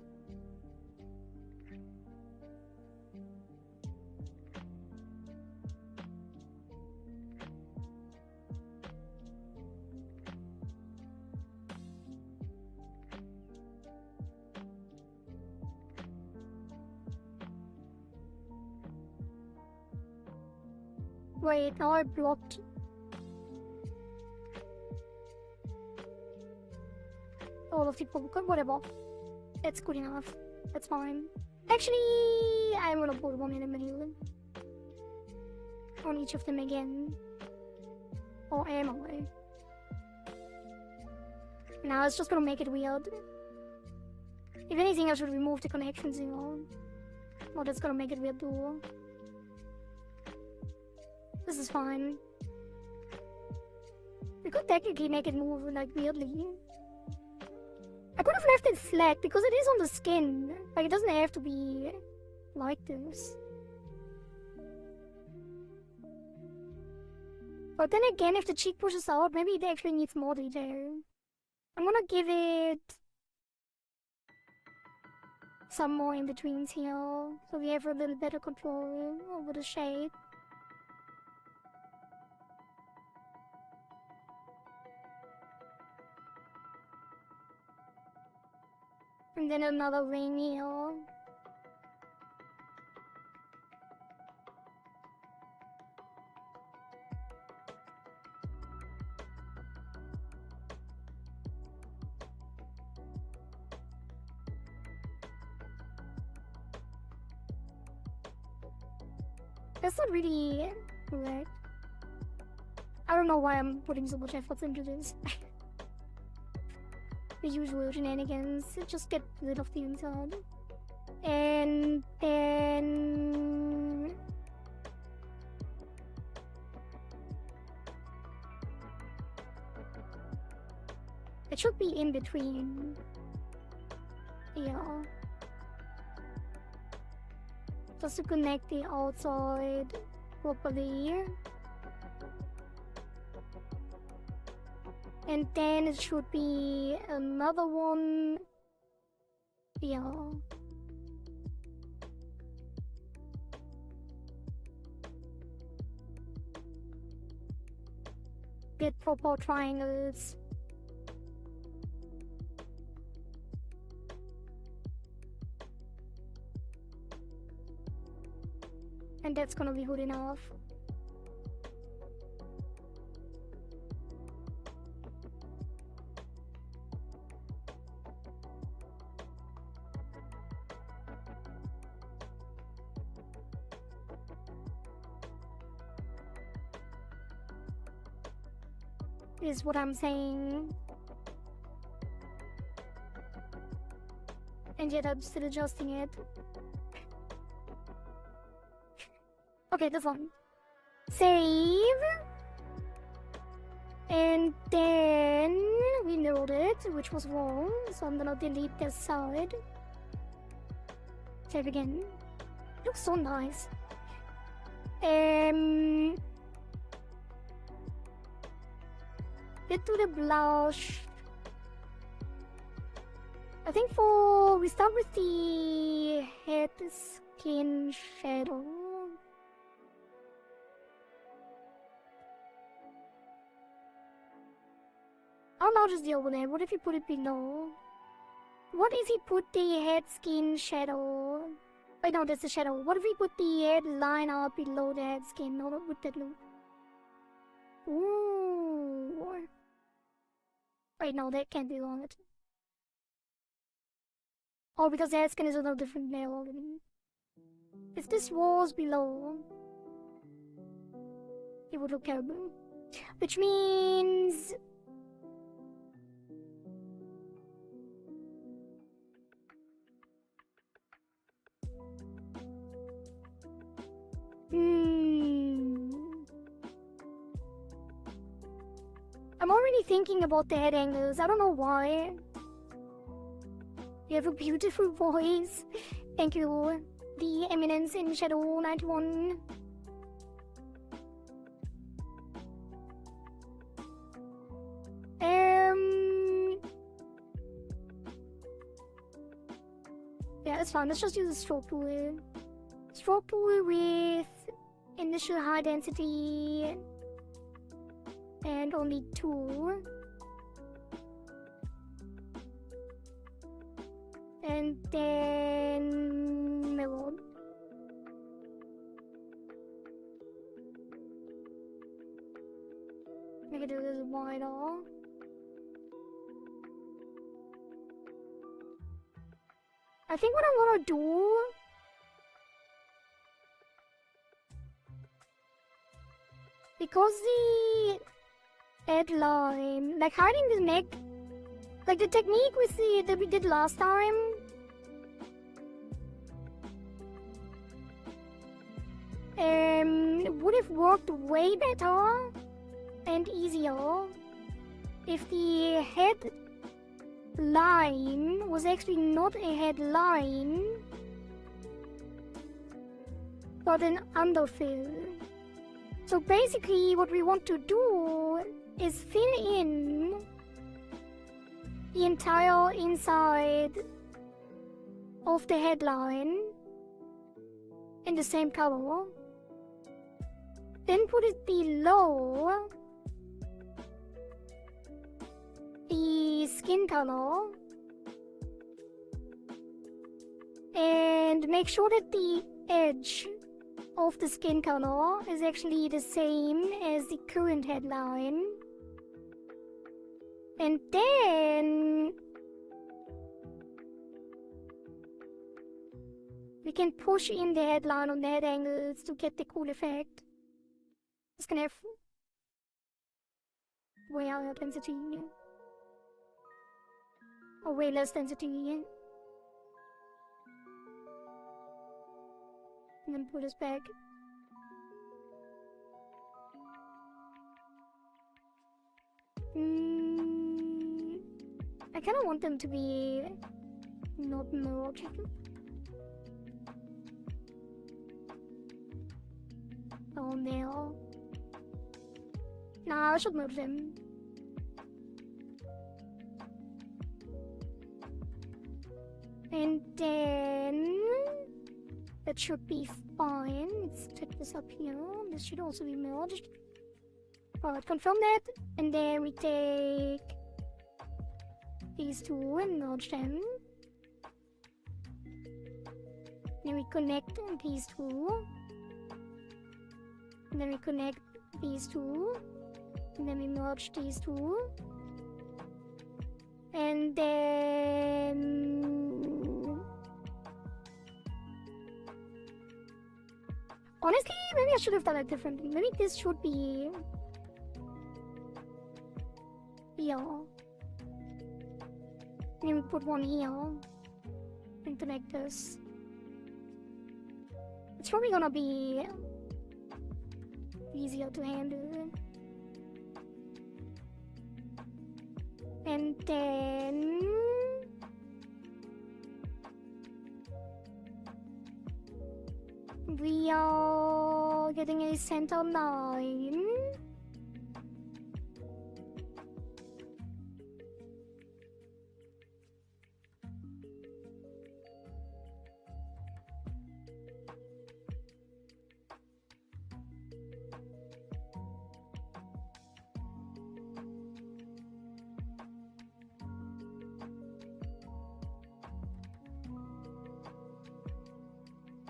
Wait, now I blocked. All of the Pokemon, whatever. It's good enough. That's fine. Actually, I'm gonna put one in the middle. On each of them again. Or am I? Now it's just gonna make it weird. If anything, I should remove the connections, you know. But it's gonna make it weird too. This is fine. We could technically make it move like weirdly. I could have left it flat because it is on the skin. Like, it doesn't have to be like this. But then again, if the cheek pushes out, maybe it actually needs more detail. I'm gonna give it some more in-betweens here, so we have a little better control over the shape. And then another ring here. That's not really correct. I don't know why I'm putting so much effort into this. The usual shenanigans, just get rid of the inside. And then... it should be in between. Yeah. Just to connect the outside properly. And then it should be another one. Yeah. Get proper triangles. And that's gonna be good enough. Is what I'm saying. And yet I'm still adjusting it. Okay, this one. Save. And then we narrowed it, which was wrong. So I'm gonna delete this side. Save again. It looks so nice. Get to the blush. I think we start with the head skin shadow. Oh no, just the overlay. What if you put it below? What if he put the head skin shadow? Wait, no, that's the shadow. What if we put the head line up below the head skin? No, what would that look? Ooh. Wait, no, that can't be right. Oh, because the head skin is a little different now. If this was below, it would look terrible. Which means... I'm already thinking about the head angles. I don't know why. You have a beautiful voice. Thank you. The Eminence in Shadow 91. Yeah, it's fine. Let's just use a stroke tool. Stroke tool with initial high density and only 2. And then mirror. Make it a little wider. I think what I'm gonna do because the headline, like hiding the neck, like the technique with that we did last time, would have worked way better and easier if the head line was actually not a headline but an underfill. So basically what we want to do is fill in the entire inside of the headline in the same color, then put it below the skin color and make sure that the edge of the skin color is actually the same as the current headline. And then We can push in the headline on the head angles to get the cool effect. It's gonna have way higher density. Or way less density. And then put us back. I kinda want them to be not merged. Oh no. Nah, I should merge them. And then that should be fine. Let's check this up here. This should also be merged. Alright, confirm that. And then we take these two and merge them. Then we connect these two. And then we connect these two. And then we merge these two. And then... honestly, maybe I should have done it differently. Maybe this should be... here. And then we put one here. And connect this. It's probably gonna be easier to handle. And then we are getting a center line.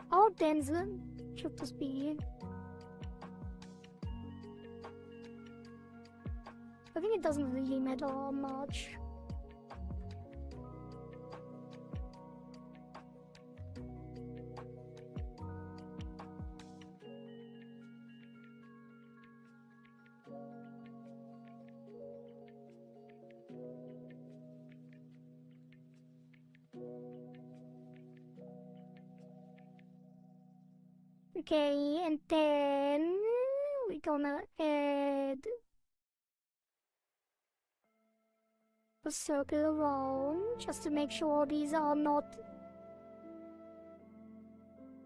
How dense should this be? I think it doesn't really matter much. Okay, and then we're gonna add a circle around just to make sure these are not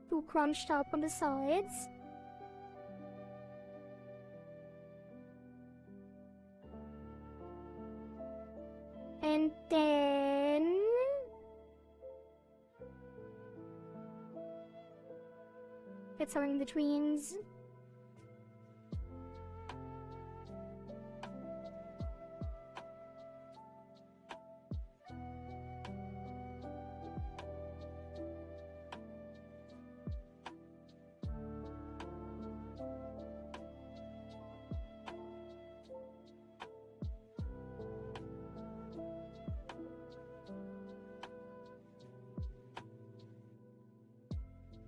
too crunched up on the sides. And then get some in betweens.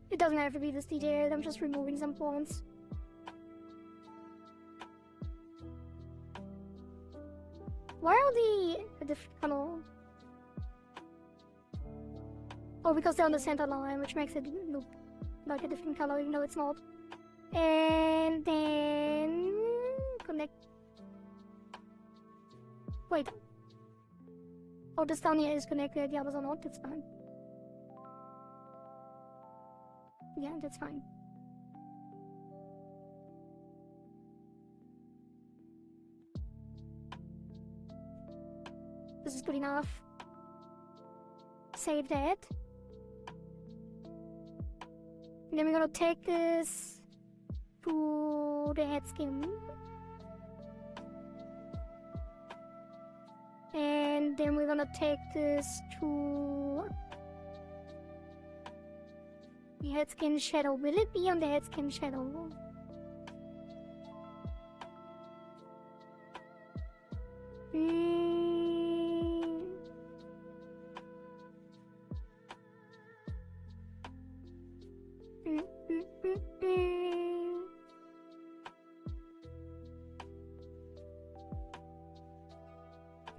It doesn't have to be this detailed, I'm just removing some points. Why are the different color? Oh, because they're on the center line, which makes it look like a different color, even though it's not. And then connect. Wait. Oh, this down here is connected, the others are not, that's fine. Yeah, that's fine. This is good enough. Save that. And then we're gonna take this to the head skin. And then we're gonna take this to the head skin shadow. Will it be on the head skin shadow?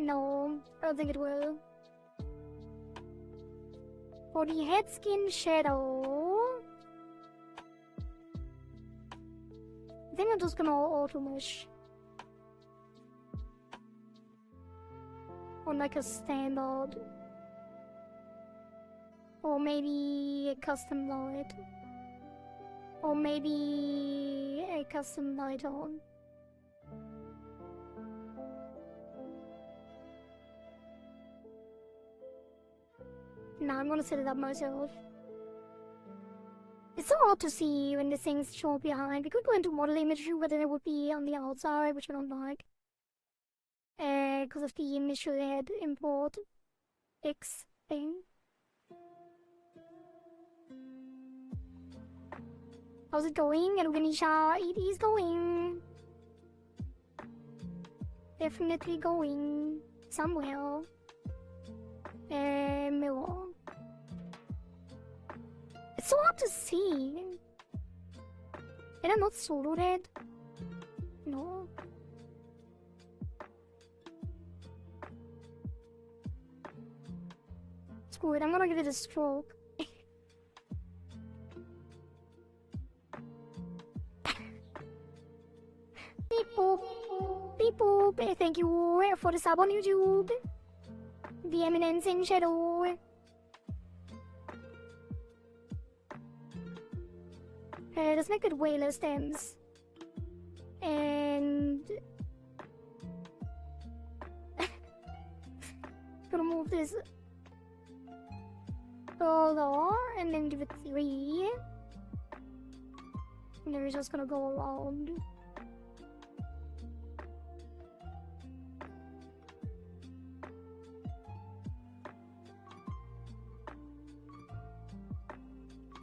No, I don't think it will. For the head skin shadow, I think I'm just gonna auto mesh on like a standard, or maybe a custom light, or maybe a custom light on. Nah, I'm gonna set it up myself. It's so hard to see when the things show up behind. We could go into model imagery, but then it would be on the outside, which I don't like. Because of the initial head import X thing. How's it going, Ganisha? It is going. Definitely going somewhere. Mirror. It's so hard to see. Did I not solo that? No. Screw it, I'm gonna give it a stroke. Beep boop. Beep boop. Thank you for the sub on YouTube. The Eminence in Shadow. Let's make it way less dense. And gonna move this further and then give it 3. And then we're just gonna go around.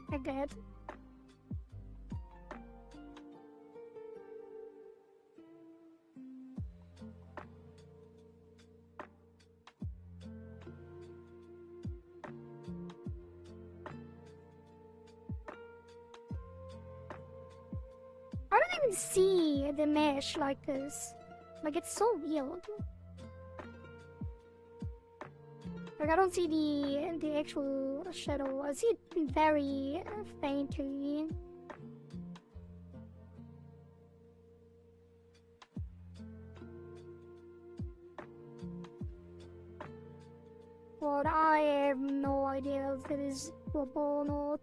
Like that. I don't even see the mesh like this. Like, it's so weird. Like, I don't see the actual shadow. I see it very faintly. But I have no idea if it is proper or not.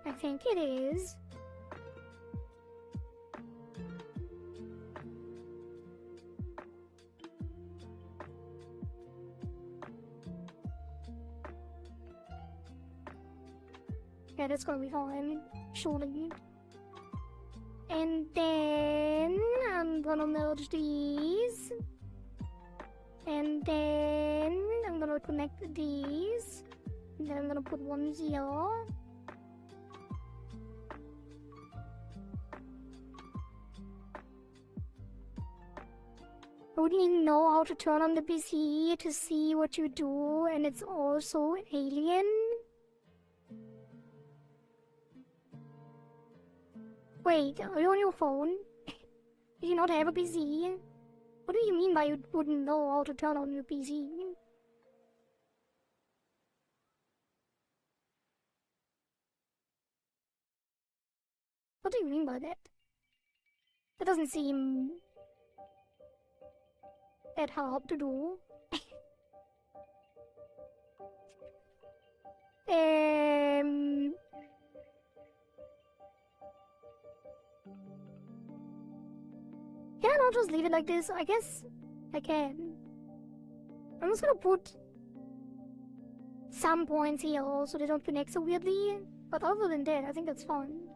I think it is. Yeah, that's gonna be fine, surely. And then I'm gonna merge these. And then I'm gonna connect these. And then I'm gonna put one here. I wouldn't even know how to turn on the PC to see what you do, and it's also alien. Wait, are you on your phone? Do you not have a PC? What do you mean by you wouldn't know how to turn on your PC? What do you mean by that? That doesn't seem that hard to do. Can I not just leave it like this? I guess I can. I'm just gonna put some points here so they don't connect so weirdly. But other than that, I think that's fine.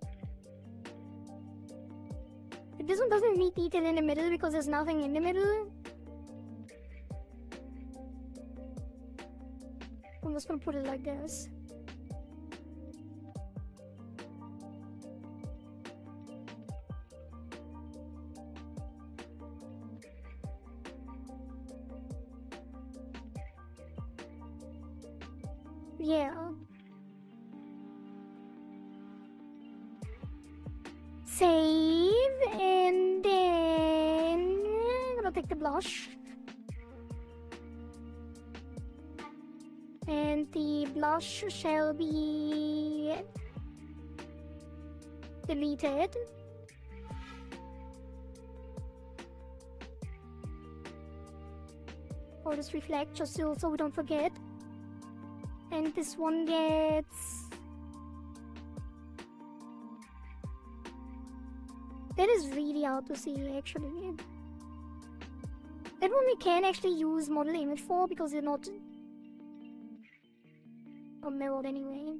This one doesn't need detail in the middle because there's nothing in the middle. I'm just gonna put it like this. Yeah. Save, and then I'm take the blush. And the blush shall be deleted. Or just reflect, just so we don't forget. And this one gets... That is really hard to see, actually. That one we can actually use model image for because they're not mirrored anyway.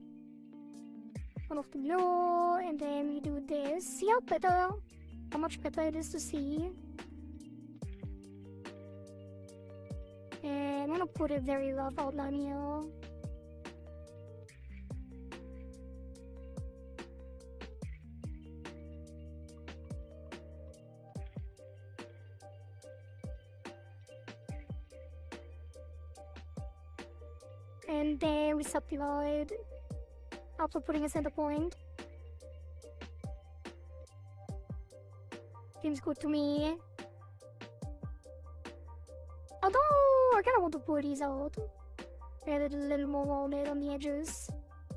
One of the below, and then we do this. See how much better it is to see. And I'm gonna put a very rough outline here. And then we subdivide after putting a center point. Seems good to me. Although I kinda want to pull these out. Add it a little more rounded on the edges.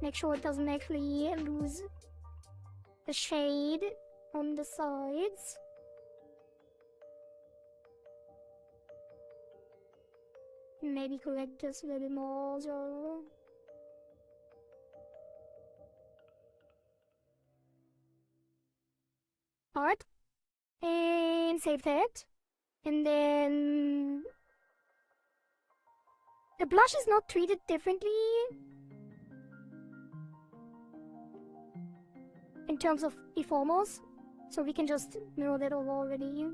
Make sure it doesn't actually lose the shade on the sides. Maybe correct this a little bit more, so... Alright. And save that. And then... The blush is not treated differently in terms of deformers, so we can just mirror that over already.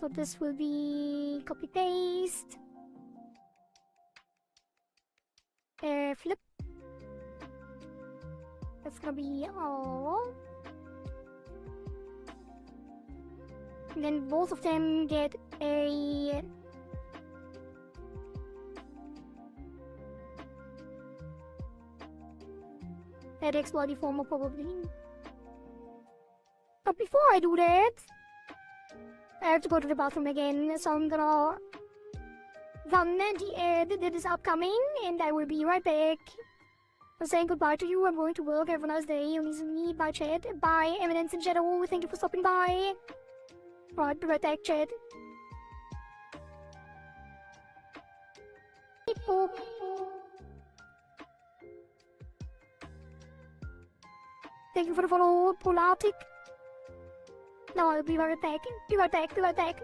So this will be copy paste, flip. That's gonna be all. And then both of them get a exploit deformer probably. But before I do that, I have to go to the bathroom again, so I'm gonna run the ad that is upcoming, and I will be right back. I'm saying goodbye to you. I'm going to work. Have a nice day. You need me. Bye, chat. Bye, Eminence and Shadow. Thank you for stopping by. Right, be right back, chat. Beep boop. Thank you for the follow, Polatic. No, I'll be right back. Be right back. Be right back.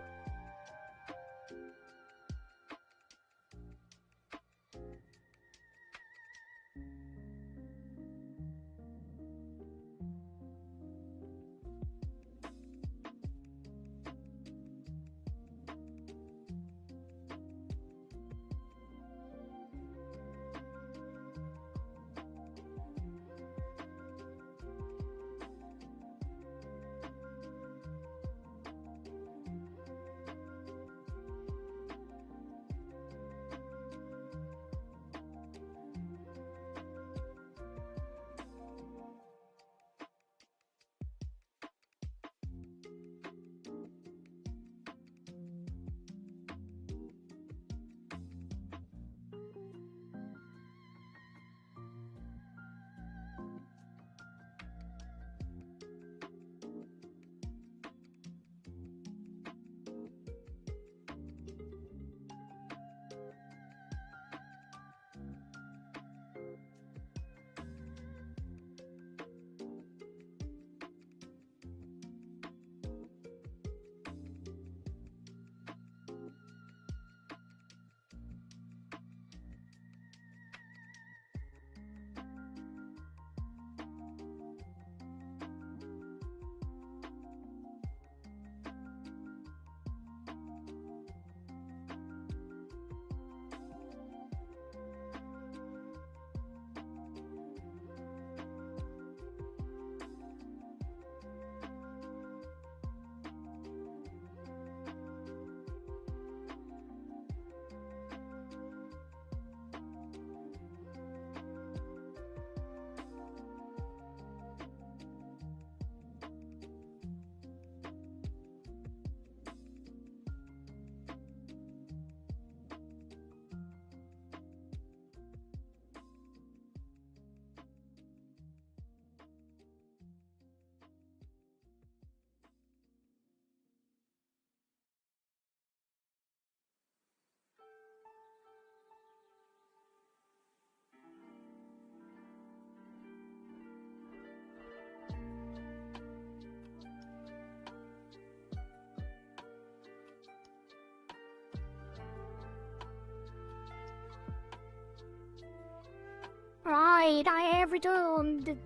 Right, I have returned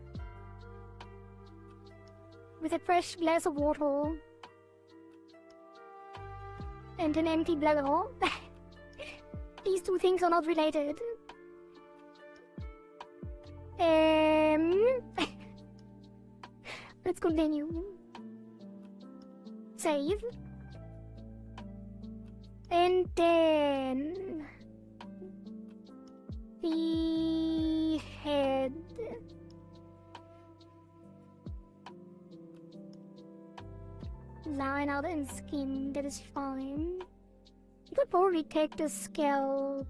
with a fresh glass of water and an empty bladder. These two things are not related. Let's continue. Save. And then the head. Line out and skin, that is fine. You could probably take the scalp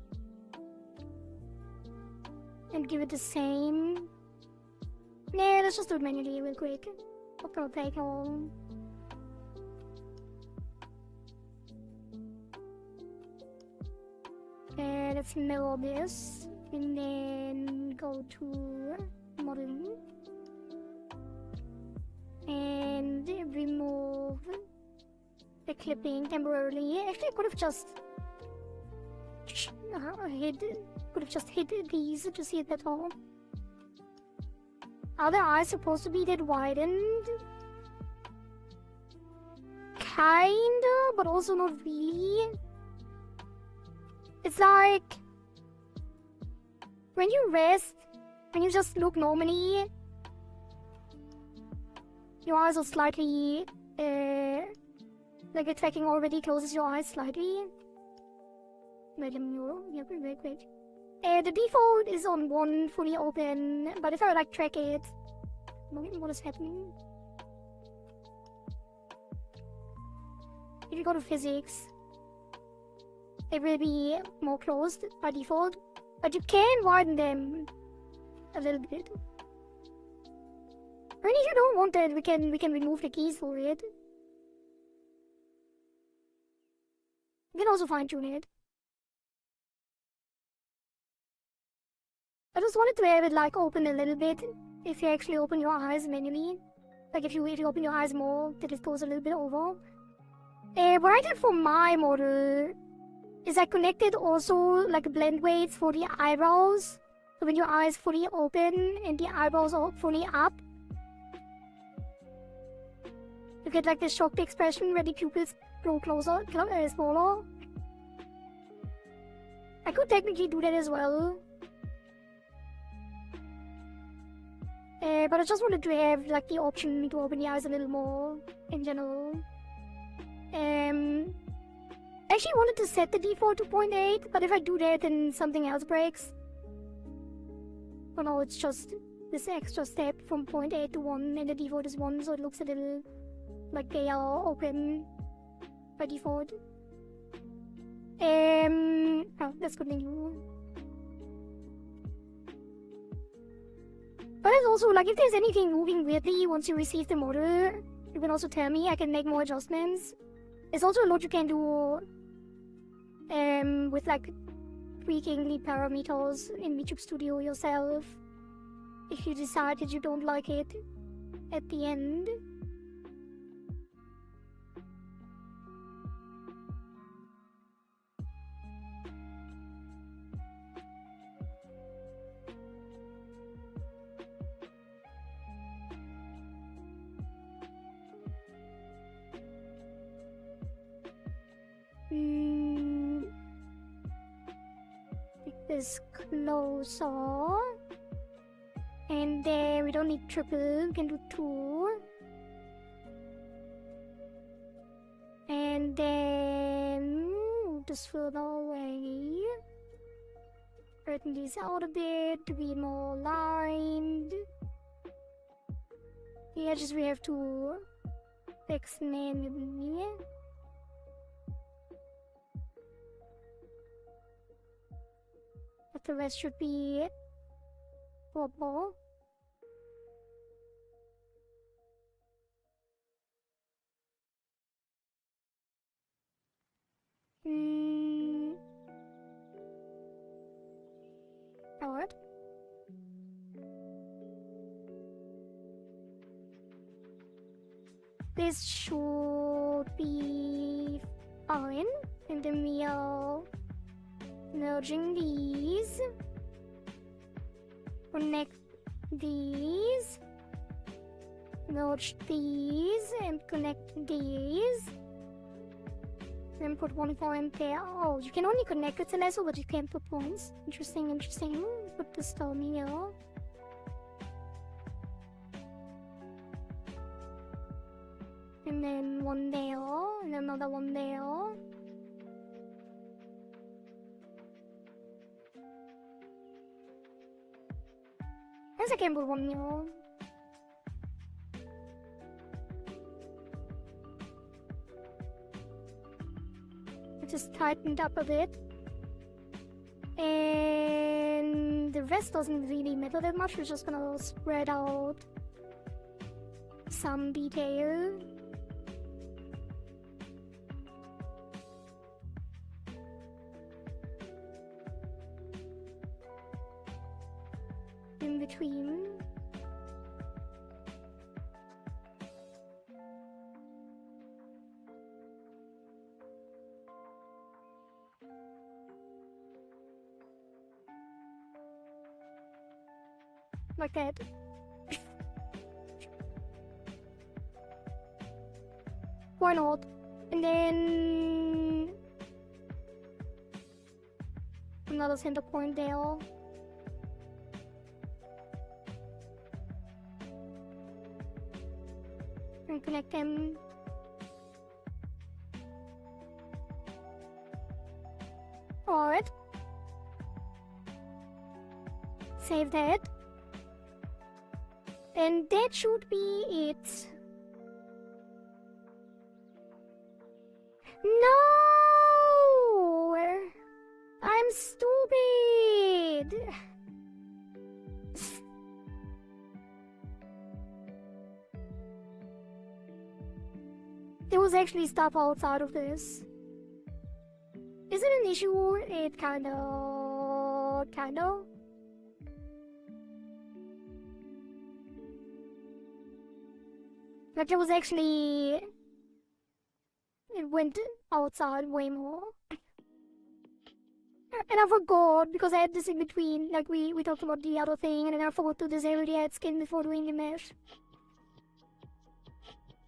and give it the same. Nah, let's just do it manually real quick. I'll probably take all. Let's mirror this and then go to modeling and remove the clipping temporarily. Actually, I could have just hid these to see it better. Are the eyes supposed to be that widened? Kinda, but also not really. It's like when you rest, when you just look normally, your eyes are slightly, like the tracking already closes your eyes slightly. Wait, let me know. Yeah, wait. The default is on 1 fully open, but if I like track it, what is happening? If you go to physics, they will be more closed by default, but you can widen them a little bit. I mean, if you don't want that, we can remove the keys for it. You can also fine tune it. I just wanted to have it like open a little bit. If you actually open your eyes manually, like if you open your eyes more, that it goes a little bit over. What I did for my model is I connected also like blend weights for the eyebrows. So when your eyes fully open and the eyebrows are fully up, you get like this shocked expression where the pupils grow closer, smaller. I could technically do that as well. But I just wanted to have like the option to open the eyes a little more in general. I actually wanted to set the default to 0.8, but if I do that then something else breaks. Oh no, it's just this extra step from 0.8 to 1 and the default is 1, so it looks a little like they are open by default. Let's continue. But it's also like if there's anything moving weirdly once you receive the model, you can also tell me, I can make more adjustments. There's also a lot you can do with like tweaking the parameters in VTuber Studio yourself if you decide that you don't like it at the end. Make this closer. And then we don't need triple, we can do 2. And then move this further away. Straighten these out a bit to be more aligned. The edges we have to fix manually. But the rest should be proper. Alright. This should be fine. And then we are merging these. connect these, merge these, and connect these. Then put one point there. Oh, you can only connect with the lasso, but you can't put points. Interesting, interesting. Put the stone here. And then one there, and another one there. Guess I can put one here. Just tightened up a bit. And the rest doesn't really matter that much. We're just gonna spread out some detail. In between. Like that. Why not? And then another center point there. And connect them. Alright. Save that. And that should be it. No! I'm stupid! There was actually stuff outside of this. Is it an issue? It kinda... Like there was actually... It went outside way more. And I forgot, because I had this in between, like we talked about the other thing, and then I forgot to disable the ad skin before doing the mesh.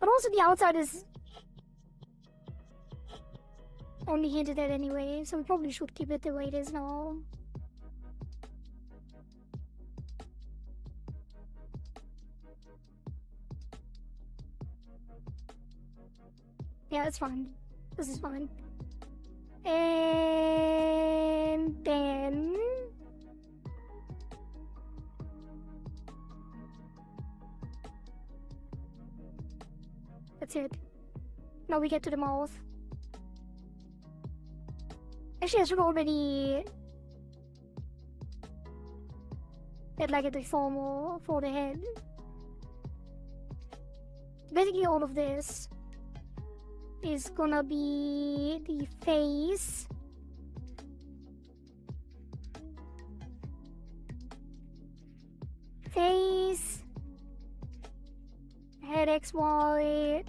But also the outside is only hinted at anyway, so we probably should keep it the way it is now. Yeah, it's fine. This is fine. And then... That's it. Now we get to the mouth. Actually, I should already get like a deformer for the head. Basically all of this is gonna be the face. Face. Head XY.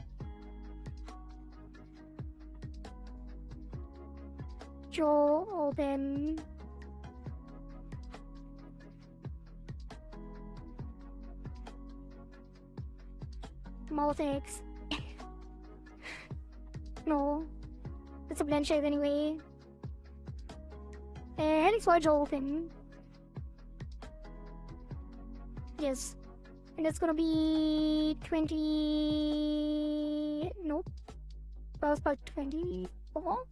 Jaw open. Mouth X. No, it's a blend shape anyway. Head XY jaw open. Yes. And that's gonna be 20... Nope. That was about 24?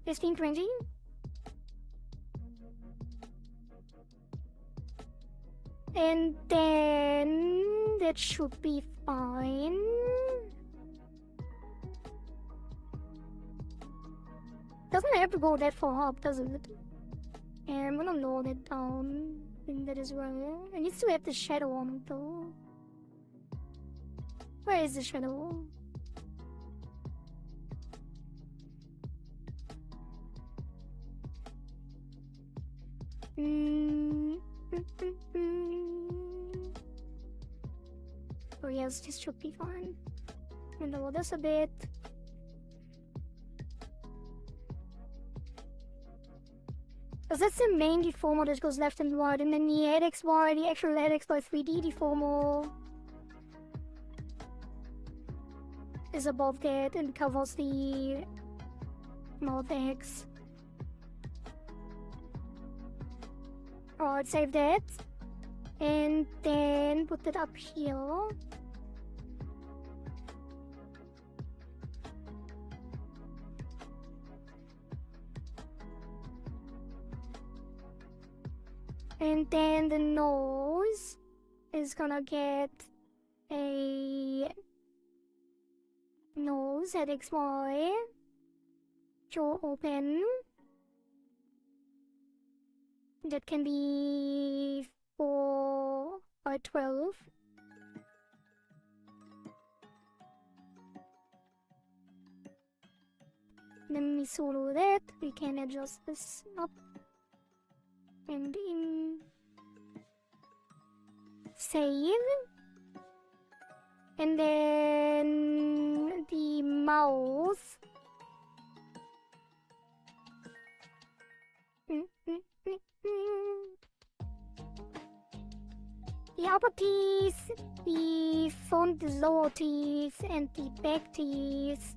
15, 20? And then that should be fine. Doesn't have to go that far up, does it? And I'm gonna lower that down in that as well. It needs to have the shadow on it though. Where is the shadow? Oh yes, this should be fine. And lower this a bit. Does that's the main deformer that goes left and right, and then the head-XY, the actual head-XY 3D deformer is above that and covers the mouth X. Alright, save that. And then put it up here. And then the nose is gonna get a nose at XY. Jaw open. That can be 4 by 12. Then we solo that. We can adjust this up and in. Save. And then the mouth. The upper teeth, the front lower teeth, and the back teeth,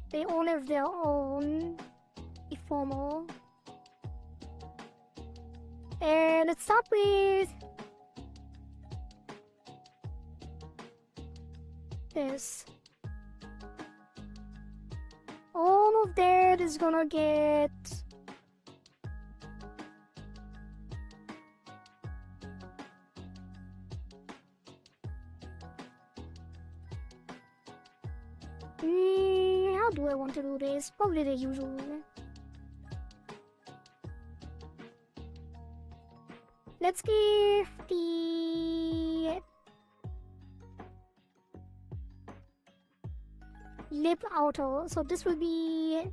they all have their own deformer. And let's start with this. All of that is gonna get how do I want to do this? Probably the usual way. Let's give the lip outer. So this will be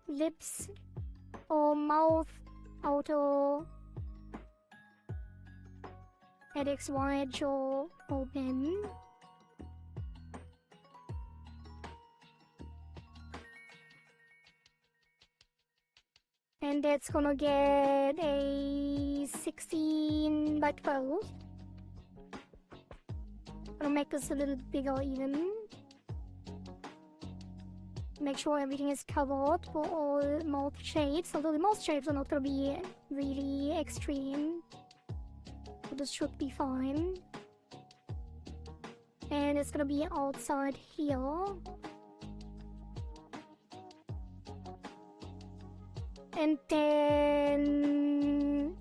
lips or mouth outer at XY jaw open. And that's gonna get a 16 by 12. Gonna make this a little bigger even. Make sure everything is covered for all mouth shapes, although the mouth shapes are not gonna be really extreme. So this should be fine. And it's gonna be outside here. And then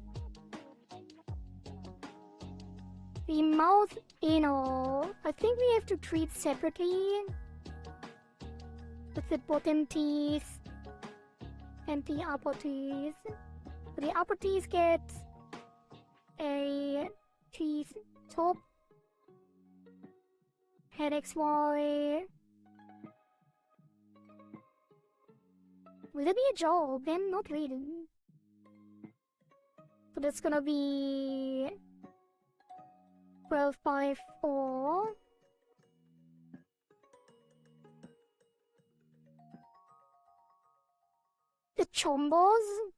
the mouth inner, I think we have to treat separately with the bottom teeth and the upper teeth. The upper teeth get a teeth top, head XY. Will there be a jaw open? Not really. So that's gonna be 12 by 4. The chombos,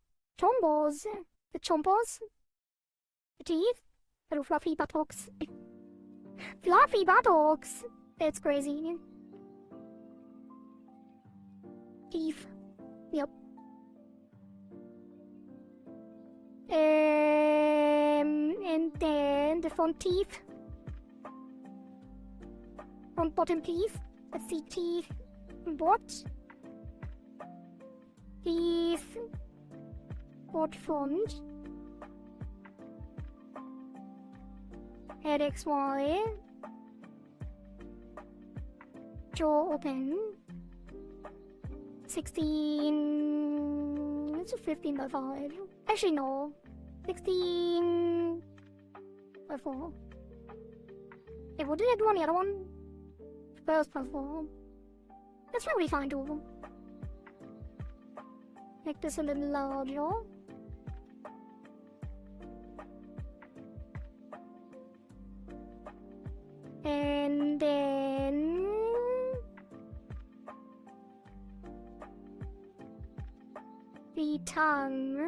the teeth, little fluffy buttocks. Fluffy buttocks! That's crazy. Teeth. Yep. And then the front teeth. Front bottom teeth. Let's see, teeth. What? Teeth. What front? Head XY. Jaw open. 16. It's a 15 by 5. Actually, no. 16 by 4. Hey, what did I do on the other one? 12 by 4. That's probably fine too. Make this a little larger. And then be tongue.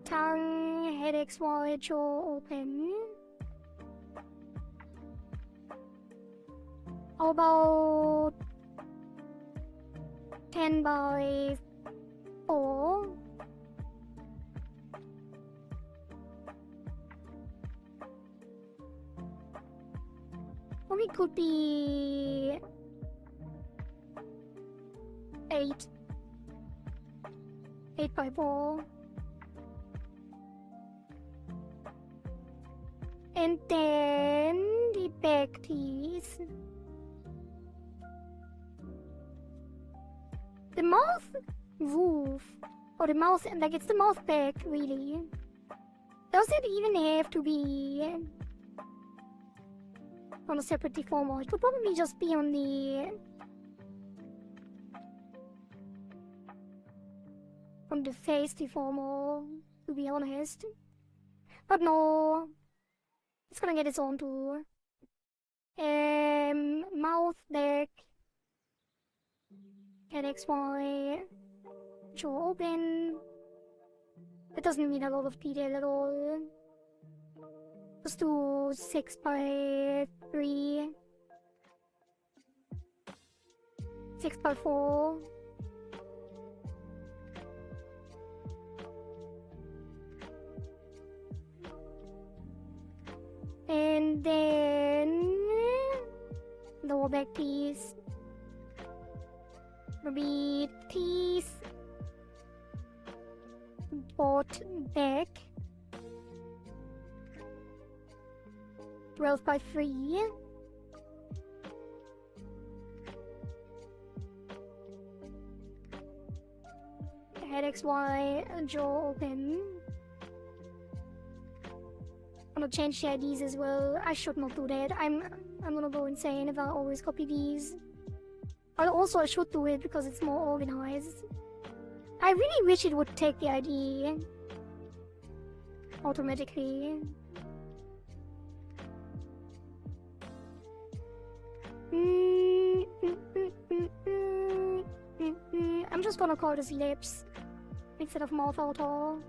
Tongue, head XY, jaw open. How about 10 by 4? Or it could be 8. 8 by 4. And then the back teeth. The mouth roof, or the mouth, like it's the mouth back, really. Does it even have to be on a separate deformer? It could probably just be on the face deformer, to be honest. But no, it's gonna get its own too. Mouth back. Head XY, jaw open. It doesn't need a lot of detail at all. Let's do 6 by 3. 6 by 4. And then lower back piece. Maybe teeth, both back, 12 by 3, head XY, jaw open. I'm gonna change the IDs as well. I should not do that. I'm gonna go insane if I always copy these. But also I should do it because it's more organized. I really wish it would take the ID automatically. I'm just gonna call this lips instead of mouth auto.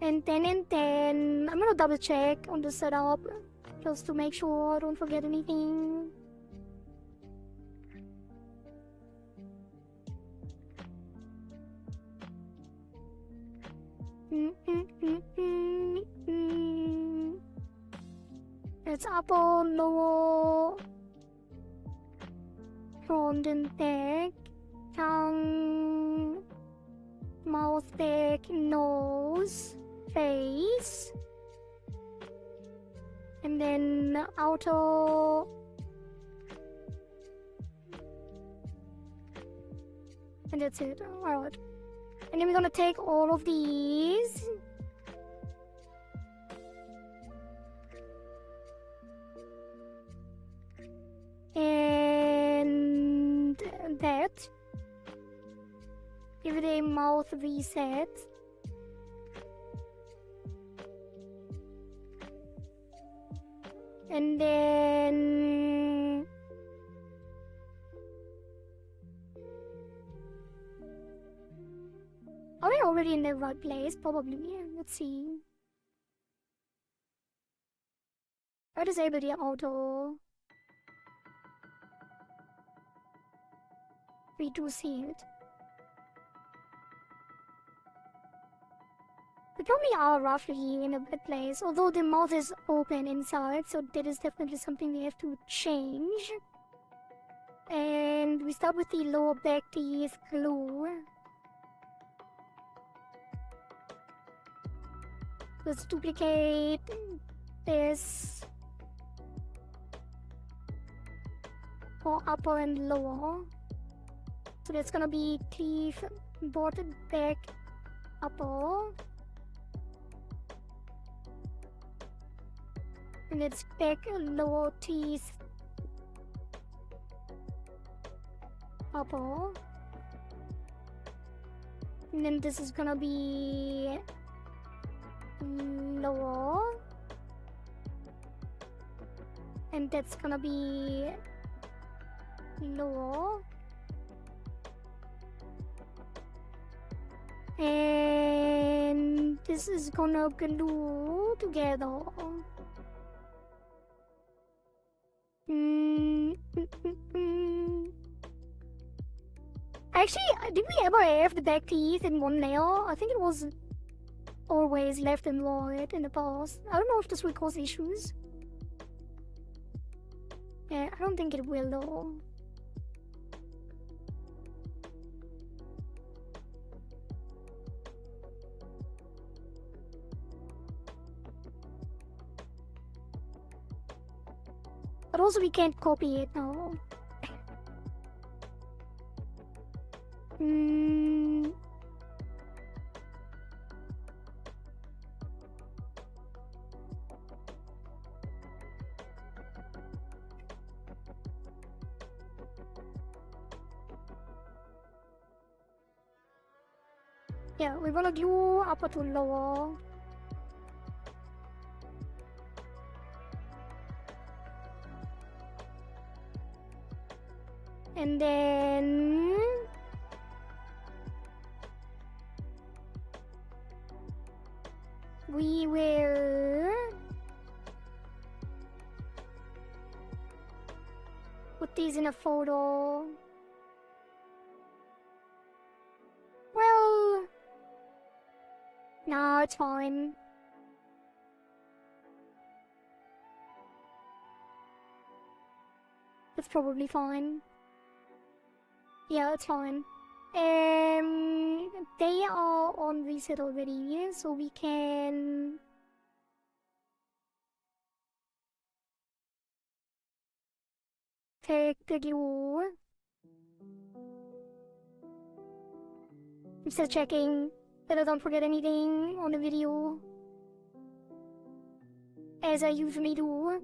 And then I'm gonna double check on the setup just to make sure I don't forget anything. It's upper, lower, front and back, tongue, mouth, back, nose, face, and then outer, and that's it. Alright. And then we're gonna take all of these and that. Give it a mouth reset. And then are we already in the right place? Probably. Let's see. I disable the auto. We do see it. We probably are roughly in a bad place, although the mouth is open inside, so that is definitely something we have to change. And we start with the lower back teeth glue. Let's duplicate this for upper and lower. So that's gonna be teeth, both back, upper. And it's back, lower teeth, upper. And then this is gonna be lower. And that's gonna be lower. And this is gonna glue together. Actually, did we ever have the back teeth in one layer? I think it was always left and right in the past. I don't know if this will cause issues. Yeah, I don't think it will though. But also we can't copy it now. Yeah, we're gonna glue upper to lower. And then we will put these in a photo. Well, no, it's fine. It's probably fine. Yeah, it's fine. They are on reset already, so we can take the glue. I'm still checking that I don't forget anything on the video, as I usually do.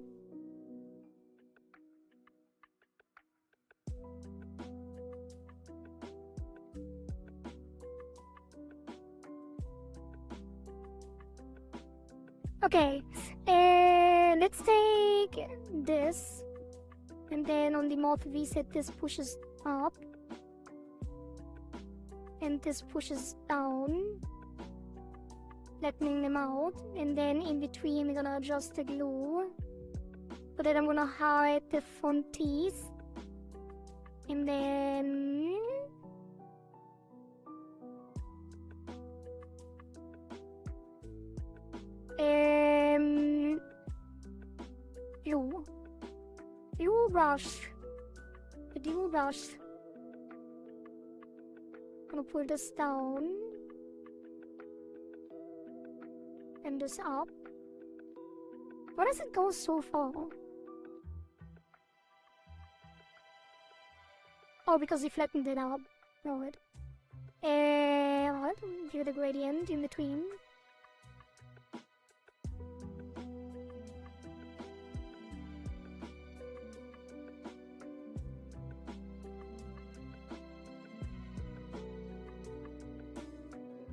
Okay, let's take this, and then on the mouth reset this pushes up, and this pushes down, flattening them out, and then in between we're gonna adjust the glue, so that I'm gonna hide the front teeth, and then glue brush. The glue brush. I'm gonna pull this down and this up. Why does it go so far? Oh, because he flattened it out. Right. What? Do the gradient in between.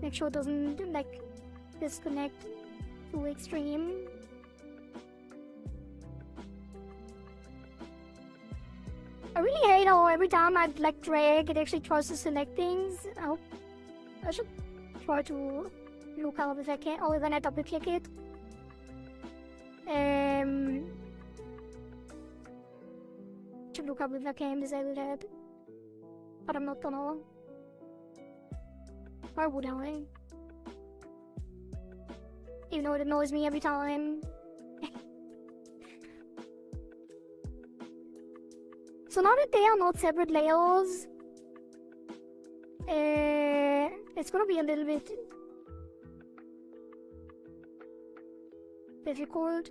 Make sure it doesn't like disconnect too extreme. I really hate how every time I like drag it actually tries to select things. I should try to look up if I can, or when I double click it. Should look up if I can disable that. But I'm not gonna. Why would I? Even though it annoys me every time. So now that they are not separate layers, it's gonna be a little bit difficult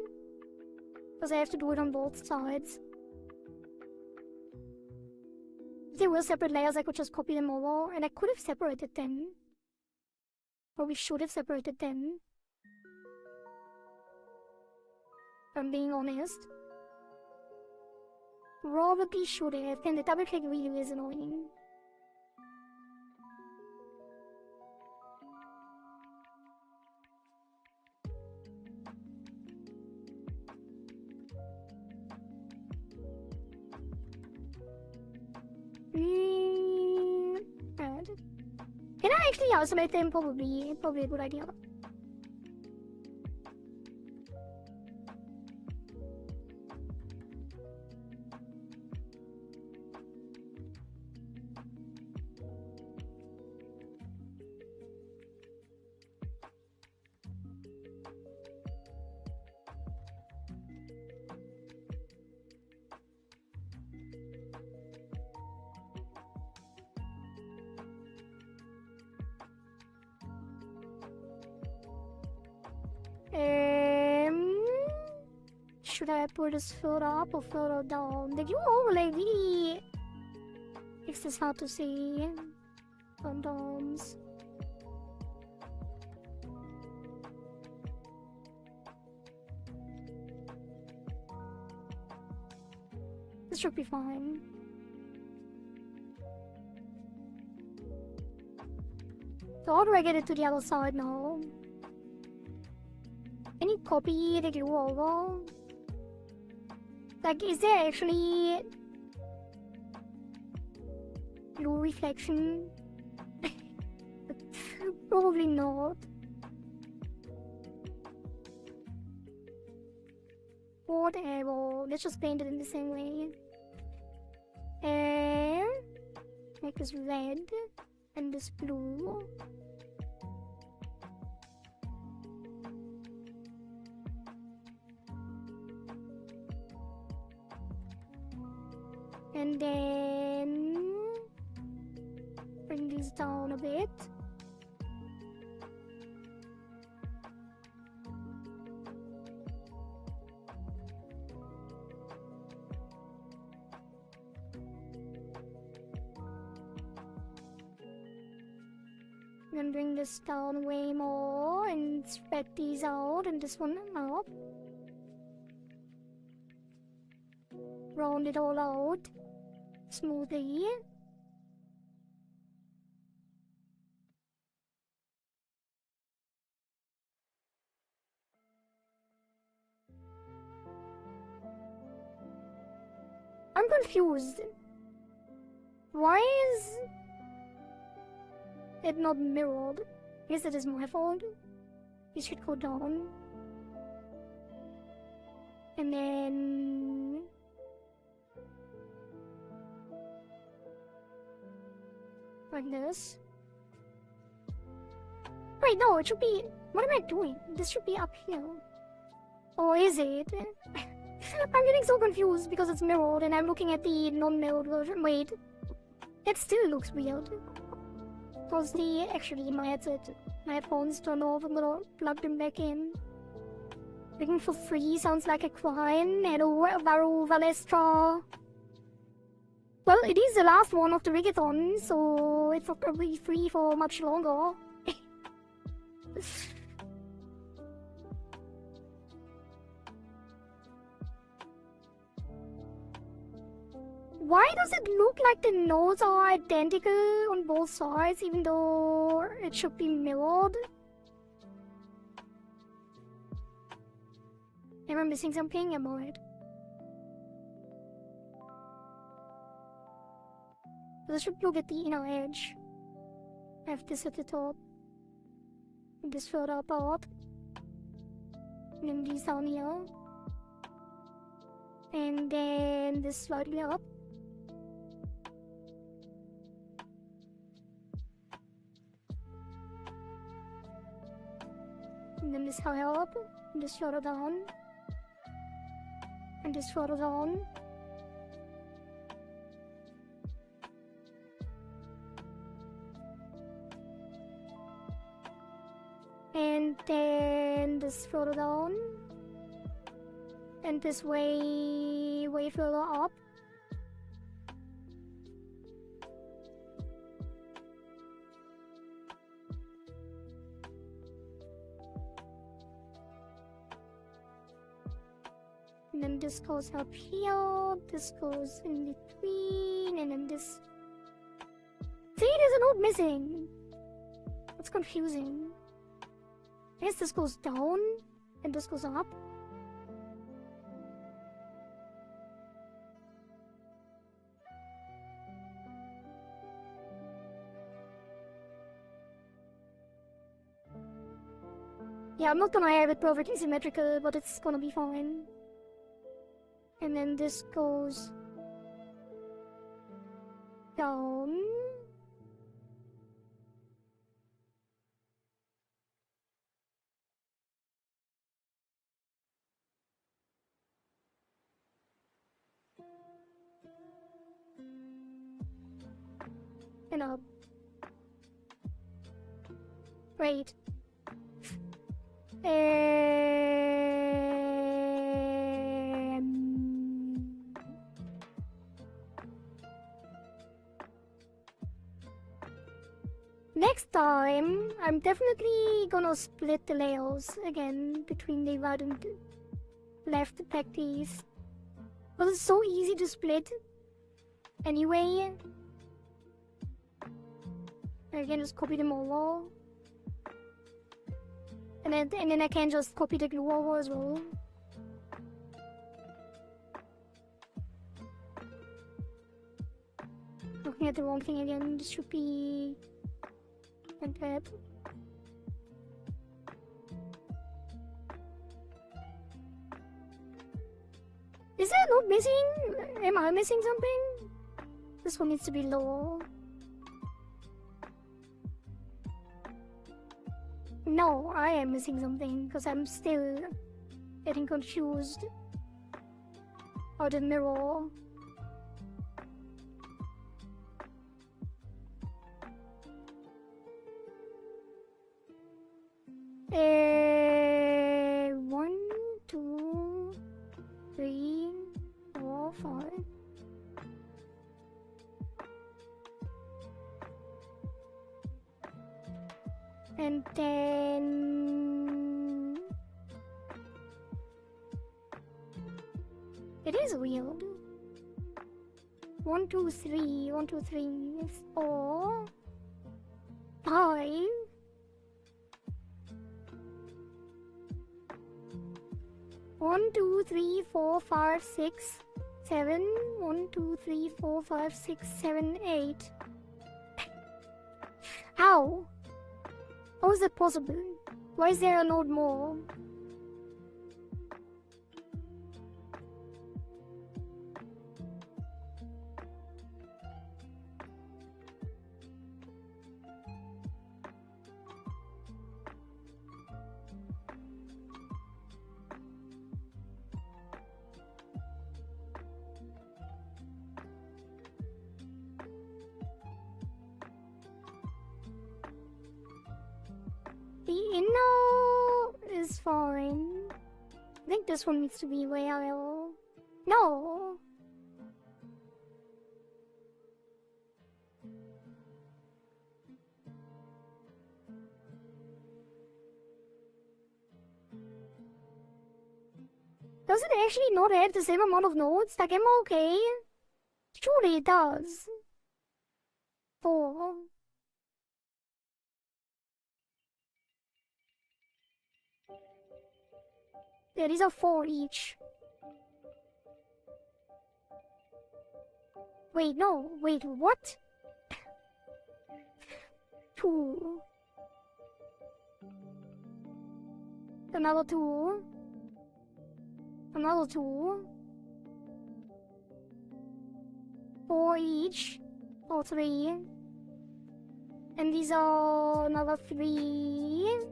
because I have to do it on both sides. If they were separate layers, I could just copy them over, and I could have separated them. Or we should have separated them. If I'm being honest. Probably should have, and the double click really is annoying. Right. Can I actually isolate them? Probably a good idea. Should I put this further up or further down? The glue overlay really makes this hard to see sometimes. This should be fine. So how do I get it to the other side now? Can you copy the glue over? Like, is there actually glue reflection? Probably not. Whatever. Let's just paint it in the same way. And make this red and this blue. And then bring these down a bit. And bring this down way more and spread these out and this one up. Round it all out smoothly. I'm confused. Why is it not mirrored? I guess it is my fault. It should go down. And then like this. Wait, no, it should be... What am I doing? This should be up here. Or is it? I'm getting so confused because it's mirrored and I'm looking at the non-mirrored version. Wait. It still looks weird. Because the... Actually, my headphones turned off. I'm gonna plug them back in. Looking for free sounds like a crime. Hello, Varo Valestra. Well, it is the last one of the Rigathon, so it's not gonna be free for much longer. Why does it look like the nodes are identical on both sides, even though it should be mirrored? Am I missing something? Am I right? This should look at the inner edge. I have this at the top. And this further apart. And then these down here. And then this slightly up. And then this higher up. And this further down. And this further down. And then this further down. And this way further up. And then this goes up here, this goes in between, and then this... See, there's a node missing! That's confusing. I guess this goes down, and this goes up. Yeah, I'm not gonna have it perfectly symmetrical, but it's gonna be fine. And then this goes down. And up. Wait. Next time, I'm definitely gonna split the layers again between the right and left pacties. But it's so easy to split. Anyway, I can just copy them over. And then I can just copy the glue over as well. Looking at the wrong thing again, this should be like that. Is there a node missing? Am I missing something? This one needs to be lower. No, I am missing something because I'm still getting confused about the mirror. One, two, three, four, five. And then it is weird. 1, 2, 3, 1, 2, 3, 4, 5. One, 2, 3, 4, 5, 6, 7. 1, 2, 3, 4, 5, 6, 7, 8. How? How is that possible? Why is there a node more? The inner is fine. I think this one needs to be way higher. No! Does it actually not add the same amount of nodes? Like, am I okay? Surely it does. 4. Yeah, these are 4 each. Wait, no. Wait, what? 2. Another 2. Another 2. 4 each. Or 3. And these are another 3.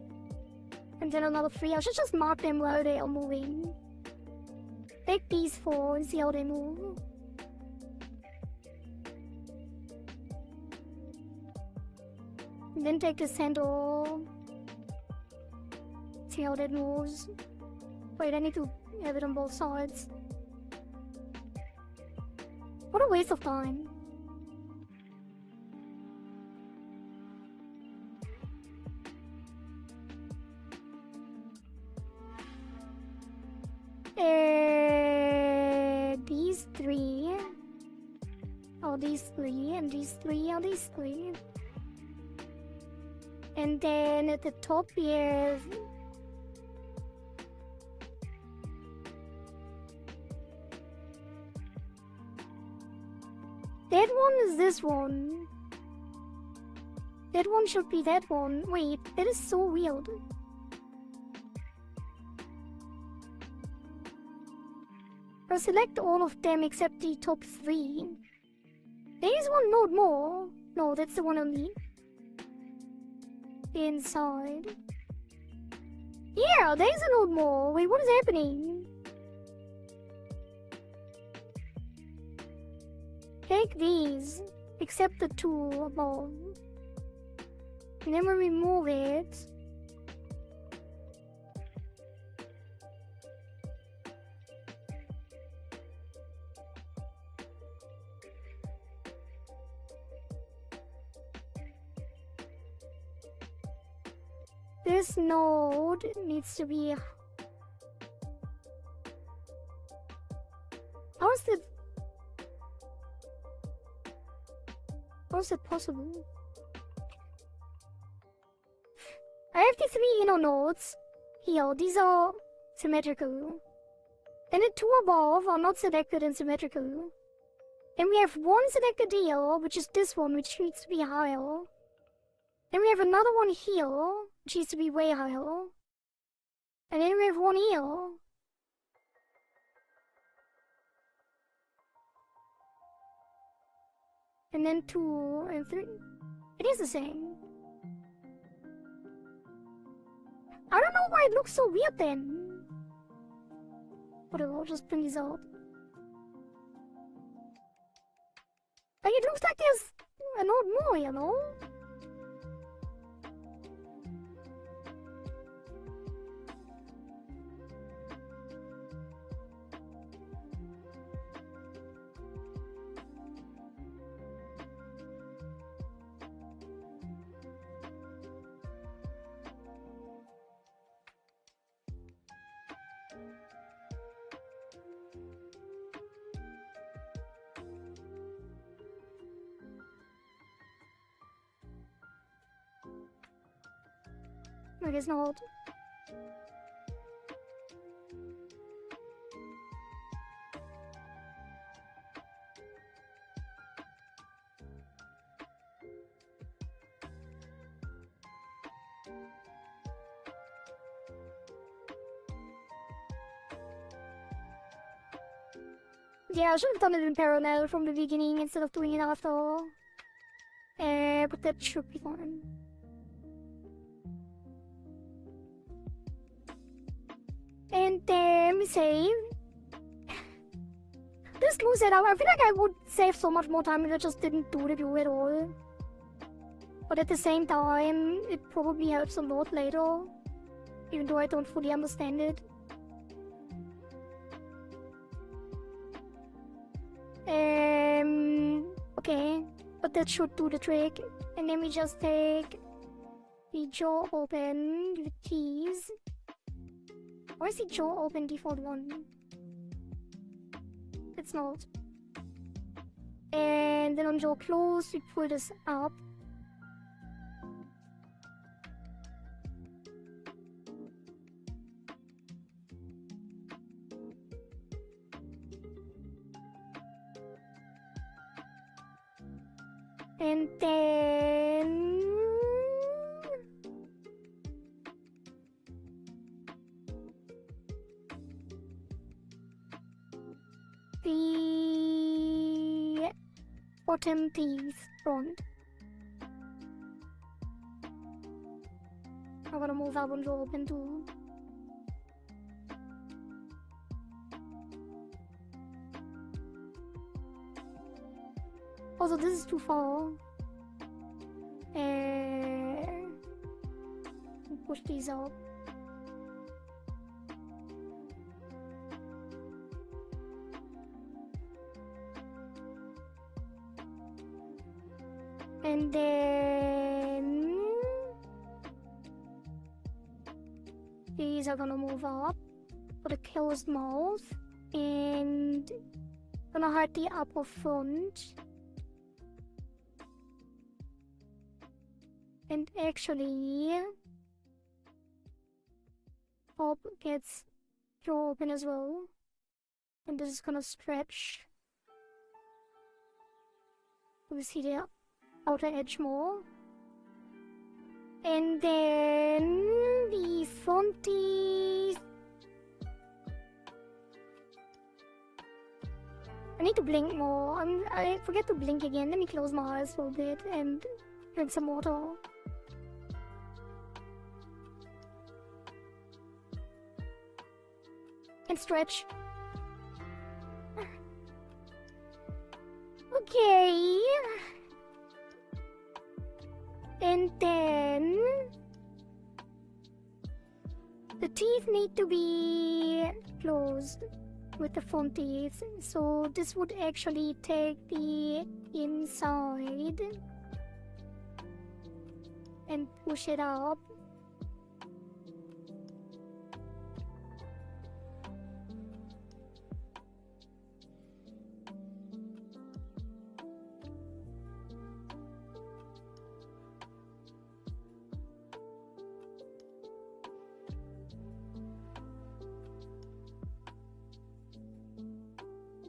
And then another 3. I should just mark them while they are moving. Take these 4 and see how they move. And then take the center. See how that moves. Wait, I need to have it on both sides. What a waste of time. these three, and these three are these three. And then at the top we have that one is this one. That one should be that one. Wait, that is so weird. I'll select all of them except the top three. There is one node more. No, that's the one on the inside. Yeah, there is a node more. Wait, what is happening? Take these, except the two above. And then we remove it. This node needs to be... How is it possible? I have the three inner nodes here. These are symmetrical. And the two above are not selected and symmetrical. Then we have one selected here, which is this one, which needs to be higher. Then we have another one here, which needs to be way higher. And then we have one here. And then 2 and 3. It is the same. I don't know why it looks so weird then. Whatever, I'll just bring these out. Like, it looks like there's a node more, you know? It is not. Yeah, I should have done it in parallel from the beginning instead of doing it after. But that should be fine. And then we save. This glue setup, I feel like I would save so much more time if I just didn't do the glue at all. But at the same time, it probably helps a lot later. Even though I don't fully understand it. Okay. But that should do the trick. And then we just take the jaw open, the keys. Why is the jaw open default 1? It's not. And then on jaw close, we pull this up. And then... the bottom teeth front. I'm gonna move that one to open too. Also, this is too far. Push these up. And then these are gonna move up for the closed mouth, and gonna hide the upper front. And actually, top gets jaw open as well. And this is gonna stretch. We see the outer edge more. And then the front teeth. I need to blink more. I forget to blink again. Let me close my eyes for a bit and drink some water. And stretch. Okay. And then the teeth need to be closed with the front teeth. So this would actually take the inside and push it up.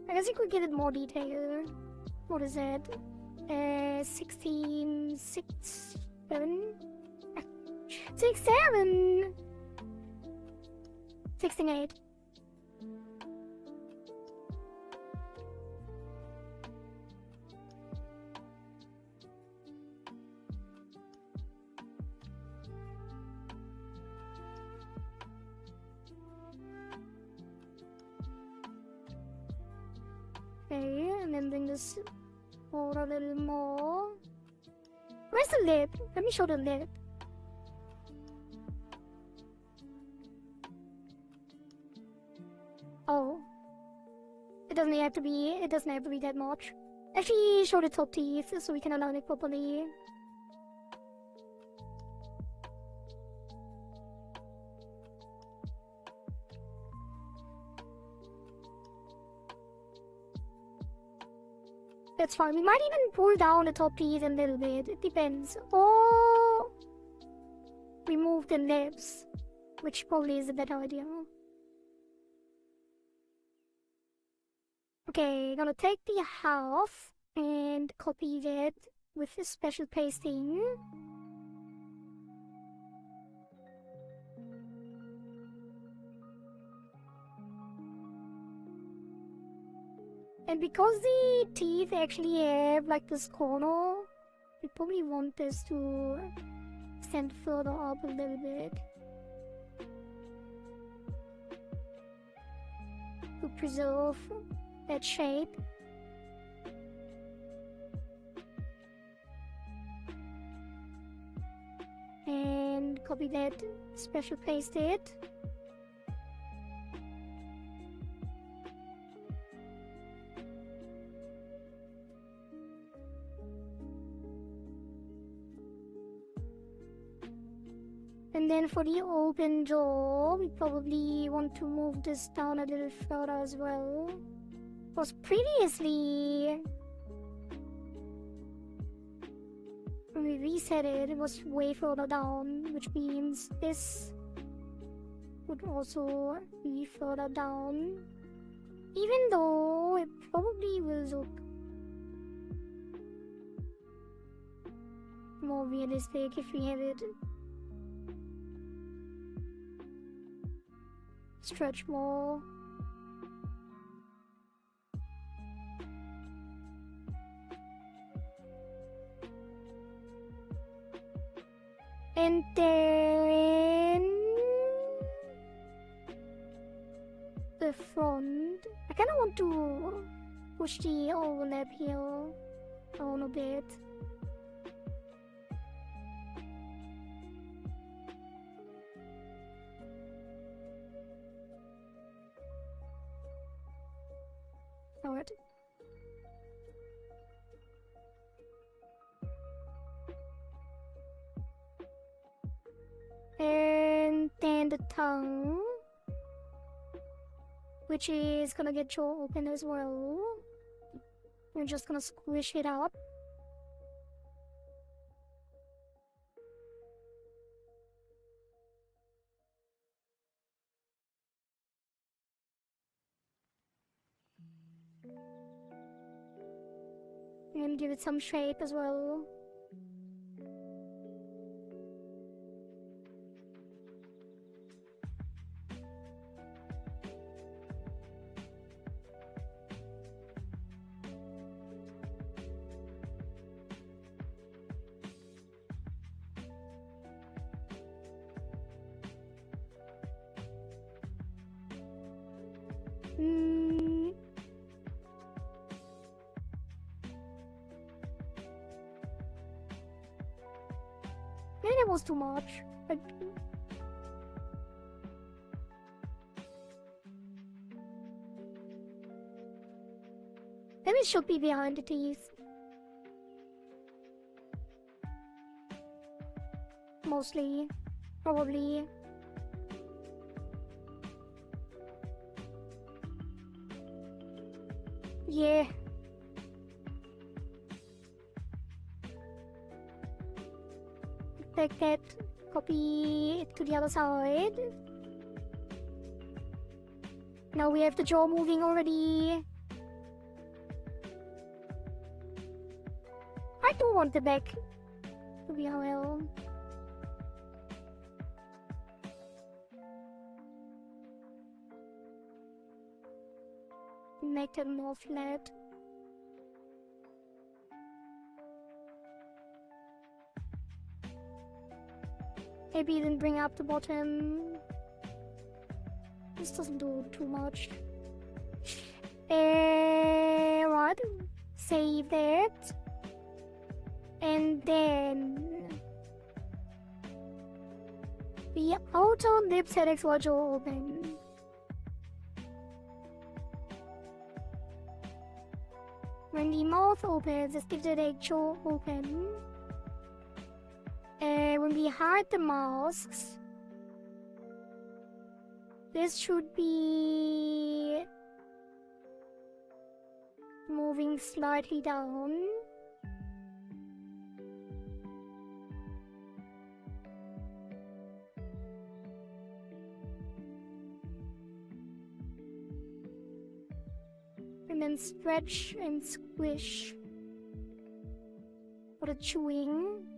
I guess you could get it more detailed. What is that? 16, 6, 7? 6, 7! 68. Okay, and then bring this forward a little more. Where's the lip? Let me show the lip. Oh. It doesn't have to be that much. Actually, show the top teeth so we can align it properly. That's fine. We might even pull down the top teeth a little bit. It depends. Or remove the lips, which probably is a better idea. Okay, gonna take the half and copy that with this special pasting. And because the teeth actually have like this corner, we probably want this to extend further up a little bit to preserve that shape. And copy that, special paste it. And then for the open jaw, we probably want to move this down a little further as well. Because previously, when we reset it, it was way further down, which means this would also be further down. Even though it probably will look more realistic if we have it stretch more. And then the front. I kind of want to push the overlap here down a bit. Alright. And then the tongue, which is gonna get jaw open as well. We're just gonna squish it up. and give it some shape as well. Maybe that was too much. Like, maybe it should be behind the teeth. Mostly. Probably. Yeah. Take that, copy it to the other side. Now we have the jaw moving already. I do want the back to be well. Make them more flat. Maybe even bring up the bottom. This doesn't do too much. Right. Save that. And then the outer lips head extra jaw open. When the mouth opens, just give the jaw open. When we hide the masks, this should be moving slightly down. And then stretch and squish for the chewing.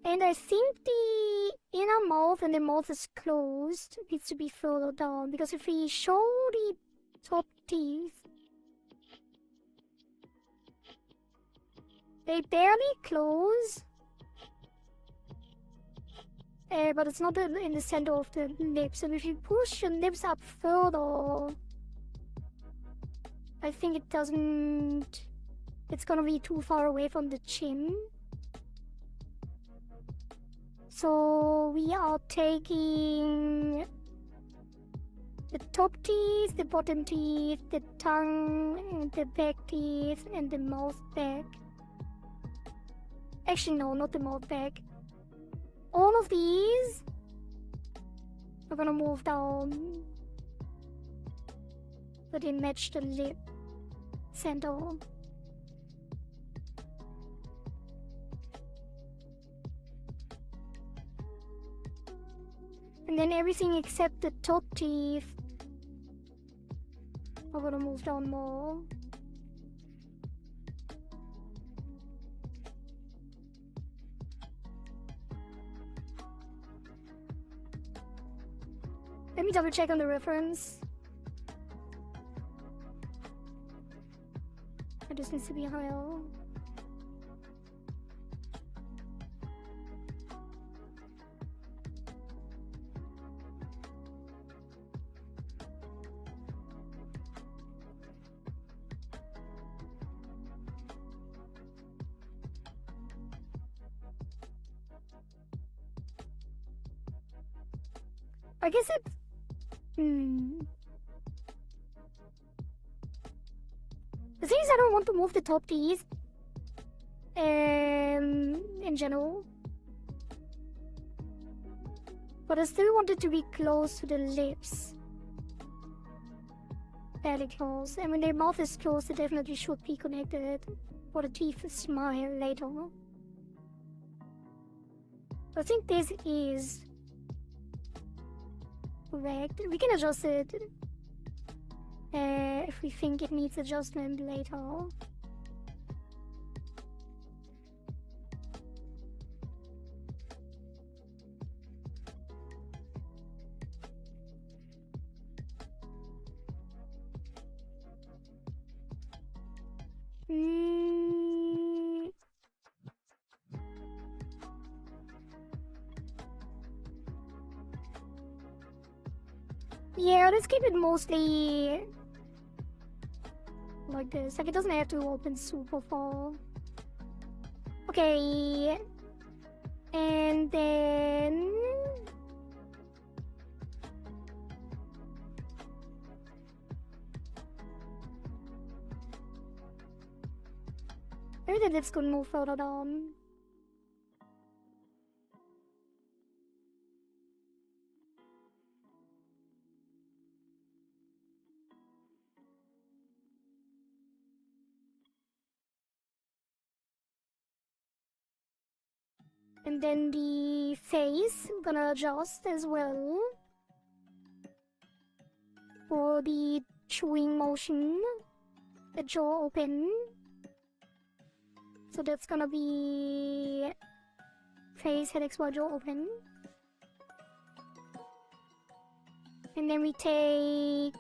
And I think the inner mouth and the mouth is closed needs to be further down, because if we show the top teeth, they barely close, but it's not in the center of the lips. And if you push your lips up further, I think it doesn't, it's gonna be too far away from the chin. So we are taking the top teeth, the bottom teeth, the tongue, and the back teeth, and the mouth back. Actually, no, not the mouth back. All of these are gonna move down so they match the lip center. And then everything except the top teeth are gonna move down more. Let me double check on the reference. This needs to be higher. I guess it's... The thing is, I don't want to move the top teeth in general. But I still want it to be close to the lips. Fairly close. And when their mouth is closed, it definitely should be connected for the teeth to smile later. I think this is correct. We can adjust it. if we think it needs adjustment later. Yeah, let's keep it mostly like this. Like, it doesn't have to open super far. Okay. And then... maybe the lips could move further down. And then the face, gonna adjust as well. For the chewing motion. The jaw open. So that's gonna be face, head, explore, jaw open. And then we take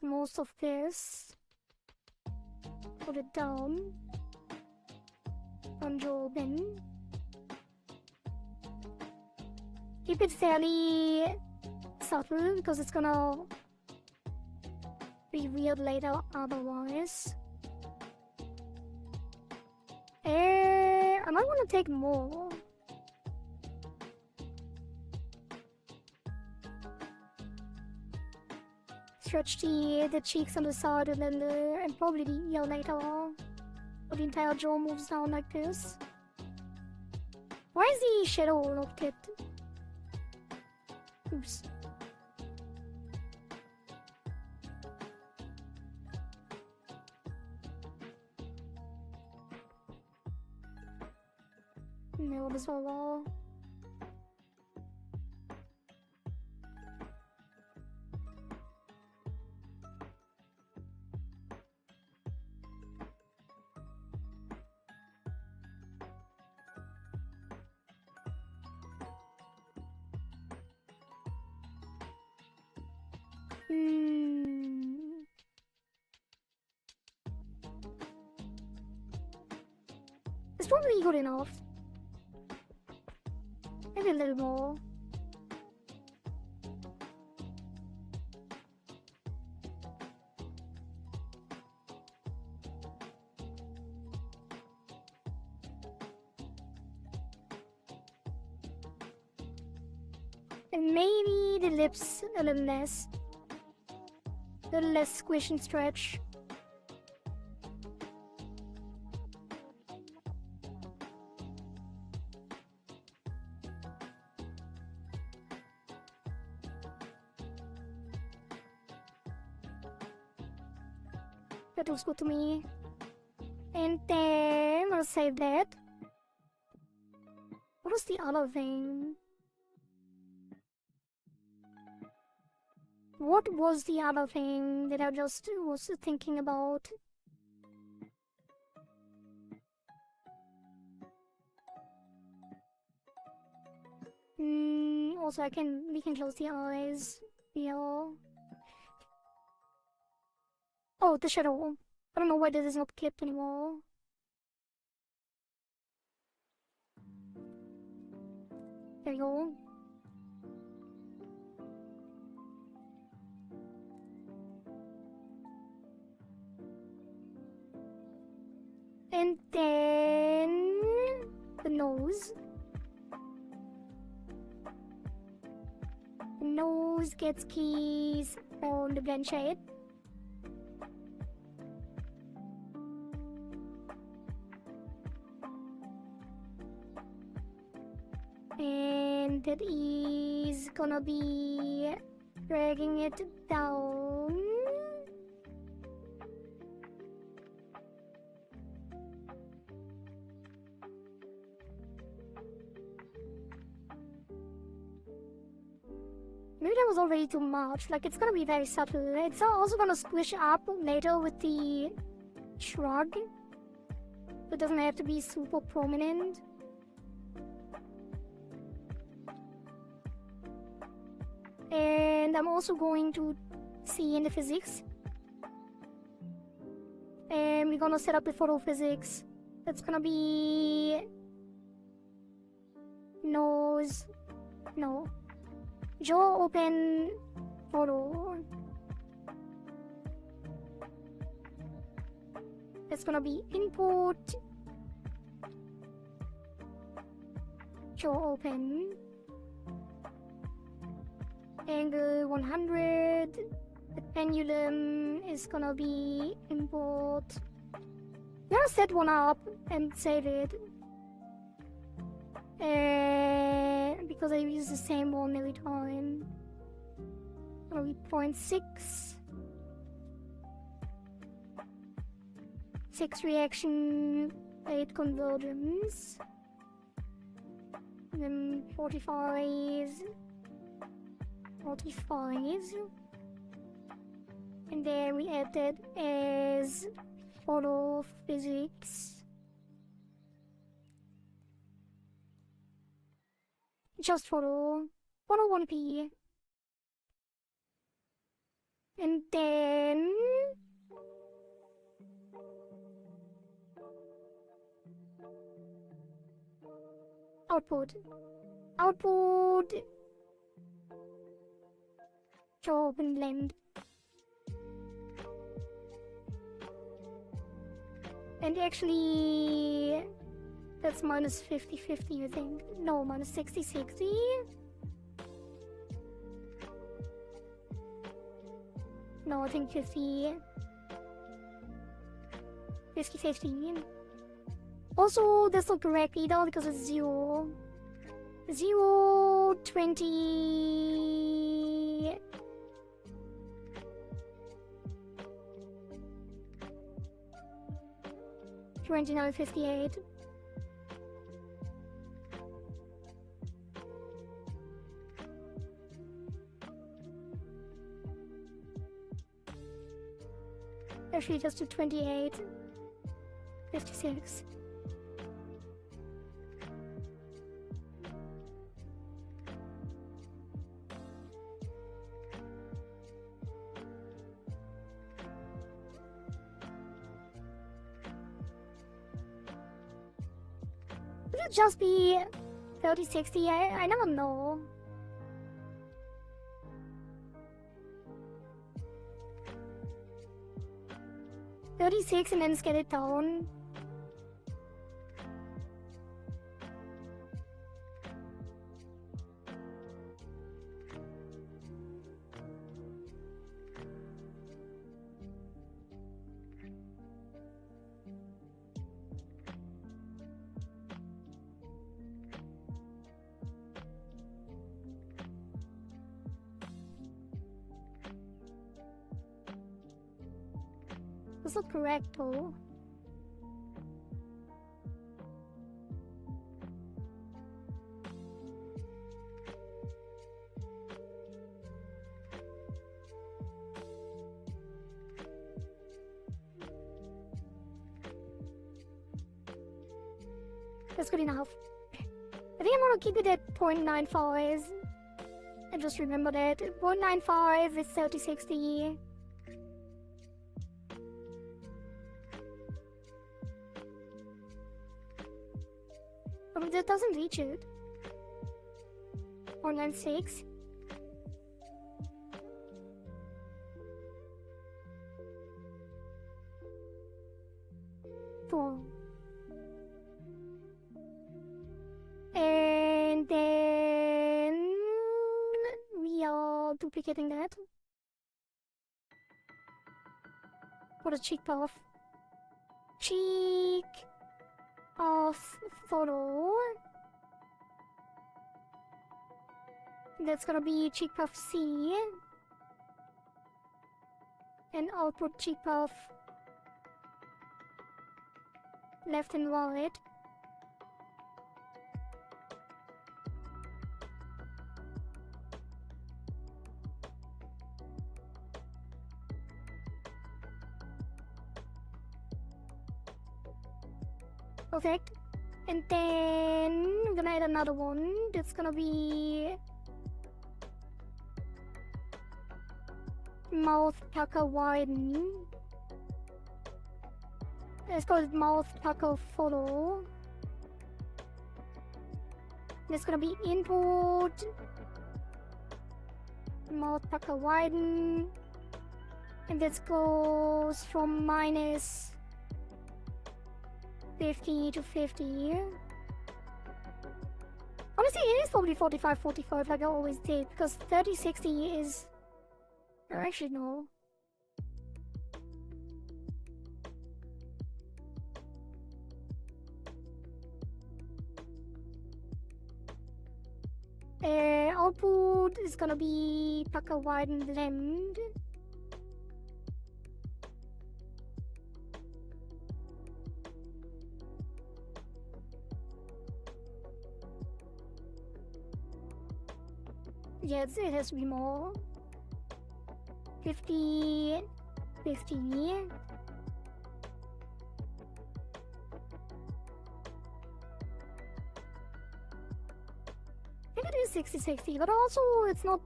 most of this, put it down, and jaw open. Keep it fairly subtle because it's gonna be weird later otherwise. I might want to take more. Stretch the cheeks on the side and then and probably the ear later. But the entire jaw moves down like this. Why is the shadow not clipped? Oops. No, this will it's probably good enough. Maybe a little more. And maybe the lips a little less. A little less squish and stretch. That looks good to me. And then I'll save that. What was the other thing? What was the other thing that I just was thinking about? Also we can close the eyes here. Oh, the shadow. I don't know why this is not clipped anymore. There you go. And then the nose. The nose gets keys on the blend shade. And that is gonna be dragging it down. Maybe that was already too much. Like, it's gonna be very subtle. It's also gonna squish up later with the shrug. It doesn't have to be super prominent. And I'm also going to see in the physics. And we're gonna set up the photo physics. That's gonna be nose, no, jaw open photo. That's gonna be input, jaw open, angle 100. The pendulum is gonna be import. I'm gonna set one up and save it. Because I use the same one every time. Gonna be 0.6. 6 reaction, 8 convergence. And then 45. 45. And then we add that as photo physics. Just photo 101p. And then output. Output jaw open blend. And actually, that's minus 50-50, I think. No, minus 60-60. No, I think 50. 50-50. Also, that's not correct either because it's 0. 0, 20. 2958. Actually, just to 28. 56. Could it just be 30-60? I never know. $36 and then scale it down. That's not correct though. That's good enough. I think I'm gonna keep it at 0.95. I just remember that 0.95 is 30-60. But that doesn't reach it. 0.96. Four. And then we are duplicating that for the cheek puff. Cheek of photo. That's gonna be cheek puff C. And output cheek puff left and right. Perfect. And then we're gonna add another one. That's gonna be mouth pucker widen. Let's call it mouth pucker follow. That's gonna be input mouth pucker widen, and this goes from minus 50 to 50. Honestly, it is probably 45-45 like I always did, because 30-60 is... Or actually, no. Output is gonna be pucker widen blend. Yes, it has to be more. 50, 50. I think it is 60-60, but also it's not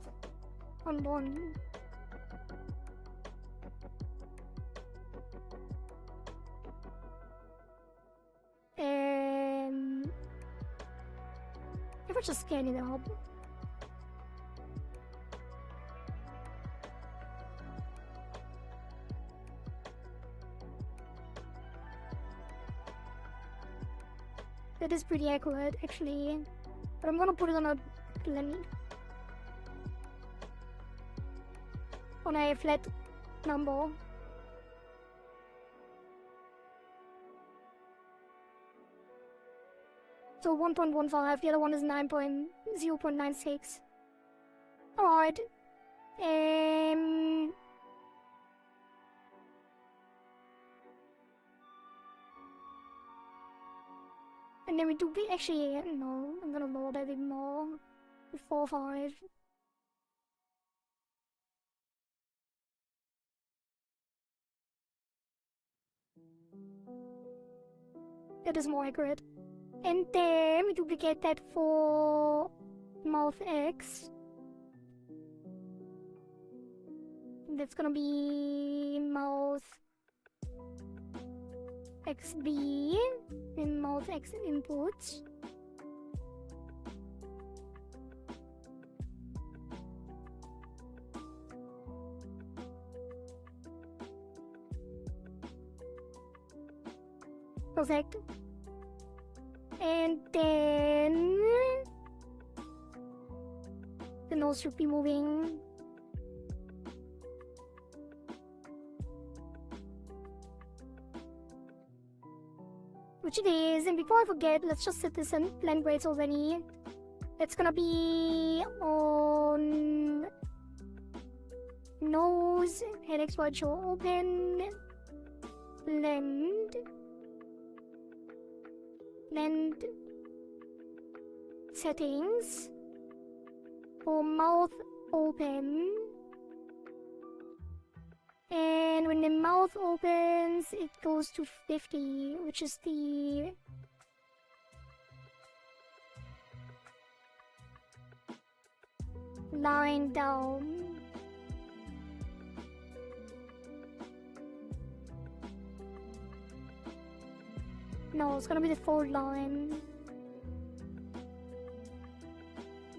on one. If I just scan it up. That is pretty accurate, actually. But I'm gonna put it on a blend. On a flat number. So 1.15, the other one is 0.96. Alright. And then we do actually, no, I'm gonna lower that even more. 4.5. That is more accurate. And then we duplicate that for mouth X. That's gonna be mouth XB and mouth X input. Perfect. And then the nose should be moving. Which it is, and before I forget, let's just set this in blend grades already. It's gonna be on nose, head X wide show open, blend settings for mouth open, and when the mouth opens it goes to 50, which is the line down. No, it's gonna be the fold line.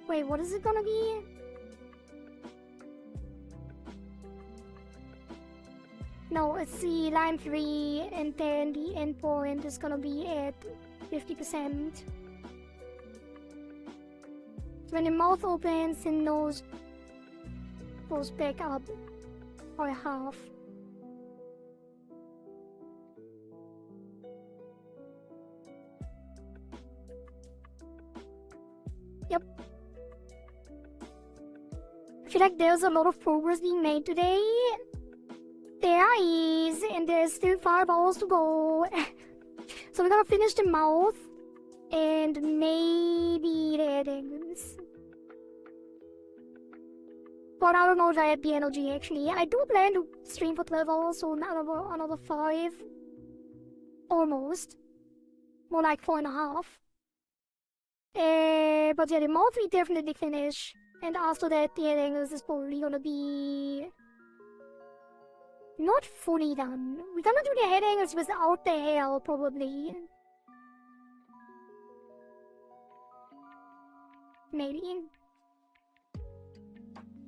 Wait, what is it gonna be? No, it's the line 3, and then the endpoint is gonna be at 50%. When the mouth opens, the nose goes back up by half. Yep. I feel like there's a lot of progress being made today. There is, and there's still 5 hours to go. So we're gonna finish the mouth and maybe the headings. But I don't know if I have the energy actually. I do plan to stream for 12 hours, so another 5. Almost. More like 4.5. But yeah, the mod we definitely finish. And after that, the headhangers is probably gonna be not fully done. We're gonna do the headhangers without the hair, probably. Maybe.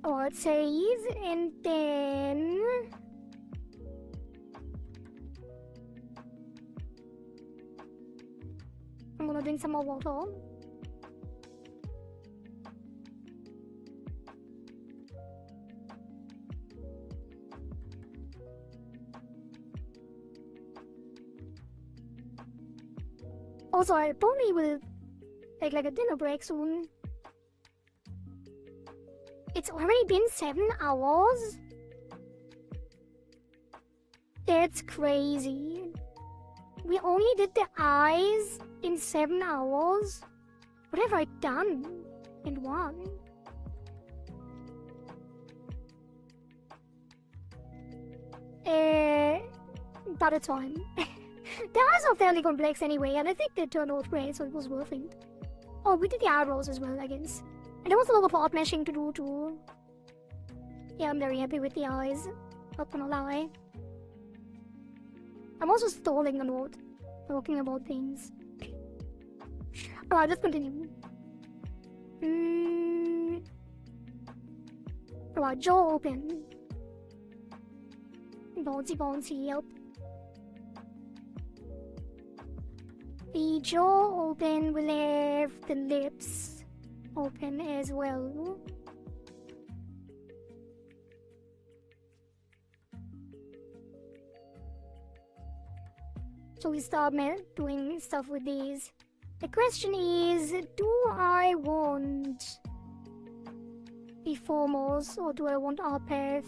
Or it says, and then I'm gonna drink some more water. Also, I probably will take like a dinner break soon. It's already been 7 hours? That's crazy. We only did the eyes in 7 hours? What have I done in one? But it's fine. The eyes are fairly complex anyway, and I think they turned out great, so it was worth it. Oh, we did the eyebrows as well, I guess. And there was a lot of art meshing to do too. Yeah, I'm very happy with the eyes. Not gonna lie. I'm also stalling a lot, talking about things. Alright, let's continue. Alright, jaw open. Bouncy bouncy, yep. The jaw open will have the lips open as well. So we start doing stuff with these. The question is, do I want the foremost or do I want our path?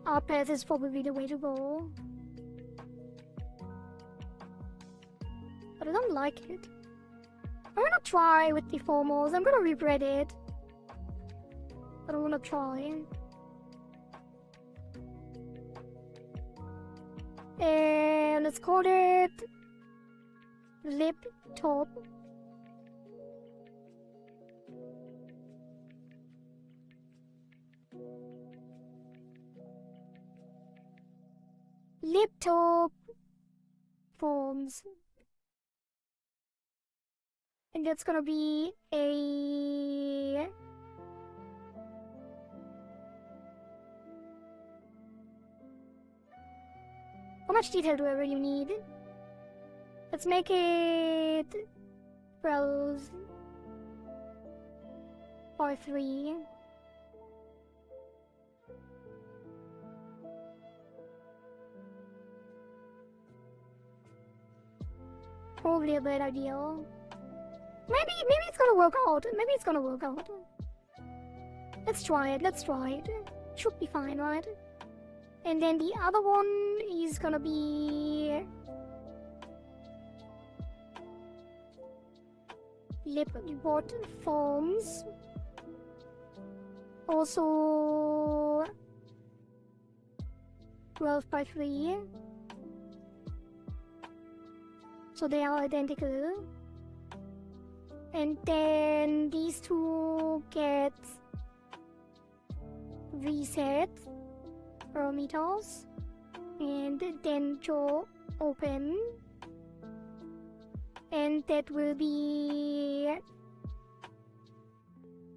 Our path is probably the way to go. But I don't like it. I'm gonna try with the foremost. I'm gonna regret it. But I'm gonna try. And let's call it lip top. Lip top forms. And that's gonna be a how much detail do I really need? Let's make it brows by 3. Probably a bad idea. Maybe it's gonna work out. Maybe it's gonna work out. Let's try it. Let's try it. Should be fine, right? And then the other one is gonna be lip what forms. Also 12 by 3. So they are identical. And then these two get reset parameters. And then jaw open. And that will be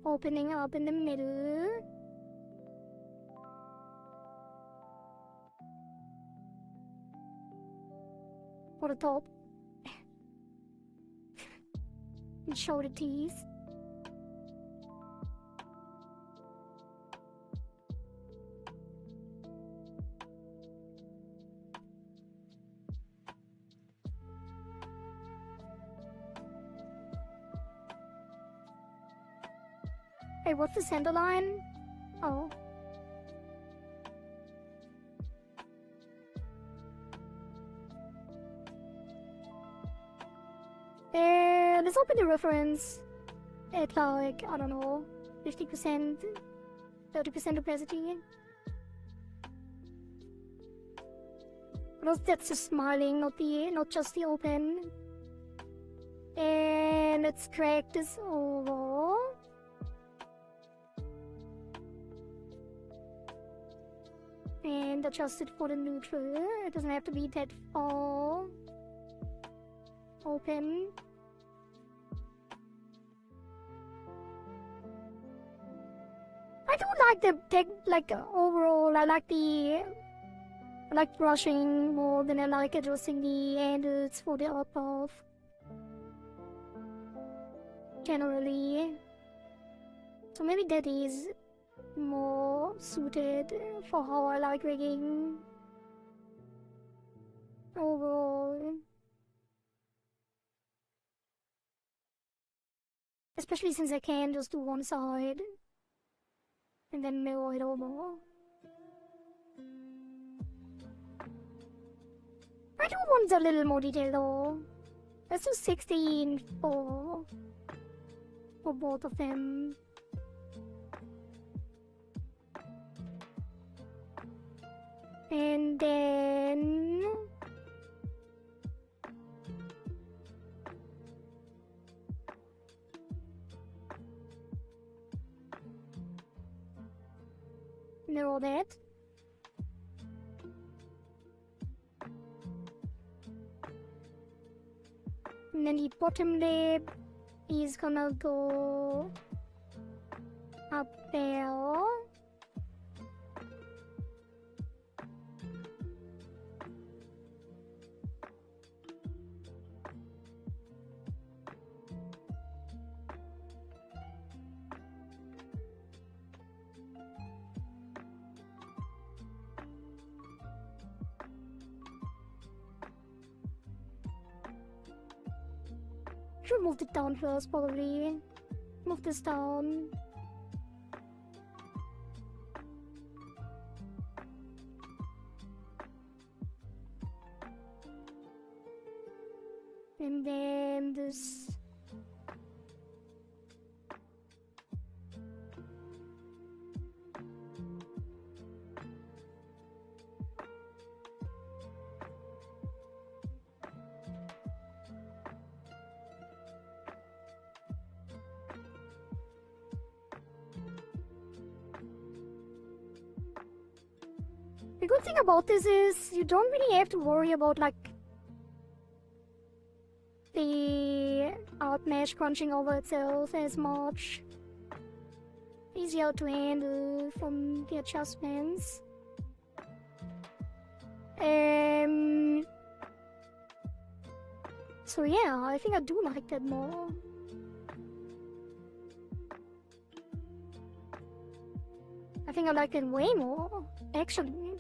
opening up in the middle. For the top. And show the teeth. Hey, what's the center line? Oh. Let's open the reference at like, I don't know, 50%, 30% opacity. Because that's just smiling, not just the open. And let's drag this over. And adjust it for the neutral. It doesn't have to be that far open. I do like the tech, like overall. I like brushing more than I like adjusting the handles for the art path. Generally. So maybe that is more suited for how I like rigging overall. Especially since I can just do one side and then mirror it over. I do want a little more detail though. Let's do 16 for both of them. And then mirror that. And then the bottom lip is gonna go up there. Should move it down first, probably. Move this down. And then this. The good thing about this is you don't really have to worry about like the art mesh crunching over itself as much. Easier to handle from the adjustments. So yeah, I think I do like that more. I think I like it way more, actually.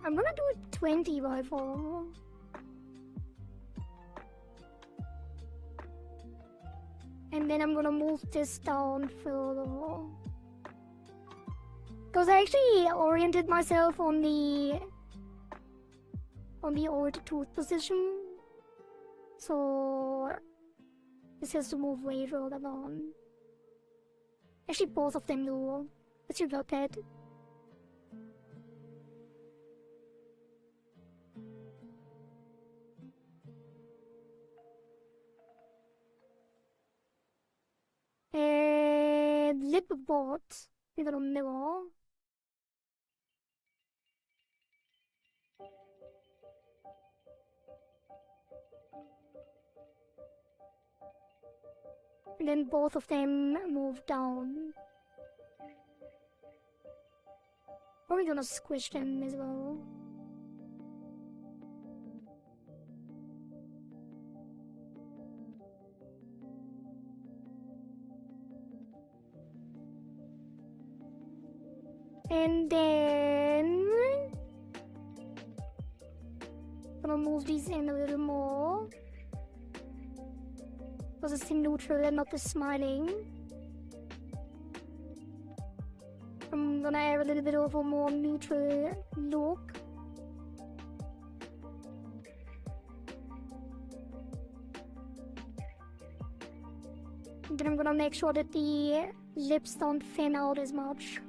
I'm gonna do it 20 by 4. And then I'm gonna move this down further. Because I actually oriented myself on the old tooth position. So this has to move way further down. Actually both of them do. Let's revert that. And lip bot with a mirror. And then both of them move down. Probably gonna squish them as well. And then gonna move these in a little more. Because it's in neutral and not the smiling. I'm gonna add a little bit of a more neutral look. And then I'm gonna make sure that the lips don't thin out as much.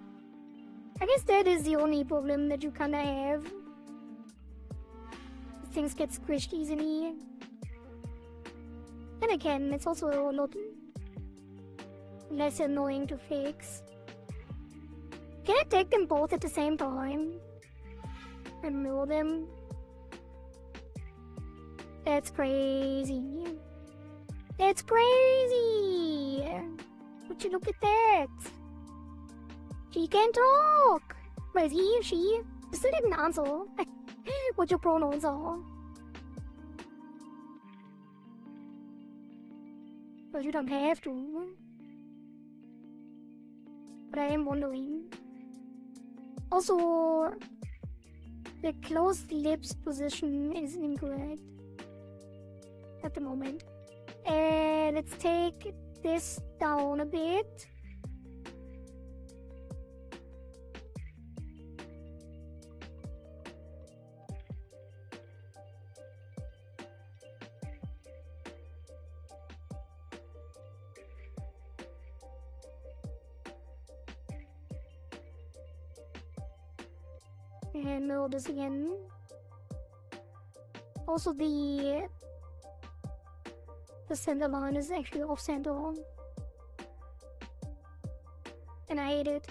I guess that is the only problem that you kinda have. Things get squished easily. Then again, it's also a lot less annoying to fix. Can I take them both at the same time? And mill them? That's crazy. That's crazy! Would you look at that? She can talk! Wait, he, she? I still didn't answer what your pronouns are. But you don't have to. But I am wondering. Also, the closed lips position is incorrect at the moment. And let's take this down a bit. And mill this again. Also the center line is actually off center. And I hate it.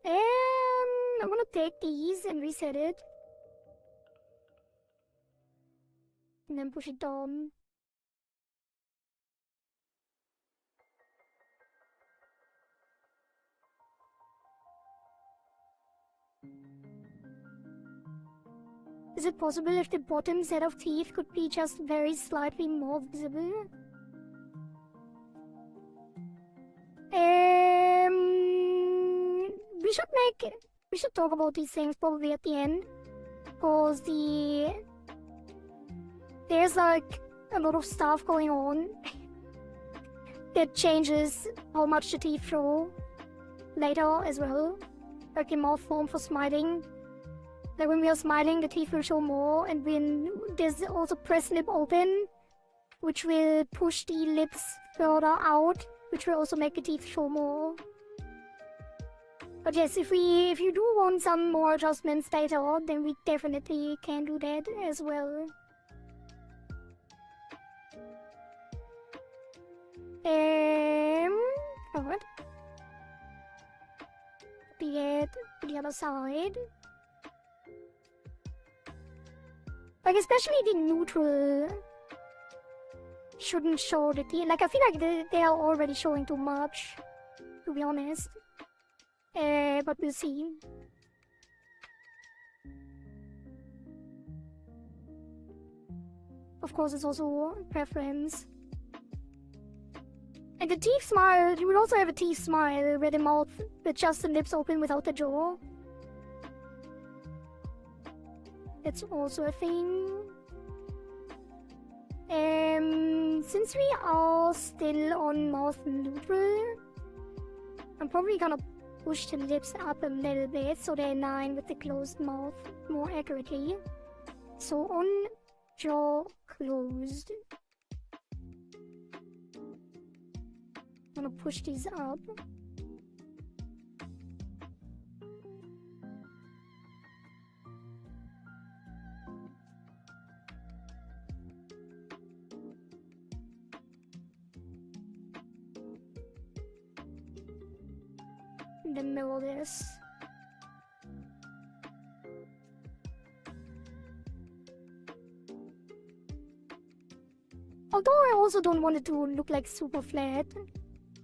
And I'm gonna take these and reset it. And then push it down. Is it possible if the bottom set of teeth could be just very slightly more visible? We should talk about these things probably at the end. Because there's like a lot of stuff going on that changes how much the teeth show later as well. Like the mouth form for smiling. Like when we are smiling, the teeth will show more, and when there's also press lip open, which will push the lips further out, which will also make the teeth show more. But yes, if you do want some more adjustments later, then we definitely can do that as well. Alright. The other side. Like, especially the neutral shouldn't show the teeth. Like, I feel like they are already showing too much, to be honest. But we'll see. Of course, it's also preference. And the teeth smile, you will also have a teeth smile where the mouth with just the lips open without the jaw. That's also a thing. Since we are still on mouth neutral, I'm probably gonna push the lips up a little bit so they're in line with the closed mouth more accurately. So on jaw closed. I'm gonna push these up. Then mirror this. Although I also don't want it to look like super flat.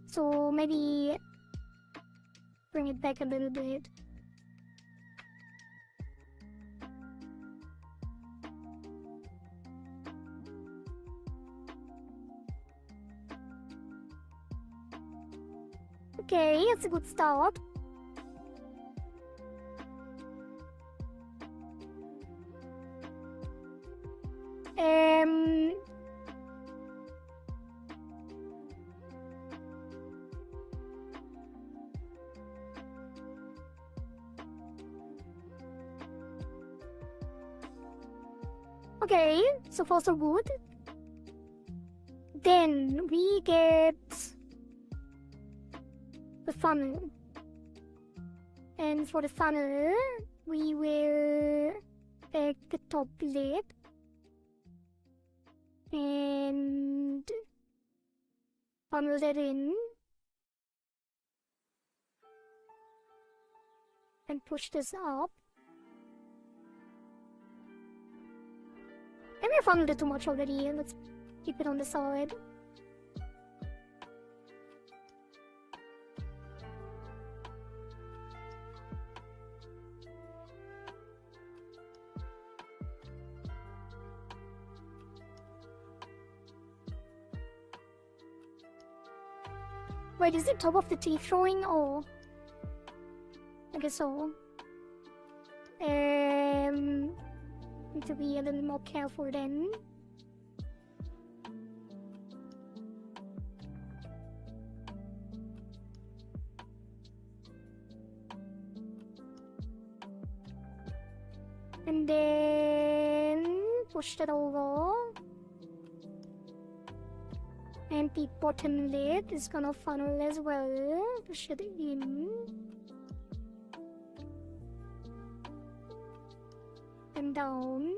So maybe bring it back a little bit. Okay, it's a good start. Okay, so far so good. Then we get the funnel. And for the funnel, we will take the top lip and funnel that in and push this up. Maybe I funneled it too much already. Let's keep it on the side. Wait, is the top of the teeth showing? Oh, I guess so. Need to be a little more careful then. And then push that over. And the bottom lid is gonna funnel as well. Push it in. And down.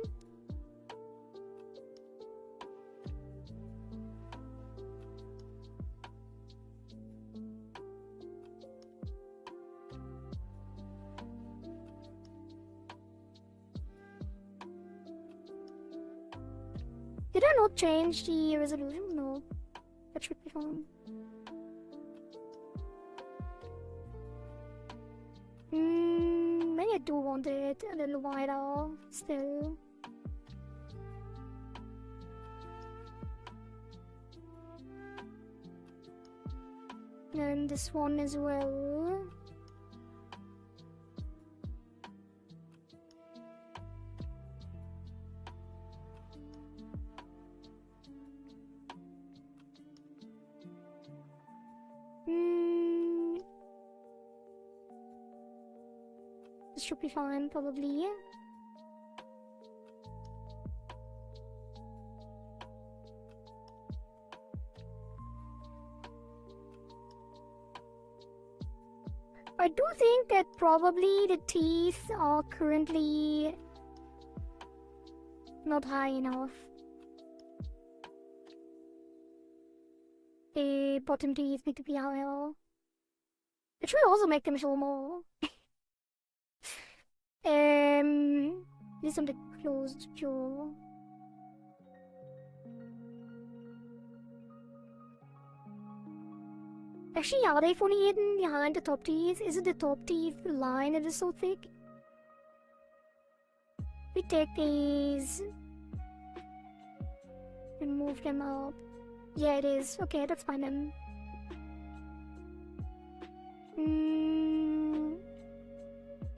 Did I not change the resolution? No. That should be fine. Maybe I do want it a little wider still. And this one as well. This should be fine, probably. I do think that probably the teeth are currently not high enough. The bottom teeth need to be higher. It should also make them show more. This on the closed jaw. Actually, are they fully hidden behind the top teeth? Is it the top teeth line that is so thick? We take these and move them up. Yeah, it is. Okay, that's fine then.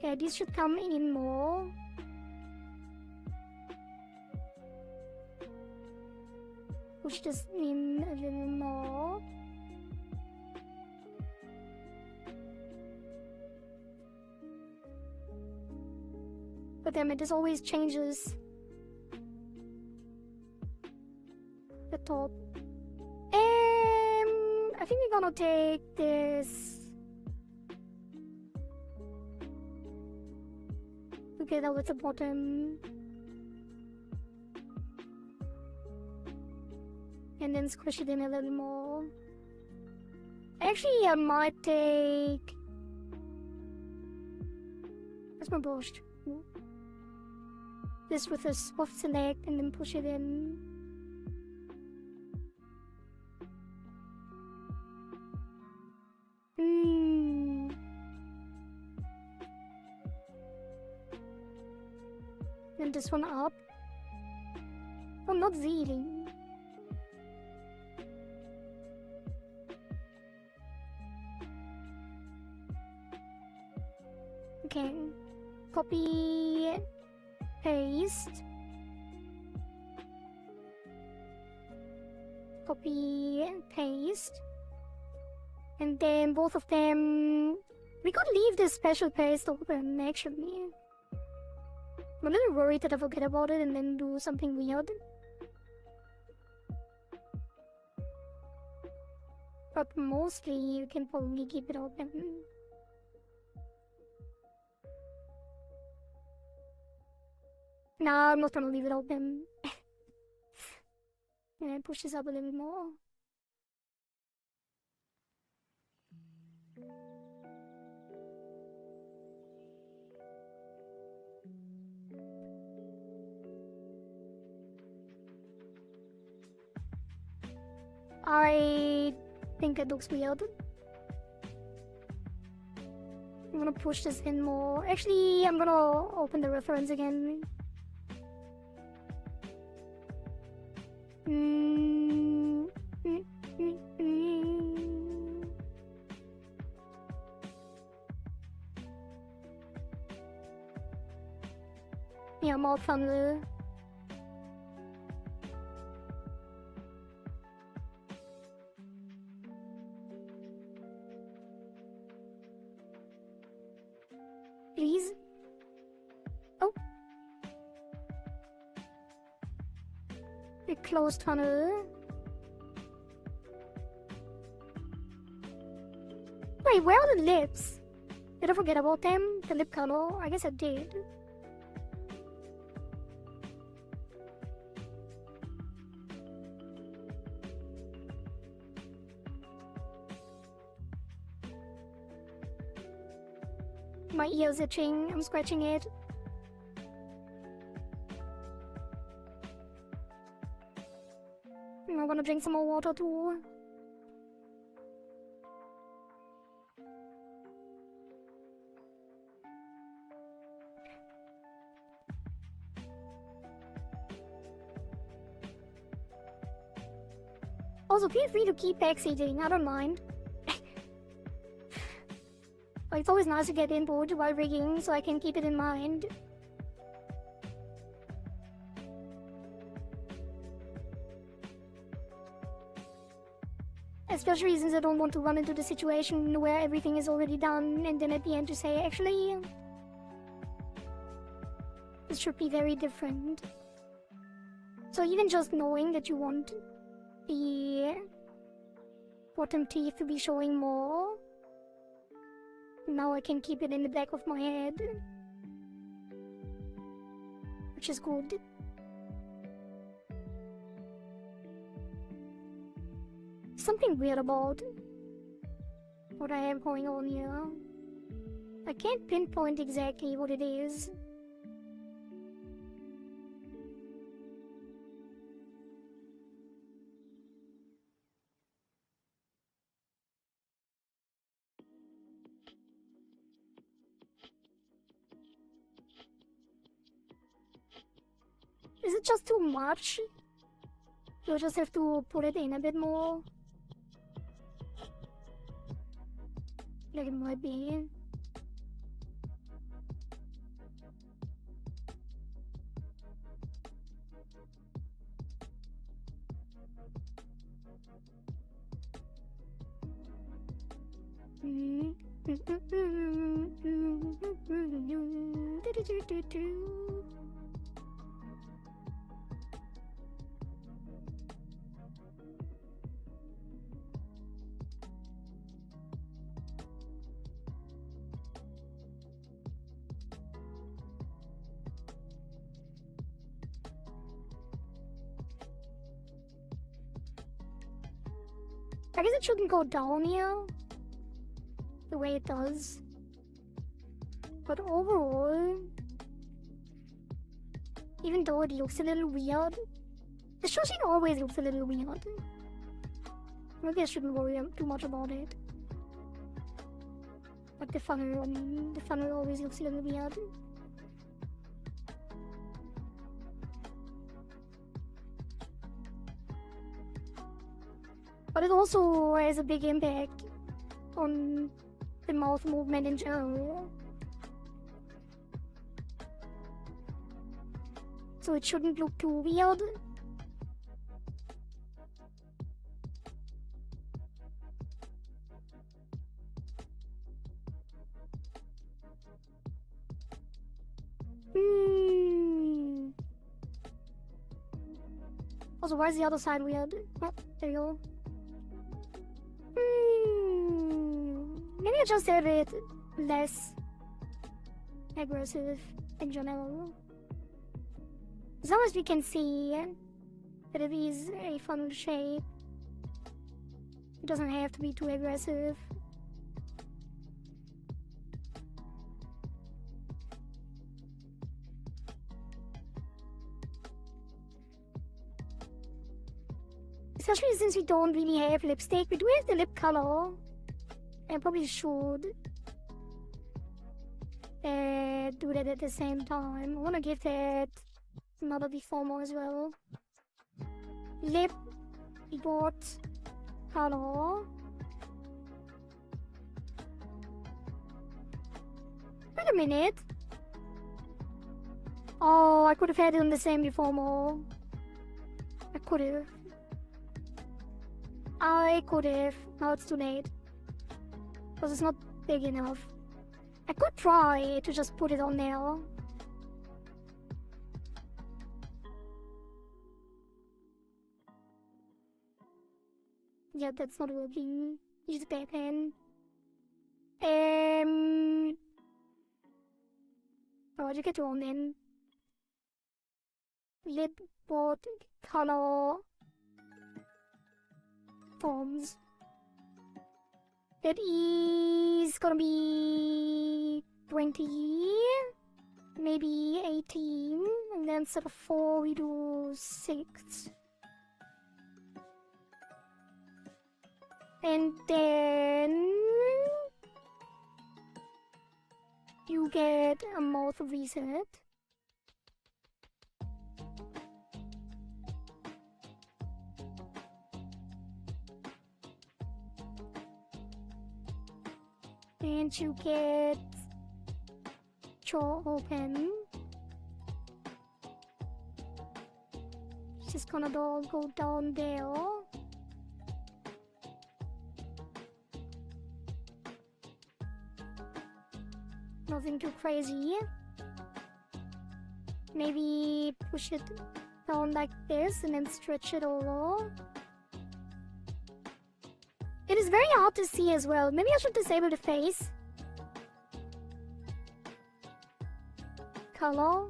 Yeah, these should come in more. Push this in a little more. But damn it, this always changes the top. I think we're gonna take this together with the bottom. And then squish it in a little more. Actually, I might take... Where's my brush? This with a soft select and then push it in. And this one up. Oh, not really. Okay. Copy, paste. Copy and paste. And then both of them... We could leave this special paste open, actually. I'm a little worried that I forget about it and then do something weird. But mostly you can probably keep it open. Nah, I'm not gonna leave it open. And push this up a little more. I think it looks weird. I'm gonna push this in more. Actually, I'm gonna open the reference again. Yeah, more funnel. Please? Oh. A closed funnel. Wait, where are the lips? Did I forget about them? The lip color? I guess I did. My ear's itching. I'm scratching it. I'm gonna drink some more water too. Also, feel free to keep backseating. I don't mind. But it's always nice to get input while rigging, so I can keep it in mind. Especially since I don't want to run into the situation where everything is already done and then at the end to say, actually, this should be very different. So even just knowing that you want the bottom teeth to be showing more, now I can keep it in the back of my head, which is good. Something weird about what I have going on here. I can't pinpoint exactly what it is. Is it just too much? Do I just have to put it in a bit more? Like it might be. I guess it shouldn't go down here the way it does. But overall, even though it looks a little weird, the Shoshin always looks a little weird. Maybe I shouldn't worry too much about it. But the funnel, I mean, the funnel always looks a little weird. But it also has a big impact on the mouth movement in general. So it shouldn't look too weird. Also, why is the other side weird? Oh, there you go. Maybe I just a bit less aggressive in general. As long as we can see that it is a funnel shape, it doesn't have to be too aggressive. Especially since we don't really have lipstick. We do have the lip color. I probably should do that at the same time. I want to give that another deformer as well. Lip keyboard color. Wait a minute. Oh, I could have had it on the same deformer. I could have. Now it's too late. Because it's not big enough. I could try to just put it on there. Yeah, that's not working. Use the back pen. Why'd you get on then? Lip board color forms. That is gonna be 20, maybe 18, and then instead of 4 we do 6. And then you get a mouth reset. And you get jaw open. Just gonna all go down there. Nothing too crazy. Maybe push it down like this and then stretch it over. It is very hard to see as well. Maybe I should disable the face. Color.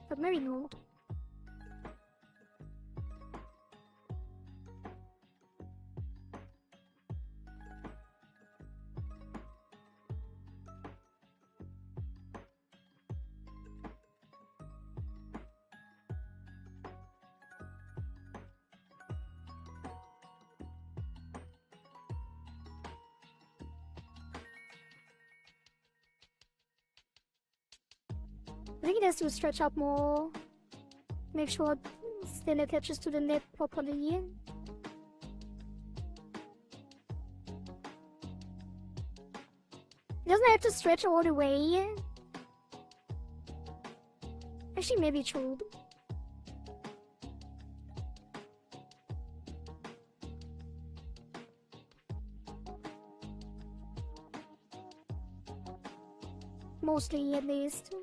But maybe not. I think it has to stretch up more. Make sure it still attaches to the net properly. It doesn't have to stretch all the way. Actually, maybe it should. Mostly, at least.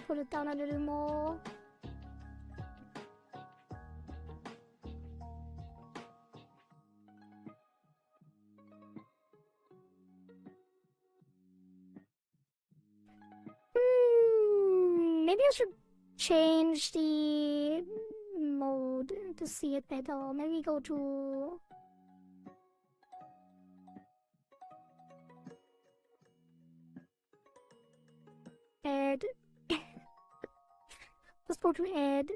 Pull it down a little more. Maybe I should change the mode to see it better. Maybe go to add. Let's go to add.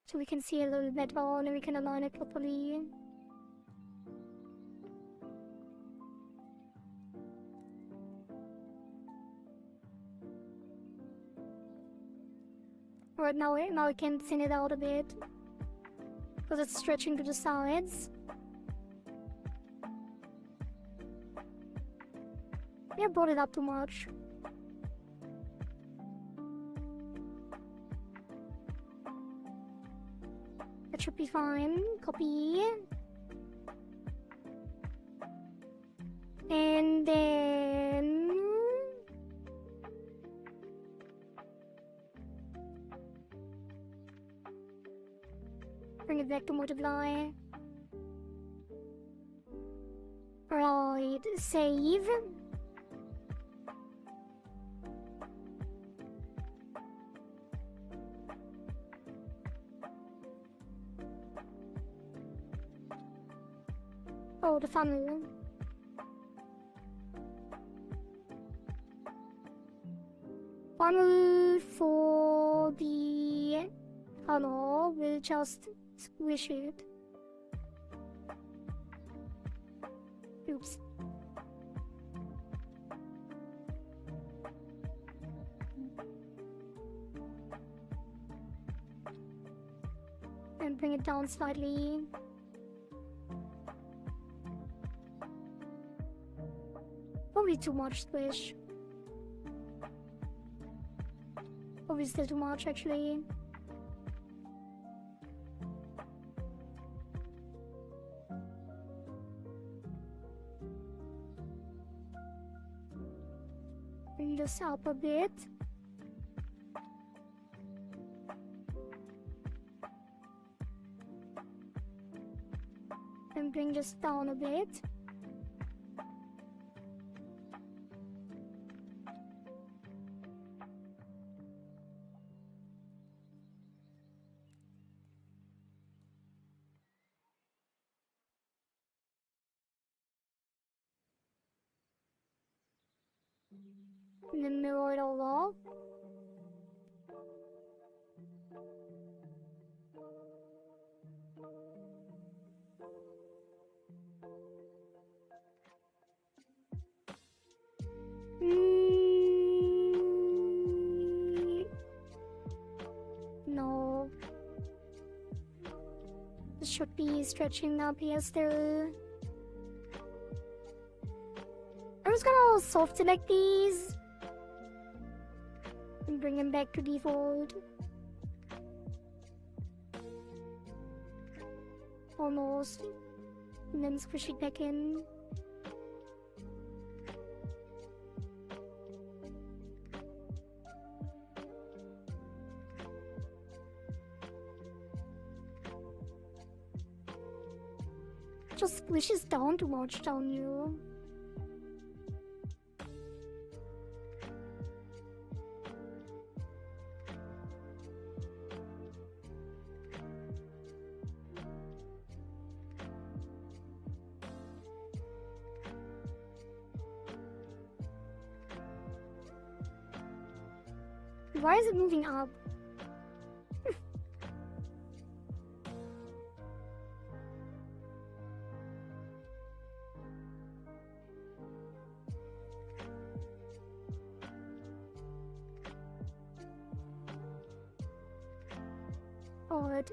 So we can see a little better and we can align it properly. Right now I can thin it out a bit. Because it's stretching to the sides. Yeah, I brought it up too much. should be fine. Copy. And then bring it back to multiply. Right, save. Oh, the funnel. Funnel for the funnel, we'll just squish it. Oops. And bring it down slightly. Probably too much squish. Probably still too much actually. Bring this up a bit. And bring this down a bit. And then mirror it all up. No. This should be stretching up here still. I'm just gonna soft select these and bring them back to default. Almost. And then squish it back in. Just squishes down too much down here. Why is it moving up? Odd.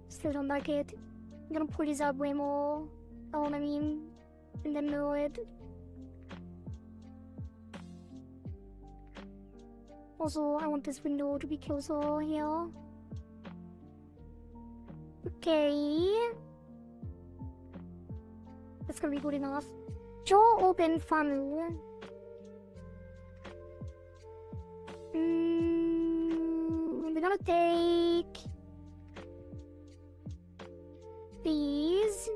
Still don't like it. I'm gonna pull this up way more. Oh, I mean, and then mirror it. Also, I want this window to be closer here. Okay. That's gonna be good enough. Draw open funnel. We're gonna take these.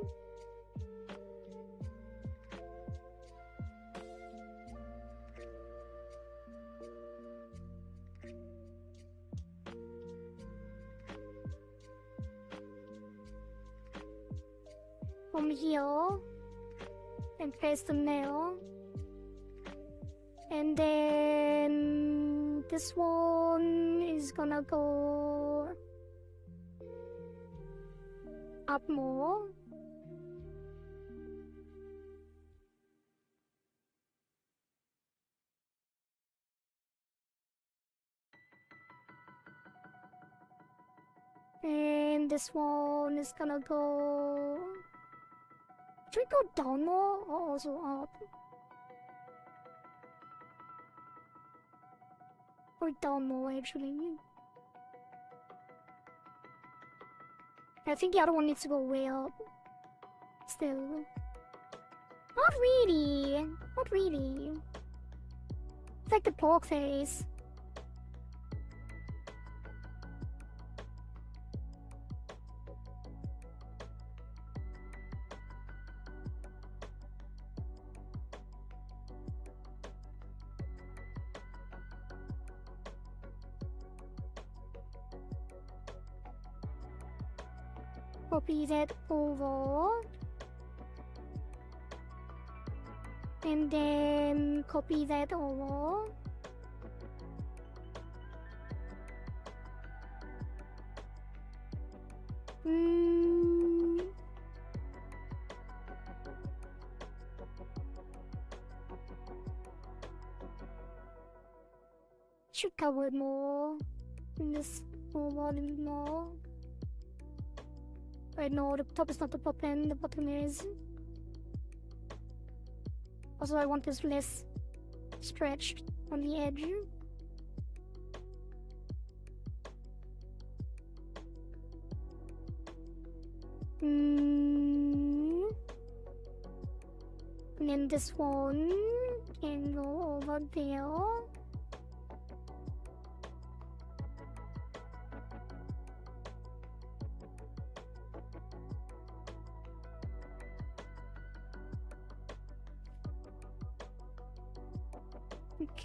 From here and place them there. And then this one is gonna go up more. And this one is gonna go Should we go down more or also up? Or down more actually. I think the other one needs to go way up. Still. Not really. Not really. It's like the pork face. Copy that over. And then copy that over. Should cover it more. In this over a little more. Right, no, the top is not the bottom, the bottom is. Also, I want this less stretched on the edge. And then this one can go over there.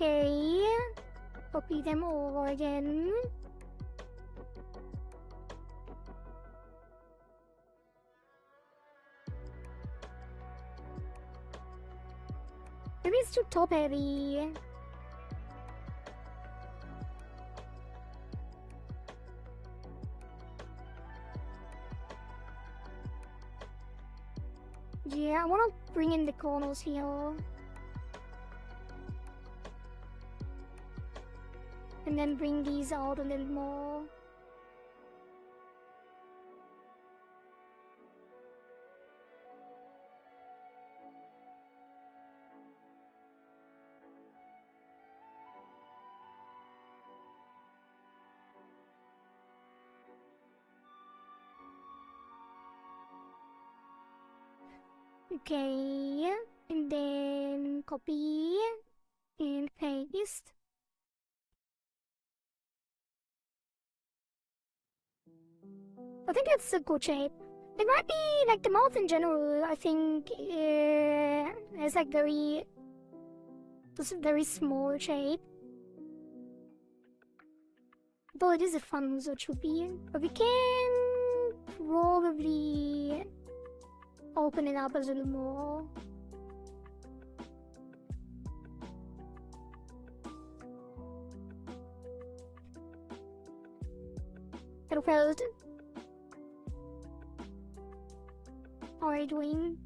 Okay, copy them over again. Maybe it's too top heavy. Yeah, I want to bring in the corners here. And then bring these out a little more. Okay, and then copy and paste. I think it's a good shape. It might be like the mouth in general. I think it's like this very small shape. Though it is a fun, so it should be. But we can probably open it up a little more. Hello, Feld. How are you doing?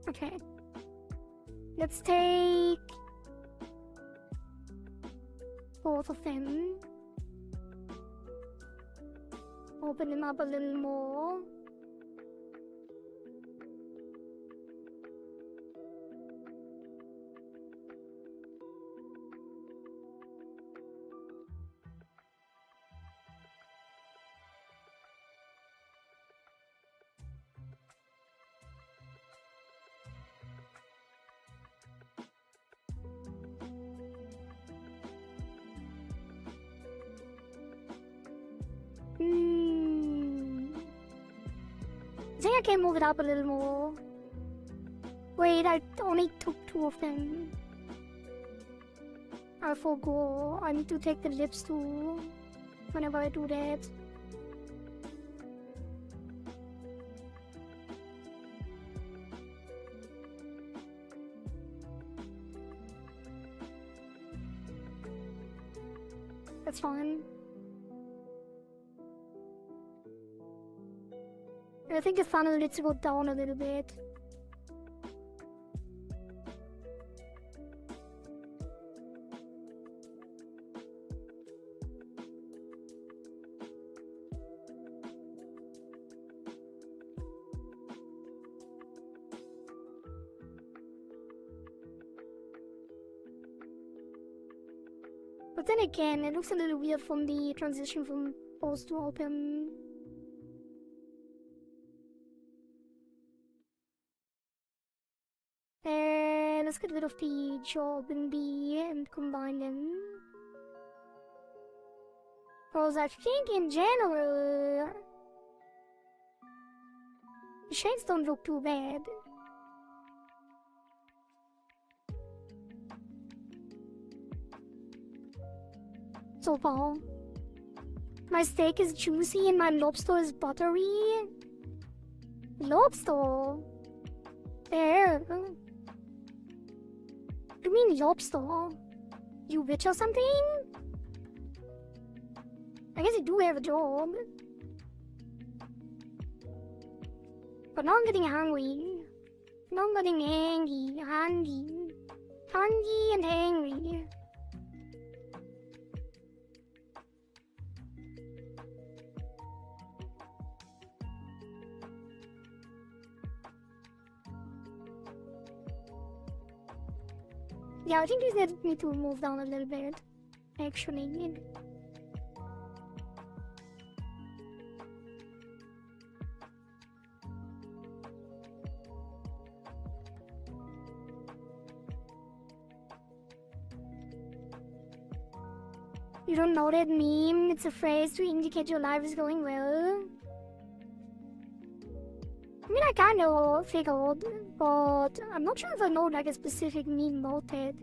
Okay. Let's take both of them. Open them up a little more. I think I can move it up a little more. Wait, I only took 2 of them. I forgot. I need to take the lips too. Whenever I do that. That's fine. I think the funnel needs to go down a little bit. But then again, it looks a little weird from the transition from closed to open. And let's get rid of the job and B and combine them. Because I think in general, the shades don't look too bad. So far. My steak is juicy and my lobster is buttery. Lobster? There. You mean lobster? You rich or something? I guess you do have a job. But now I'm getting hungry. Now I'm getting angry, hungry. Hungry and angry. Yeah, I think these need to move down a little bit, actually. You don't know that meme? It's a phrase to indicate your life is going well. I mean, I kind of figured, but I'm not sure if I know like a specific meme about it.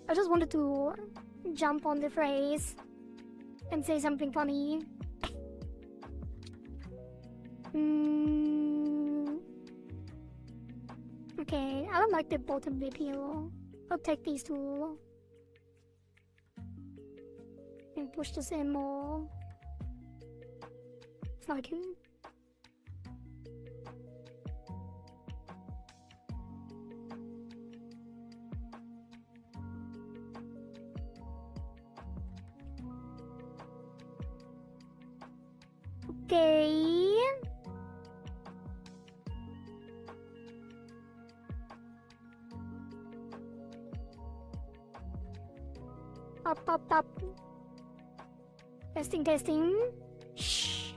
I just wanted to jump on the phrase and say something funny. Okay, I don't like the bottom bit here. I'll take these two. And push this in more. It's like it. Okay. Up. Testing. Shh.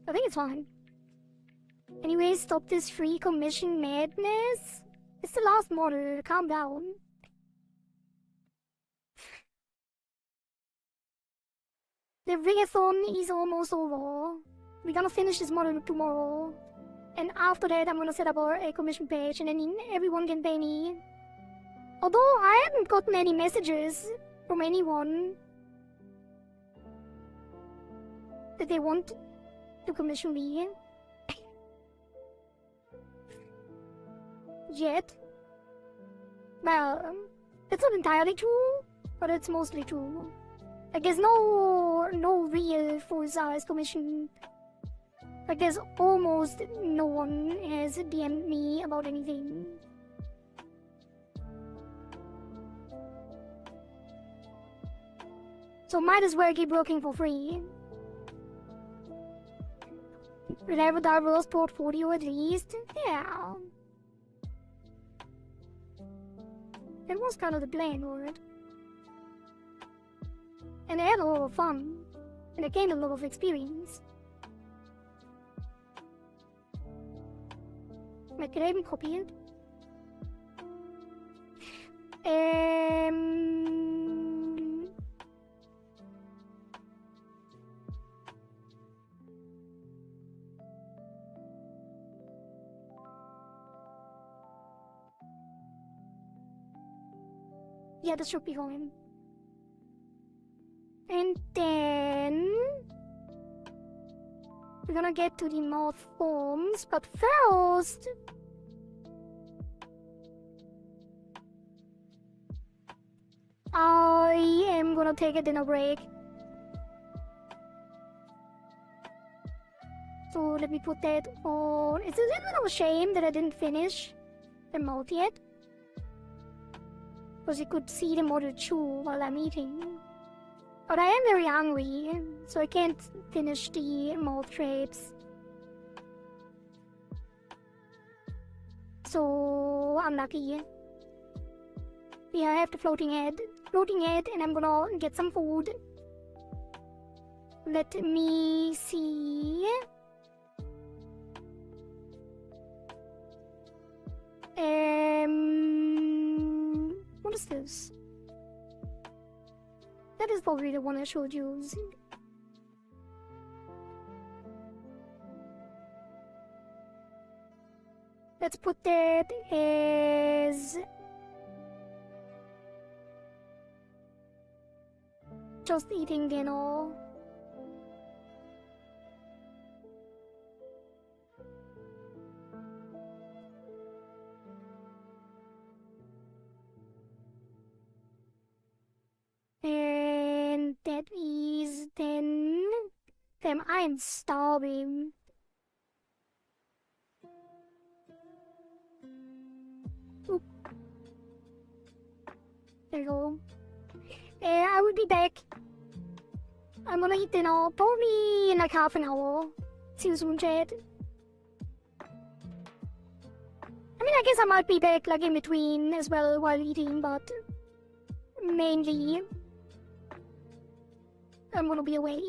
I think it's fine. Anyway, stop this free commission madness. It's the last model. Calm down. The Rigathon is almost over. We're gonna finish this model tomorrow. And after that, I'm gonna set up a commission page and then everyone can pay me. Although I haven't gotten any messages from anyone that they want to commission me yet. Well, that's not entirely true, but it's mostly true. Like there's no real full-size commission. Like there's almost no one has DM'd me about anything. So might as well keep working for free. We'll have a diverse portfolio at least. Yeah. That was kind of the plan for it. And I had a lot of fun. And I gained a lot of experience. Like, can I even copy it? Yeah, that should be fine. And then we're gonna get to the mouth forms, but first I am gonna take a dinner break. So let me put that on. It's a little bit of a shame that I didn't finish the mouth yet, because you could see the model chew while I'm eating. But I am very hungry, so I can't finish the mouth shapes So unlucky. Yeah, I have the floating head. Floating head, and I'm gonna get some food. Let me see. What is this? That is probably the one I should use. Let's put that as just eating dinner. And that is then. Damn, I am starving. Oop. There you go. I will be back. I'm gonna eat dinner probably in like half an hour. See you soon, chat. I mean, I guess I might be back like in between as well while eating, but mainly I'm gonna be away.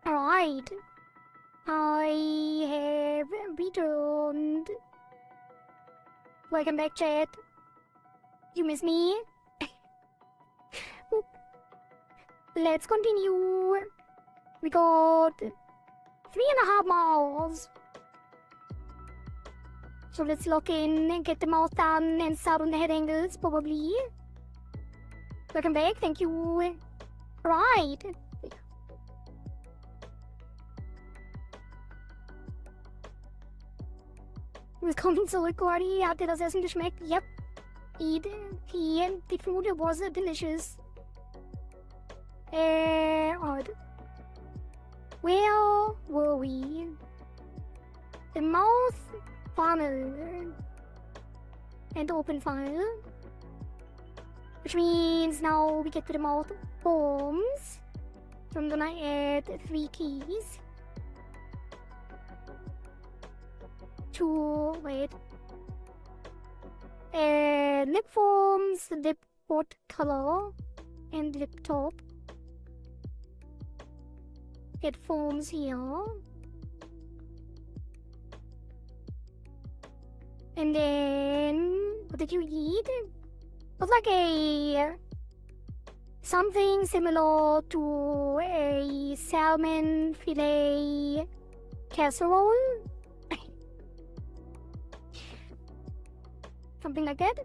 Alright, I have returned. Welcome back, chat. You miss me? Let's continue. We got 3.5 miles. So let's lock in and get them all done and start on the head angles, probably. Welcome back, thank you. Right. Willkommen zurück, Kohari. Hat dir das Essen geschmeckt? Yep. The food was delicious. Odd. Where were we? The mouth funnel and open file, which means now we get to the mouth forms. So I'm gonna add 3 keys. Wait. Lip forms, lip pot color, and lip top. Get forms here. And then, what did you eat? It was like something similar to a salmon fillet casserole. Something like that.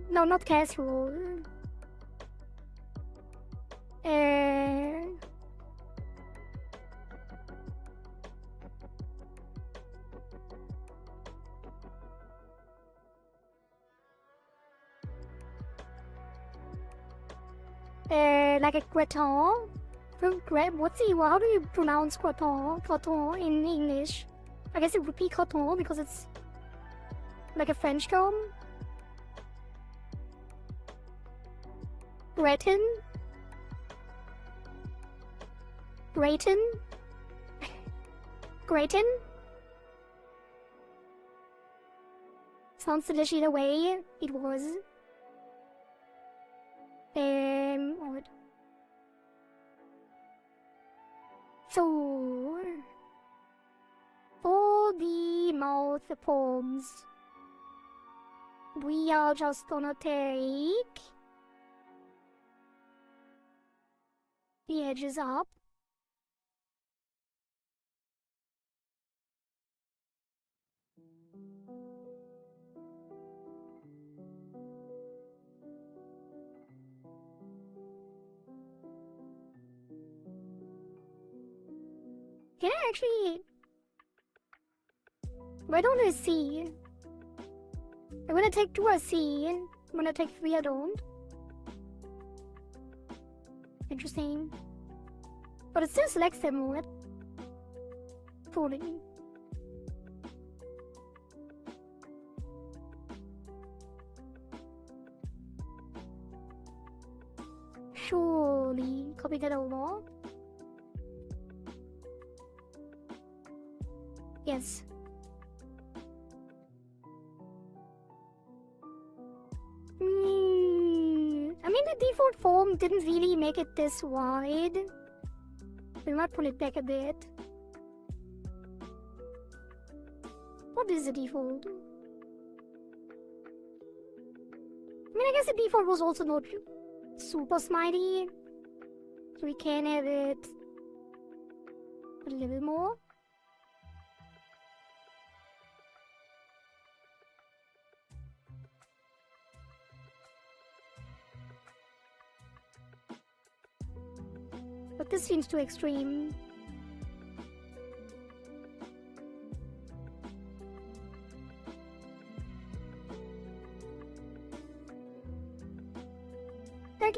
No, not casserole. like a gratin. What's the, how do you pronounce gratin? Gratin in English? I guess it would be gratin because it's like a French term. Gratin? Gratin? Gratin? Sounds delicious either way. It was. Odd. So, for the mouth poems, we are just gonna take the edges up. Can I actually... Why don't I see? I'm gonna take 2 I see. I'm gonna take 3 I don't. Interesting. But it still selects them, what? Fully. Surely. Copy that over. Yes. I mean, the default form didn't really make it this wide. We might pull it back a bit. What is the default? I mean, I guess the default was also not super smiley. So we can have it a little more. But this seems too extreme. Like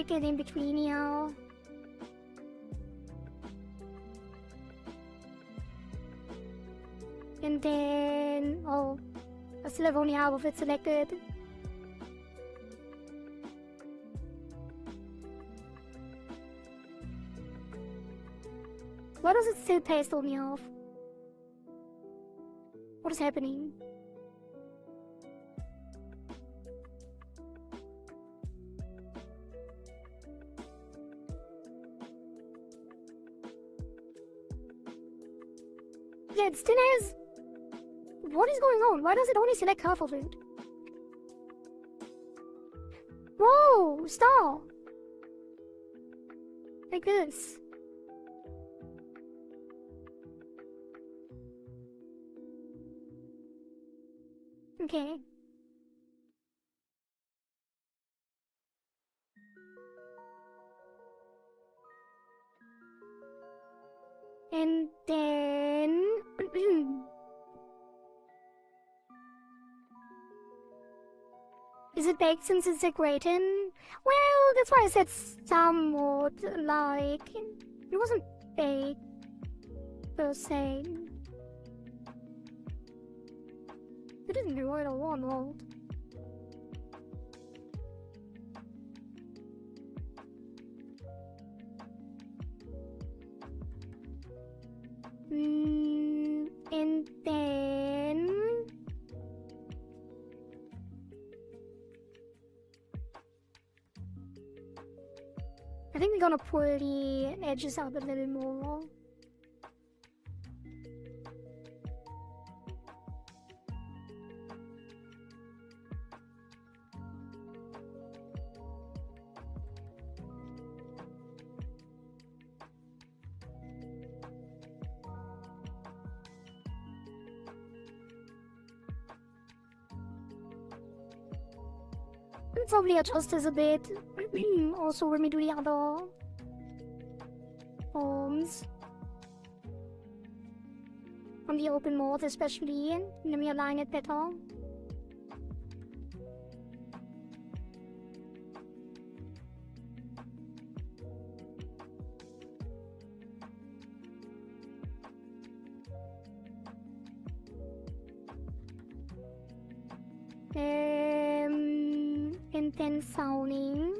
get in between here. And then, oh, I still have only half of it selected. Why does it still paste on me off? What is happening? Yeah, it still has... What is going on? Why does it only select half of it? Whoa! Stop! Like this. Okay. And then... Is it baked since it's a gratin? Well, that's why I said somewhat, like... It wasn't baked, per se. It didn't do it all on hold. And then... I think we're gonna pull the edges up a little more. Probably adjust this a bit. Also, when we do the other forms on the open mode, especially, let me align it better. Intense sounding.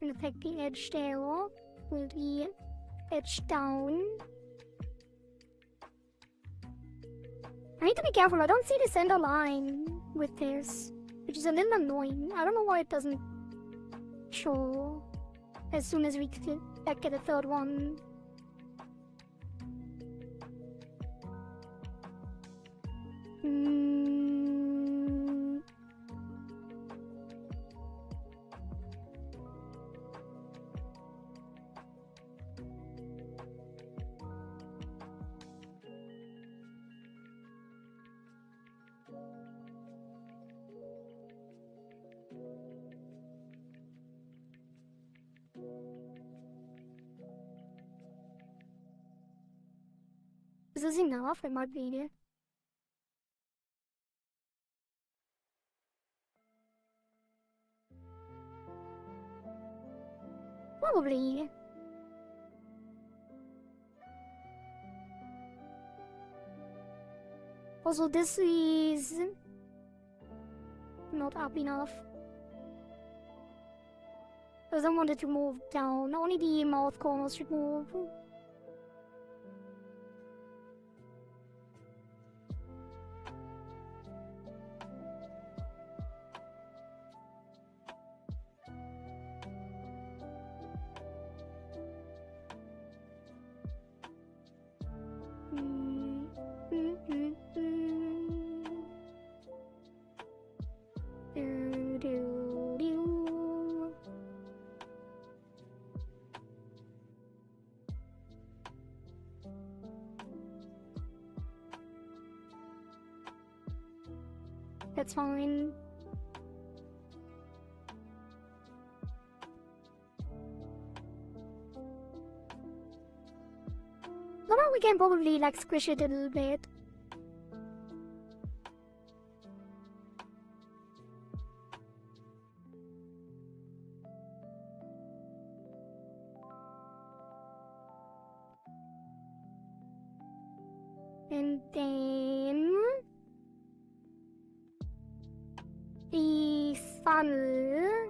And affect the edge there will be edge down. I need to be careful, I don't see the center line with this, which is a little annoying. I don't know why it doesn't show as soon as we get a third one. Is this enough? It might be. Probably. Also, this is not up enough. I don't want it to move down. Only the mouth corners should move. That's fine. Now we can probably like squish it a little bit. And then the funnel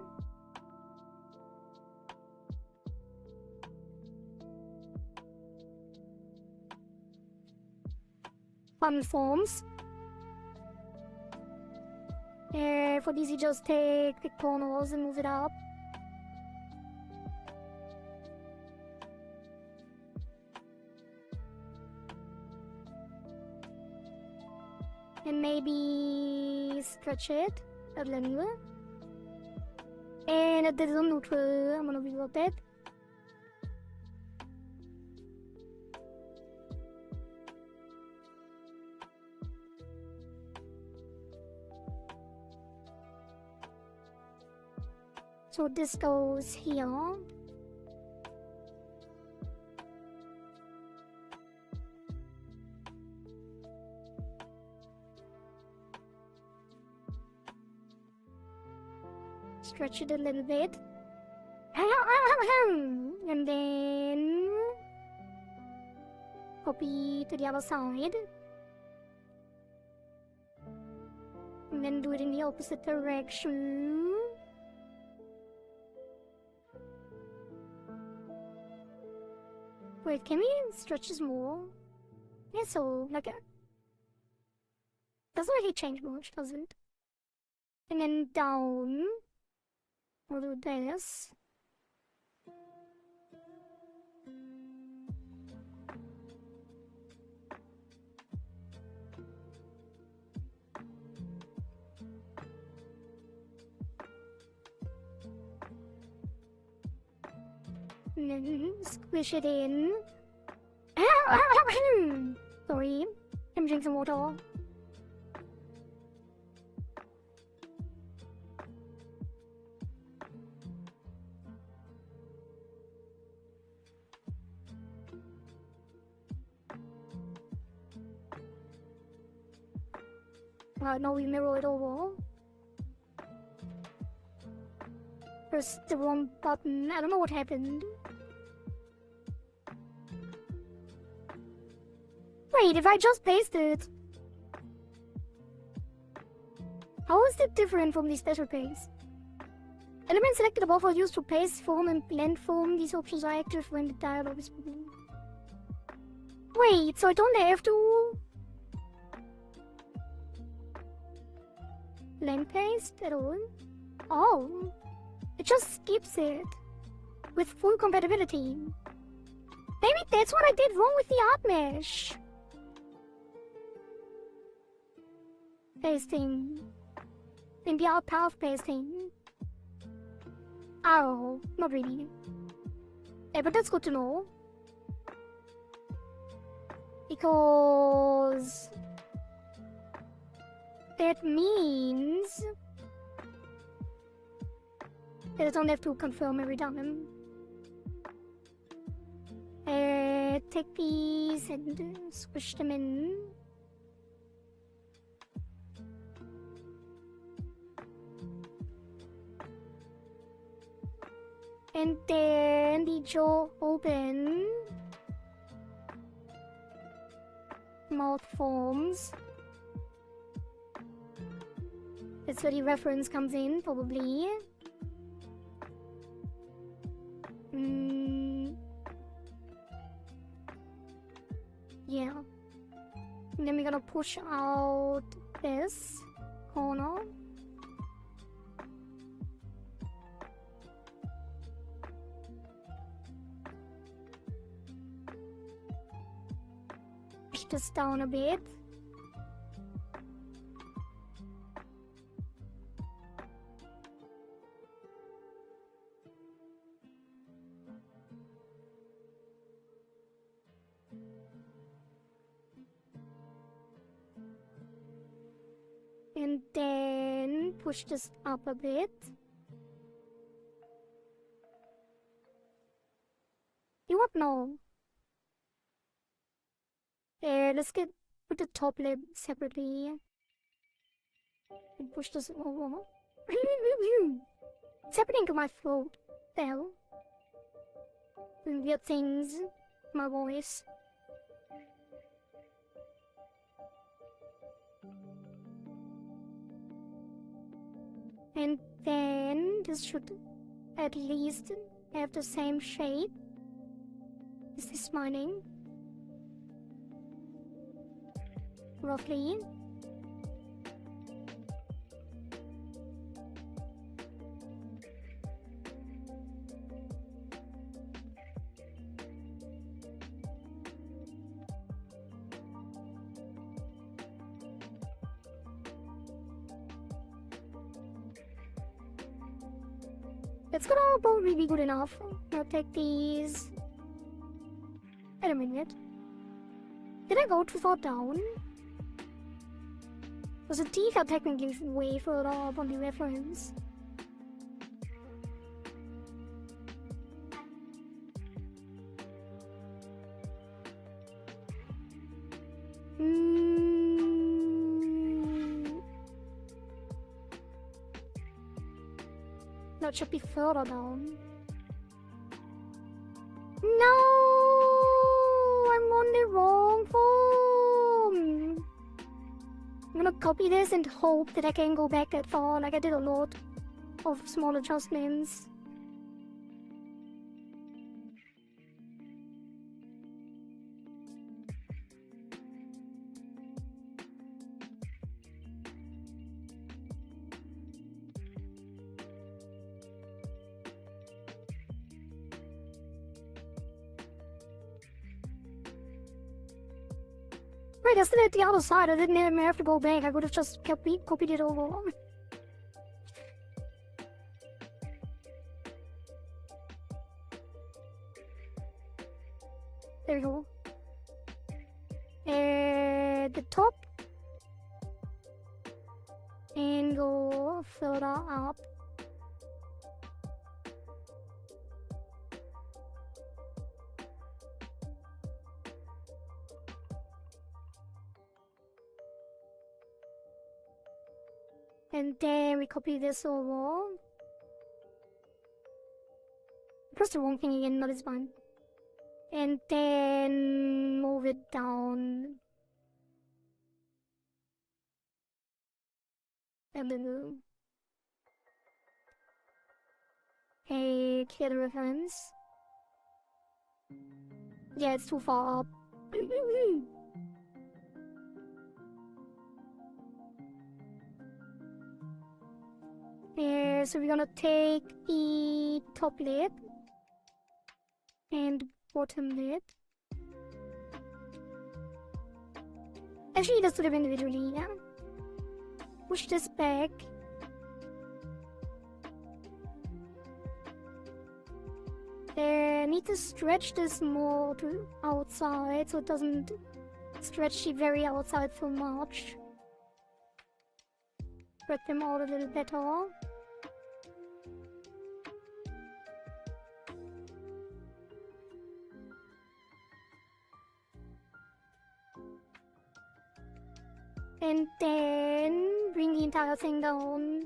forms. For these you just take the corners and move it up. And maybe stretch it a little. And at the neutral, I'm gonna reload that. So this goes here. Stretch it a little bit. And then copy to the other side. And then do it in the opposite direction. Wait, can we stretch this more? Yeah, so, like, doesn't really change much, does it? And then down. We'll do this. And then squish it in. Sorry, I'm drinking some water. Now we mirror it over. Press the wrong button. I don't know what happened. Wait, if I just paste it, how is it different from the special paste? Elements selected above are used to paste form and blend form. These options are active when the dialog is moving. Wait, so I don't have to blend paste at all? Oh, it just skips it with full compatibility. Maybe that's what I did wrong with the art mesh. Pasting. In the art path pasting. Oh, not really. Yeah, but that's good to know. Because that means that I don't have to confirm every time. Take these and squish them in. And then the jaw open. Mouth forms. That's where the reference comes in, probably. Yeah. And then we're gonna push out this corner. Push this down a bit. And then push this up a bit. You what now? Let's put the top lip separately. And push this over. It's happening to my throat. The hell? Doing weird things. My voice. And then this should at least have the same shape. Is this mining? Roughly. It's gonna probably be good enough. I'll take these. Wait a minute. Did I go too far down? Was the teeth are technically way further up on the reference? That should be further down. No! I'm on the wrong form! I'm gonna copy this and hope that I can go back that far, like I did a lot of small adjustments. Wait, I still at the other side. I didn't even have to go back. I could have just copied it over. There we go. The top. And go further up. And then we copy this over. Press the wrong thing again, not this one. And then move it down And then hey, clear the reference. Yeah, it's too far up. Yeah, so we're gonna take the top lid and bottom lid. Actually, let's do them individually, yeah. Push this back. Need to stretch this more to outside so it doesn't stretch the very outside so much. Spread them out a little better. And then bring the entire thing down.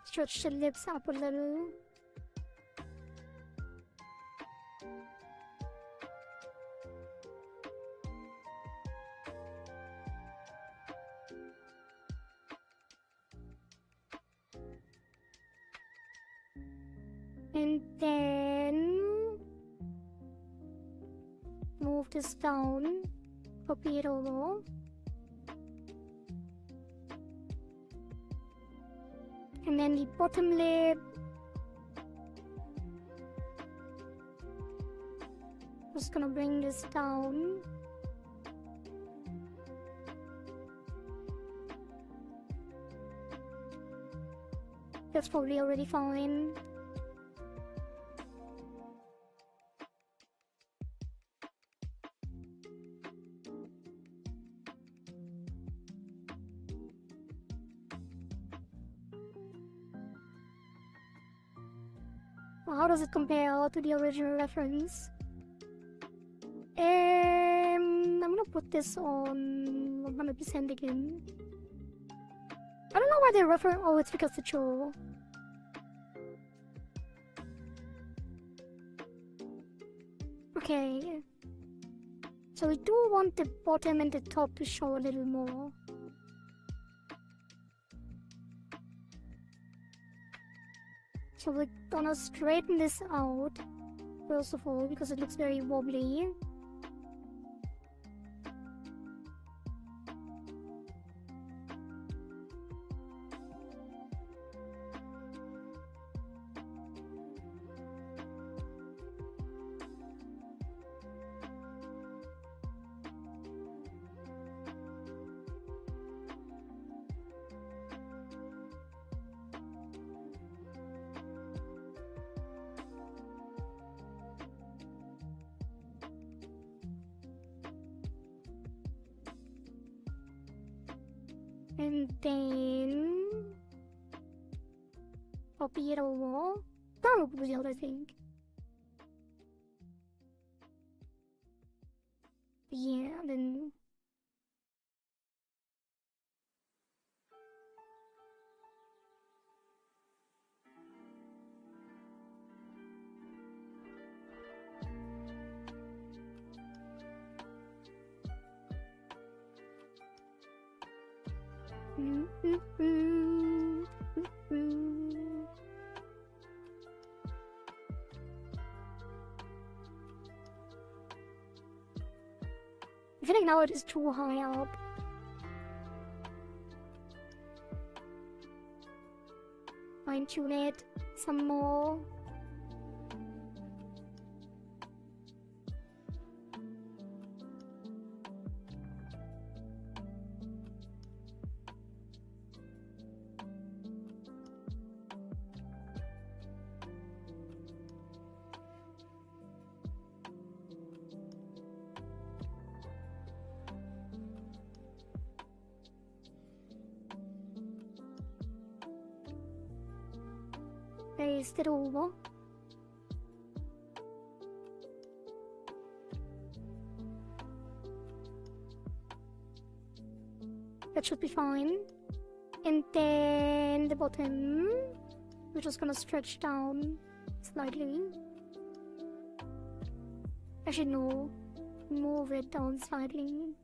Stretch the lips up a little. And then move this down, copy it over. And then the bottom lid. Just gonna bring this down. That's probably already fine. How does it compare to the original reference? I'm gonna put this on 100% again. I don't know why they're referring. Oh, it's because the show. Okay. So we do want the bottom and the top to show a little more. So we're gonna straighten this out, first of all, because it looks very wobbly. And then copy it over. Probably, I think. Yeah, then I feel like now it is too high up. Fine tune it some more. Paste it over. That should be fine. And then the bottom, we're just gonna stretch down slightly. Actually, no. move it down slightly.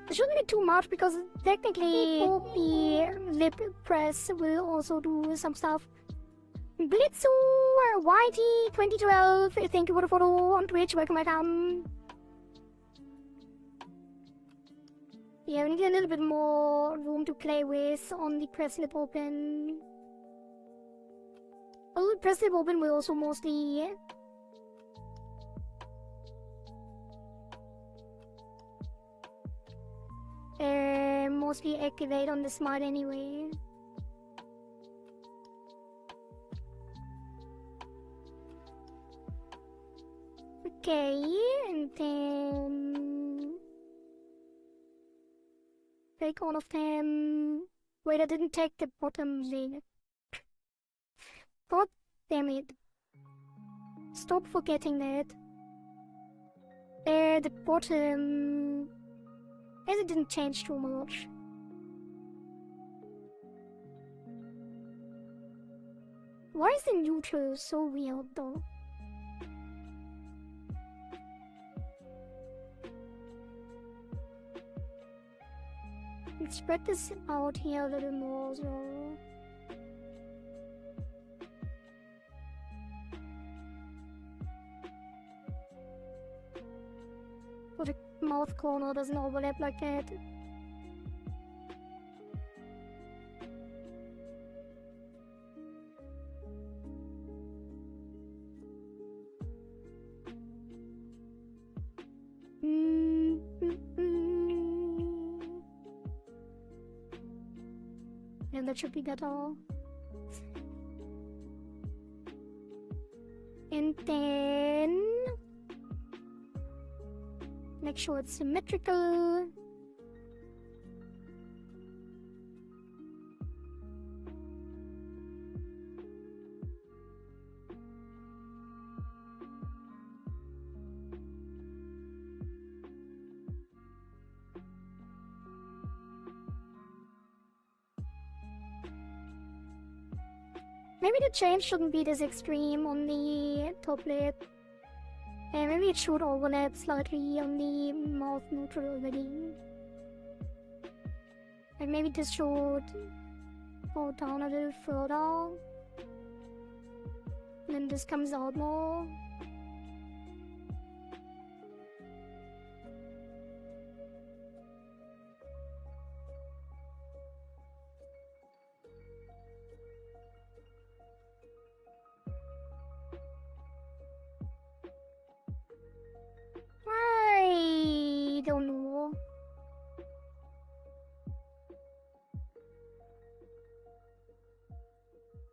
It shouldn't be too much because technically the lip press will also do some stuff. Blitzu YT2012, thank you for the follow on Twitch, welcome. Yeah, we need a little bit more room to play with on the press lip open. Although press lip open will also mostly activate on the smart anyway. Okay, and then take all of them. Wait, I didn't take the bottom lane. God damn it. Stop forgetting that. The bottom, as it didn't change too much. Why is the neutral so weird though? Let's spread this out here a little more so. So the mouth corner doesn't overlap like that. And that should be better. And then make sure it's symmetrical. Maybe the change shouldn't be this extreme on the top lip. And maybe it should overlap slightly on the mouth neutral already. Like maybe this should go down a little further. And then this comes out more. I don't know.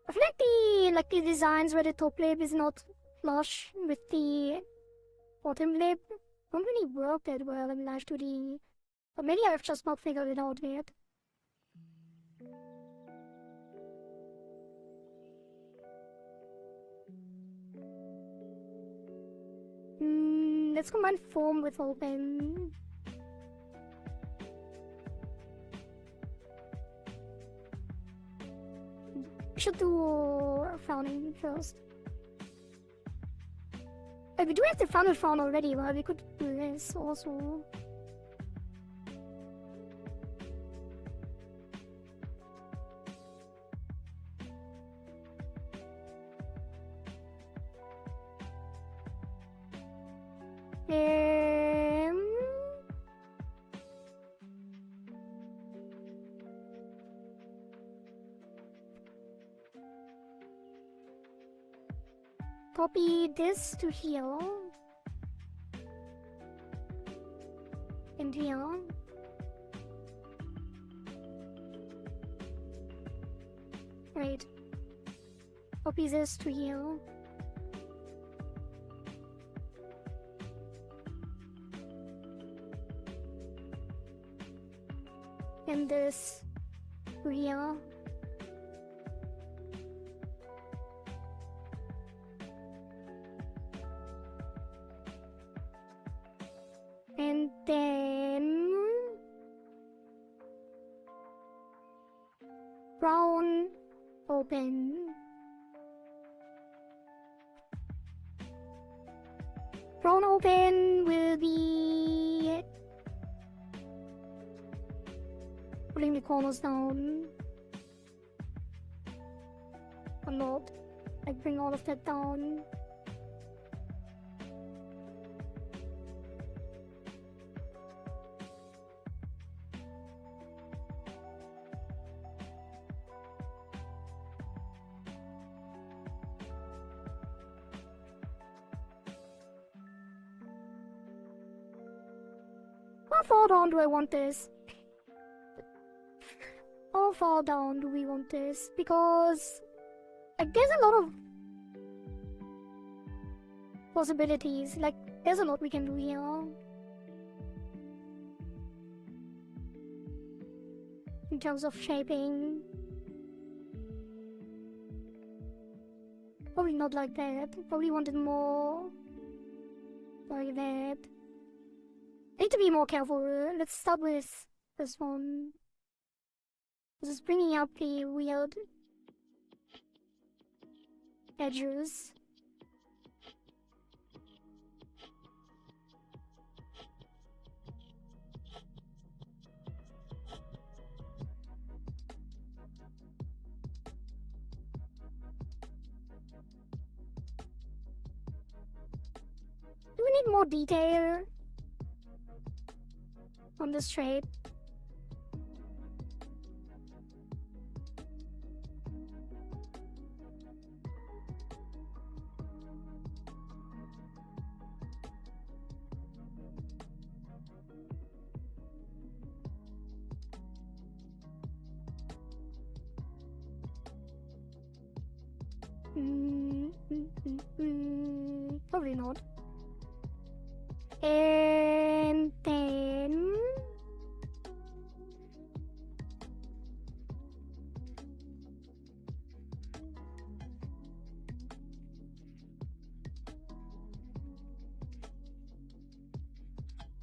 I feel like the designs where the top lip is not flush with the bottom lip don't really work that well in Live2D. But maybe I've just not figured it out yet. Let's combine form with open. We should do frowning first. We do have the frowned frown already, but we could do this also. Copy this to here. And here. Right. Copy this to here. And this to here. And then open. Prawn open will be putting the corners down. Or not. Like bring all of that down. How far down do I want this? How far down do we want this? Because like there's a lot of possibilities. Like there's a lot we can do here. In terms of shaping. Probably not like that. Probably wanted more like that. I need to be more careful. Let's start with this one. Just bringing up the weird edges. Do we need more detail on this shape? Probably not. And then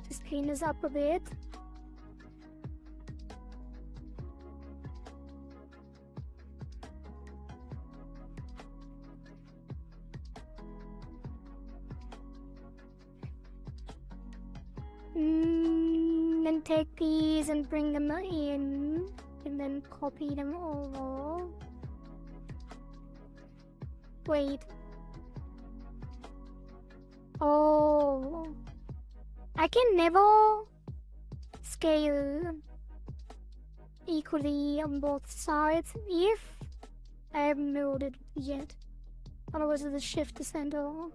just clean this up a bit. Then take these and bring them in, and then copy them over. Wait. Oh. I can never scale equally on both sides if I haven't mirrored it yet. Otherwise it'll shift the center.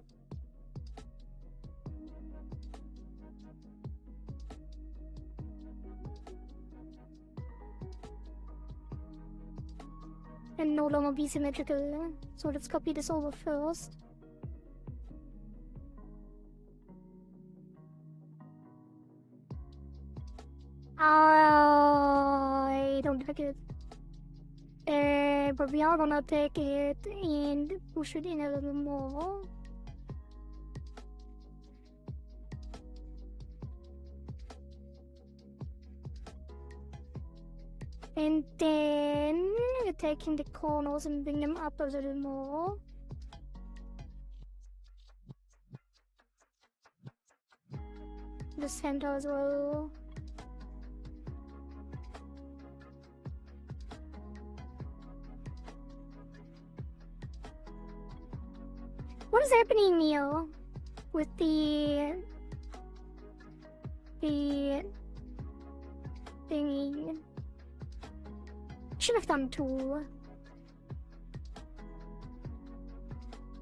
And no longer be symmetrical. So let's copy this over first. I don't like it. But we are gonna take it and push it in a little more. And then we're taking the corners and bring them up a little more. The center as well. What is happening here with the thingy? Should have done two.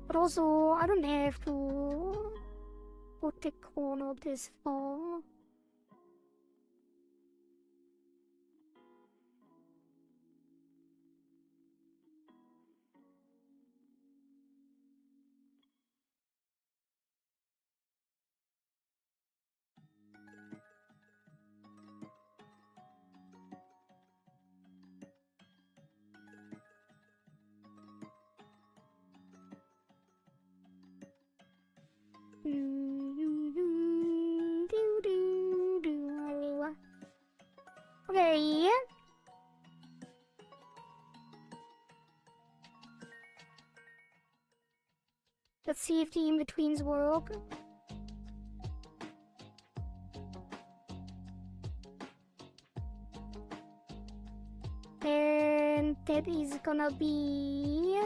But also, I don't have to put the corner this far. Okay. Let's see if the in-betweens work. And that is gonna be...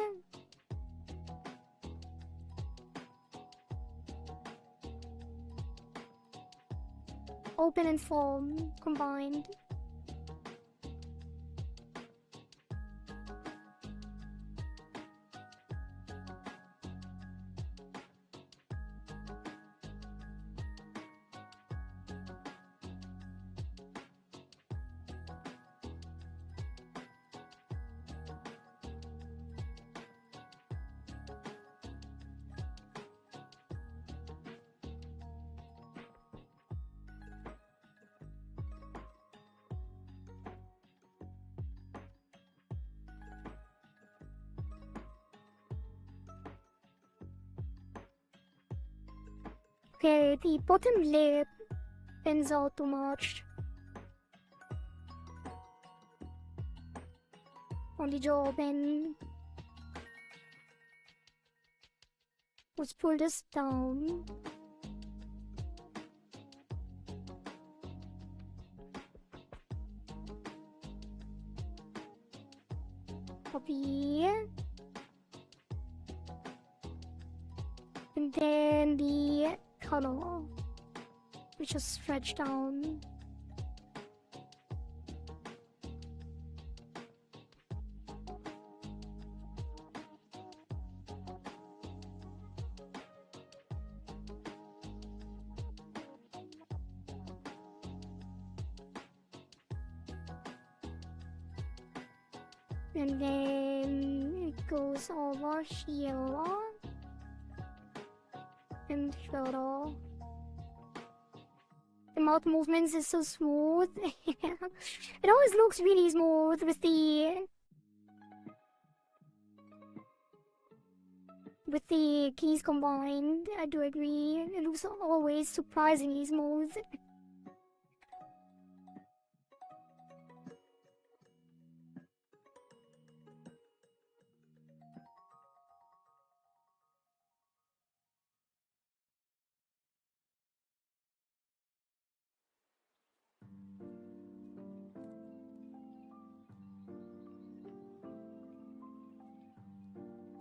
open and form combined. Okay, the bottom lip thins out too much on the jaw then. Let's pull this down. Copy. And then the color, which is stretched down. And then it goes over here and further. The mouth movements is so smooth. It always looks really smooth with the keys combined. I do agree. It looks always surprisingly smooth.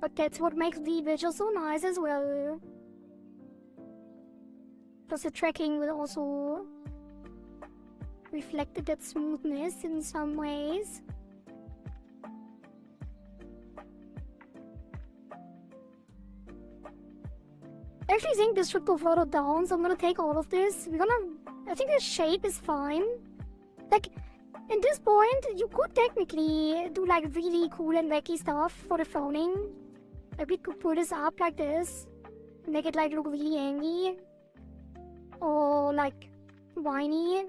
But that's what makes VBridger so nice as well. Plus the tracking will also reflect that smoothness in some ways. I actually think this should go further down, so I'm gonna take all of this. I think the shape is fine. Like, at this point, you could technically do like really cool and wacky stuff for the frowning. Like we could pull this up like this, make it like look really angry, or like whiny.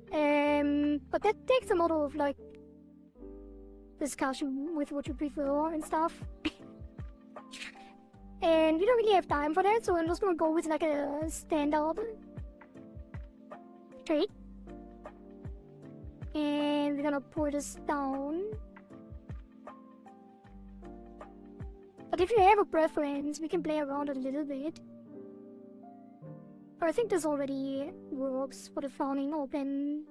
But that takes a lot of like discussion with what you prefer and stuff. And we don't really have time for that, so I'm just gonna go with like a standard trait. And we're gonna pour this down. But if you have a preference, we can play around a little bit. Or I think this already works for the frowning open.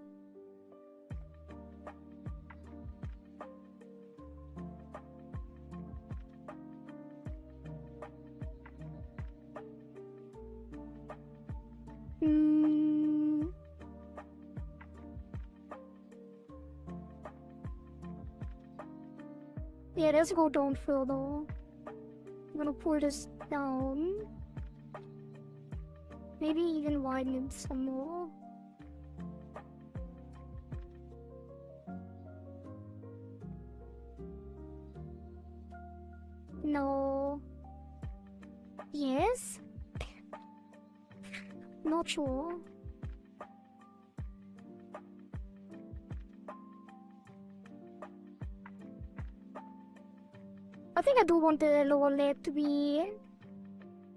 Yeah, let's go down further. I'm gonna pour this down. Maybe even widen it some more. No. Yes? Not sure. I think I do want the lower lip to be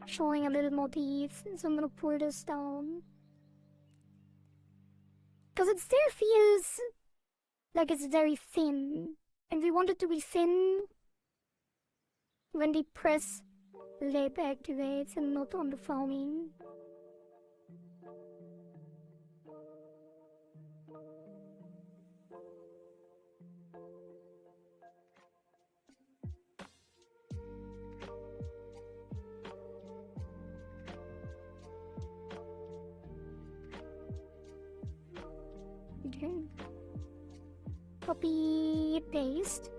showing a little more teeth, so I'm gonna pull this down. Because it still feels like it's very thin, and we want it to be thin when we press lip activates and not on the foaming. Okay. Copy, paste,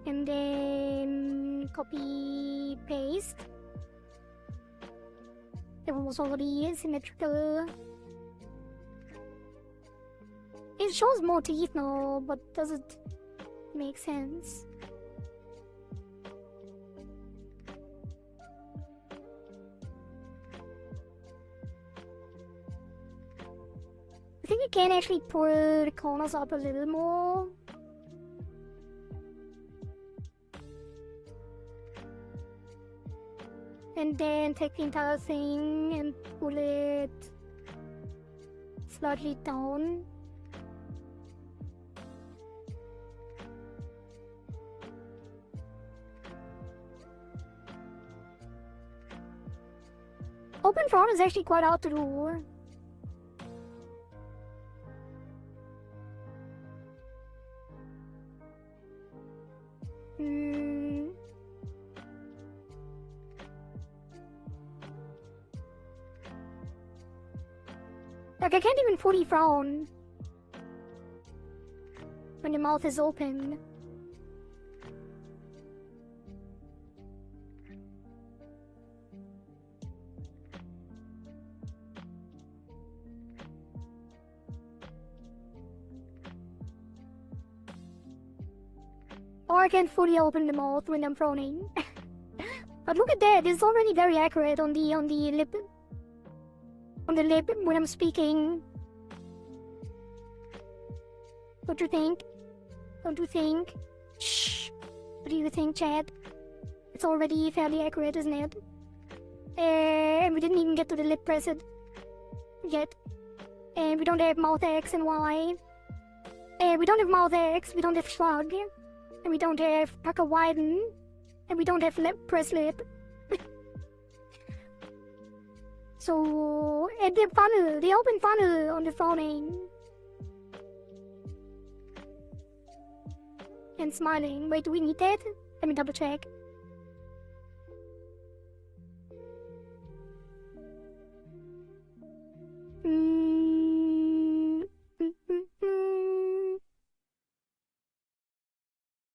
and then copy, paste. It was already symmetrical. It shows more teeth now, but does it make sense? I think you can actually pull the corners up a little more. And then take the entire thing and pull it slightly down. Open front is actually quite hard to do. Like, I can't even fully frown when your mouth is open. Or I can't fully open the mouth when I'm frowning. But look at that, it's already very accurate on the lip. On the lip when I'm speaking. What do you think? Don't you think? Shh. What do you think, Chad? It's already fairly accurate, isn't it? And we didn't even get to the lip preset yet. And we don't have mouth X and Y. And we don't have mouth X, we don't have shrug. And we don't have pucker widen. And we don't have lip press lip. So, and the funnel, the open funnel on the frowning. And smiling. Wait, do we need that? Let me double check.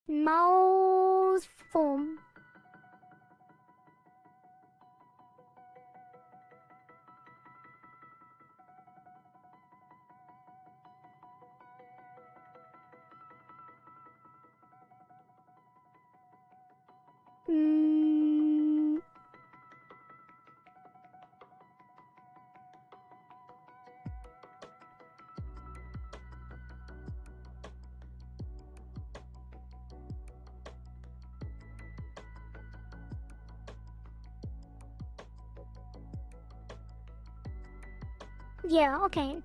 Mouse foam. Yeah, okay.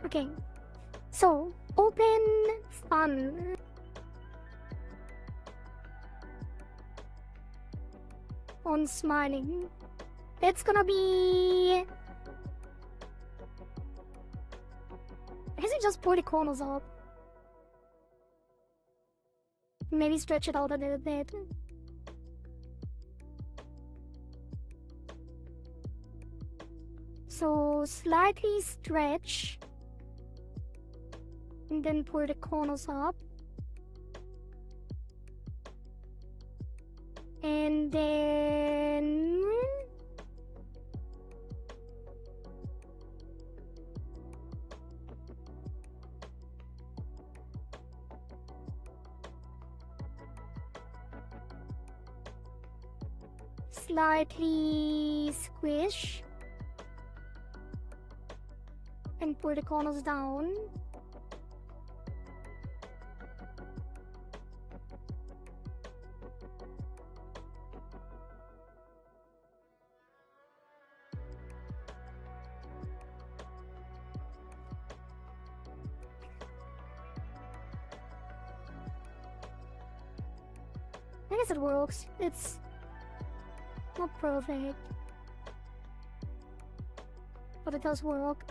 Okay. So, open fun. On smiling. It's gonna be... I guess you just pull the corners up. Maybe stretch it out a little bit. So slightly stretch. And then pull the corners up. And then... slightly squish and pull the corners down. I guess it works. It's not perfect, but it does work.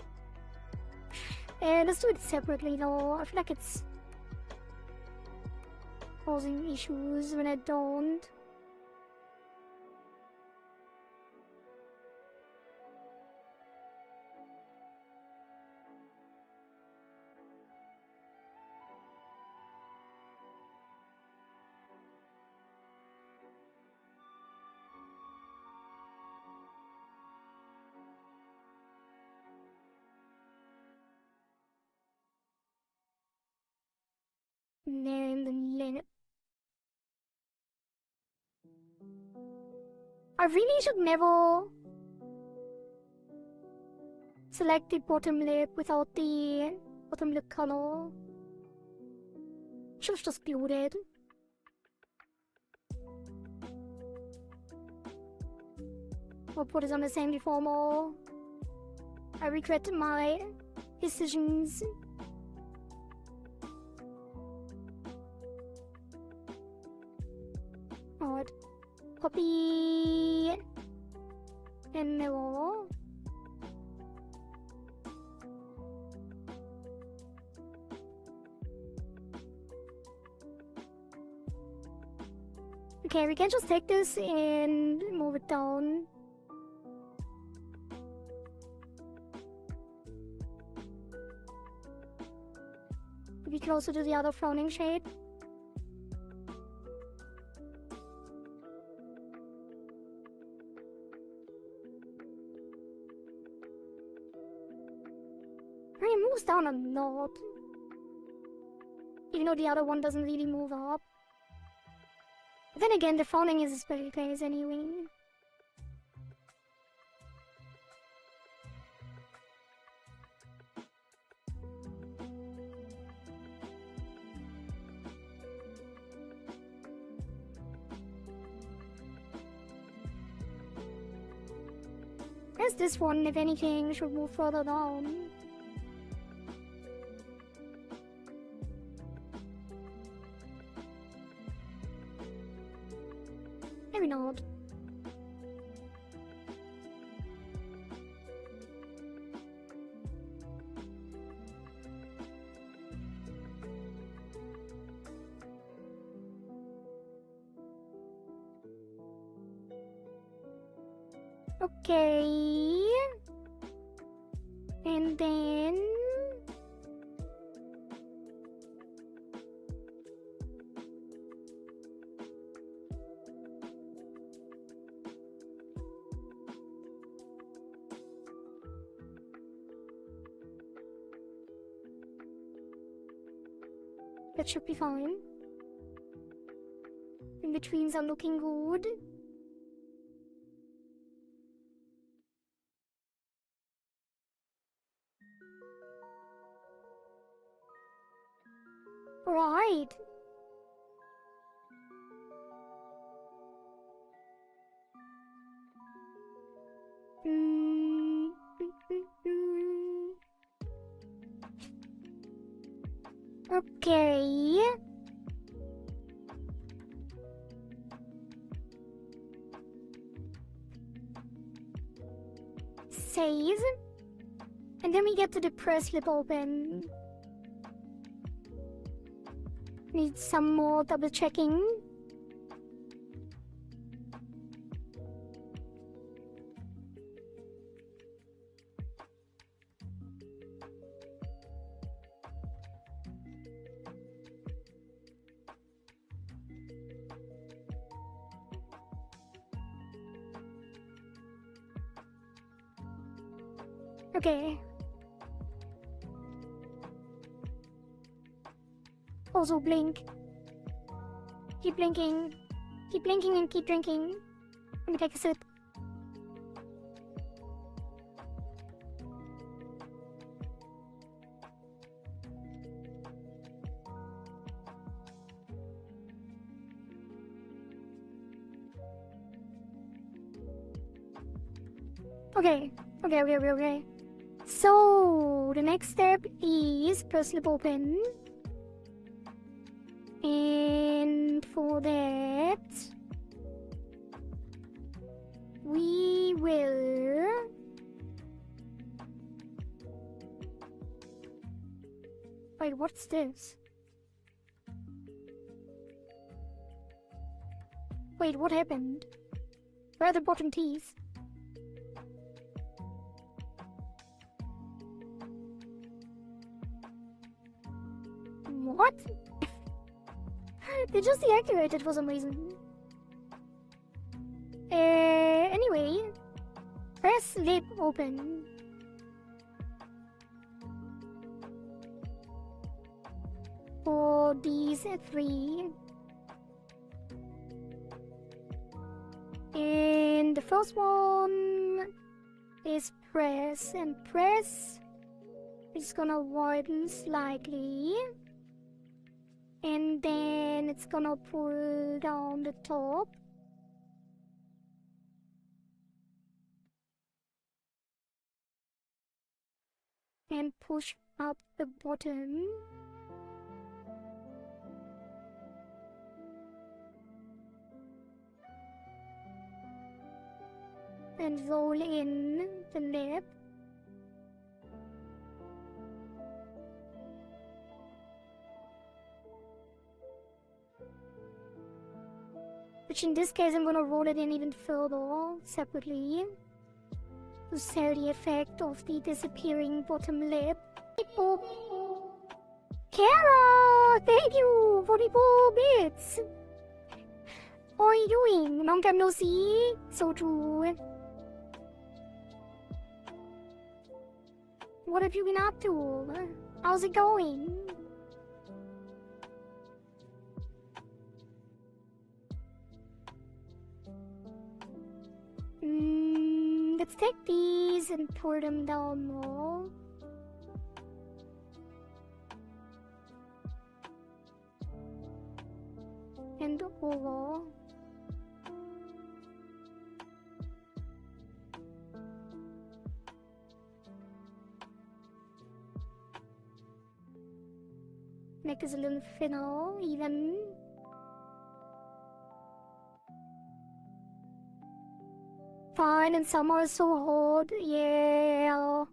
And let's do it separately though. I feel like it's causing issues when I don't. I really should never select the bottom lip without the bottom lip color. Should have just glued it. Or put it on the same deformer. I regret my decisions. Alright. Copy and mirror. Okay, we can just take this and move it down. We can also do the other frowning shade. It moves down a lot. Even though the other one doesn't really move up. But then again, the frowning is a special case anyway. Whereas this one, if anything, should move further down. Maybe not. Okay. And then that should be fine. In-betweens are looking good. Right. Okay. Save. And then we get to the press lip open. Need some more double checking. Okay. Also blink. Keep blinking. Keep blinking and keep drinking. Let me take a sip. Okay. So, the next step is press lip open. And for that, that, we will wait, what's this? Wait, what happened? Where are the bottom teeth? What? They just deactivated for some reason. Anyway, press lip open. For these three. And the first one is press, and press is gonna widen slightly, and then it's gonna pull down the top. And push up the bottom. And roll in the lip. Which in this case I'm gonna roll it in even further, separately, to sell the effect of the disappearing bottom lip. Boop. Kara! Thank you for the 4 bits! How are you doing? Long time no see. So true. What have you been up to? How's it going? Let's take these and pour them down more. And over. Neck is a little thinner, even. Fine, and summer is so hot, yeah.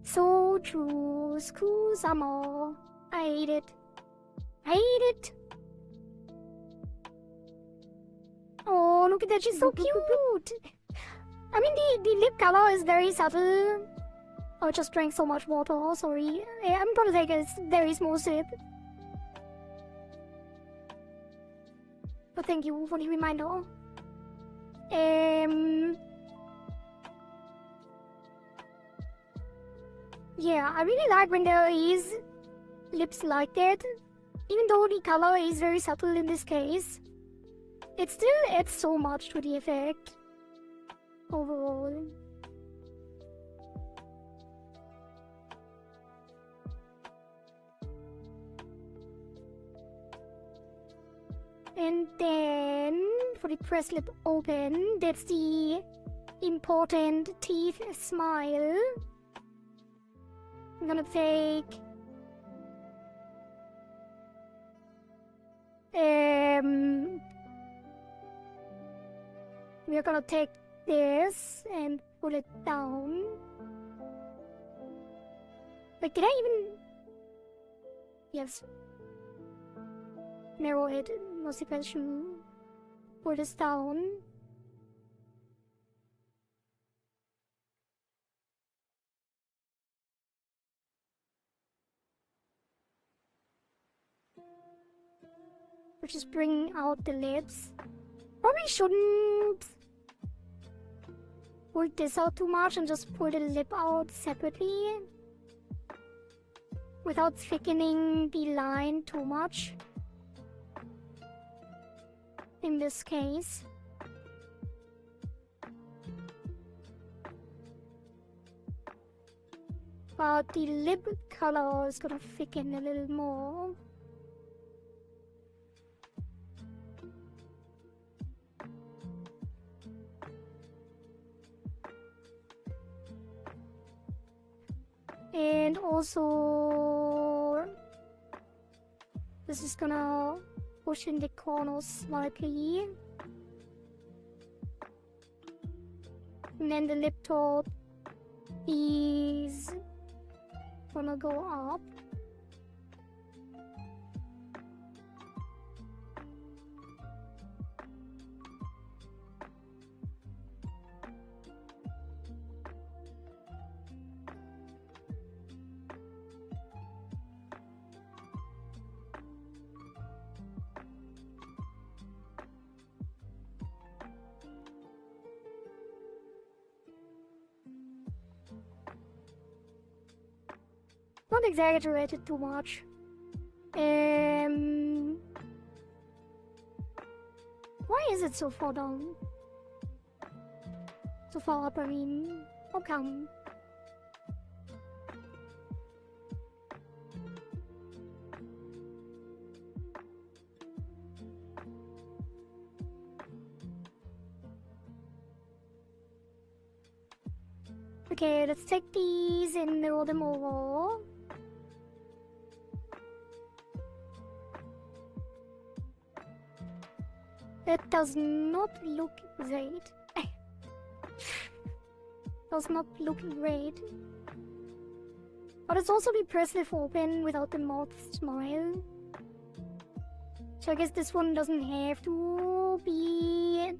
So true, school summer. I hate it. I hate it. Oh, look at that, she's so cute. I mean, the lip color is very subtle. I just drank so much water, sorry. I'm gonna take a very small sip. But thank you for the reminder. Yeah, I really like when there is lips like that. Even though the color is very subtle in this case, it still adds so much to the effect overall. And then, for the press lip open, that's the important teeth smile. I'm gonna take... we're gonna take this and pull it down. Wait, did I even... Yes. Narrow it, no separation. Pull this down. Which is bring out the lips. Probably shouldn't pull this out too much and just pull the lip out separately without thickening the line too much. In this case. But the lip color is gonna thicken a little more. And also, this is gonna push in the corners slightly. And then the lip top is gonna go up. Not exaggerated too much. Why is it so far down? So far up, I mean. How come? Okay, let's take these and roll them over. That does not look great. Does not look great. But it's also be press left open without the mouth smile. So I guess this one doesn't have to be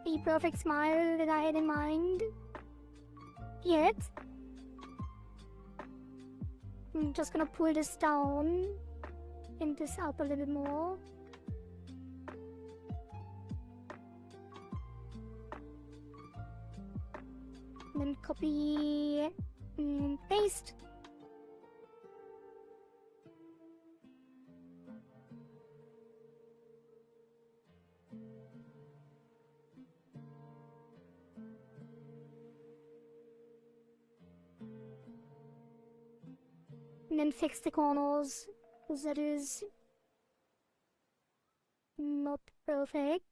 the perfect smile that I had in mind yet. I'm just gonna pull this down and this up a little bit more. And then copy and paste. And then fix the corners, because that is not perfect.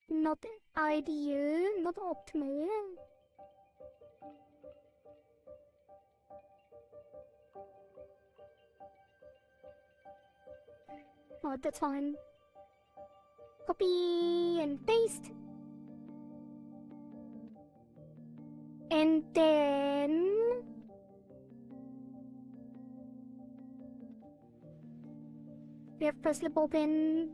Not ideal, not optimal. Oh, that's fine. Copy and paste. And then we have press lip open,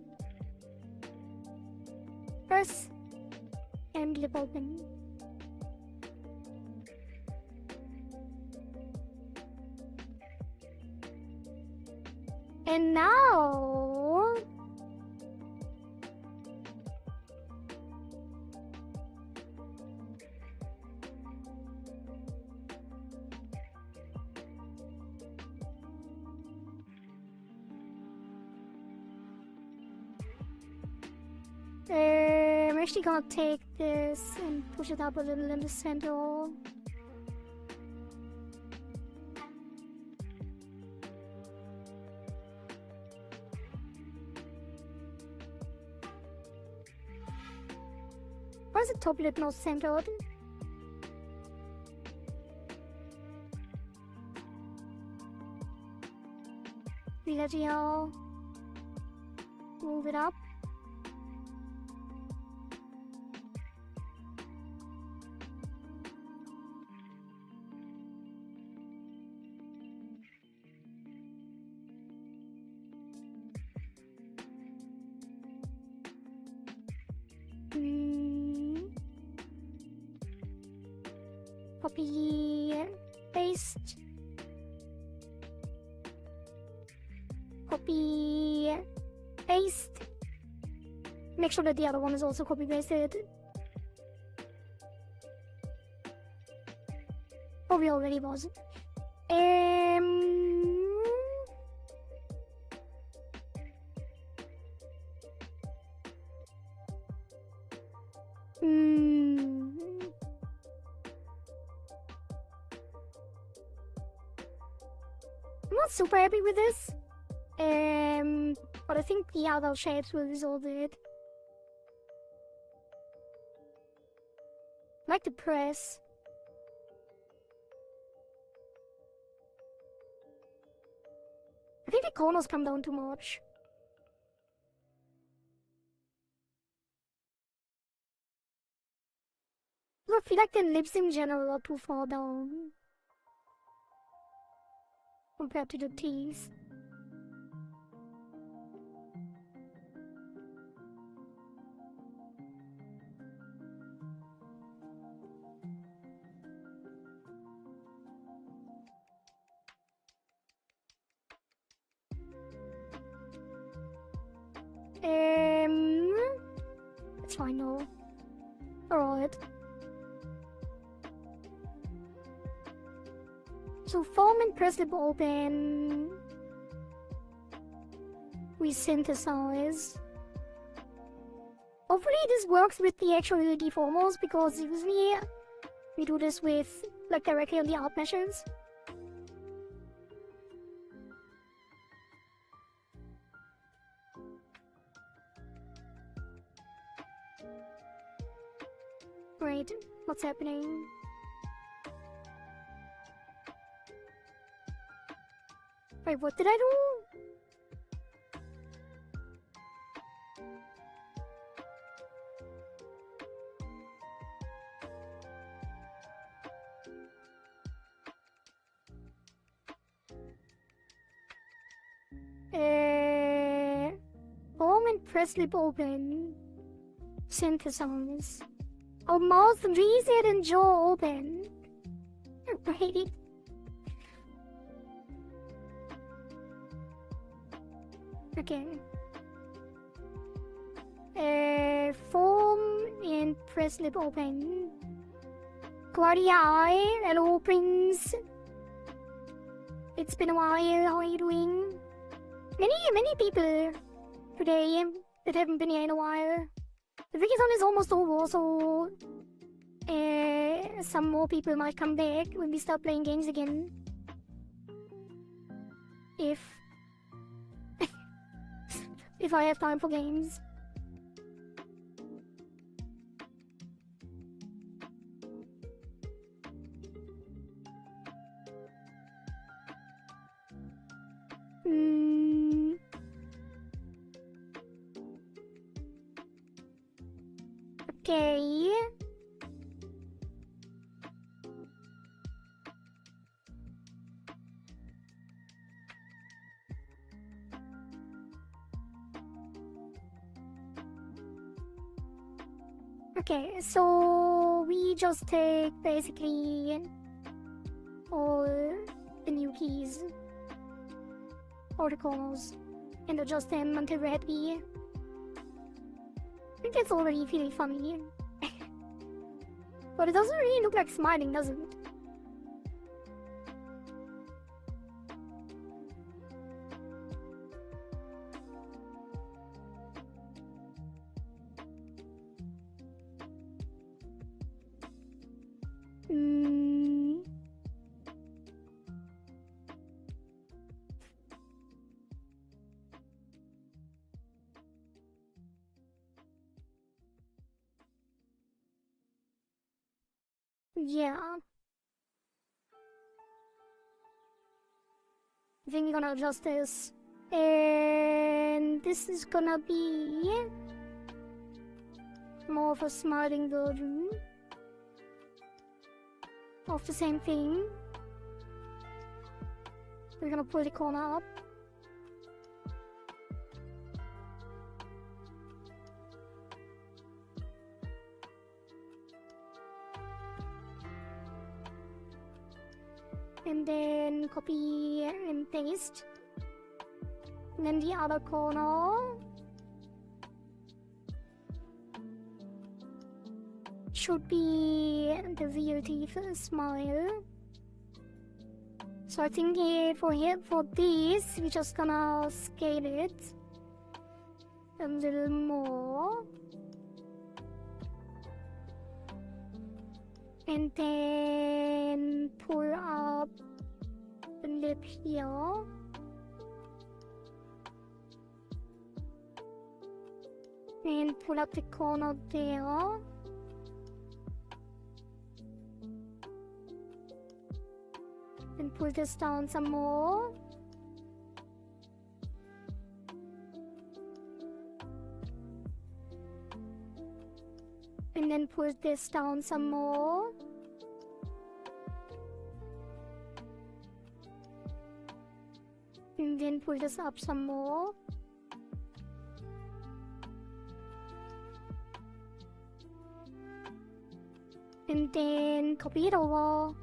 press and lip open. And now I'm actually gonna take this and push it up a little in the center. Why is the top lip not centered? VBridger. Move it up. Copy, paste, copy, paste. Make sure that the other one is also copy pasted. Probably already was. I'm not super happy with this, but I think the other shapes will resolve it. I like the press. think the corners come down too much. I feel like the lips in general are too far down compared to the teeth. It's fine now. Alright. So form and press lip open. We synthesize. Hopefully this works with the actual deformers, because usually we do this with like directly on the art meshes. Great, what's happening? Wait, what did I do? Form and press lip open. Synthesize. Our mouth reset and jaw open. Right. Okay. Form and press lip open. Kohari, hello Prince. It's been a while, how are you doing? Many people today that haven't been here in a while. The Rigathon is almost over, so some more people might come back when we start playing games again. If I have time for games. Okay. Okay, so we just take basically all the new keys or the corners and adjust them until we're happy. I think that's already really funny. But it doesn't really look like smiling, does it? Yeah. I think we're gonna adjust this. And this is gonna be more of a smiling version of the same thing. We're gonna pull the corner up. And then copy and paste. And then the other corner should be the real teeth smile. So I think for this, we're just gonna scale it a little more. And then pull up the lip here. And pull up the corner there. And pull this down some more. And then push this down some more. And then pull this up some more. And then copy it over.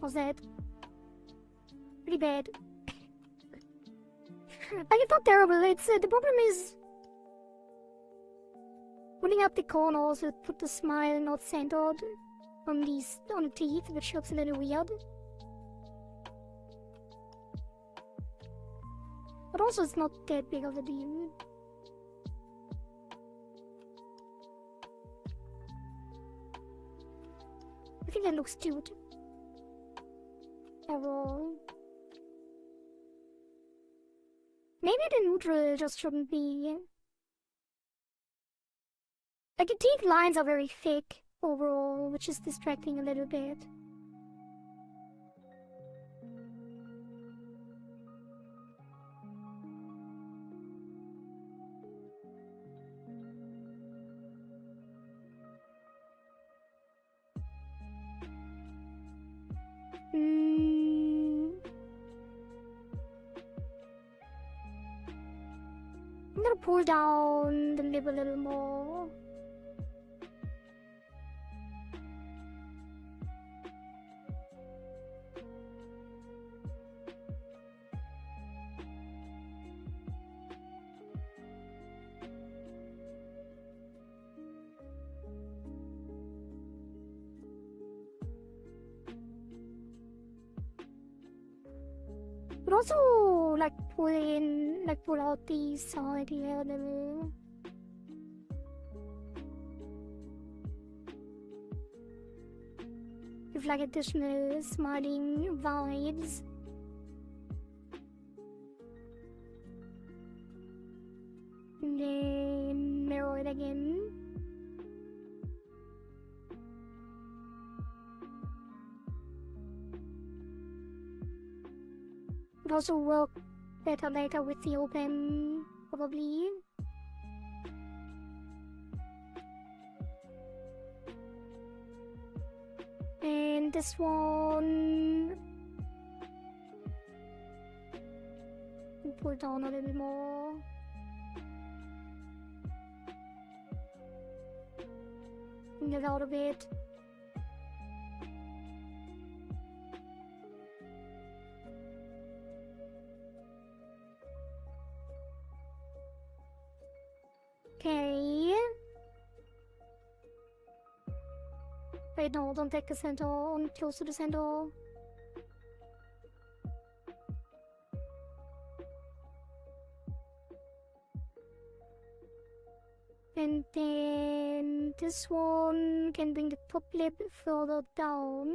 How's that? Pretty bad. Like, it's not terrible. It's the problem is putting up the corners to put the smile not centered on the teeth, which looks a little weird. But also, it's not that big of a deal. I think that looks cute. Overall. Maybe the neutral just shouldn't be. Like, the teeth lines are very thick overall, which is distracting a little bit. I'm gonna pull down the lip a little more. But also, like, pull out the side here a little. With like additional smiling vibes. And then mirror it again. Would also work better later with the open, probably. And this one, pull down a little more. Bring it out a bit. Okay. Wait, no, don't take the center, on close to the center. And then this one can bring the top lip further down.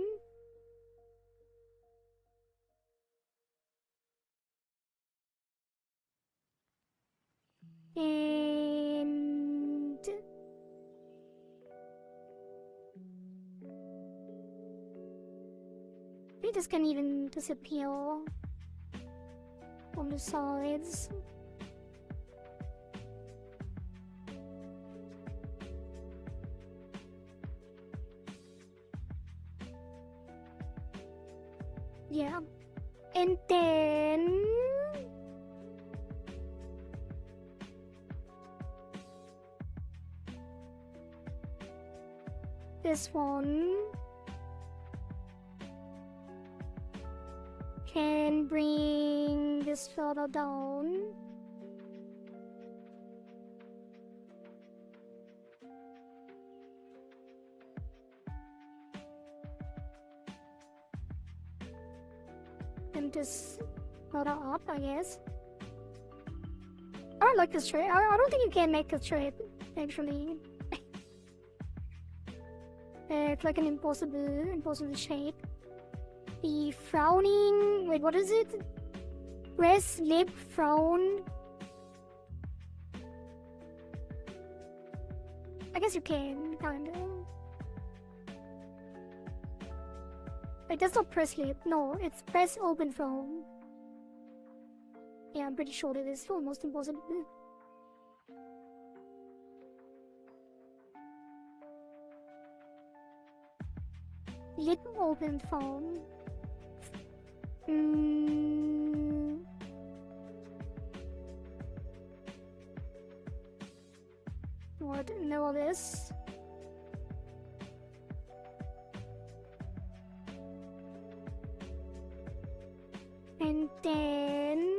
And maybe this can even disappear on the sides. Yeah. And then this one can bring this further down. And this further up, I guess. I don't like this shape. I don't think you can make this shape, actually. It's like an impossible shape. The frowning, wait, what is it? Press, lip, frown. I guess you can, kinda. Wait, that's not press lip. No, it's press, open, frown. Yeah, I'm pretty sure it is almost impossible. Lid open phone. What? No, this. And then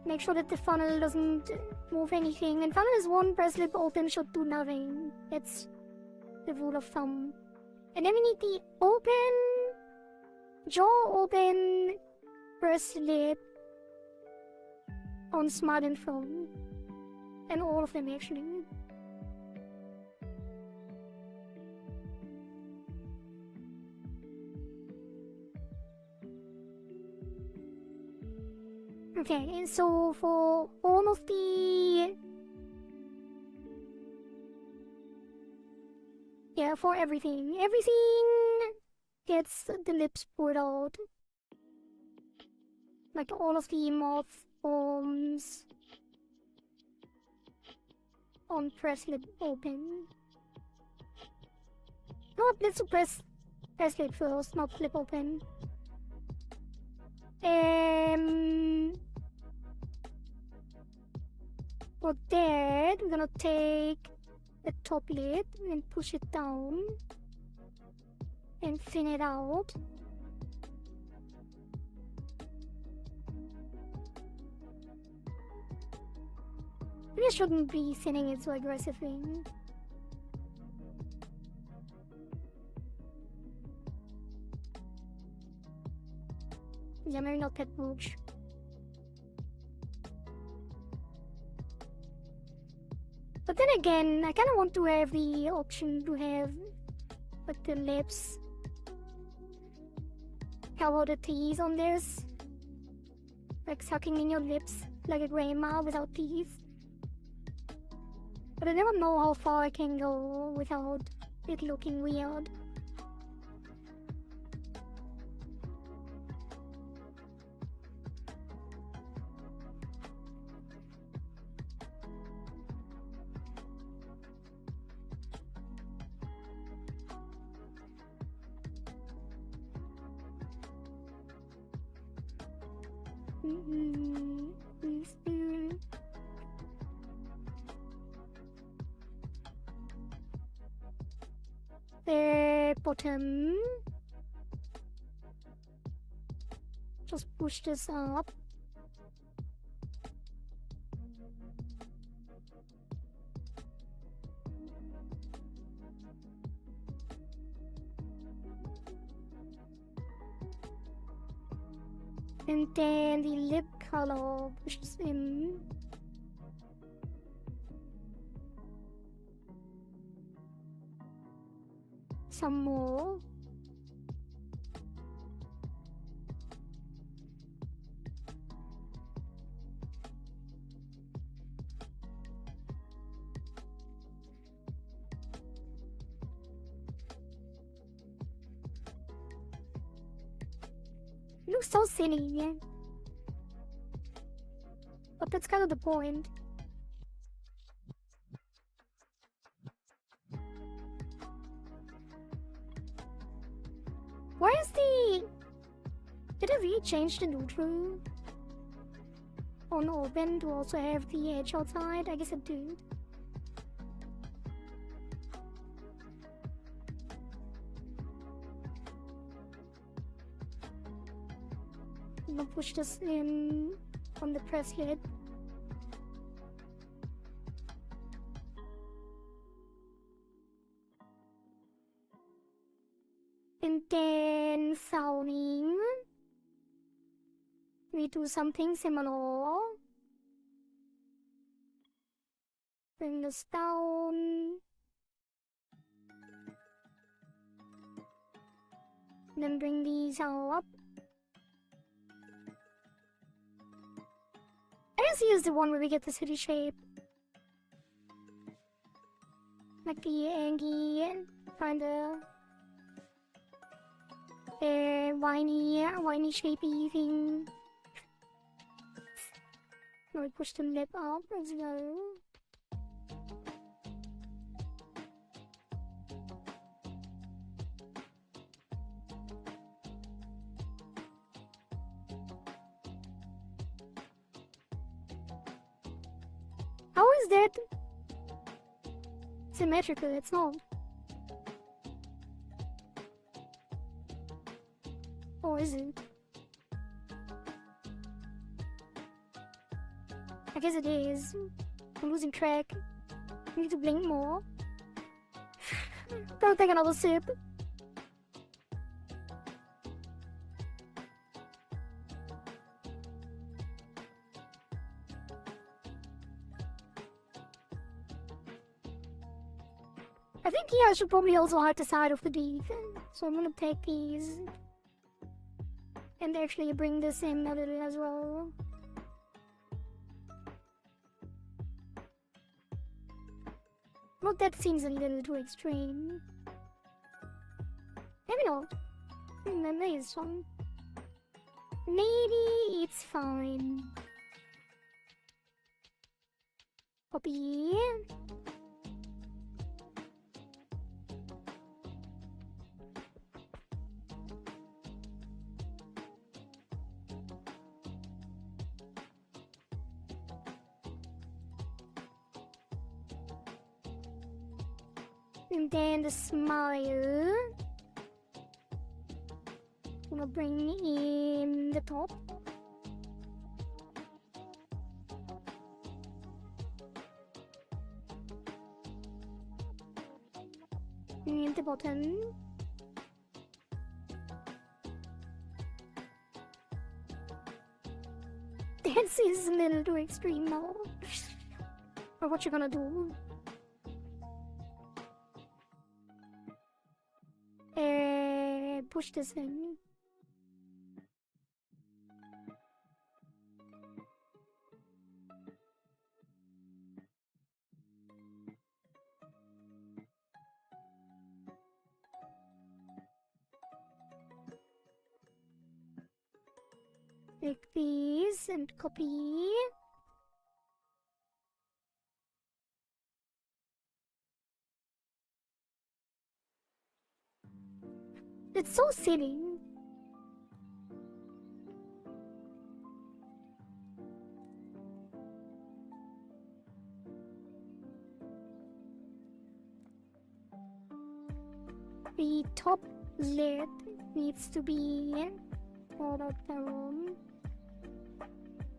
make sure that the funnel doesn't move anything. And funnel is one, press lip open should do nothing. That's the rule of thumb. And then we need the open, jaw open, press lip on smart and phone. And all of them actually. Okay, so for all of the... Yeah, for everything. Everything gets the lips poured out. Like all of the mouth forms on press lip open. No, let's press lip first, not lip open. For that, we're gonna take the top lid and push it down and thin it out. Maybe I shouldn't be thinning it so aggressively. Yeah, maybe not that much. But then again, I kind of want to have the option to have like the lips. How about the teeth on this? Like sucking in your lips like a grandma without teeth. But I never know how far I can go without it looking weird. The bottom. Just push this up. And then the lip color pushes in. Some more. It looks so silly, yeah. But that's kind of the point. Why is the... Did I really change the neutral on open to also have the edge outside? I guess it did. I'm gonna push this in on the press lid. And then sounding, we do something similar. Bring this down. Then bring these all up. I guess use the one where we get the city shape. Like the Angie kinda. whiny shapey thing. Now we push the lip up as well. How is that symmetrical? It's not. Or is it? I guess it is. I'm losing track. I need to blink more. Gotta take another sip. I think here I should probably also hide the side of the teeth. So I'm gonna take these and actually bring this in a little as well. Well, that seems a little too extreme. Maybe not. Maybe it's fine. Maybe it's fine. Copy. And then the smile. I'm gonna bring in the top. And the bottom. This is a little too extreme now. Or what you gonna do? Push this in. Take these and copy. It's so silly. The top lid needs to be all out down.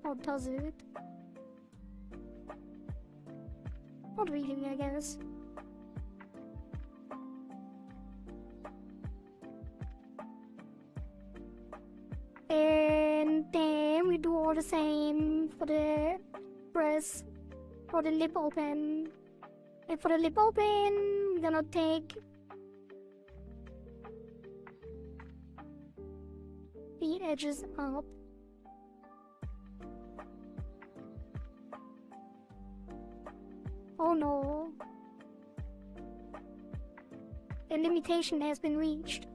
Or does it? Not really, I guess. And then we do all the same for the press, for the lip open. And for the lip open, we're gonna take the edges up. Oh no. A limitation has been reached.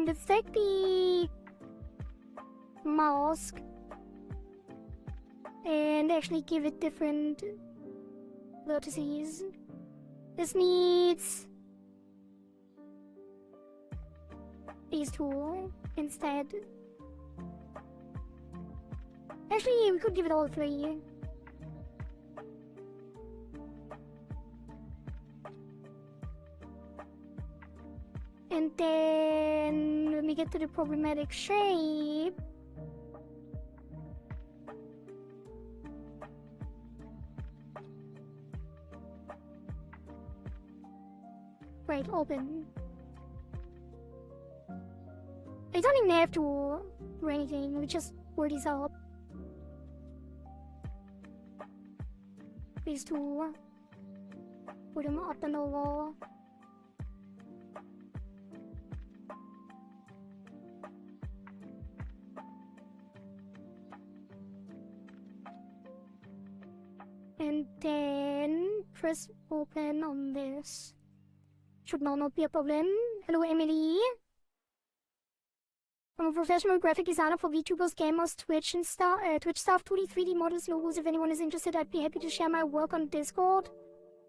Let's take the mask and actually give it different vertices. This needs these two instead. Actually, we could give it all three. And then when we get to the problematic shape, right, open. I don't even have to do anything, we just word these up. These two, put them up and over. And then press open on this. Should now not be a problem. Hello, Emily. I'm a professional graphic designer for VTubers, gamers, Twitch and Twitch staff, 2D, 3D models, logos. If anyone is interested, I'd be happy to share my work on Discord.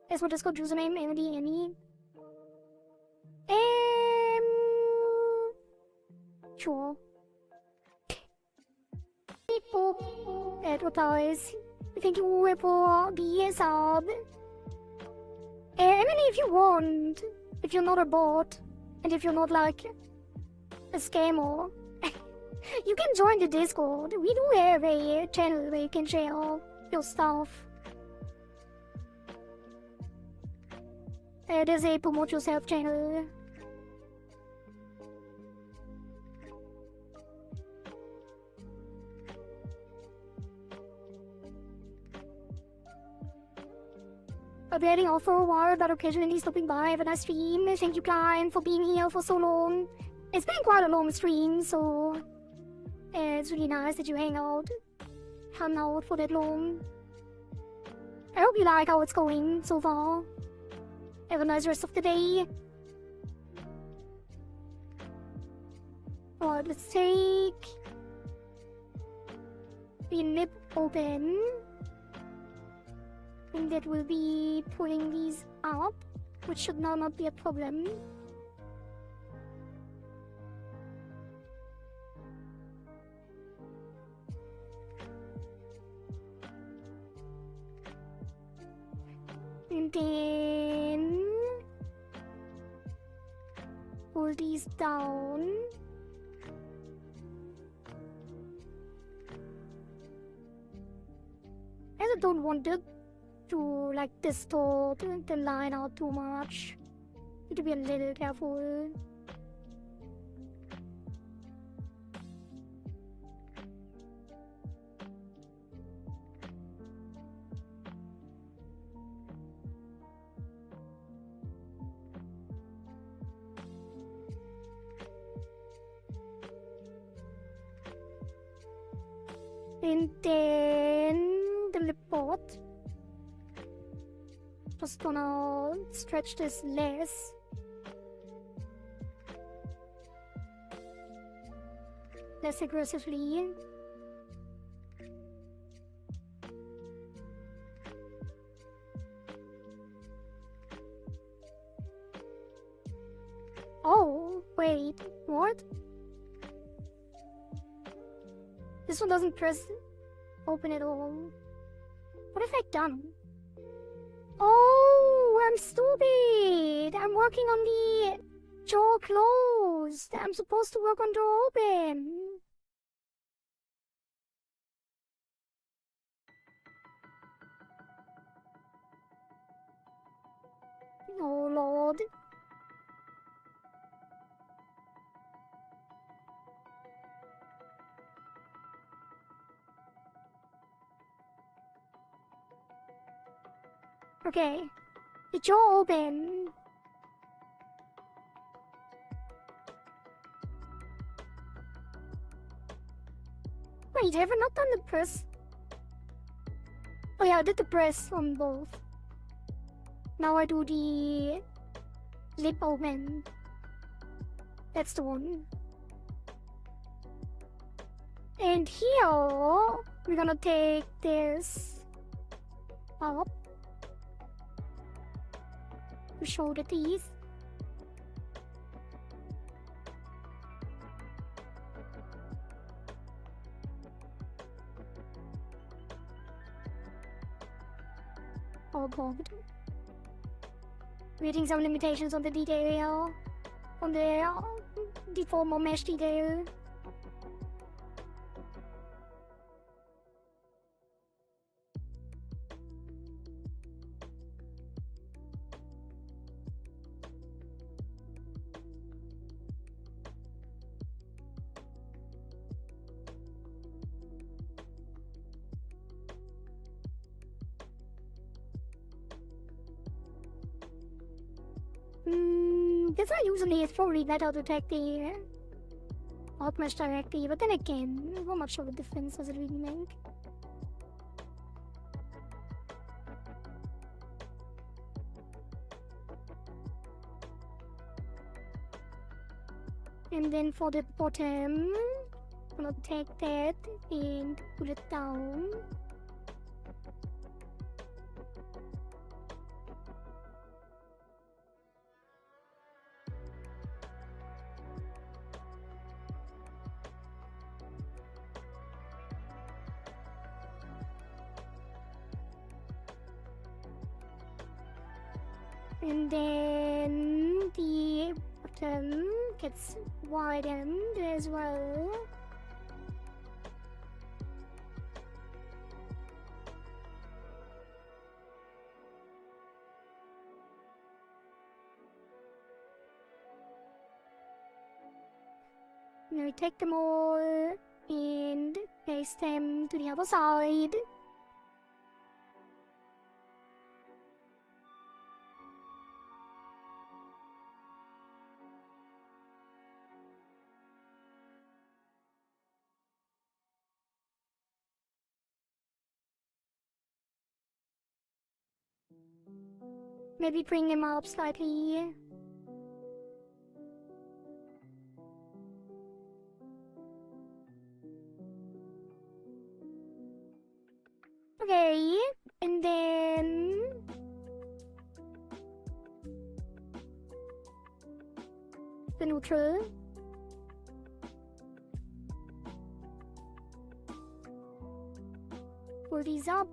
Here's my Discord username, Emily, Annie. Sure. People advertise. Thank you for the sub. Emily, if you want, if you're not a bot, and if you're not like a scammer, you can join the Discord. We do have a channel where you can share your stuff. There's a promote yourself channel. I'll be heading off for a while, but occasionally stopping by. Have a nice stream. Thank you, Klein, for being here for so long. It's been quite a long stream, so it's really nice that you hung out for that long. I hope you like how it's going so far. Have a nice rest of the day. Alright, let's take the nip open. And that will be pulling these up, which should now not be a problem. And then pull these down. I don't want it to like distort the line out too much. Need to be a little careful. And then the lip pot. Just gonna stretch this less. Less aggressively. Oh, wait, what? This one doesn't press open at all. What have I done? Oh, I'm stupid. I'm working on the jaw closed. I'm supposed to work on jaw open. Oh, Lord. Okay, the jaw open. Wait, have I not done the press? Oh yeah, I did the press on both. Now I do the lip open. That's the one. And here, we're gonna take this up. To show the teeth. Oh god. Creating some limitations on the detail. On the deform or mesh detail. That's why usually it's probably better to take the alt mesh directly, but then again, how much of a difference does it really make? And then for the bottom, I'm gonna take that and put it down. And then the bottom gets widened as well. Now we take them all and paste them to the other side. Maybe bring them up slightly. Okay, and then the neutral. Pull these up.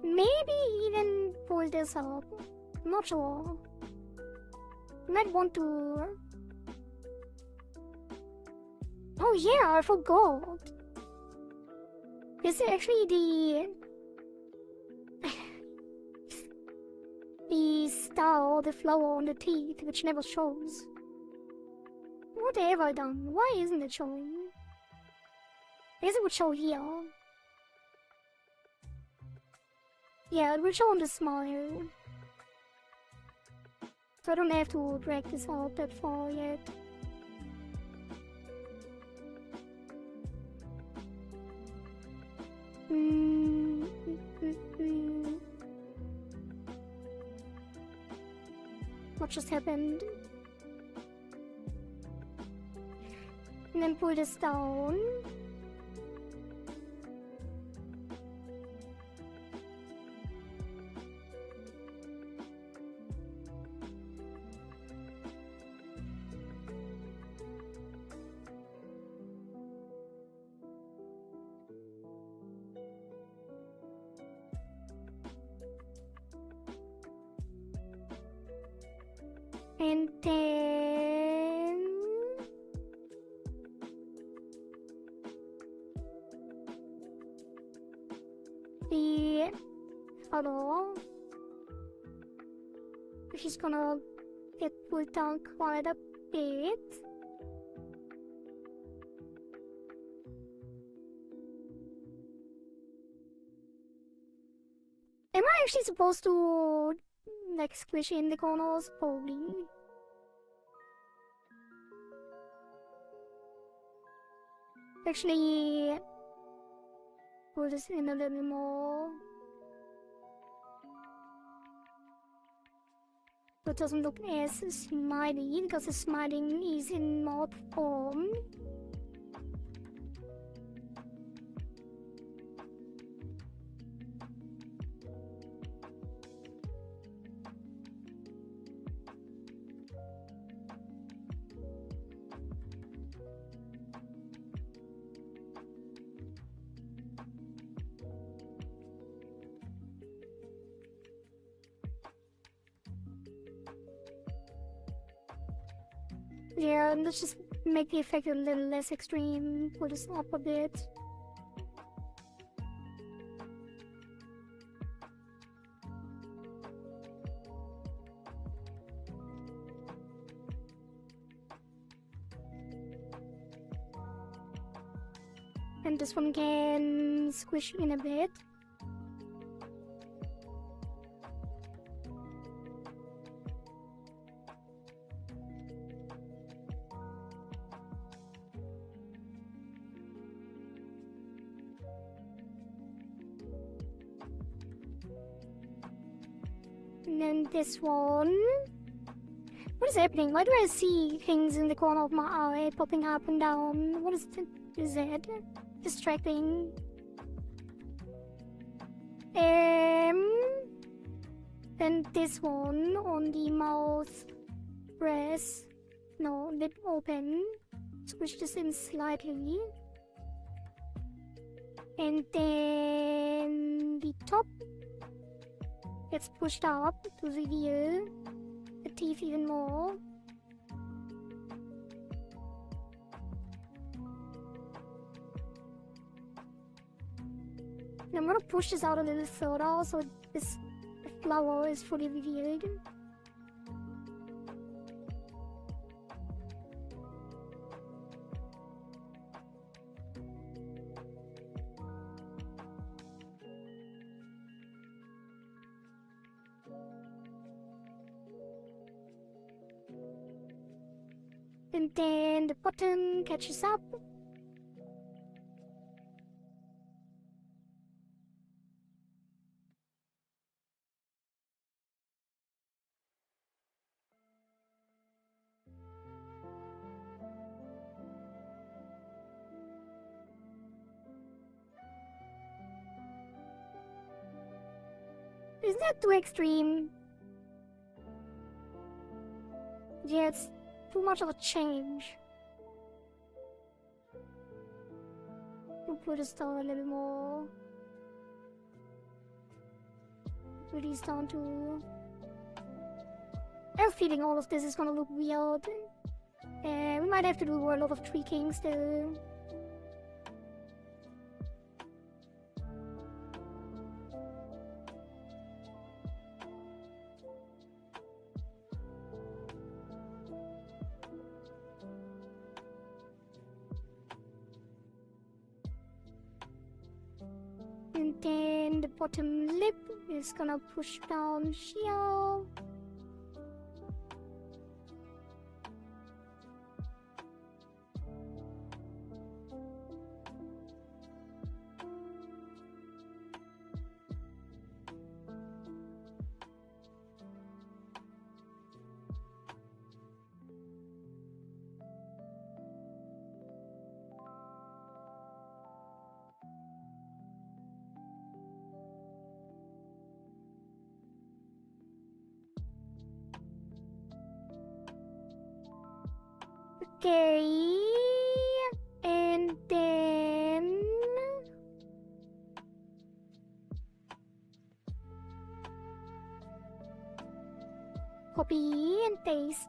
Maybe even pull this up. I'm not sure. You might want to. Oh yeah, I forgot. This is actually the star, the flower on the teeth, which never shows. What have I done? Why isn't it showing? I guess it would show here. Yeah, it will show on the smile. So I don't have to drag this out that far yet. What just happened? And then pull this down. And then the other, which is gonna get pulled down quite a bit. Am I actually supposed to like squish in the corners? Probably. Actually, pull this in a little more. So it doesn't look as smiley because the smiling is in mouth form. Yeah, let's just make the effect a little less extreme. Pull this up a bit. And this one can squish in a bit. And then this one. What is happening? Why do I see things in the corner of my eye popping up and down? What is that? Distracting. Then this one on the mouth. Press. No, lip open. Squish this in slightly. And then the top gets pushed up to reveal the teeth even more. And I'm gonna push this out a little further so this flower is fully revealed. And then the bottom catches up. Isn't that too extreme? Yeah, it's too much of a change. We'll put this down a little more. Put these down too. I have a feeling all of this is gonna look weird. We might have to do a lot of tweaking still. And then the bottom lip is gonna push down here. Okay, and then copy and paste.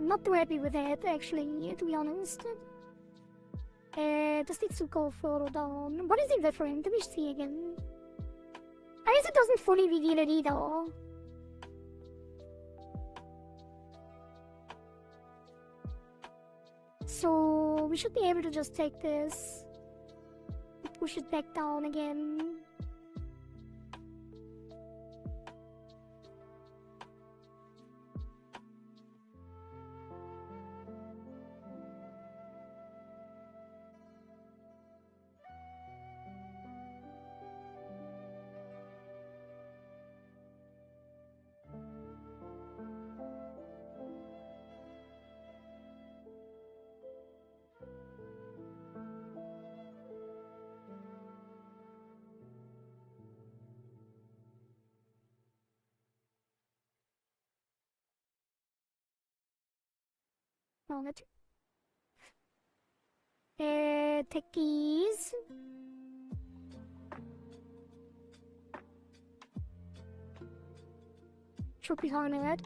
I'm not too happy with that, actually, to be honest. This needs to go further down. What is it different? Let me see again. I guess it doesn't fully reveal it either. So we should be able to just take this, push it back down again. No, not. Take these. Should be fine with that.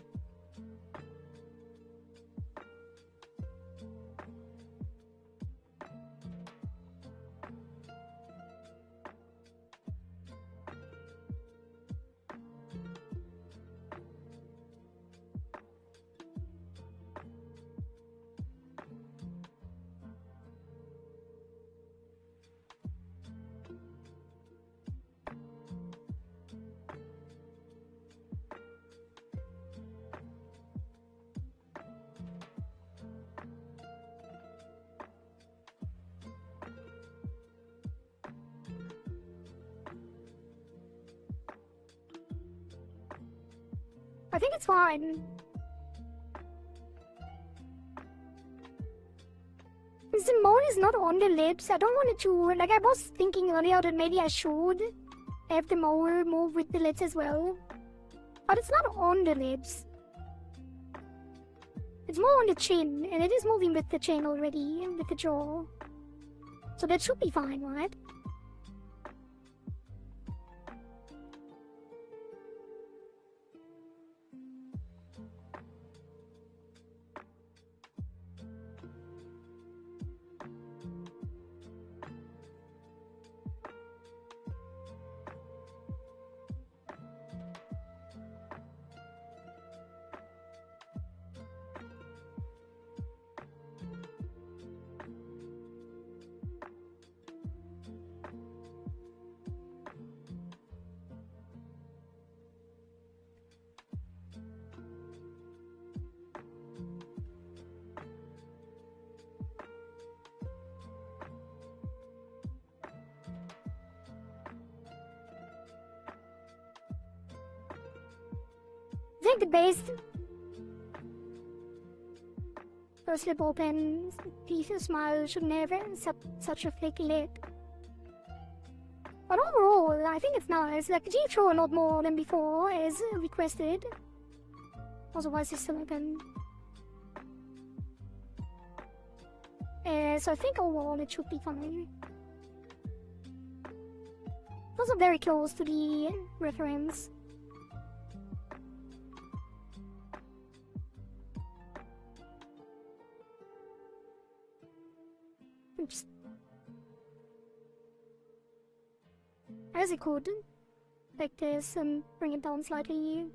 I think it's fine. The mole is not on the lips. I don't want it to. Like, I was thinking earlier that maybe I should have the mole move with the lips as well. But it's not on the lips. It's more on the chin, and it is moving with the chin already, with the jaw. So that should be fine, right? I think the base first lip open, teeth smile should never have such a fake lip. But overall, I think it's nice. Like, G show not more than before as requested. Otherwise, it's still open. So I think overall it should be fine. Also very close to the reference. Oops. As it could, like this, and bring it down slightly.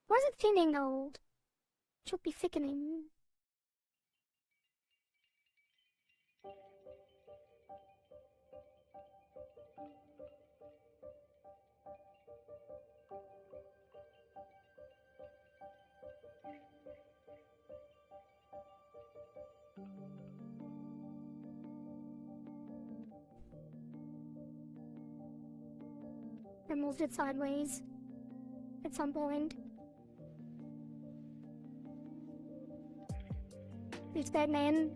Why is it thinning out? It should be thickening. I moved it sideways at some point. It's dead, man.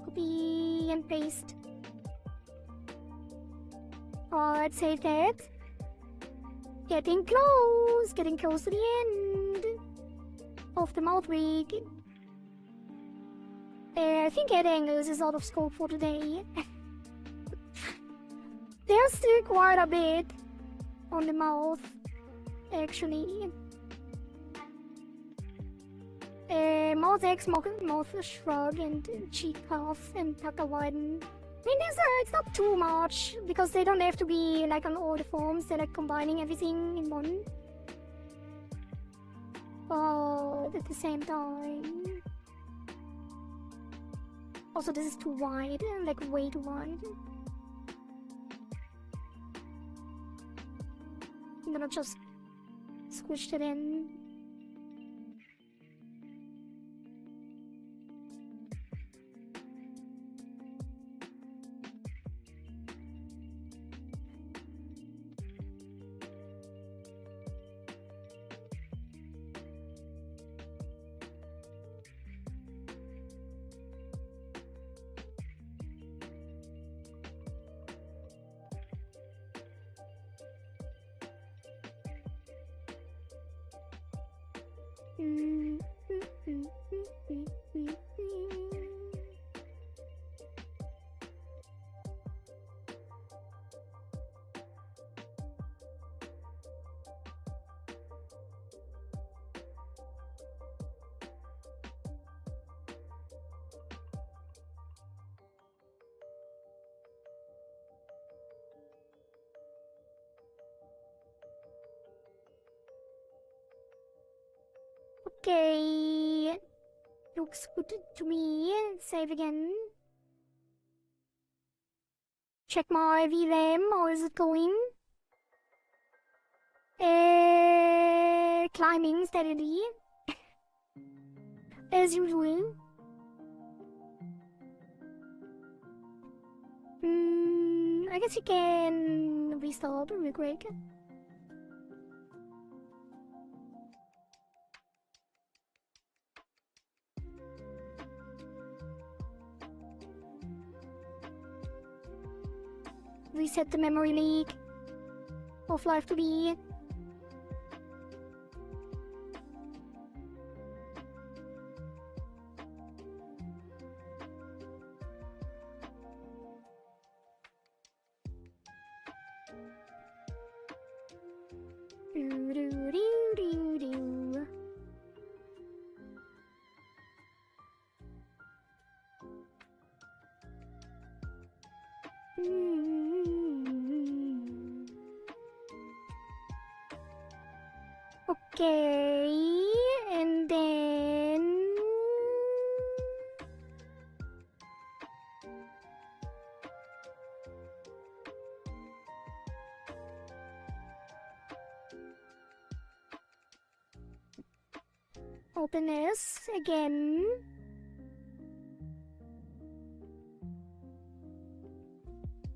Copy and paste. Alright, save that. Getting close to the end of the mouth rig. I think head angles is out of scope for today. There's still quite a bit on the mouth, actually. Mouth X, mouth shrug, and cheek puff, and pucker widen. I mean, it's not too much, because they don't have to be like on all the forms, they're like combining everything in one. But at the same time... Also, this is too wide, like way too wide. I'm gonna just squish it in. Okay, looks good to me. Save again. check my VRAM. How is it going? Climbing steadily. As usual. I guess you can restart real quick. Reset the memory leak of Live2D. Okay, and then open this again.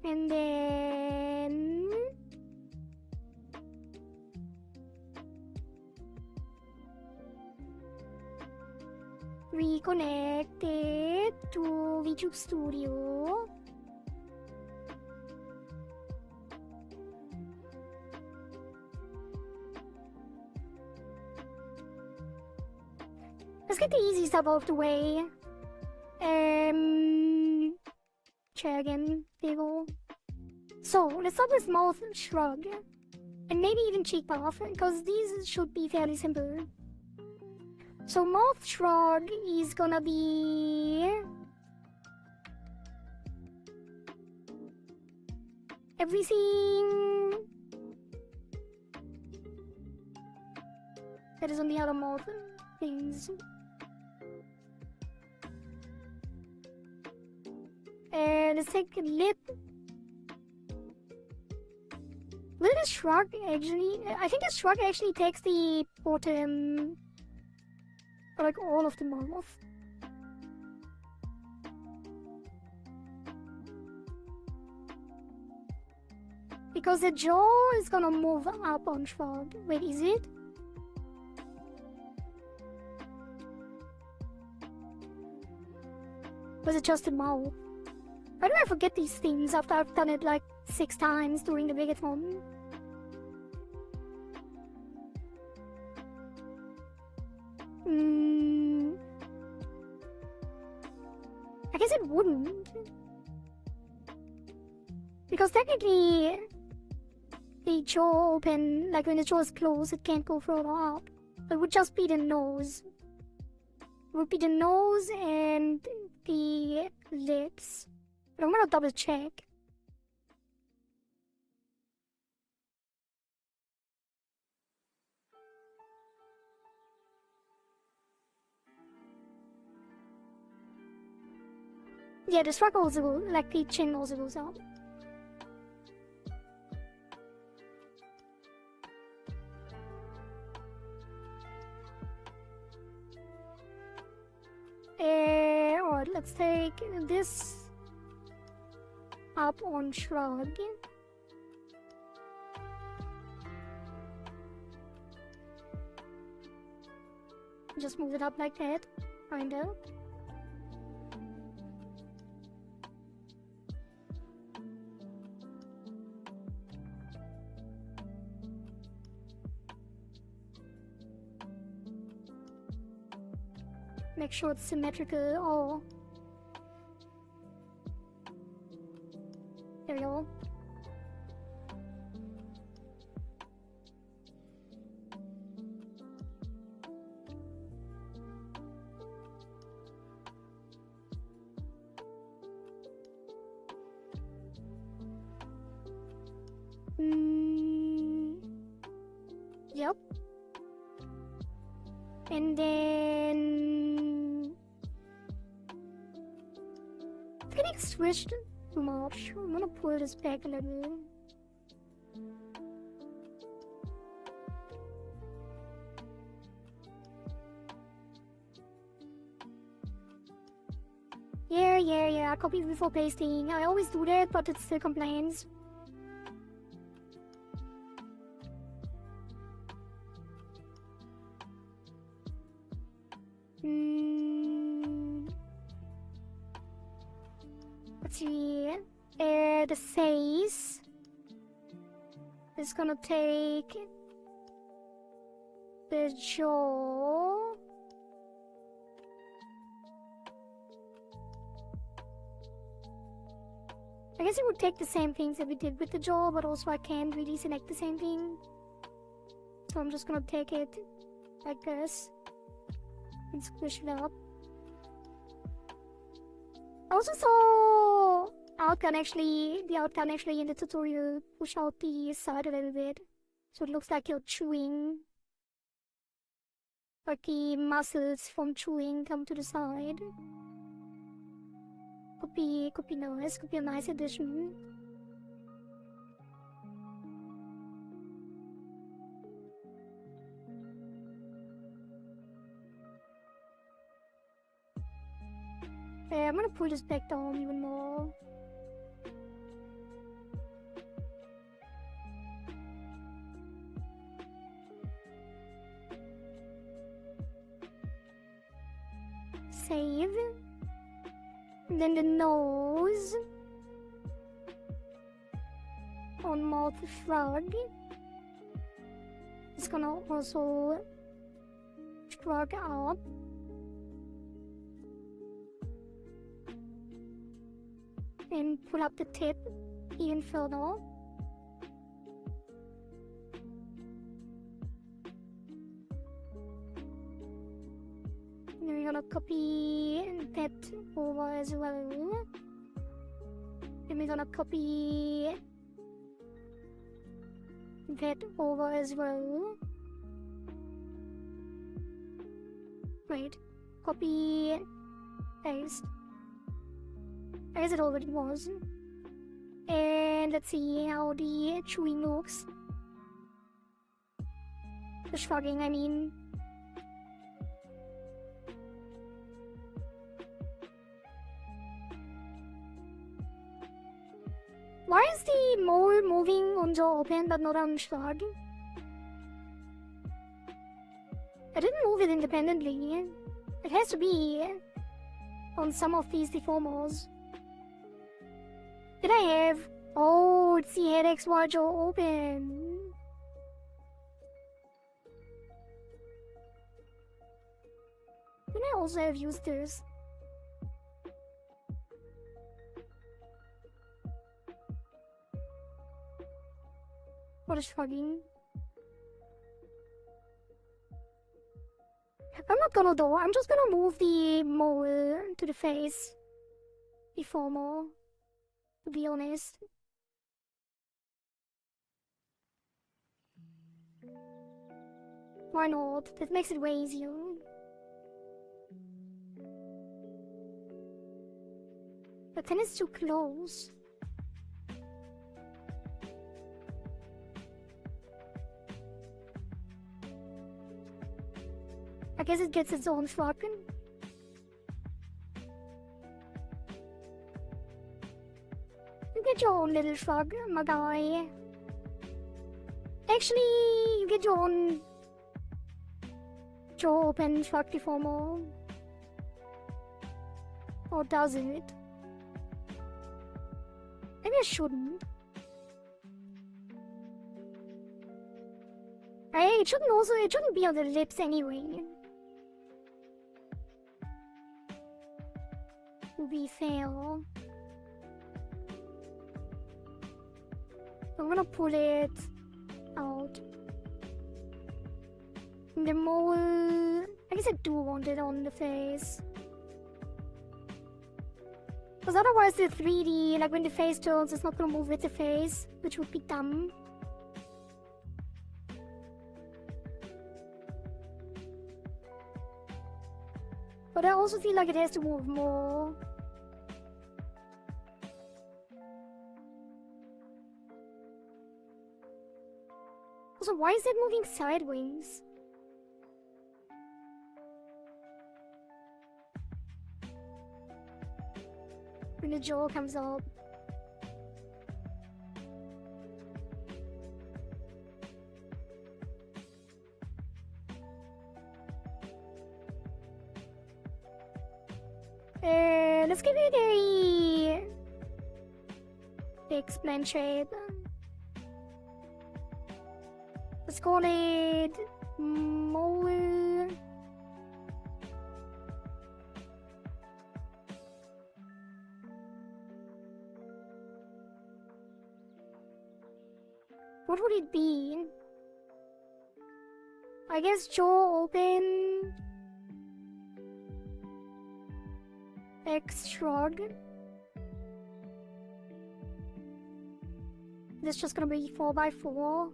And then reconnect it to VTuber Studio. Let's get the easy stuff out of the way. Try again. There you go. So, let's start with mouth shrug. And maybe even cheek puff, because these should be fairly simple. So, mouth shrug is gonna be everything that is on the other mouth things. Let's take a lip. Will the shrug actually... I think the shrug actually takes the bottom... like all of the mouth. Because the jaw is gonna move up on shrug. Wait, is it? Was it just the mouth? Why do I forget these things after I've done it like 6 times during the Rigathon? I guess it wouldn't. Because technically, the jaw open, like when the jaw is closed, it can't go further up. It would just be the nose. It would be the nose and the lips. But I'm gonna double check. Yeah, the shrug also goes, like the chin also goes up. Alright, let's take this up on shrug. Just move it up like that, kinda. Make sure it's symmetrical. Oh. There we go. Yep. And then it's getting squished too much. I'm gonna pull this back a little. Yeah, copy before pasting. I always do that, but it still complains. Let's see. The face is gonna take the jaw. I guess it would take the same things that we did with the jaw, but also I can't really select the same thing. So I'm just gonna take it like this and squish it up. I also saw the outcome actually in the tutorial push out the side a little bit. So it looks like you're chewing. Like the muscles from chewing come to the side. Could be nice, could be a nice addition. Yeah, I'm gonna pull this back down even more. Save. And then the nose on mouth shrug. It's gonna also shrug up. And pull up the tip even further. And we're gonna copy that over as well. Then we're gonna copy that over as well. Wait, copy, paste. I guess it already was. And let's see how the chewing looks. The shrugging, I mean. Why is the mole moving on jaw open but not on shrug? I didn't move it independently. It has to be on some of these deformers. Did I have? Oh, it's the head XY jaw open. Can I also have used this? What is shrugging? I'm not gonna do. I'm just gonna move the mole to the face. Deformer. To be honest. Why not? That makes it way easier. But then it's too close. I guess it gets its own shrug. You get your own little shrug, my guy. Actually, you get your own jaw open shrug deformer. Or does it? Maybe I shouldn't. Hey, it shouldn't be on the lips anyway. To be fair. I'm gonna pull it out. The mole... I guess I do want it on the face. Because otherwise the 3D, like when the face turns, it's not gonna move with the face, which would be dumb. But I also feel like it has to move more. Also, why is it moving sideways? When the jaw comes up. Let's give it a fixed blend shape. Let's call it mole. What would it be? I guess jaw open. X shrug. This is just gonna be 4x4.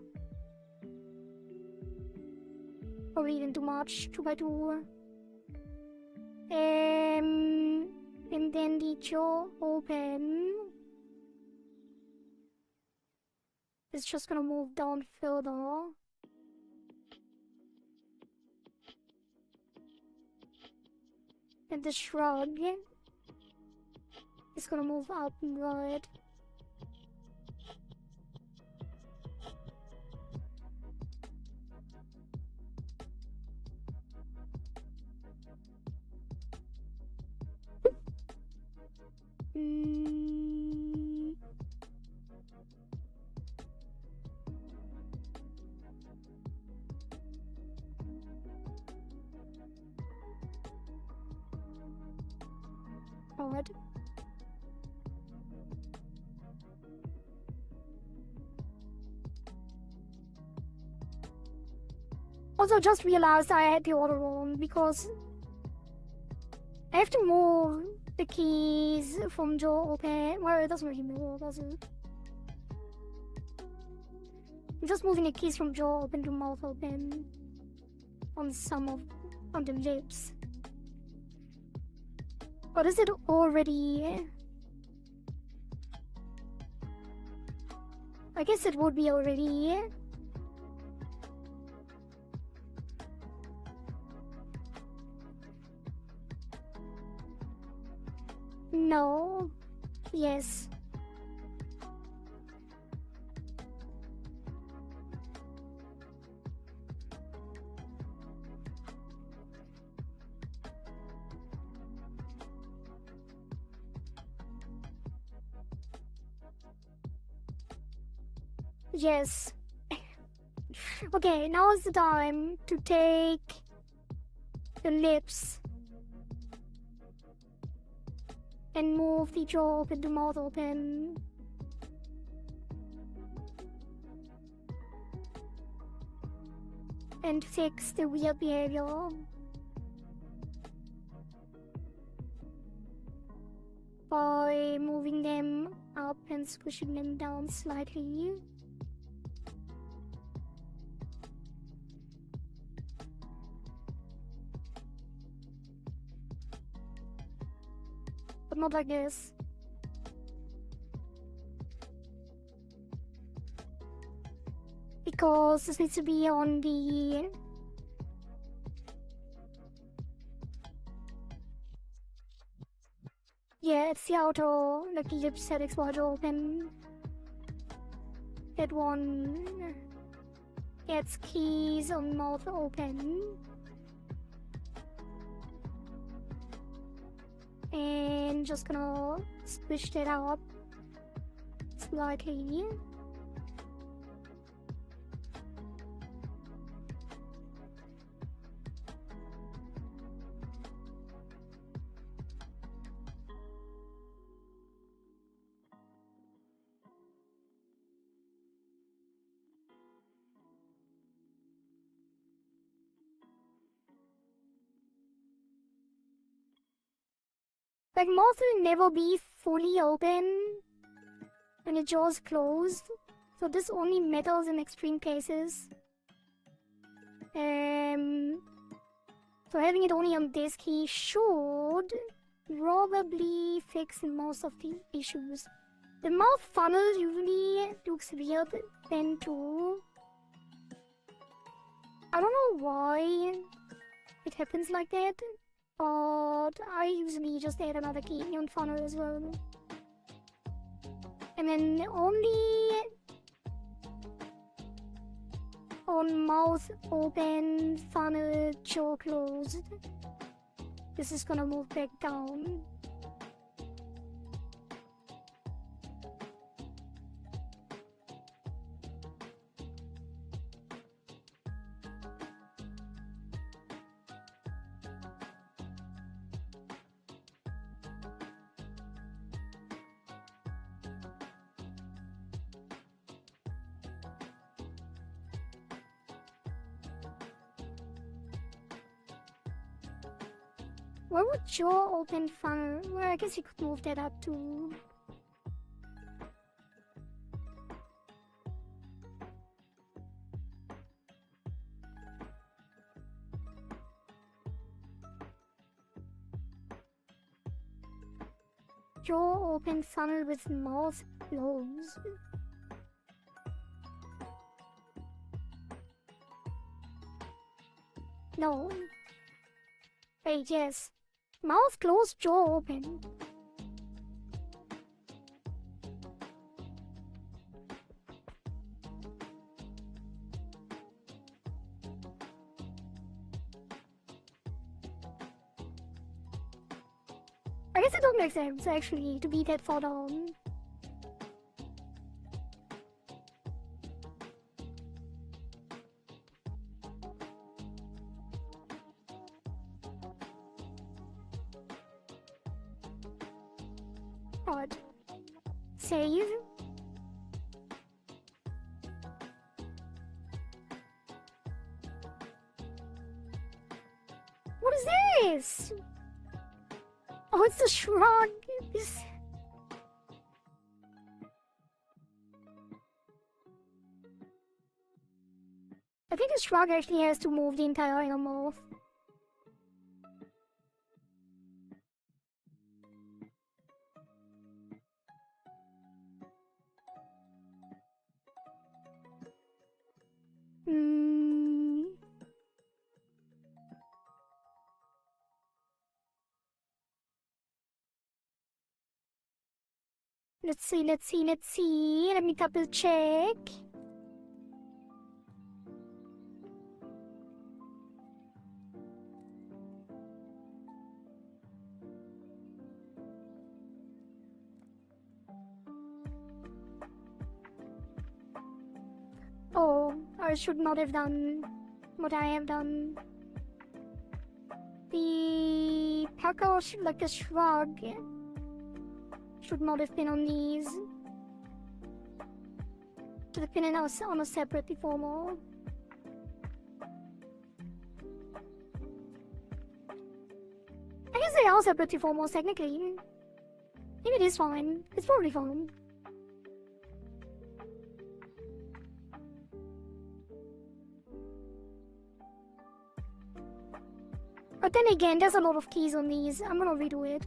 Or even too much, 2x2. And then the jaw open. It's just gonna move down further. And the shrug is gonna move upward. Odd. Also, just realized I had the order wrong because I have to move the keys from jaw open. Well, it doesn't really move, does it? I'm just moving the keys from jaw open to mouth open on the lips. But is it already? I guess it would be already. No. Yes. Yes. Okay, now is the time to take the lips and move the jaw open to mouth open. And fix the weird behavior. By moving them up and squishing them down slightly. But not like this. Because this needs to be on the... Yeah, it's the outer, like, lip set exposure open. That one gets keys on mouth open. And just gonna squish that up slightly. Like, mouth will never be fully open when your jaw's closed, so this only matters in extreme cases. So having it only on this key should probably fix most of the issues. The mouth funnel usually looks weird then too. I don't know why it happens like that, but I usually just add another key on funnel as well. And then only on mouth open, funnel, jaw closed. This is gonna move back down. Where would jaw open funnel? Well, I guess you could move that up too. Jaw open funnel with mouth closed. No. Wait, yes. Mouth closed, jaw open. I guess it don't make sense, actually, to be that far down. Odd. Save. What is this? Oh, it's the shrug. This... I think the shrug actually has to move the entire inner mouth. Let's see. Let me double check. Oh, I should not have done what I have done. The pucker, like a shrug, should not have been on these. Should have been on a separate deformer. I guess they are separate deformers technically. Maybe it is fine. It's probably fine. But then again, there's a lot of keys on these. I'm gonna redo it.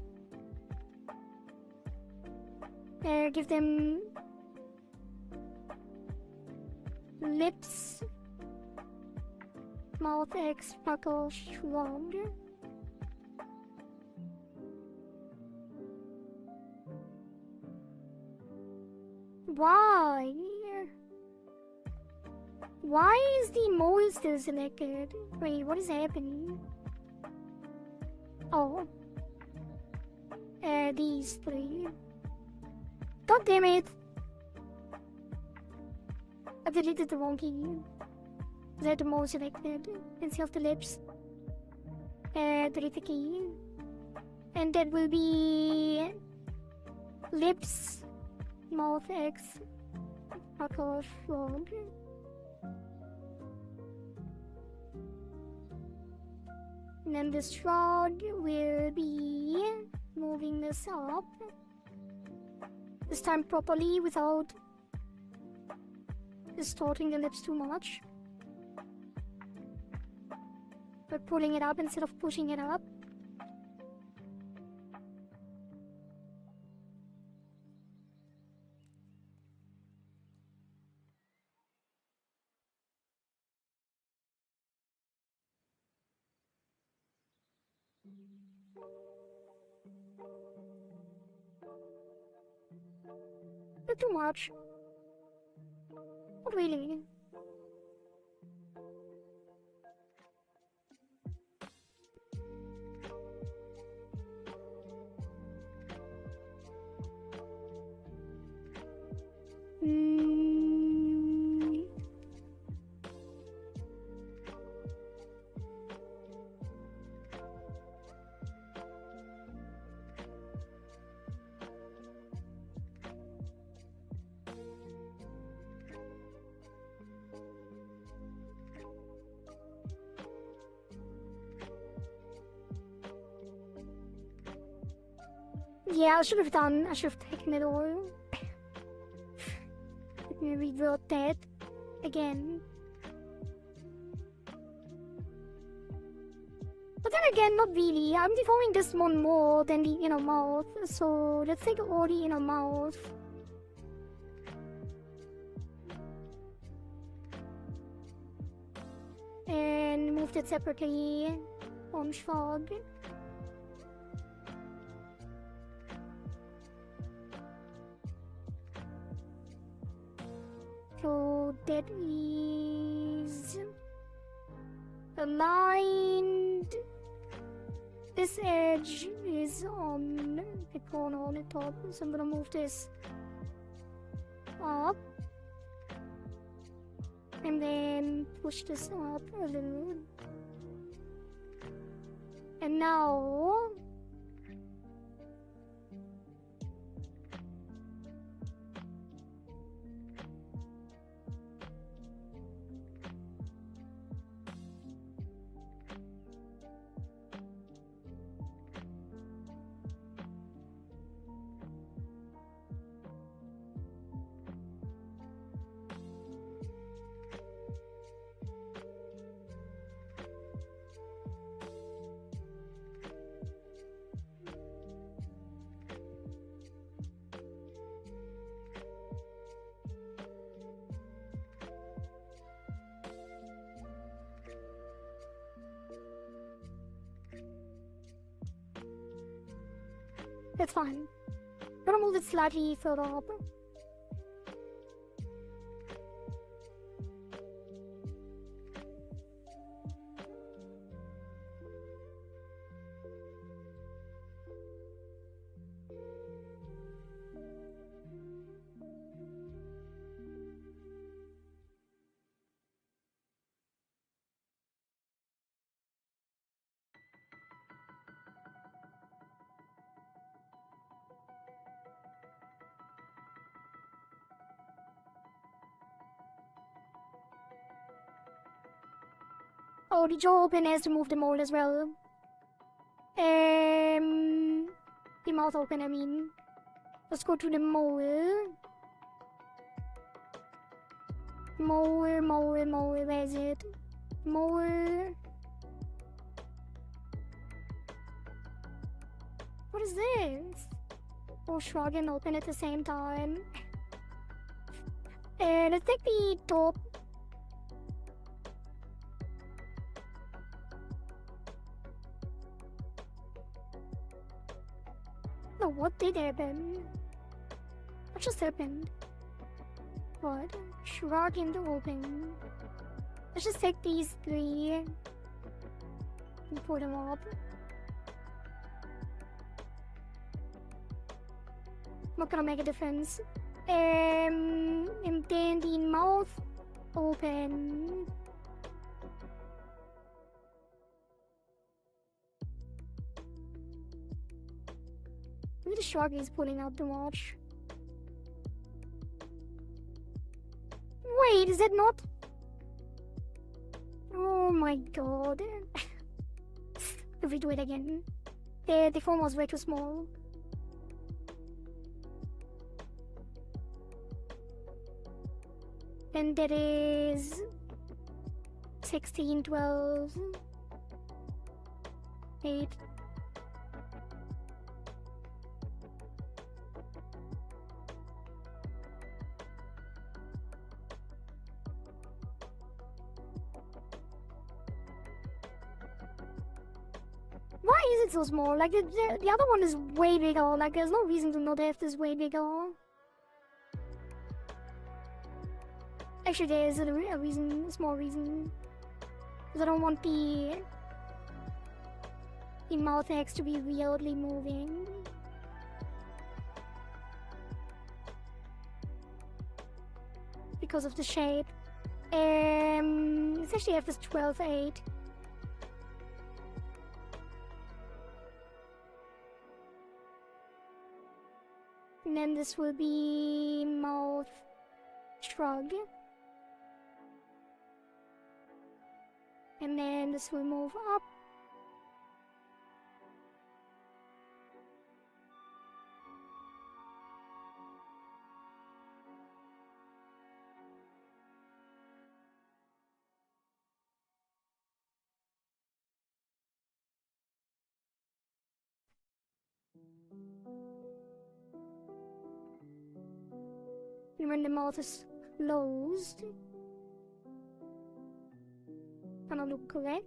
Give them lips, mouth X, pucker, shrug. Why? Why is the mole still selected? Wait, what is happening? Oh. These three. God damn it! I deleted the wrong key. I had the mole selected instead of the lips. Delete the key. And that will be lips, mouth X, pucker, shrug. And then the shrug will be moving this up. This time properly without distorting the lips too much. But pulling it up instead of pushing it up. Not too much. Not really. Yeah, I should have taken it all. Let me revert that again. But then again, not really. I'm deforming this one more than the inner mouth, so let's take all the inner mouth. And move it separately on Schwag. So that is aligned. This edge is on the corner on the top, so I'm gonna move this up and then push this up a little. And now that's fine. I'm gonna move it slightly further up. Oh, the jaw open has to move the mole as well. The mouth open, I mean. Let's go to the mole. Mole, where is it? Mole. What is this? Oh, shrug and open at the same time. Let's take the top. No, what did happen? What just happened? What? Shrug and open. Let's just take these three and put them up. Not gonna make a difference. And then the mouth open. Maybe the shark is pulling out too much. Wait, is that not? Oh my god. If we do it again. The form was way too small. Then there is 16, 12, 8. What? why is it so small? Like, the other one is way bigger. Like, there's no reason to not have this way bigger. Actually, there is a reason, a small reason. Because I don't want the mouth X to be weirdly moving. Because of the shape. Let's actually have this 12/8. And then this will be mouth shrug. And then this will move up. And when the mouth is closed, gonna look correct.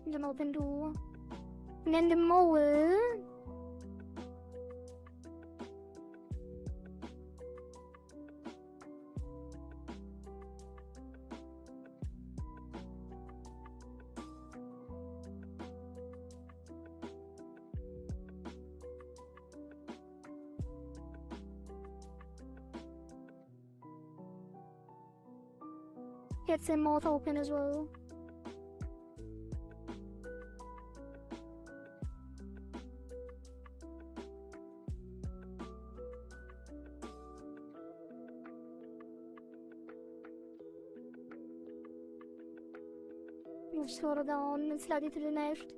Then open door. And then the mole. Gets the mouth open as well. Moves further down and slightly to the left.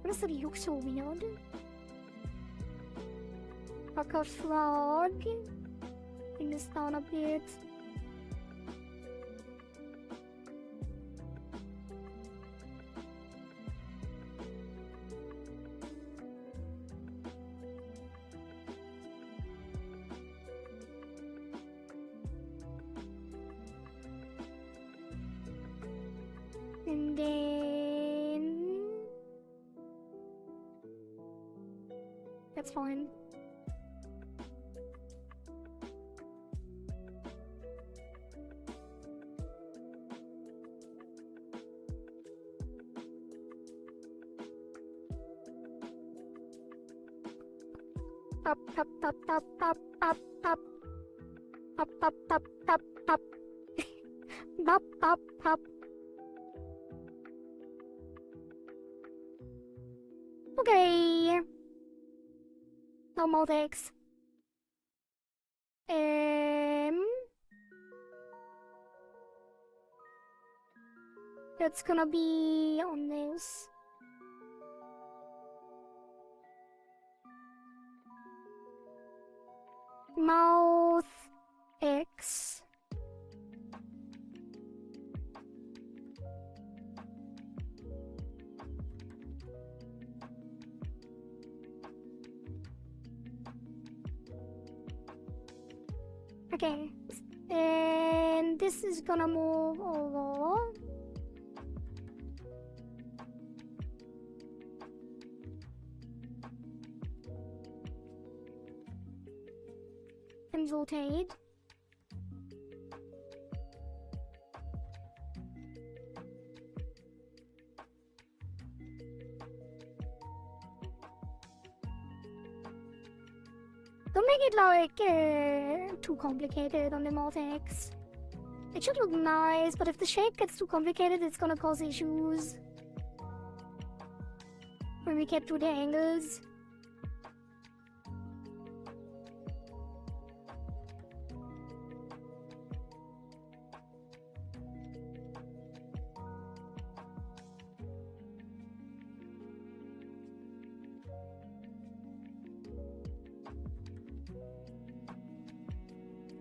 Why does it look so weird? Like a frog. Bring this down a bit. And then that's fine. Up, up, up, up, up, up, up. Up, up, up, up, up. Up, up, up. Okay. No more takes. It's gonna be on this. Mouth X. Okay, and this is gonna move over. And rotate. Don't make it like too complicated on the Mortex. It should look nice, but if the shape gets too complicated, it's gonna cause issues when we get to the angles.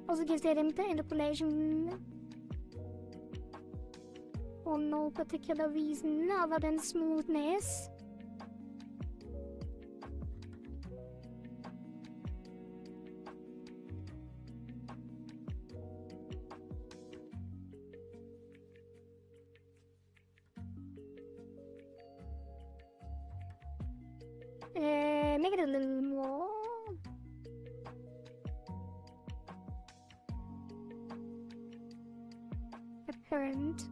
Also gives that interpolation for no particular reason other than smoothness. Make it a little more apparent.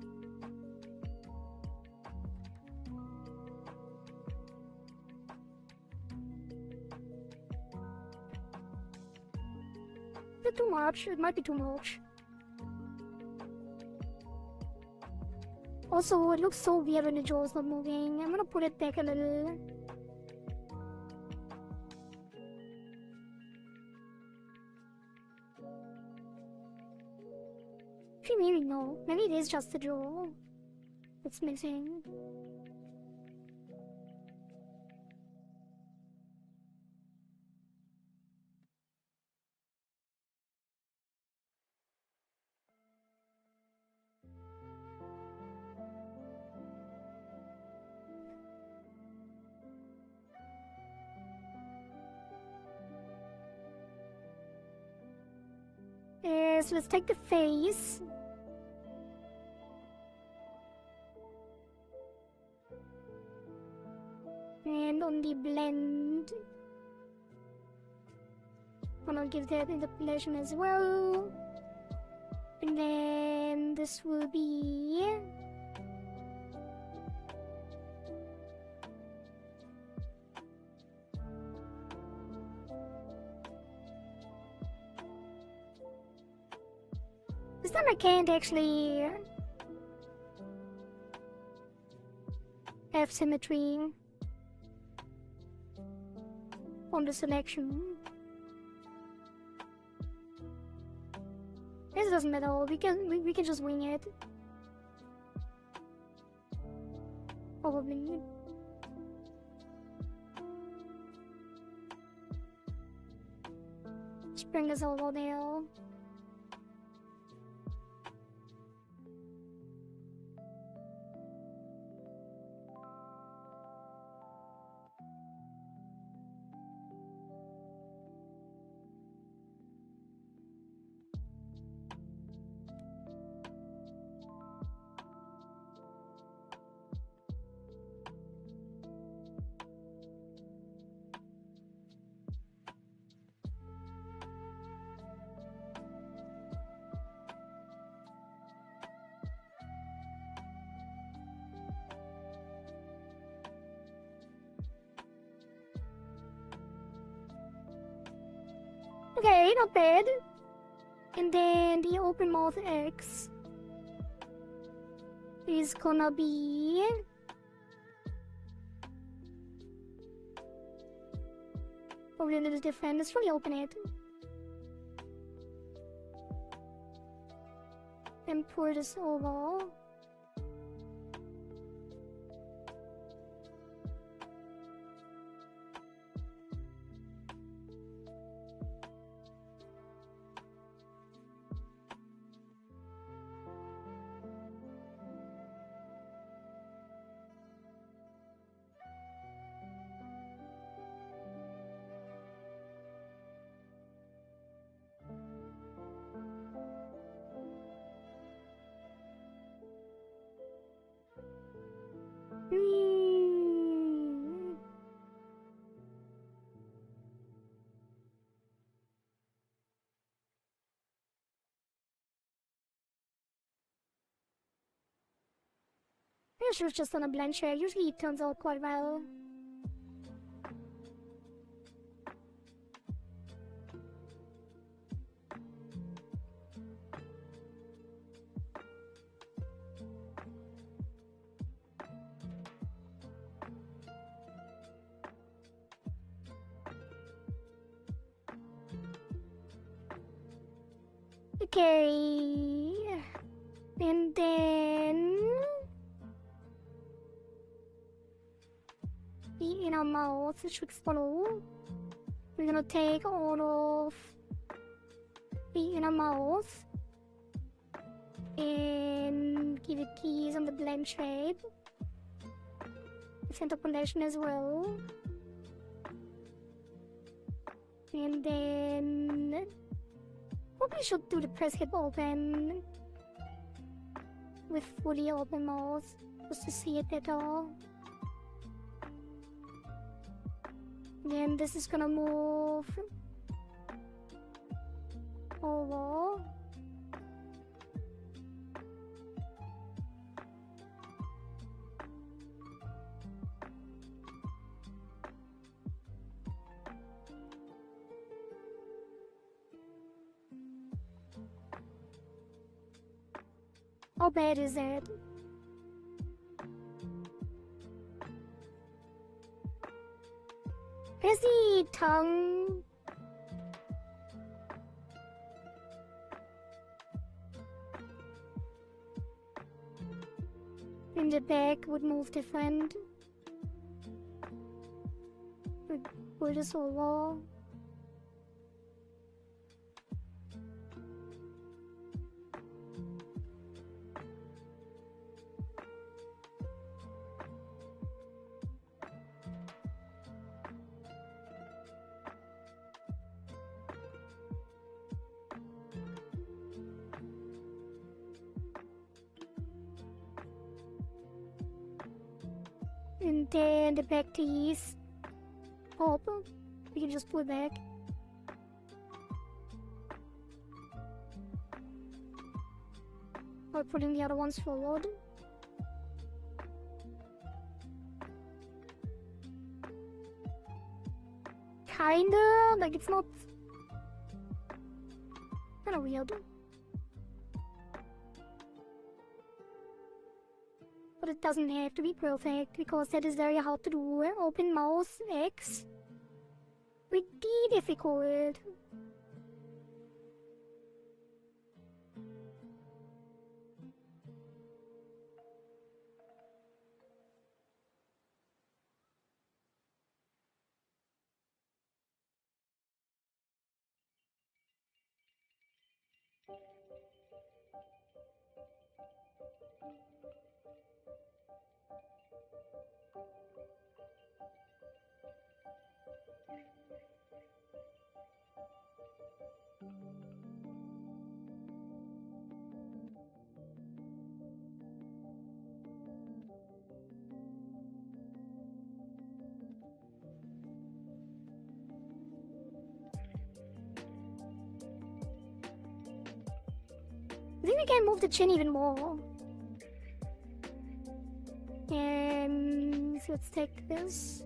Is it too much? It might be too much. Also, it looks so weird when the jaw's not moving. I'm gonna put it back a little. Maybe no. Maybe it is just the jaw that's missing. So let's take the face. And on the blend, and I'll give that interpolation as well. And then this will be this time I can't actually have symmetry on the selection. This doesn't matter. We can just wing it. Probably. Just bring this over there. Okay, not bad. And then the open mouth X is gonna be probably a little different. Let's really open it and pour this over. I should have just done a blend share. Usually it turns out quite well. Okay. And then the inner mouth should follow. We're gonna take all of copy in a mouse and give it keys on the blend shape, interpolation as well, and then probably should do the press hip open with fully open mouse just to see it better. Then this is gonna move over. How bad is that? Where's the tongue? In the back would move different. Would pull this over. And then the back teeth pop. We can just pull back. Or putting the other ones forward. Kinda, like it's not kinda weird. But it doesn't have to be perfect, because that is very hard to do. Open mouse X. Pretty difficult. I think we can move the chin even more. And so let's take this.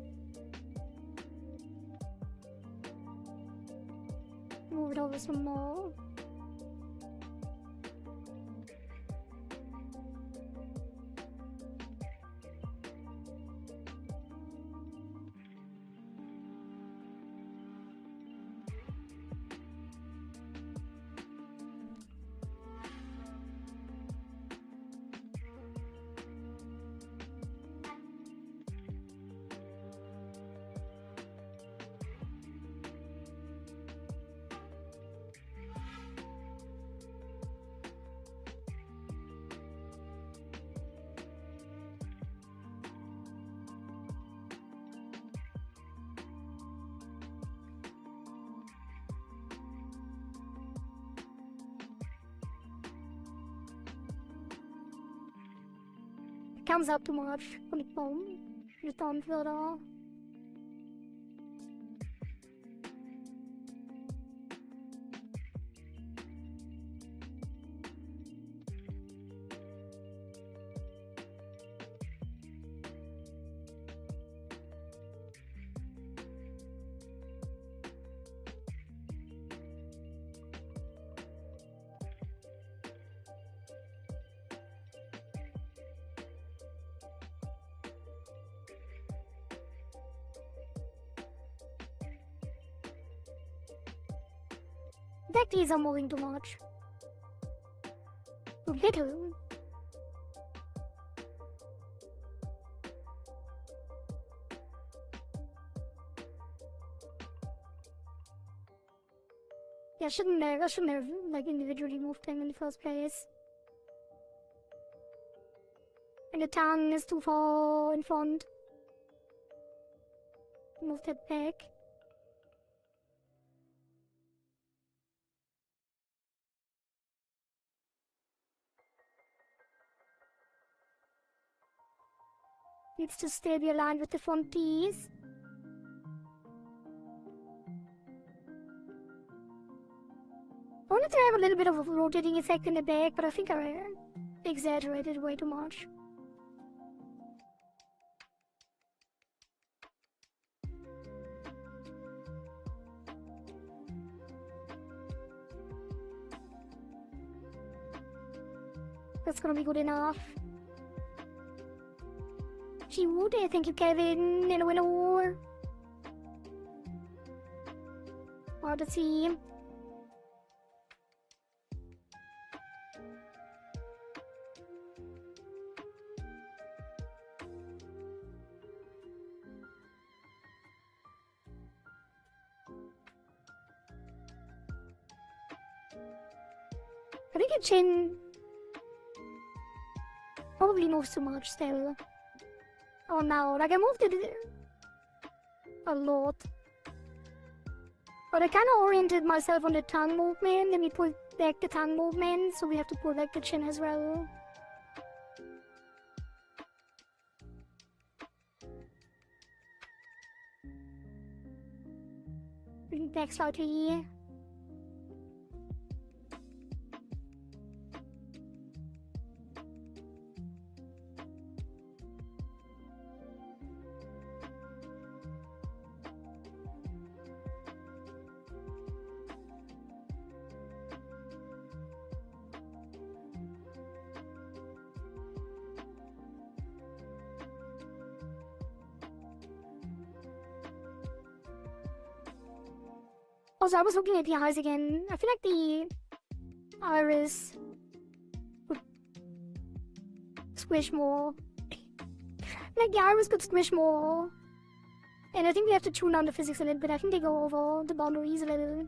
Move it over some more. Comes up too much on the phone. The thumb filter. Back teeth are moving too much. Too little. Yeah, I shouldn't have like individually moved him in the first place. And the tongue is too far in front. Move that back. Needs to stay be aligned with the front teeth. I wanted to have a little bit of a rotating effect in the back, but I think I exaggerated way too much. That's gonna be good enough. She would, thank you, Kevin, and a winner. Wow, the team. I think your chin probably moves too much still. Oh no, like I moved it a lot. But I kind of oriented myself on the tongue movement, and we pulled back the tongue movement, so we have to pull back the chin as well. Bring it back slightly. Also, I was looking at the eyes again. I feel like the iris would squish more. Like the iris could squish more. And I think we have to tune down the physics a little bit. I think they go over the boundaries a little.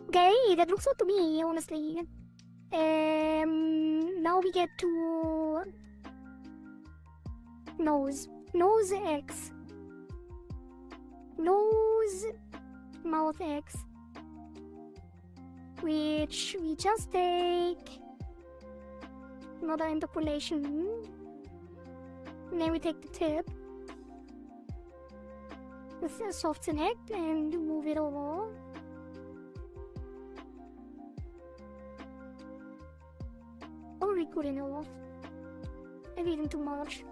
Okay, that looks good to me, honestly. Now we get to nose. Nose X. Nose, mouth X. Which we just take another interpolation. And then we take the tip with a soft select and move it over. Already good enough. Maybe even too much.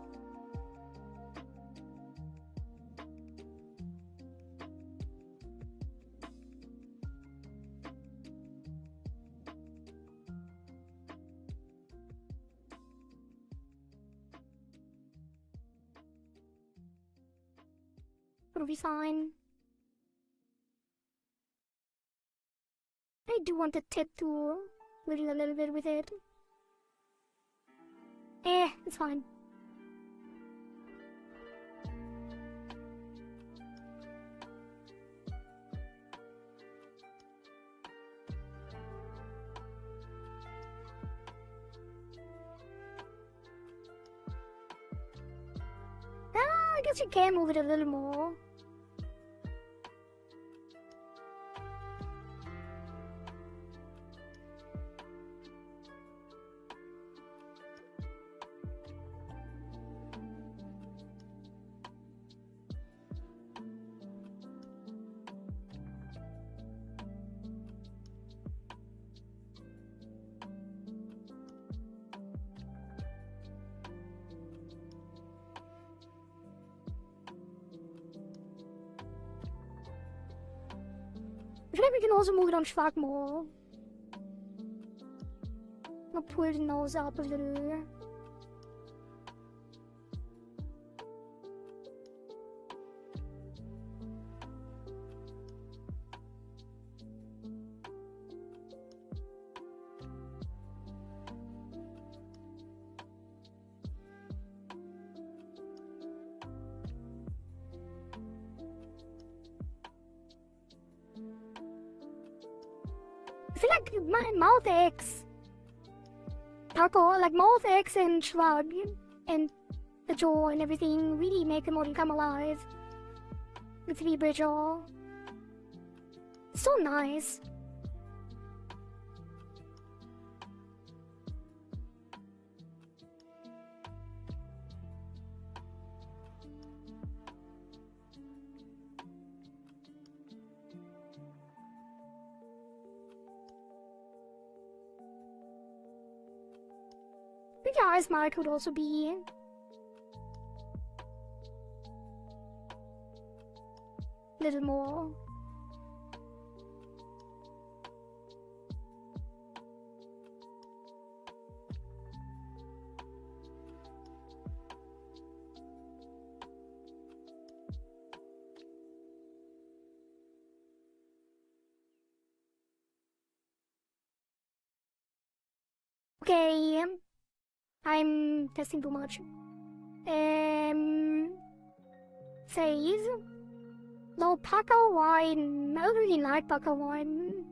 It'll be fine. I do want the tip to wiggle a little bit with it. It's fine. I guess you can move it a little more. I feel like we can also move it on Schwag more. I'll pull the nose up a little. I feel like my mouth X, Taco, like mouth X and shrug, and the jaw and everything really make the model come alive. With VBridger. So nice. I think your eyes mic would also be a little more. Okay, I'm testing too much. Says no Paco wine. I don't really like Paco wine.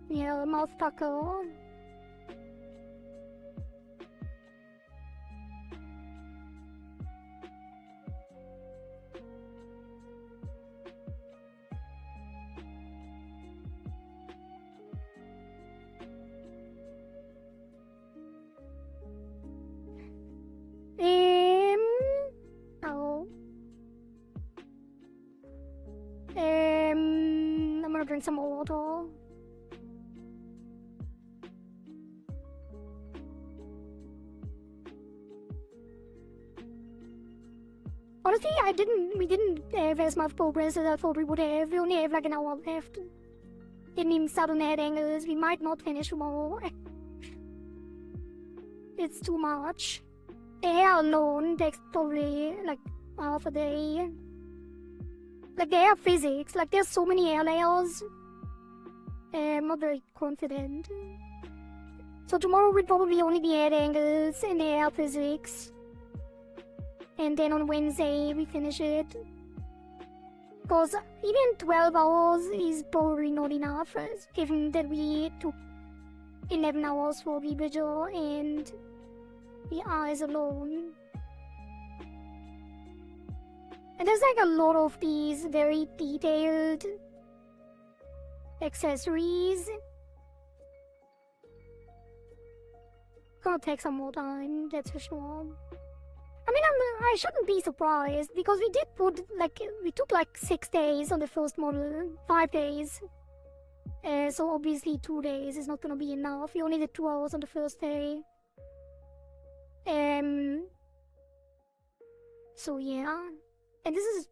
Yeah, mouth Paco. Oh. I'm gonna drink some more water. Honestly, we didn't have as much progress as I thought we would have. We only have like an hour left. Didn't even start on head angles. We might not finish tomorrow. It's too much. The hair alone takes probably like half a day. Like the hair physics, like there's so many hair layers. I'm not very confident. So tomorrow will probably only be head angles and the hair physics. And then on Wednesday we finish it. Because even 12 hours is probably not enough, given that we took 11 hours for VBridger and the eyes alone. And there's like a lot of these very detailed accessories. Gonna take some more time, that's for sure. I mean, I shouldn't be surprised because we did put like, we took like 6 days on the first model, 5 days. So obviously 2 days is not gonna be enough. We only did 2 hours on the first day. So yeah. And this is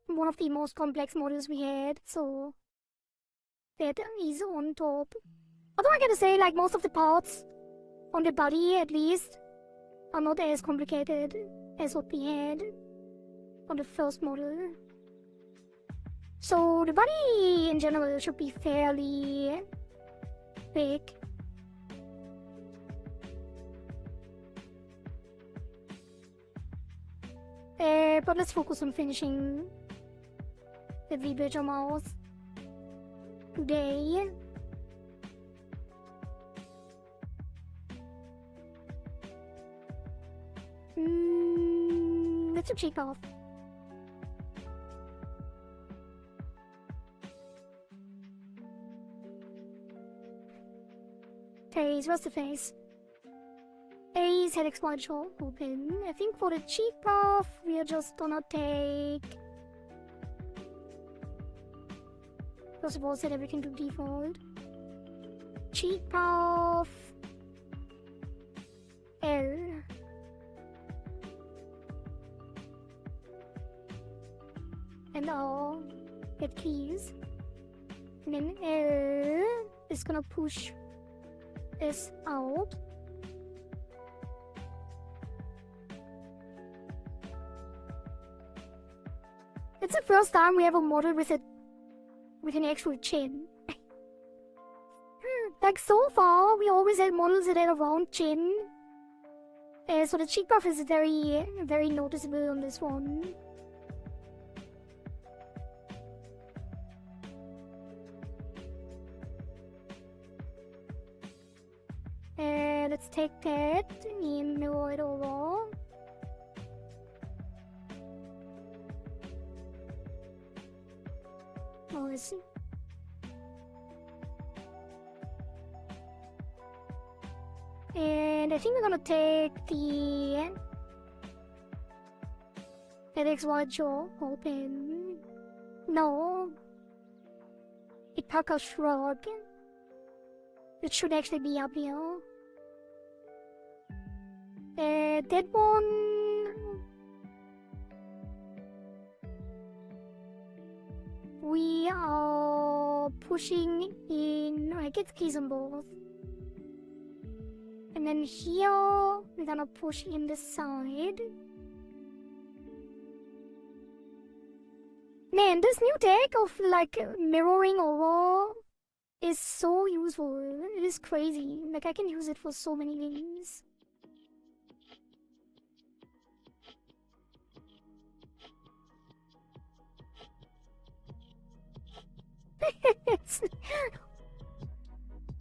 one of the most complex models we had, so that is on top. Although I gotta say, like most of the parts on the body at least are not as complicated as what we had on the first model. So the body in general should be fairly big. But let's focus on finishing the VBridger mouse today. Let's do cheek off. Face, what's the face? Ace, head wide short, open. I think for the cheek puff, we are just gonna take. First of all, set everything to default. Cheek puff. L. And R. Get keys. And then L is gonna push this out. It's the first time we have a model with an actual chin. Like, so far, we always had models that had a round chin. So the cheek buff is very, very noticeable on this one. Let's take that and mirror it over. Oh, let's see. And I think we're gonna take the XY jaw open. No. It Parker Shrug. It should actually be up here. That one... We are pushing in... I get keys on both. And then here, we're gonna push in this side. Man, this new tech of like mirroring over is so useful. It is crazy. Like, I can use it for so many things.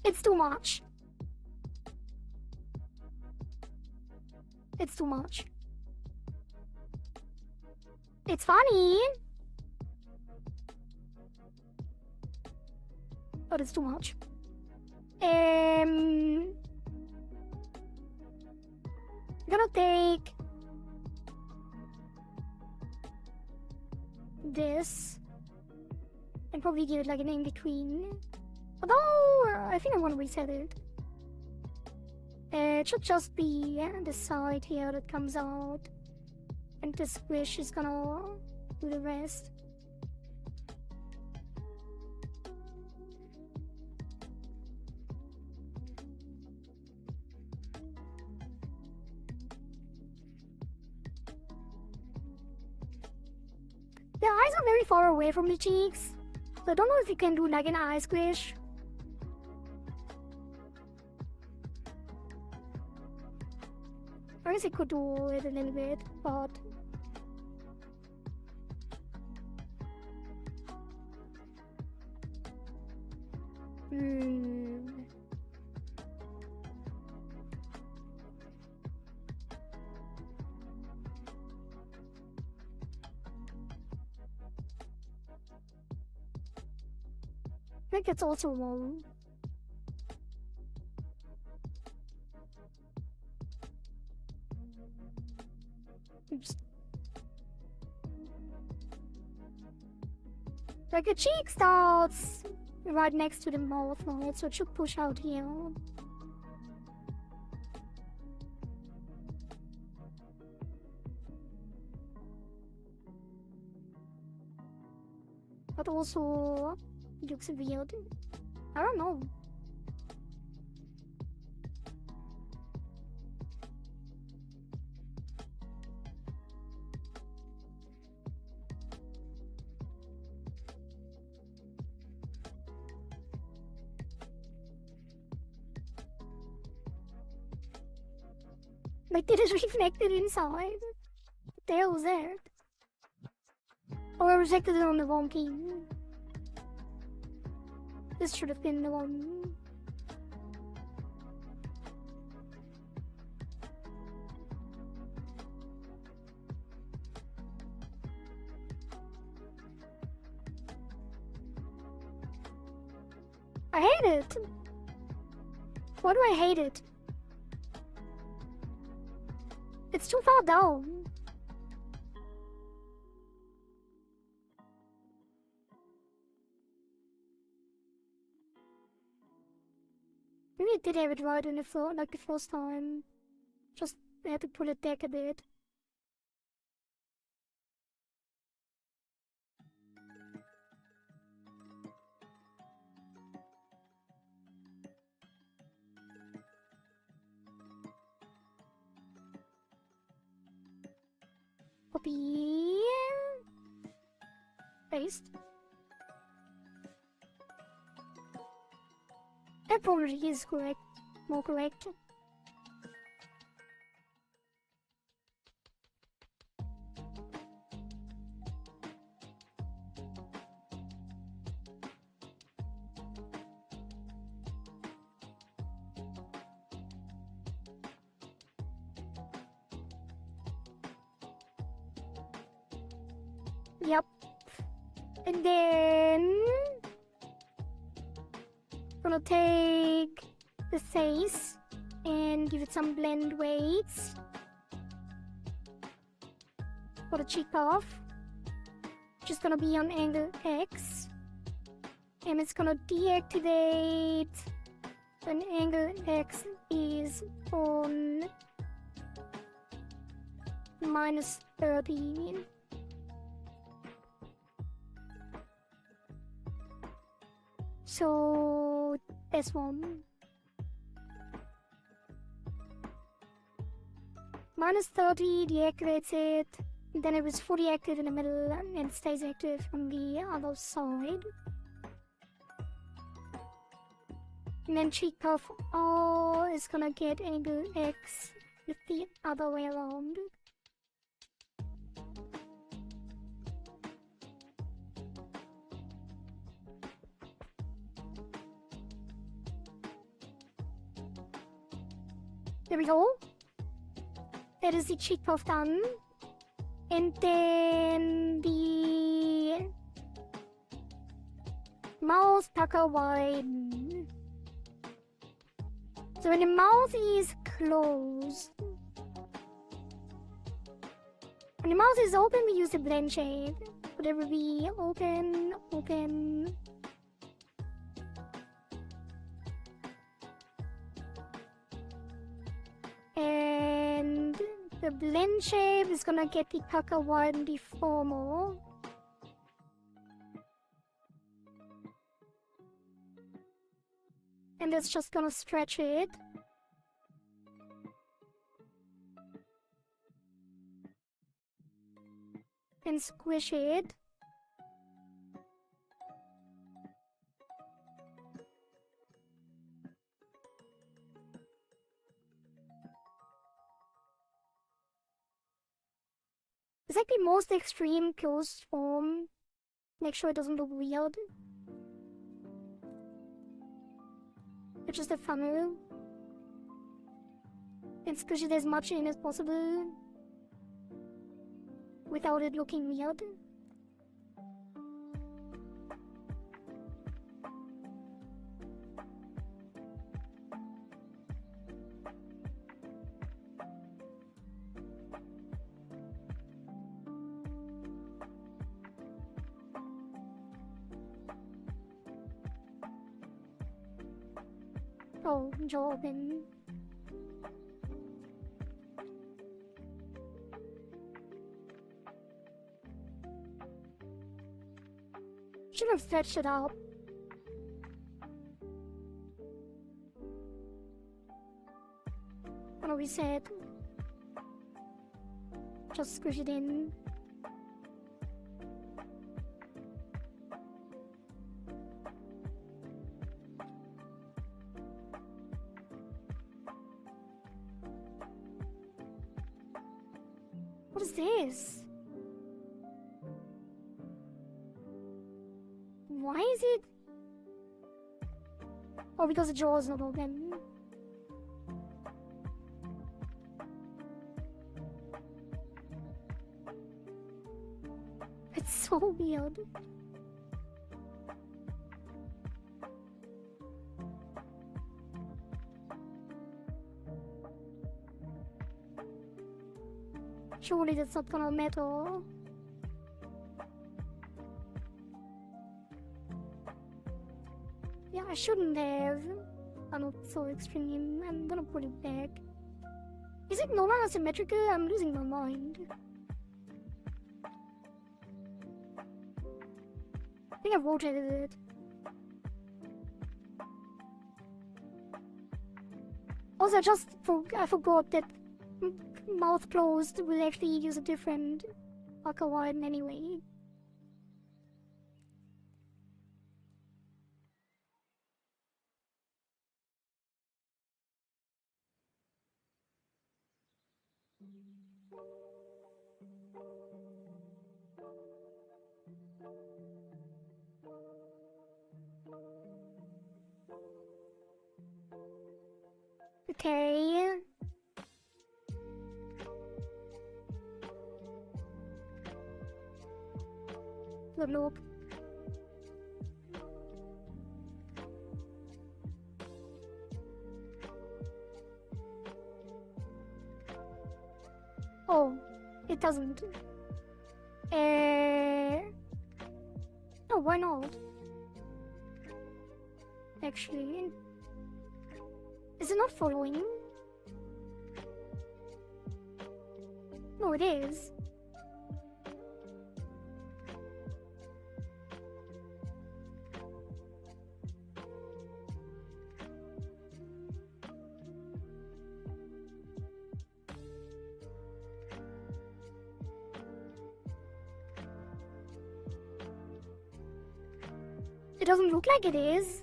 It's too much. It's too much. It's funny, but it's too much. I'm gonna take this and probably give it like an in-between. Although, I think I want to reset it. It should just be the side here that comes out. And the squish is gonna do the rest. The eyes are very far away from the cheeks. So I don't know if you can do like an eye squish. I guess I could do it a little bit, but... I think it's also wrong. Oops. Like the cheek starts right next to the mouth, right? So it should push out here. But also, it looks weird. I don't know. Like, did it reflect it inside? What the hell was that? Or I rejected it on the wrong key. This should have been the one. I hate it! Why do I hate it? It's too far down. Maybe I did have it right in the first time. Just had to pull it back a bit. Copy. Paste. That probably is correct. More correct. Yep. And then gonna take the face and give it some blend weights for the cheek puff, which is gonna be on angle X, and it's gonna deactivate when angle X is on -30. So this one. -30 deactivates it, then it was fully active in the middle and stays active on the other side. And then cheek puff R is gonna get angle X with the other way around. There we go. That is the cheek puff done. And then the mouth pucker widen. So when the mouth is closed, when the mouth is open, we use the blend shade. But it will be open, open. And the blend shape is gonna get the pucker widen before more. And it's just gonna stretch it. And squish it. It's like the most extreme closed form. Make sure it doesn't look weird. It's just a funnel. And squish it as much in as possible without it looking weird. Oh, jaw open. Should have stretched it out. What we said. Just squish it in. What is this? Why is it? Oh, because the jaw is not open. It's so weird. Surely that's not gonna matter. Yeah, I shouldn't have. I'm not so extreme. I'm gonna put it back. Is it normal or symmetrical? I'm losing my mind. I think I've rotated it. Also, I forgot that mouth closed will actually use a different pucker widen anyway. Okay. Good look. Oh, it doesn't. No, why not? Actually, is it not following? No, it is. It doesn't look like it is.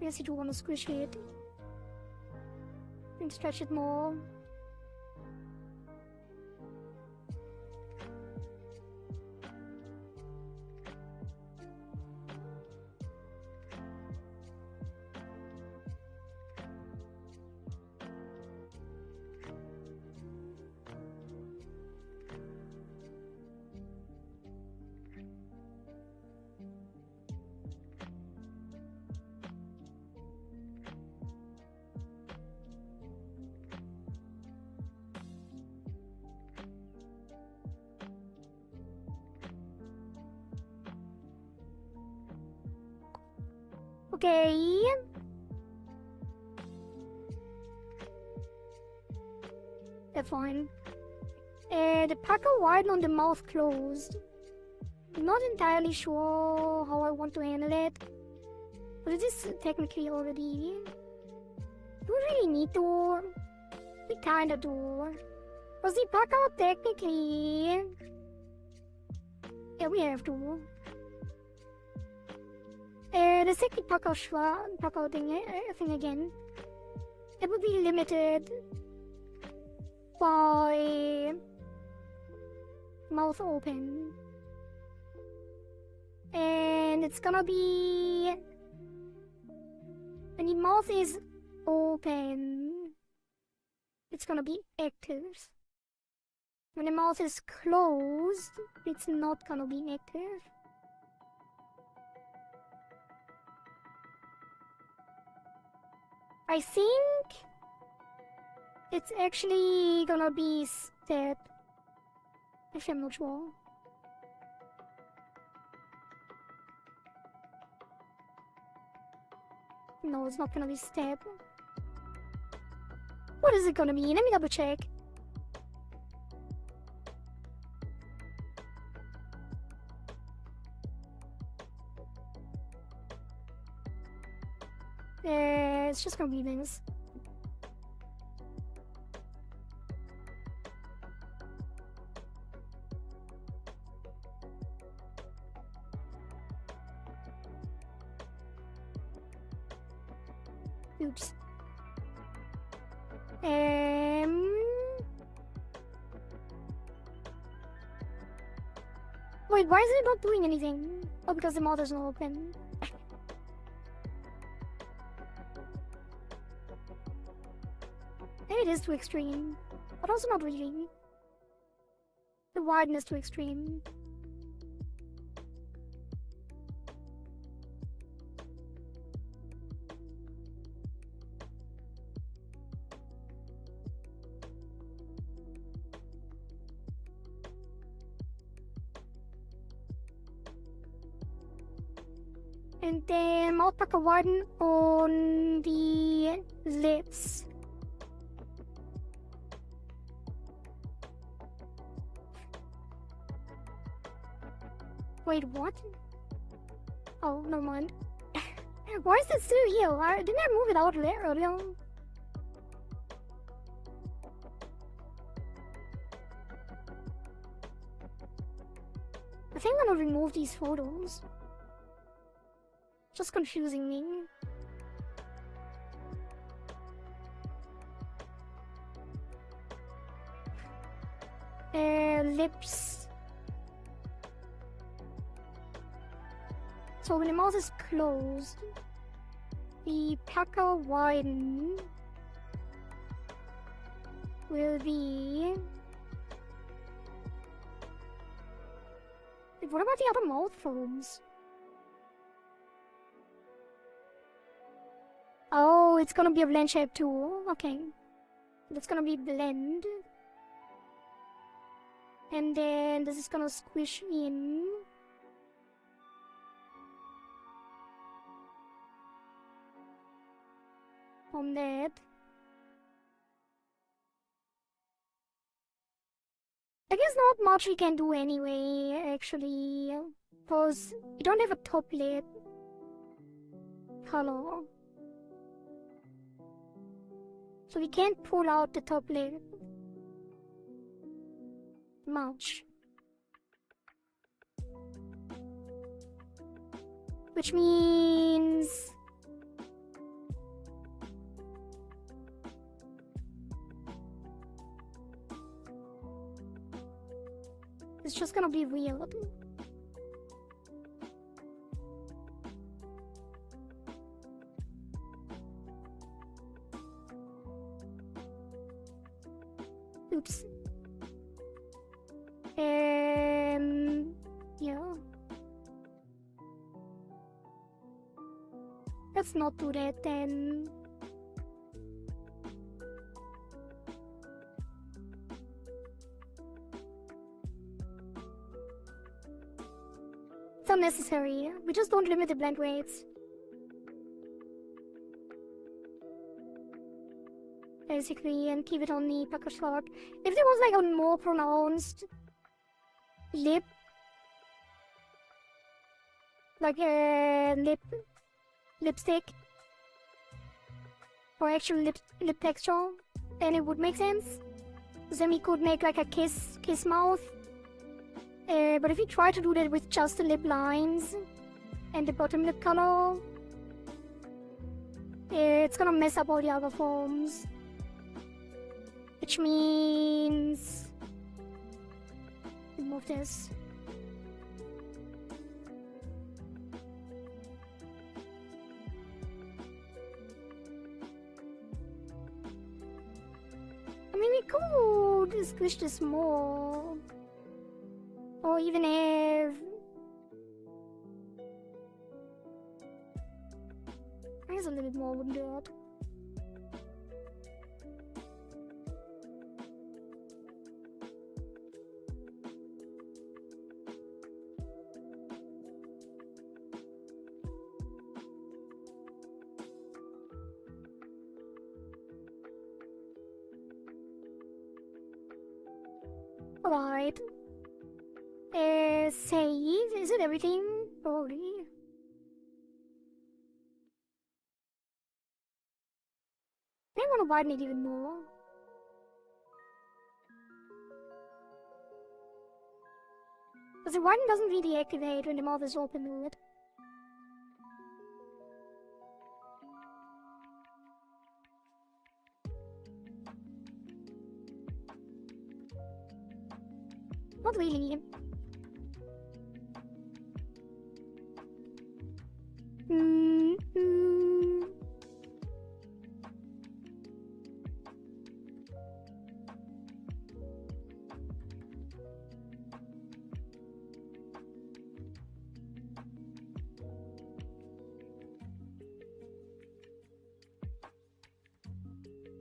Yes, you do want to squish it and stretch it more. Okay. That's fine. The pucker widen on the mouth closed. Not entirely sure how I want to handle it. But it is technically already... Do we really need to? We kinda do. Because the pucker technically... Yeah, we have to. The second pucker thing again. It would be limited by mouth open. And it's gonna be when the mouth is open, it's gonna be active. When the mouth is closed, it's not gonna be active. I think it's actually gonna be step. Actually, I'm not sure. No, it's not gonna be step. What is it gonna be? Let me double check. It's just gonna be things. Oops. Wait, why is it not doing anything? Oh, because the mouth is not open. Maybe it is too extreme, but also not really. The wideness too extreme. And then mouth pucker widen on the lips. Wait, what? Oh, never mind. Why is it still here? Didn't I move it out earlier? I think I'm gonna remove these photos. Just confusing me. Lips. So when the mouth is closed, the pucker widen will be... What about the other mouth forms? Oh, it's gonna be a blend shape too. Okay. That's gonna be blend. And then this is gonna squish in. On that. I guess not much we can do anyway, actually. Because we don't have a top lid color. So we can't pull out the top lid much. Which means... it's just gonna be weird. Oops. Yeah. Let's not do that then. It's unnecessary. We just don't limit the blend rates. Basically, and keep it on the pucker slot. If there was like a more pronounced lip, like a lipstick, or actual lip texture, then it would make sense. Then we could make like a kiss mouth. But if we try to do that with just the lip lines and the bottom lip color, it's gonna mess up all the other forms. Which means... remove this. I mean, we could squish this more. Or even if... I guess a little bit more would do it. Alright. Save? Is it everything? Probably. I want to widen it even more. Because the widen doesn't really activate when the mouth is open to it. Not really.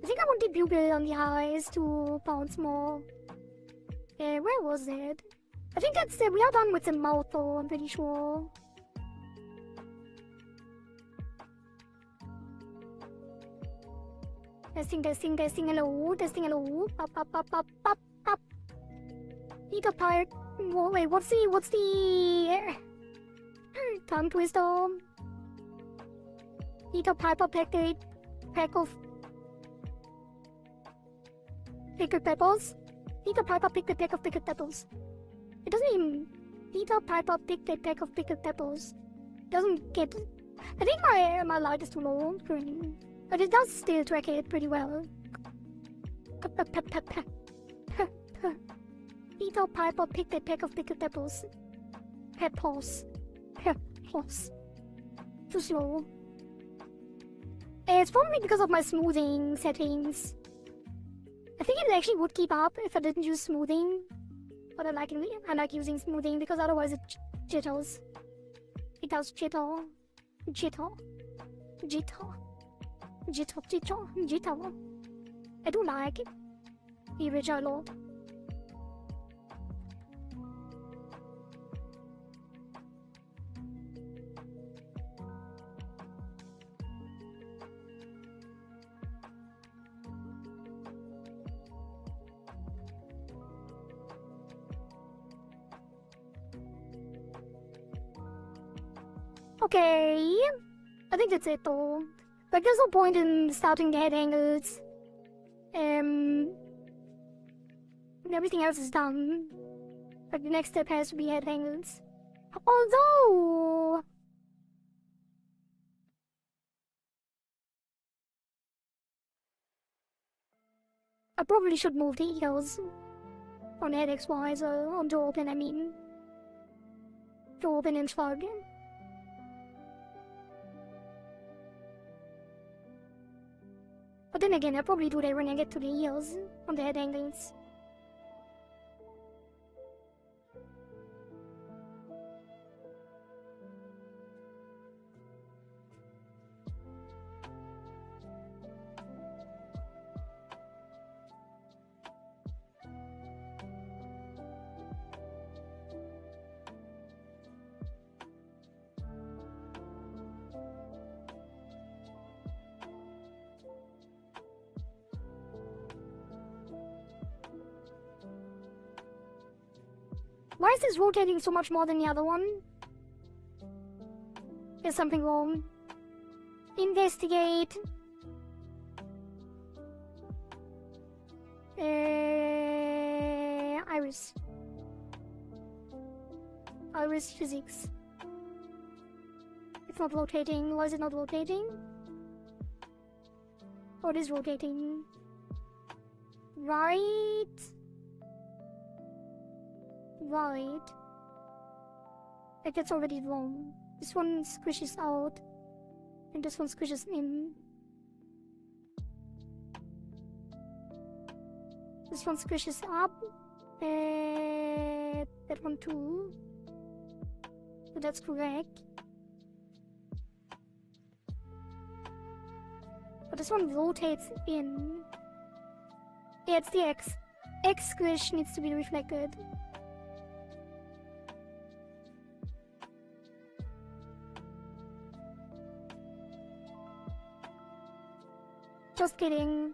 I think I want the pupil on the eyes to bounce more. Where was it? I think that's we are done with the mouth though, I'm pretty sure. Testing, hello, pop. Need a part. Wait, what's the tongue twister? Need a pipe pack of pickled peppers. Need a pipe pick the pack of pickled peppers. It doesn't even Peter Piper picked a peck of pickled peppers. Doesn't get... I think my light is too low currently. But it does still track it pretty well. Peter Piper picked a peck of pickled peppers. Peppers. Peppers. Too slow. It's probably because of my smoothing settings. I think it actually would keep up if I didn't use smoothing. But I like using smoothing because otherwise it jitters. It does jitter. Jitter. Jitter. Jitter. Jitter. Jitter. I do like VBridger a lot. Okay, I think that's it though. Like there's no point in starting the head angles. Everything else is done. Like the next step has to be head angles. Although... I probably should move the ears on head XY, so onto open, I mean. To open and shrug. But then again, I'll probably do that when I get to the ears on the head angles. Why is this rotating so much more than the other one? There's something wrong. Investigate. Iris. Iris physics. It's not rotating. Why is it not rotating? Oh, it is rotating. Right. Right. Like that's already wrong. This one squishes out. And this one squishes in. This one squishes up. That one too. So that's correct. But this one rotates in. Yeah, it's the X. X squish needs to be reflected. Just kidding.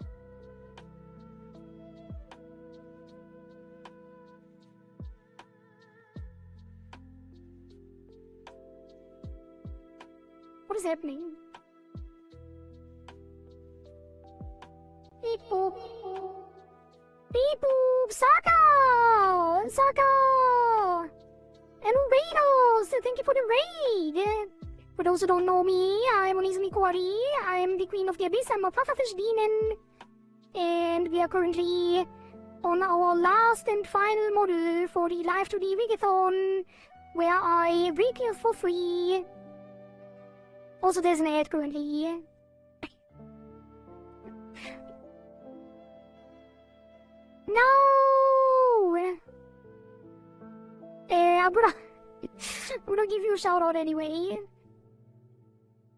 What is happening? Beep boop. Beep boop. Saka! Saka! And Raiders! Thank you for the raid! For those who don't know me, I'm Kohari. I am the Queen of the Abyss. I'm a pufferfish demon. And we are currently on our last and final model for the Live2D Rigathon, where I break you for free. Also, there's an ad currently. No! I'm gonna give you a shout out anyway.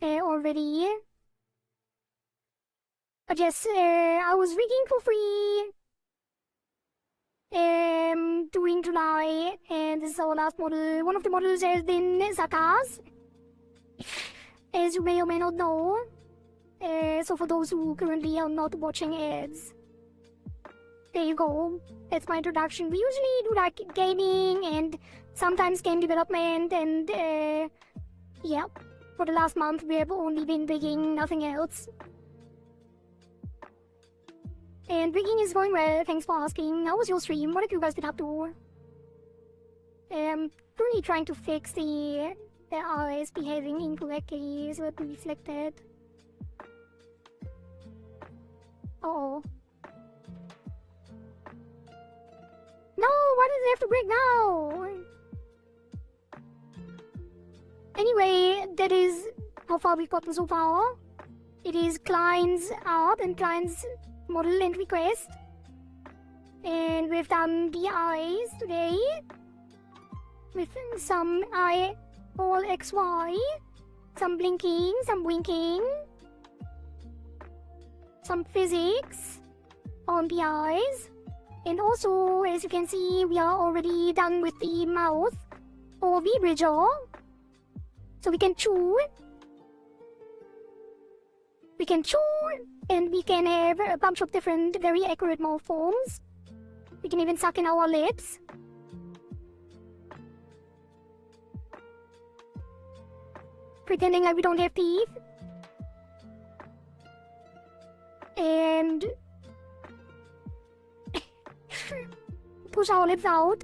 Already. But yes, I was rigging for free during July, and this is our last model. One of the models has been Zaka's, as you may or may not know. So for those who currently are not watching ads, there you go. That's my introduction. We usually do like gaming and sometimes game development, and yeah. For the last month, we have only been rigging, nothing else. And rigging is going well, thanks for asking. How was your stream? What have you guys been up to? Really trying to fix the eyes behaving incorrectly so it reflected. Uh-oh. No, why does it have to break now? Anyway, that is how far we've gotten so far. It is Klein's art and Klein's model and request. And we've done the eyes today. With some eye all XY. Some blinking, some winking. Some physics on the eyes. And also, as you can see, we are already done with the mouth or VBridger. So we can chew. We can chew, and we can have a bunch of different, very accurate mouth forms. We can even suck in our lips. Pretending like we don't have teeth. And push our lips out.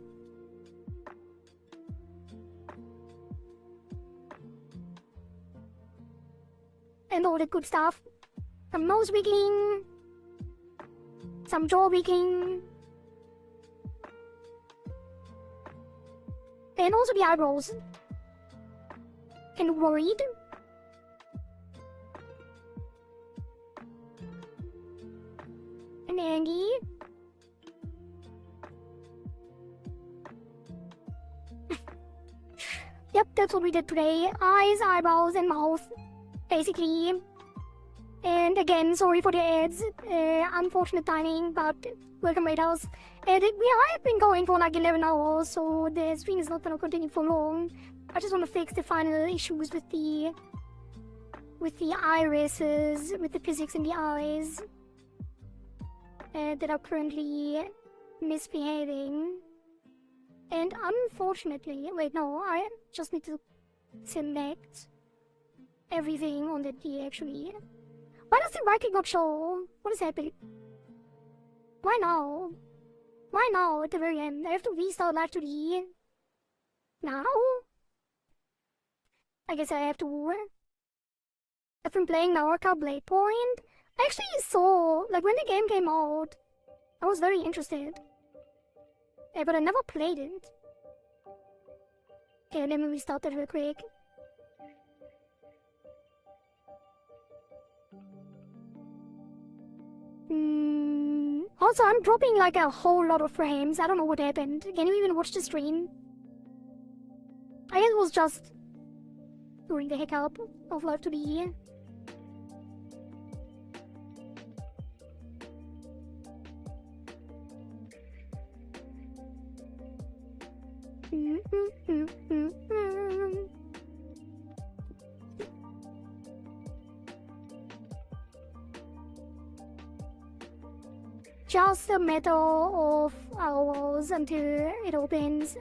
And all that good stuff. Some nose wiggling. Some jaw wiggling. And also the eyebrows. Kind of worried. And angry. Yep, that's what we did today. Eyes, eyebrows, and mouth. Basically. And again, sorry for the ads. Unfortunate timing, but welcome raiders. And I've been going for like 11 hours, so the stream is not gonna continue for long. I just want to fix the final issues with the irises, with the physics in the eyes that are currently misbehaving. And unfortunately, wait, no, I just need to select everything on the D actually. Why does the right click not show? What is happening? Why now? Why now at the very end? I have to restart Live2D. Now? I guess I have to. I've been playing Naraka Blade Point. I actually saw, like when the game came out, I was very interested. But I never played it. Okay, let me restart that real quick. Also, I'm dropping like a whole lot of frames. I don't know what happened. Can you even watch the stream? I guess it was just during the hiccup of Live2D. Just a matter of hours until it opens.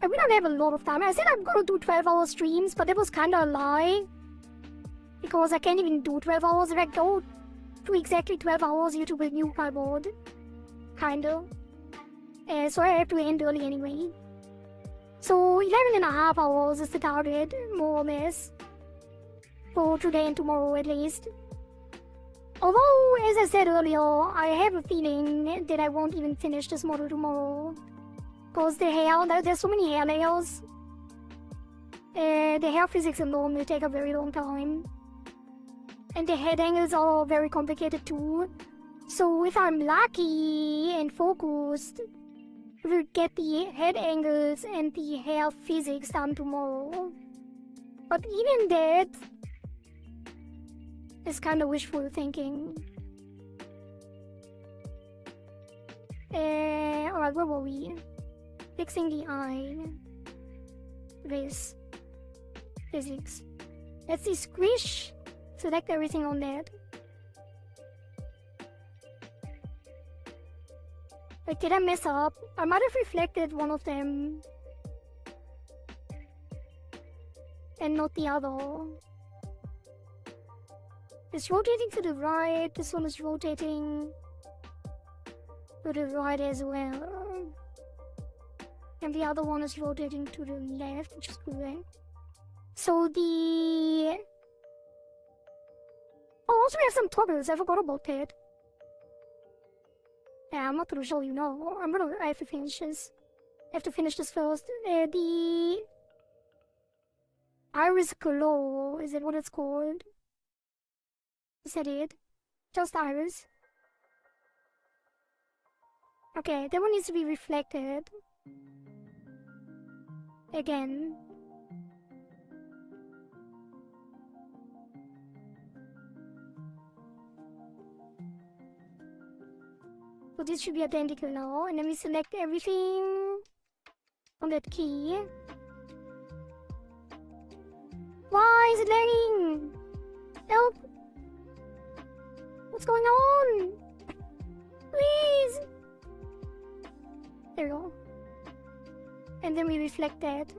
We don't have a lot of time. I said I'm gonna do 12-hour streams, but that was kinda a lie. Because I can't even do 12 hours. If I go to exactly 12 hours, YouTube will nuke my board. Kinda. So I have to end early anyway. So 11.5 hours is the target, more or less. For today and tomorrow at least. Although, as I said earlier, I have a feeling that I won't even finish this model tomorrow. Because the hair, there's so many hair layers. The hair physics alone will take a very long time. And the head angles are very complicated too. So if I'm lucky and focused, we'll get the head angles and the hair physics done tomorrow. But even that is kind of wishful thinking. Alright, where were we? Fixing the eye. This. Physics. Let's see, squish. Select everything on that. Wait, did I mess up? I might have reflected one of them. And not the other. It's rotating to the right, this one is rotating to the right as well. And the other one is rotating to the left, which is correct. So the... Oh, also we have some toggles. I forgot about that. Yeah, I'm not gonna show you now. I have to finish this. I have to finish this first. The... Iris glow, is that what it's called? Is that it? Just iris? Okay, that one needs to be reflected. Again. So this should be identical now, and then we select everything on that key. Why is it lagging? Help! What's going on? Please! There we go. And then we reflect that.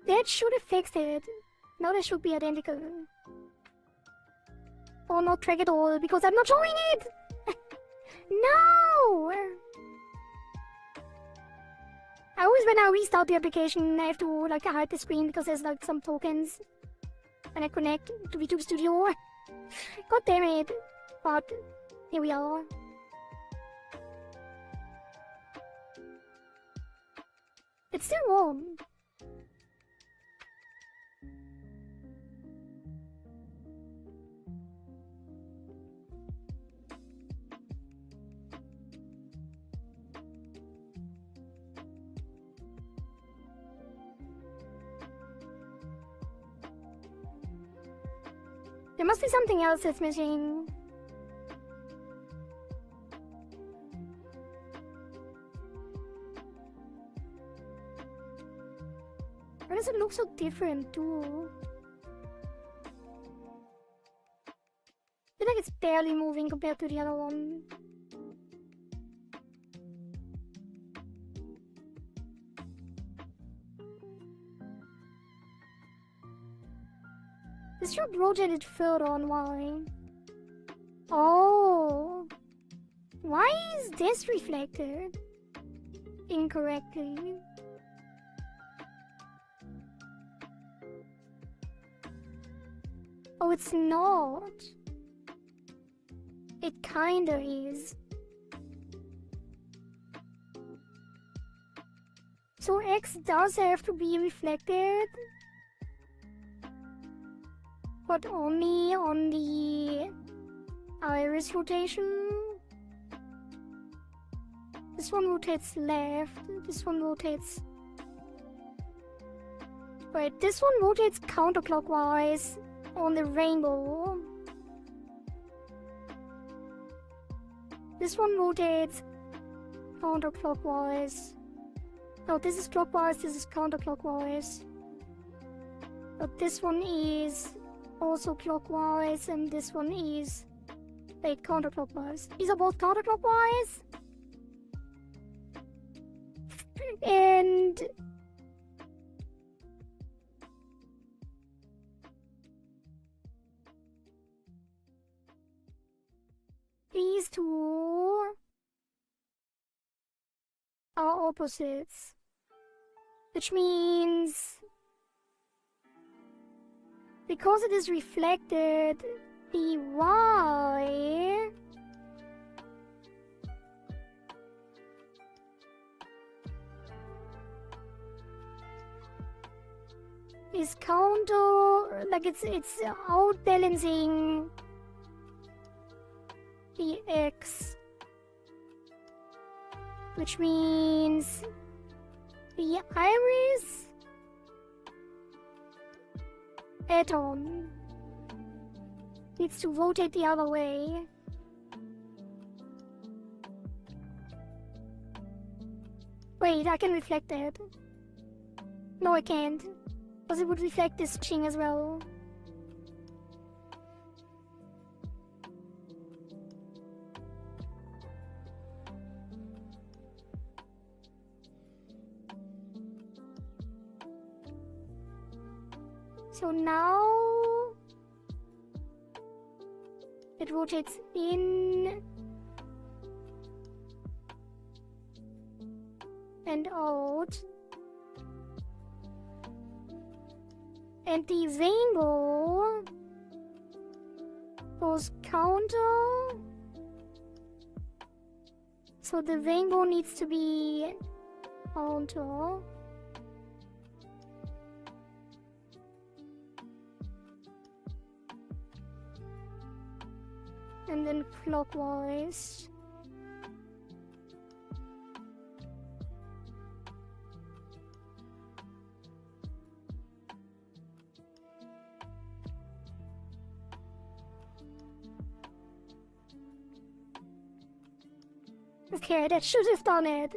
That should have fixed it. Now they should be identical. Or not track at all, because I'm not showing it! No! I always, when I restart the application, I have to like hide the screen because there's like some tokens when I connect to VTuber Studio. God damn it! But here we are. It's still warm. There must be something else that's missing. Why does it look so different too? I feel like it's barely moving compared to the other one. This should rotate it further on why? Oh. Why is this reflected incorrectly? Oh, it's not. It kinda is. So X does have to be reflected, but only on the iris rotation. This one rotates left, this one rotates... Wait, this one rotates counterclockwise on the rainbow. This one rotates counterclockwise. No, this is clockwise, this is counterclockwise. But this one is also clockwise, and this one is... Wait, counterclockwise. These are both counterclockwise? And... these two are opposites. Which means... because it is reflected, the Y is counter, like it's outbalancing the X, which means the iris atom needs to rotate the other way. Wait, I can reflect that. No, I can't. Because it would reflect this ching as well. So now it rotates in and out, and the rainbow goes counter, so the rainbow needs to be counter. And then clockwise. Okay, that should have done it.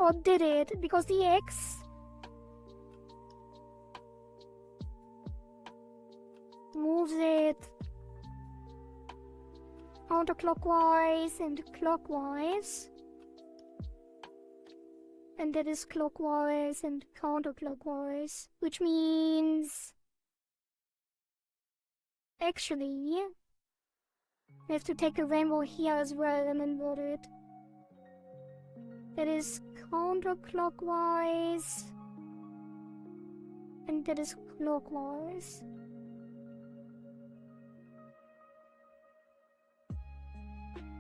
Or did it? Because the X moves it counterclockwise and clockwise. And that is clockwise and counterclockwise, which means actually we have to take a rainbow here as well and invert it. That is counterclockwise, and that is clockwise.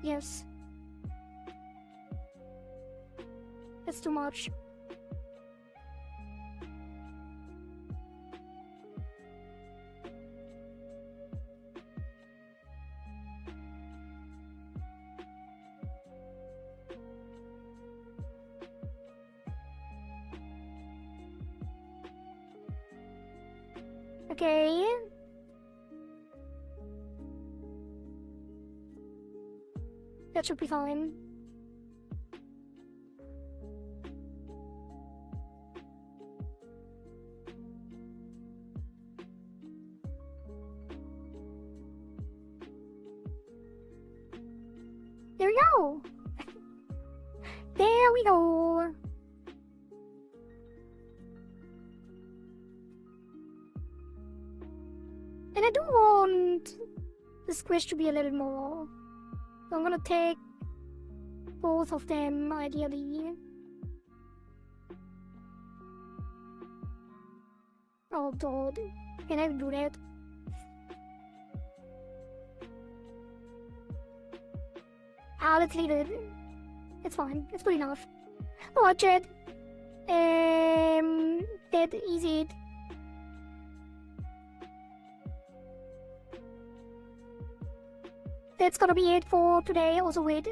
Yes. That's too much. Okay. That should be fine. There we go! There we go! And I do want the squish to be a little more. So I'm gonna take both of them, ideally. Oh god, can I do that? Ah, let's leave it. It's fine, it's good enough. Watch it. That is it. That's gonna be it for today. Also, wait.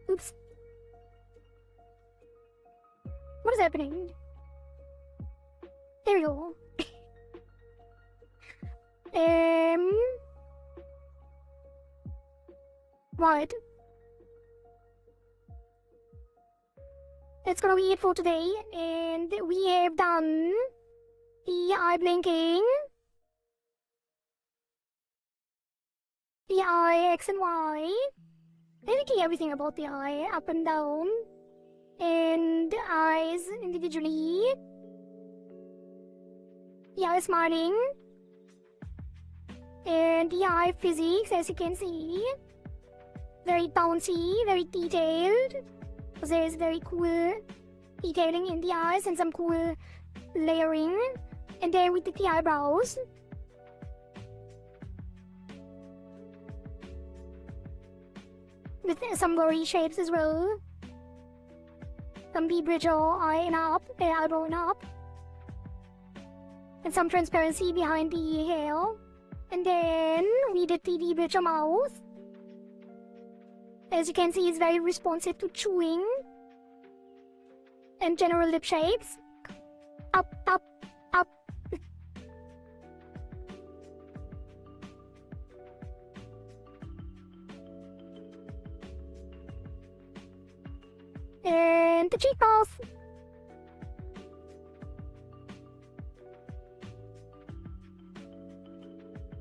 Oops. What is happening? There we go. Right. That's gonna be it for today, and we have done the eye blinking, the eye X and Y, basically everything about the eye, up and down, and eyes individually, the eye smiling, and the eye physics, as you can see, very bouncy, very detailed. There's very cool detailing in the eyes and some cool layering. And then we did the eyebrows. With some blurry shapes as well. Some VBridger eye and up, eyebrow and up. And some transparency behind the hair. And then we did the VBridger mouth. As you can see, it's very responsive to chewing and general lip shapes. Up, up, up. And the cheek mouth.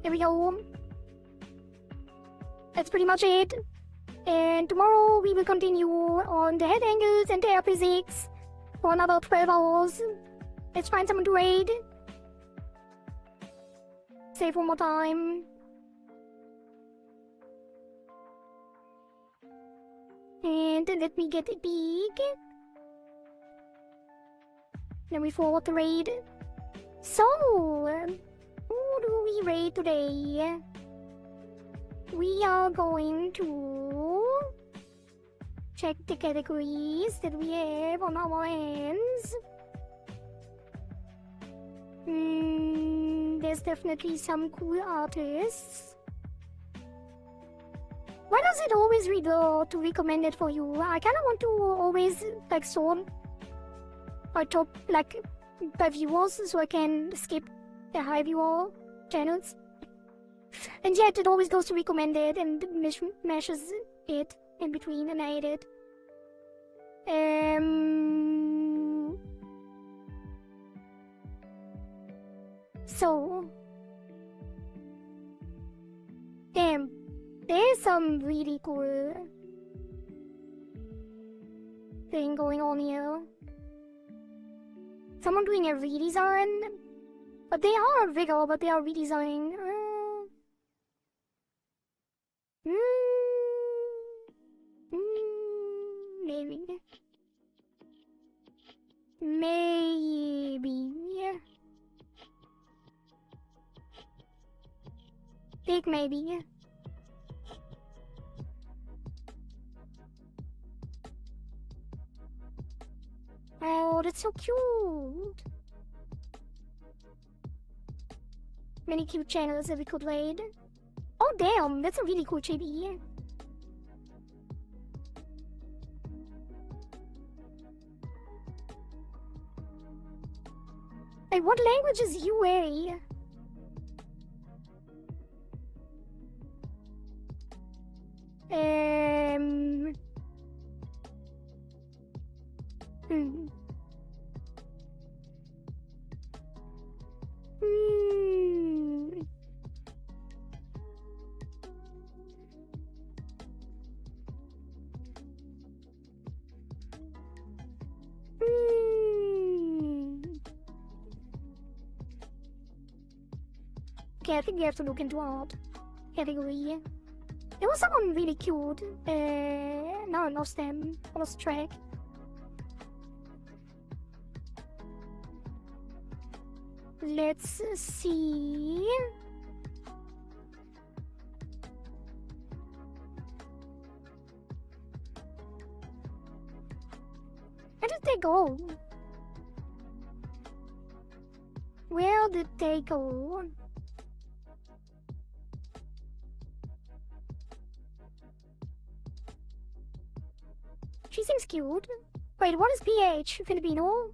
There we go. That's pretty much it. And tomorrow we will continue on the head angles and the air physics for another 12 hours. Let's find someone to raid. Save one more time. And let me get it big. Then we forward the raid. So, who do we raid today? We are going to check the categories that we have on our hands. There's definitely some cool artists. Why does it always reload to recommend it for you? I kind of want to always like sort our top like by viewers so I can skip the high viewer channels. And yet it always goes to recommended and meshes it in between, and I hate it. So, damn, there's some really cool thing going on here. Someone doing a redesign, but they are Vigor, but they are redesigning. Maybe. Maybe. Big maybe. Oh, that's so cute. Many cute channels that we could raid. Oh damn, that's a really cool chibi. Hey, what language is UA? Okay, I think we have to look into art category. There was someone really cute. Now I lost them. I lost track. Let's see. Where did they go? Where did they go? She seems cute. Wait, what is PH? Filipino?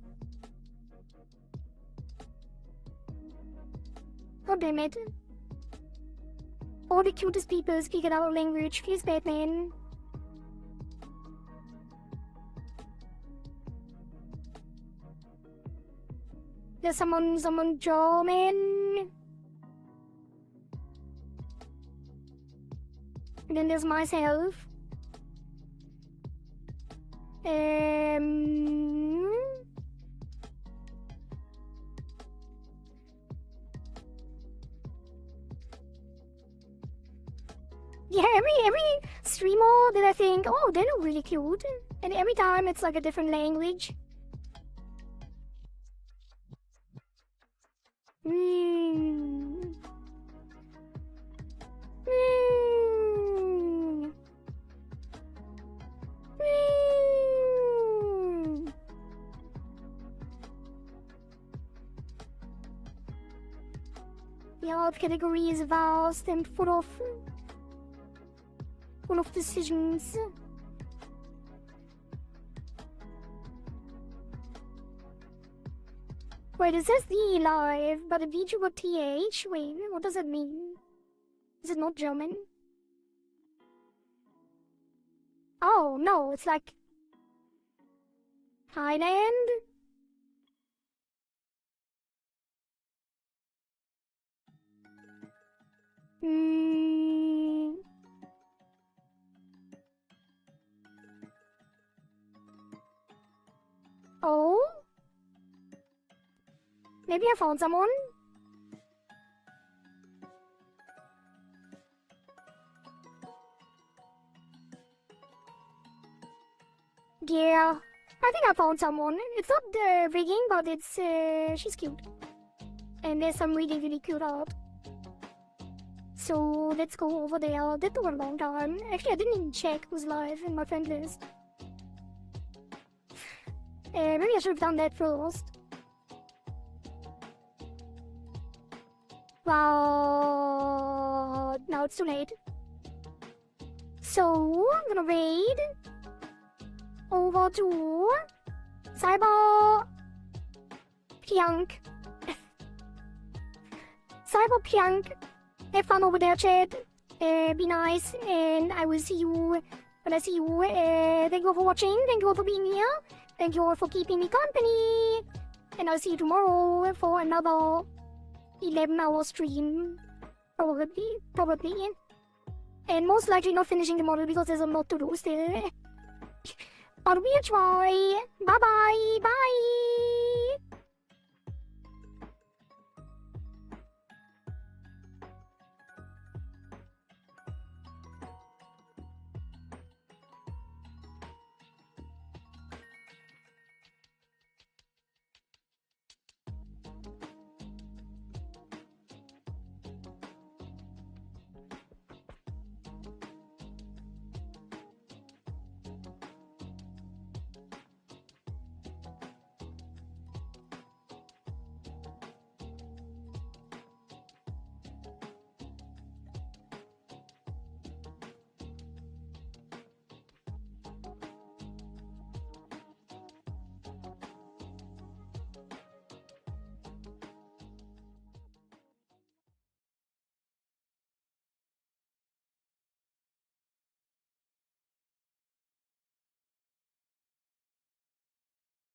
Oh damn it. All the cutest people speak our language. Please, Batman. There's someone German. And then there's myself. Yeah, every streamer that I think, oh, they look really cute. And every time it's like a different language. The art category is vast and full of decisions. Wait, it says the live, but a VTuber TH? Wait, what does that mean? Is it not German? Oh, no, it's like Thailand? Oh? Maybe I found someone? Yeah, I think I found someone. It's not rigging, but it's she's cute. And there's some really, really cute art. So let's go over there. That took a long time. Actually, I didn't even check who's live in my friend list. Maybe I should have done that first. Wow, now it's too late. So I'm gonna raid over to Cyber Pyank. Cyber Pyank. Have fun over there, chat. Be nice, and I will see you when I see you. Thank you all for watching. Thank you all for being here. Thank you all for keeping me company. And I'll see you tomorrow for another 11-hour stream. Probably. And most likely not finishing the model because there's a lot to do still. But we'll try. Bye-bye. Bye.